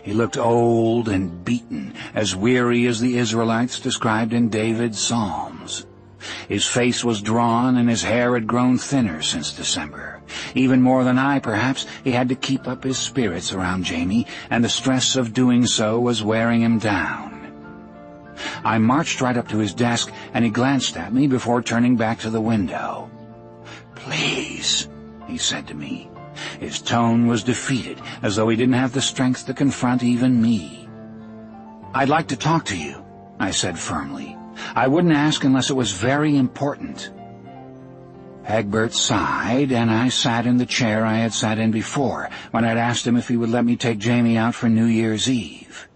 He looked old and beaten, as weary as the Israelites described in David's Psalms. His face was drawn and his hair had grown thinner since December. Even more than I, perhaps, he had to keep up his spirits around Jamie, and the stress of doing so was wearing him down. I marched right up to his desk, and he glanced at me before turning back to the window. "Please," he said to me. His tone was defeated, as though he didn't have the strength to confront even me. "I'd like to talk to you," I said firmly. "I wouldn't ask unless it was very important." Hegbert sighed, and I sat in the chair I had sat in before, when I'd asked him if he would let me take Jamie out for New Year's Eve.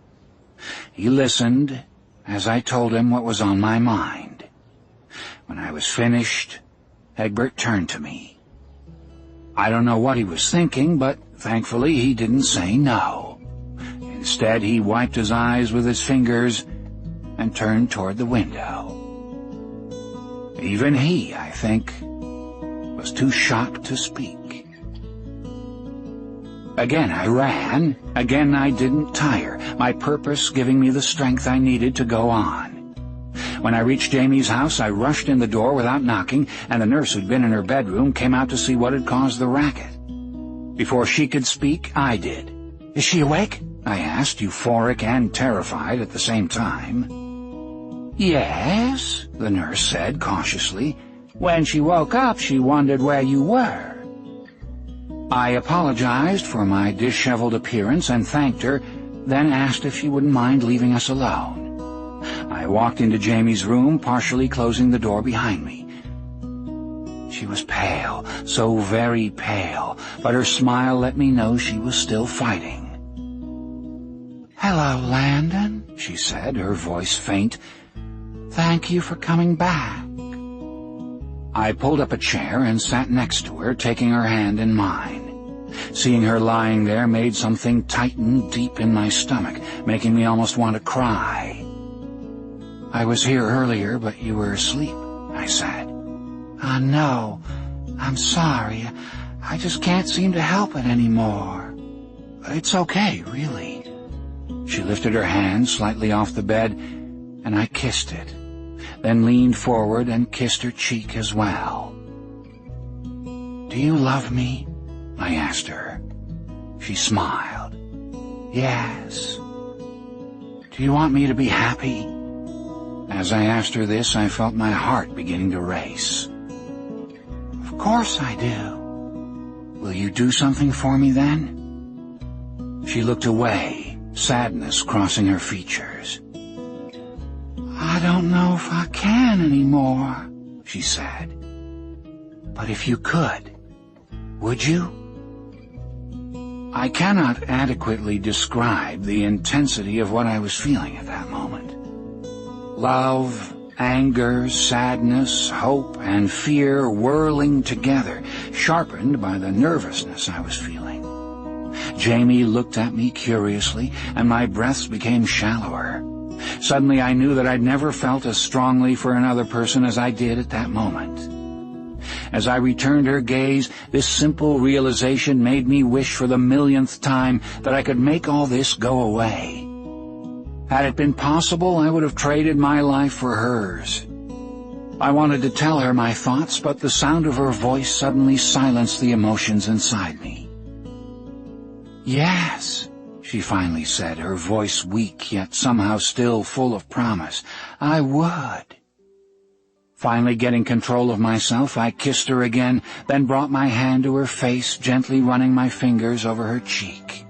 He listened as I told him what was on my mind. When I was finished, Hegbert turned to me. I don't know what he was thinking, but thankfully he didn't say no. Instead, he wiped his eyes with his fingers and turned toward the window. Even he, I think, was too shocked to speak. Again I ran. Again I didn't tire, my purpose giving me the strength I needed to go on. When I reached Jamie's house, I rushed in the door without knocking, and the nurse who'd been in her bedroom came out to see what had caused the racket. Before she could speak, I did. "Is she awake?" I asked, euphoric and terrified at the same time. "Yes," the nurse said cautiously. "When she woke up, she wondered where you were." I apologized for my disheveled appearance and thanked her, then asked if she wouldn't mind leaving us alone. I walked into Jamie's room, partially closing the door behind me. She was pale, so very pale, but her smile let me know she was still fighting. "Hello, Landon," she said, her voice faint. "Thank you for coming back." I pulled up a chair and sat next to her, taking her hand in mine. Seeing her lying there made something tighten deep in my stomach, making me almost want to cry. "I was here earlier, but you were asleep," I said. "I know. I'm sorry. I just can't seem to help it anymore." "It's okay, really." She lifted her hand slightly off the bed, and I kissed it, then leaned forward and kissed her cheek as well. "Do you love me?" I asked her. She smiled. "Yes." "Do you want me to be happy?" As I asked her this, I felt my heart beginning to race. "Of course I do." "Will you do something for me then?" She looked away, sadness crossing her features. "I don't know if I can anymore," she said. "But if you could, Would you? I cannot adequately describe the intensity of what I was feeling at that moment. Love, anger, sadness, hope, and fear whirling together, sharpened by the nervousness I was feeling. Jamie looked at me curiously, and my breaths became shallower. Suddenly I knew that I'd never felt as strongly for another person as I did at that moment. As I returned her gaze, this simple realization made me wish for the millionth time that I could make all this go away. Had it been possible, I would have traded my life for hers. I wanted to tell her my thoughts, but the sound of her voice suddenly silenced the emotions inside me. "Yes," she finally said, her voice weak yet somehow still full of promise. "I would." Finally getting control of myself, I kissed her again, then brought my hand to her face, gently running my fingers over her cheek.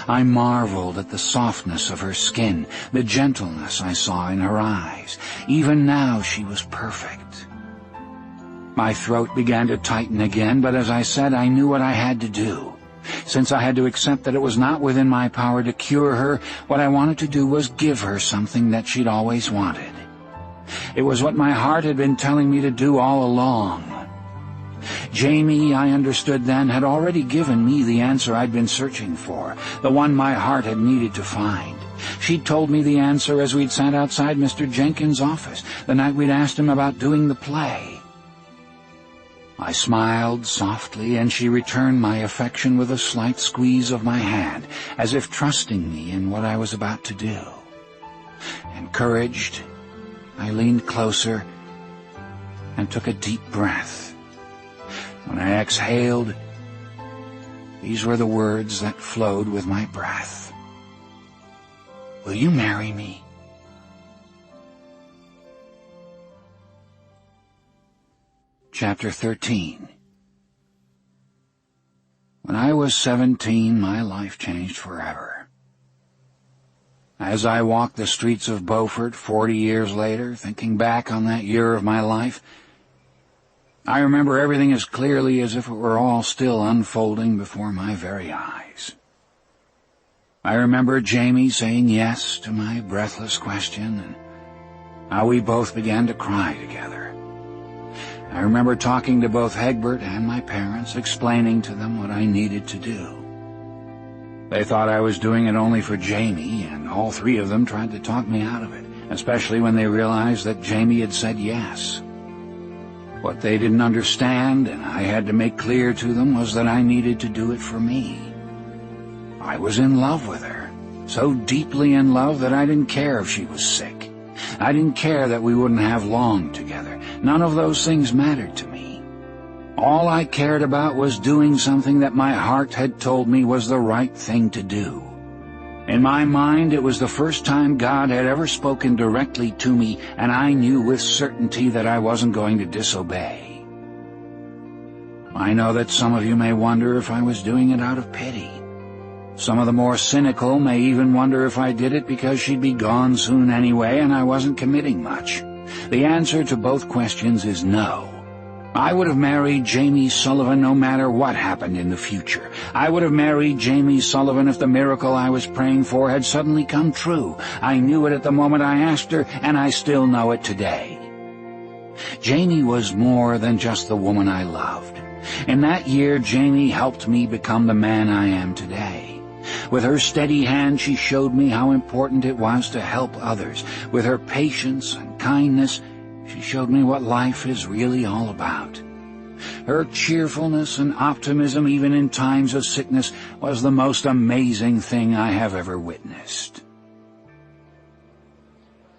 I marveled at the softness of her skin, the gentleness I saw in her eyes. Even now she was perfect. My throat began to tighten again, but as I said, I knew what I had to do. Since I had to accept that it was not within my power to cure her, what I wanted to do was give her something that she'd always wanted. It was what my heart had been telling me to do all along. Jamie, I understood then, had already given me the answer I'd been searching for, the one my heart had needed to find. She'd told me the answer as we'd sat outside Mr. Jenkins' office, the night we'd asked him about doing the play. I smiled softly, and she returned my affection with a slight squeeze of my hand, as if trusting me in what I was about to do. Encouraged, I leaned closer and took a deep breath. When I exhaled, these were the words that flowed with my breath. "Will you marry me?" Chapter 13. When I was 17, my life changed forever. As I walked the streets of Beaufort 40 years later, thinking back on that year of my life, I remember everything as clearly as if it were all still unfolding before my very eyes. I remember Jamie saying yes to my breathless question, and how we both began to cry together. I remember talking to both Egbert and my parents, explaining to them what I needed to do. They thought I was doing it only for Jamie, and all three of them tried to talk me out of it, especially when they realized that Jamie had said yes. What they didn't understand, and I had to make clear to them, was that I needed to do it for me. I was in love with her, so deeply in love that I didn't care if she was sick. I didn't care that we wouldn't have long together. None of those things mattered to me. All I cared about was doing something that my heart had told me was the right thing to do. In my mind, it was the first time God had ever spoken directly to me, and I knew with certainty that I wasn't going to disobey. I know that some of you may wonder if I was doing it out of pity. Some of the more cynical may even wonder if I did it because she'd be gone soon anyway and I wasn't committing much. The answer to both questions is no. I would have married Jamie Sullivan no matter what happened in the future. I would have married Jamie Sullivan if the miracle I was praying for had suddenly come true. I knew it at the moment I asked her, and I still know it today. Jamie was more than just the woman I loved. In that year, Jamie helped me become the man I am today. With her steady hand, she showed me how important it was to help others. With her patience and kindness, she showed me what life is really all about. Her cheerfulness and optimism, even in times of sickness, was the most amazing thing I have ever witnessed.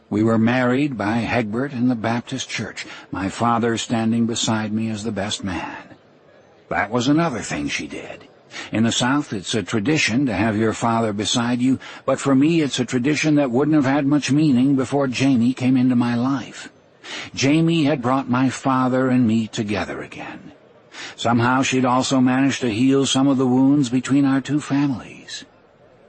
We were married by Egbert in the Baptist church, my father standing beside me as the best man. That was another thing she did. In the South, it's a tradition to have your father beside you, but for me it's a tradition that wouldn't have had much meaning before Jamie came into my life. Jamie had brought my father and me together again. Somehow she'd also managed to heal some of the wounds between our two families.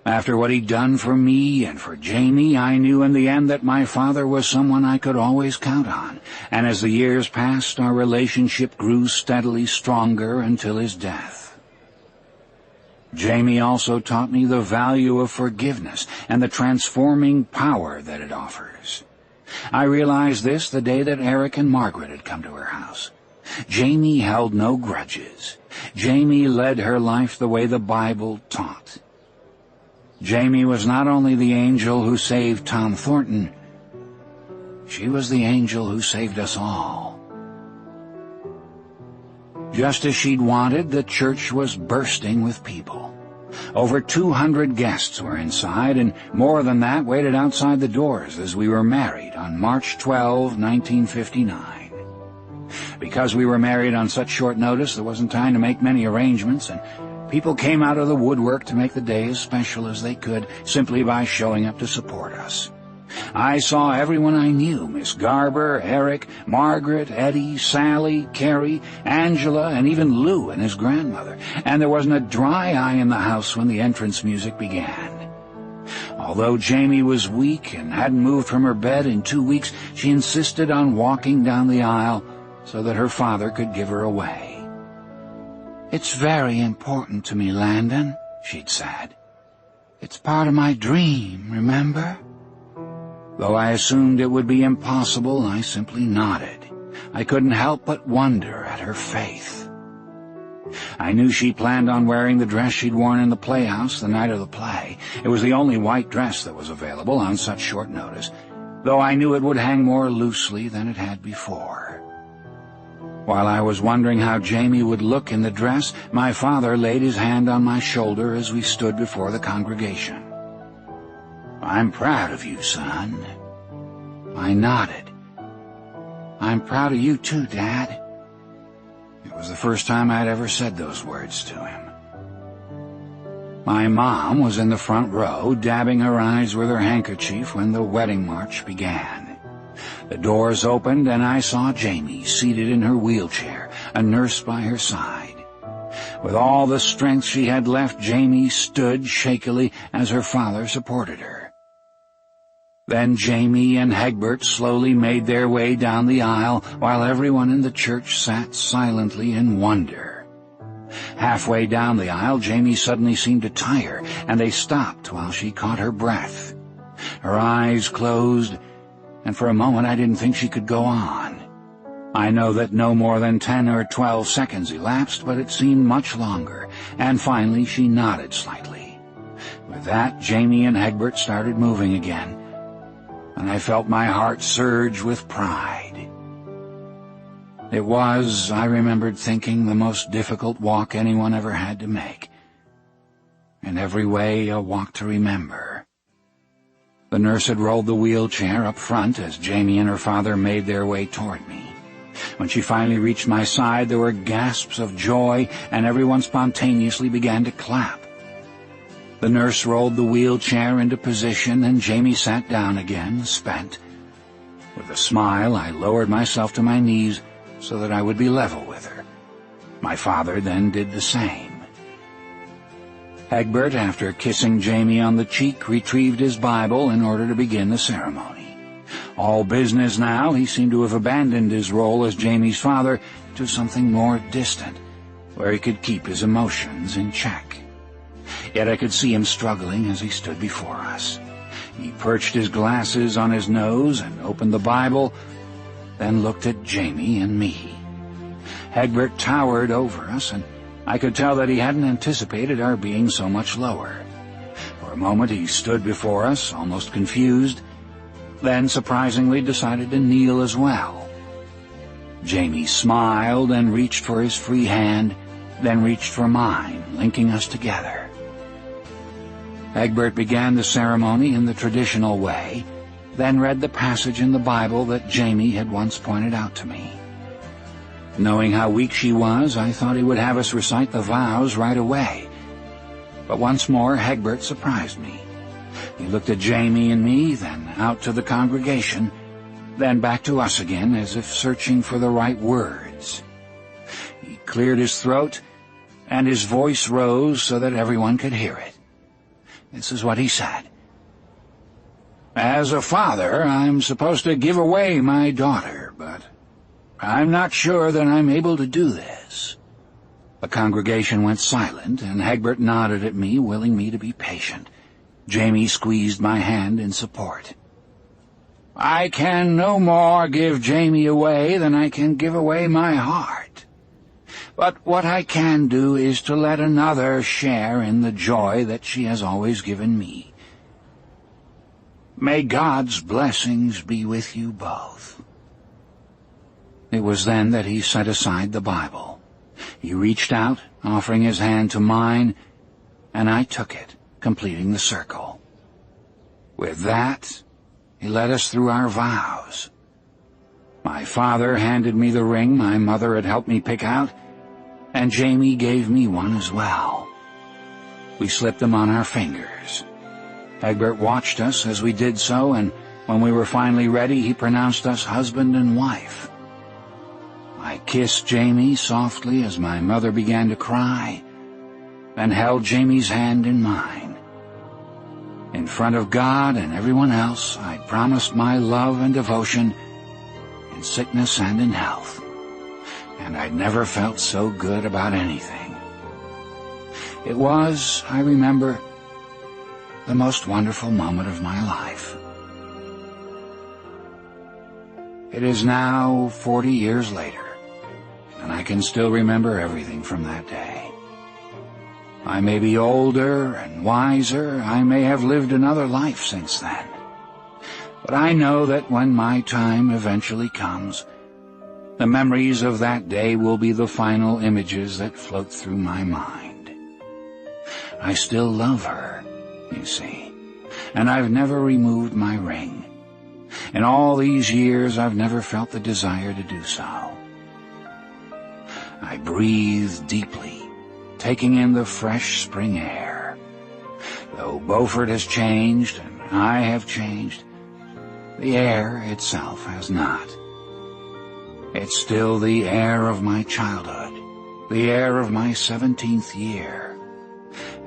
After what he'd done for me and for Jamie, I knew in the end that my father was someone I could always count on, and as the years passed, our relationship grew steadily stronger until his death. Jamie also taught me the value of forgiveness and the transforming power that it offers. I realized this the day that Eric and Margaret had come to her house. Jamie held no grudges. Jamie led her life the way the Bible taught. Jamie was not only the angel who saved Tom Thornton, she was the angel who saved us all. Just as she'd wanted, the church was bursting with people. Over 200 guests were inside, and more than that waited outside the doors as we were married on March 12, 1959. Because we were married on such short notice, there wasn't time to make many arrangements, and people came out of the woodwork to make the day as special as they could, simply by showing up to support us. I saw everyone I knew, Miss Garber, Eric, Margaret, Eddie, Sally, Carrie, Angela, and even Lou and his grandmother, and there wasn't a dry eye in the house when the entrance music began. Although Jamie was weak and hadn't moved from her bed in 2 weeks, she insisted on walking down the aisle so that her father could give her away. "It's very important to me, Landon," she'd said. "It's part of my dream, remember?" Though I assumed it would be impossible, I simply nodded. I couldn't help but wonder at her faith. I knew she planned on wearing the dress she'd worn in the playhouse the night of the play. It was the only white dress that was available on such short notice, though I knew it would hang more loosely than it had before. While I was wondering how Jamie would look in the dress, my father laid his hand on my shoulder as we stood before the congregation. "I'm proud of you, son." I nodded. "I'm proud of you too, Dad." It was the first time I'd ever said those words to him. My mom was in the front row, dabbing her eyes with her handkerchief when the wedding march began. The doors opened, and I saw Jamie seated in her wheelchair, a nurse by her side. With all the strength she had left, Jamie stood shakily as her father supported her. Then Jamie and Hegbert slowly made their way down the aisle, while everyone in the church sat silently in wonder. Halfway down the aisle, Jamie suddenly seemed to tire, and they stopped while she caught her breath. Her eyes closed, and for a moment I didn't think she could go on. I know that no more than 10 or 12 seconds elapsed, but it seemed much longer, and finally she nodded slightly. With that, Jamie and Hegbert started moving again, and I felt my heart surge with pride. It was, I remembered thinking, the most difficult walk anyone ever had to make. In every way, a walk to remember. The nurse had rolled the wheelchair up front as Jamie and her father made their way toward me. When she finally reached my side, there were gasps of joy, and everyone spontaneously began to clap. The nurse rolled the wheelchair into position, and Jamie sat down again, spent. With a smile, I lowered myself to my knees so that I would be level with her. My father then did the same. Hegbert, after kissing Jamie on the cheek, retrieved his Bible in order to begin the ceremony. All business now, he seemed to have abandoned his role as Jamie's father to something more distant, where he could keep his emotions in check. Yet I could see him struggling as he stood before us. He perched his glasses on his nose and opened the Bible, then looked at Jamie and me. Hegbert towered over us, and I could tell that he hadn't anticipated our being so much lower. For a moment he stood before us, almost confused, then surprisingly decided to kneel as well. Jamie smiled and reached for his free hand, then reached for mine, linking us together. Hegbert began the ceremony in the traditional way, then read the passage in the Bible that Jamie had once pointed out to me. Knowing how weak she was, I thought he would have us recite the vows right away. But once more, Hegbert surprised me. He looked at Jamie and me, then out to the congregation, then back to us again, as if searching for the right words. He cleared his throat, and his voice rose so that everyone could hear it. This is what he said. "As a father, I'm supposed to give away my daughter, but I'm not sure that I'm able to do this." The congregation went silent, and Egbert nodded at me, willing me to be patient. Jamie squeezed my hand in support. "I can no more give Jamie away than I can give away my heart. But what I can do is to let another share in the joy that she has always given me. May God's blessings be with you both." It was then that he set aside the Bible. He reached out, offering his hand to mine, and I took it, completing the circle. With that, he led us through our vows. My father handed me the ring my mother had helped me pick out, and Jamie gave me one as well. We slipped them on our fingers. Egbert watched us as we did so, and when we were finally ready, he pronounced us husband and wife. I kissed Jamie softly as my mother began to cry, and held Jamie's hand in mine. In front of God and everyone else, I promised my love and devotion in sickness and in health, and I'd never felt so good about anything. It was, I remember, the most wonderful moment of my life. It is now 40 years later, and I can still remember everything from that day. I may be older and wiser, I may have lived another life since then, but I know that when my time eventually comes, the memories of that day will be the final images that float through my mind. I still love her, you see, and I've never removed my ring. In all these years, I've never felt the desire to do so. I breathe deeply, taking in the fresh spring air. Though Beaufort has changed and I have changed, the air itself has not. It's still the air of my childhood, the air of my 17th year.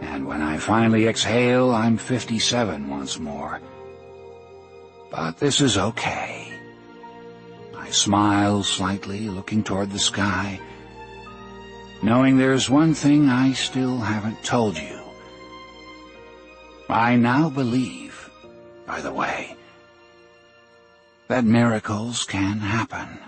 And when I finally exhale, I'm 57 once more. But this is okay. I smile slightly, looking toward the sky, knowing there's one thing I still haven't told you. I now believe, by the way, that miracles can happen.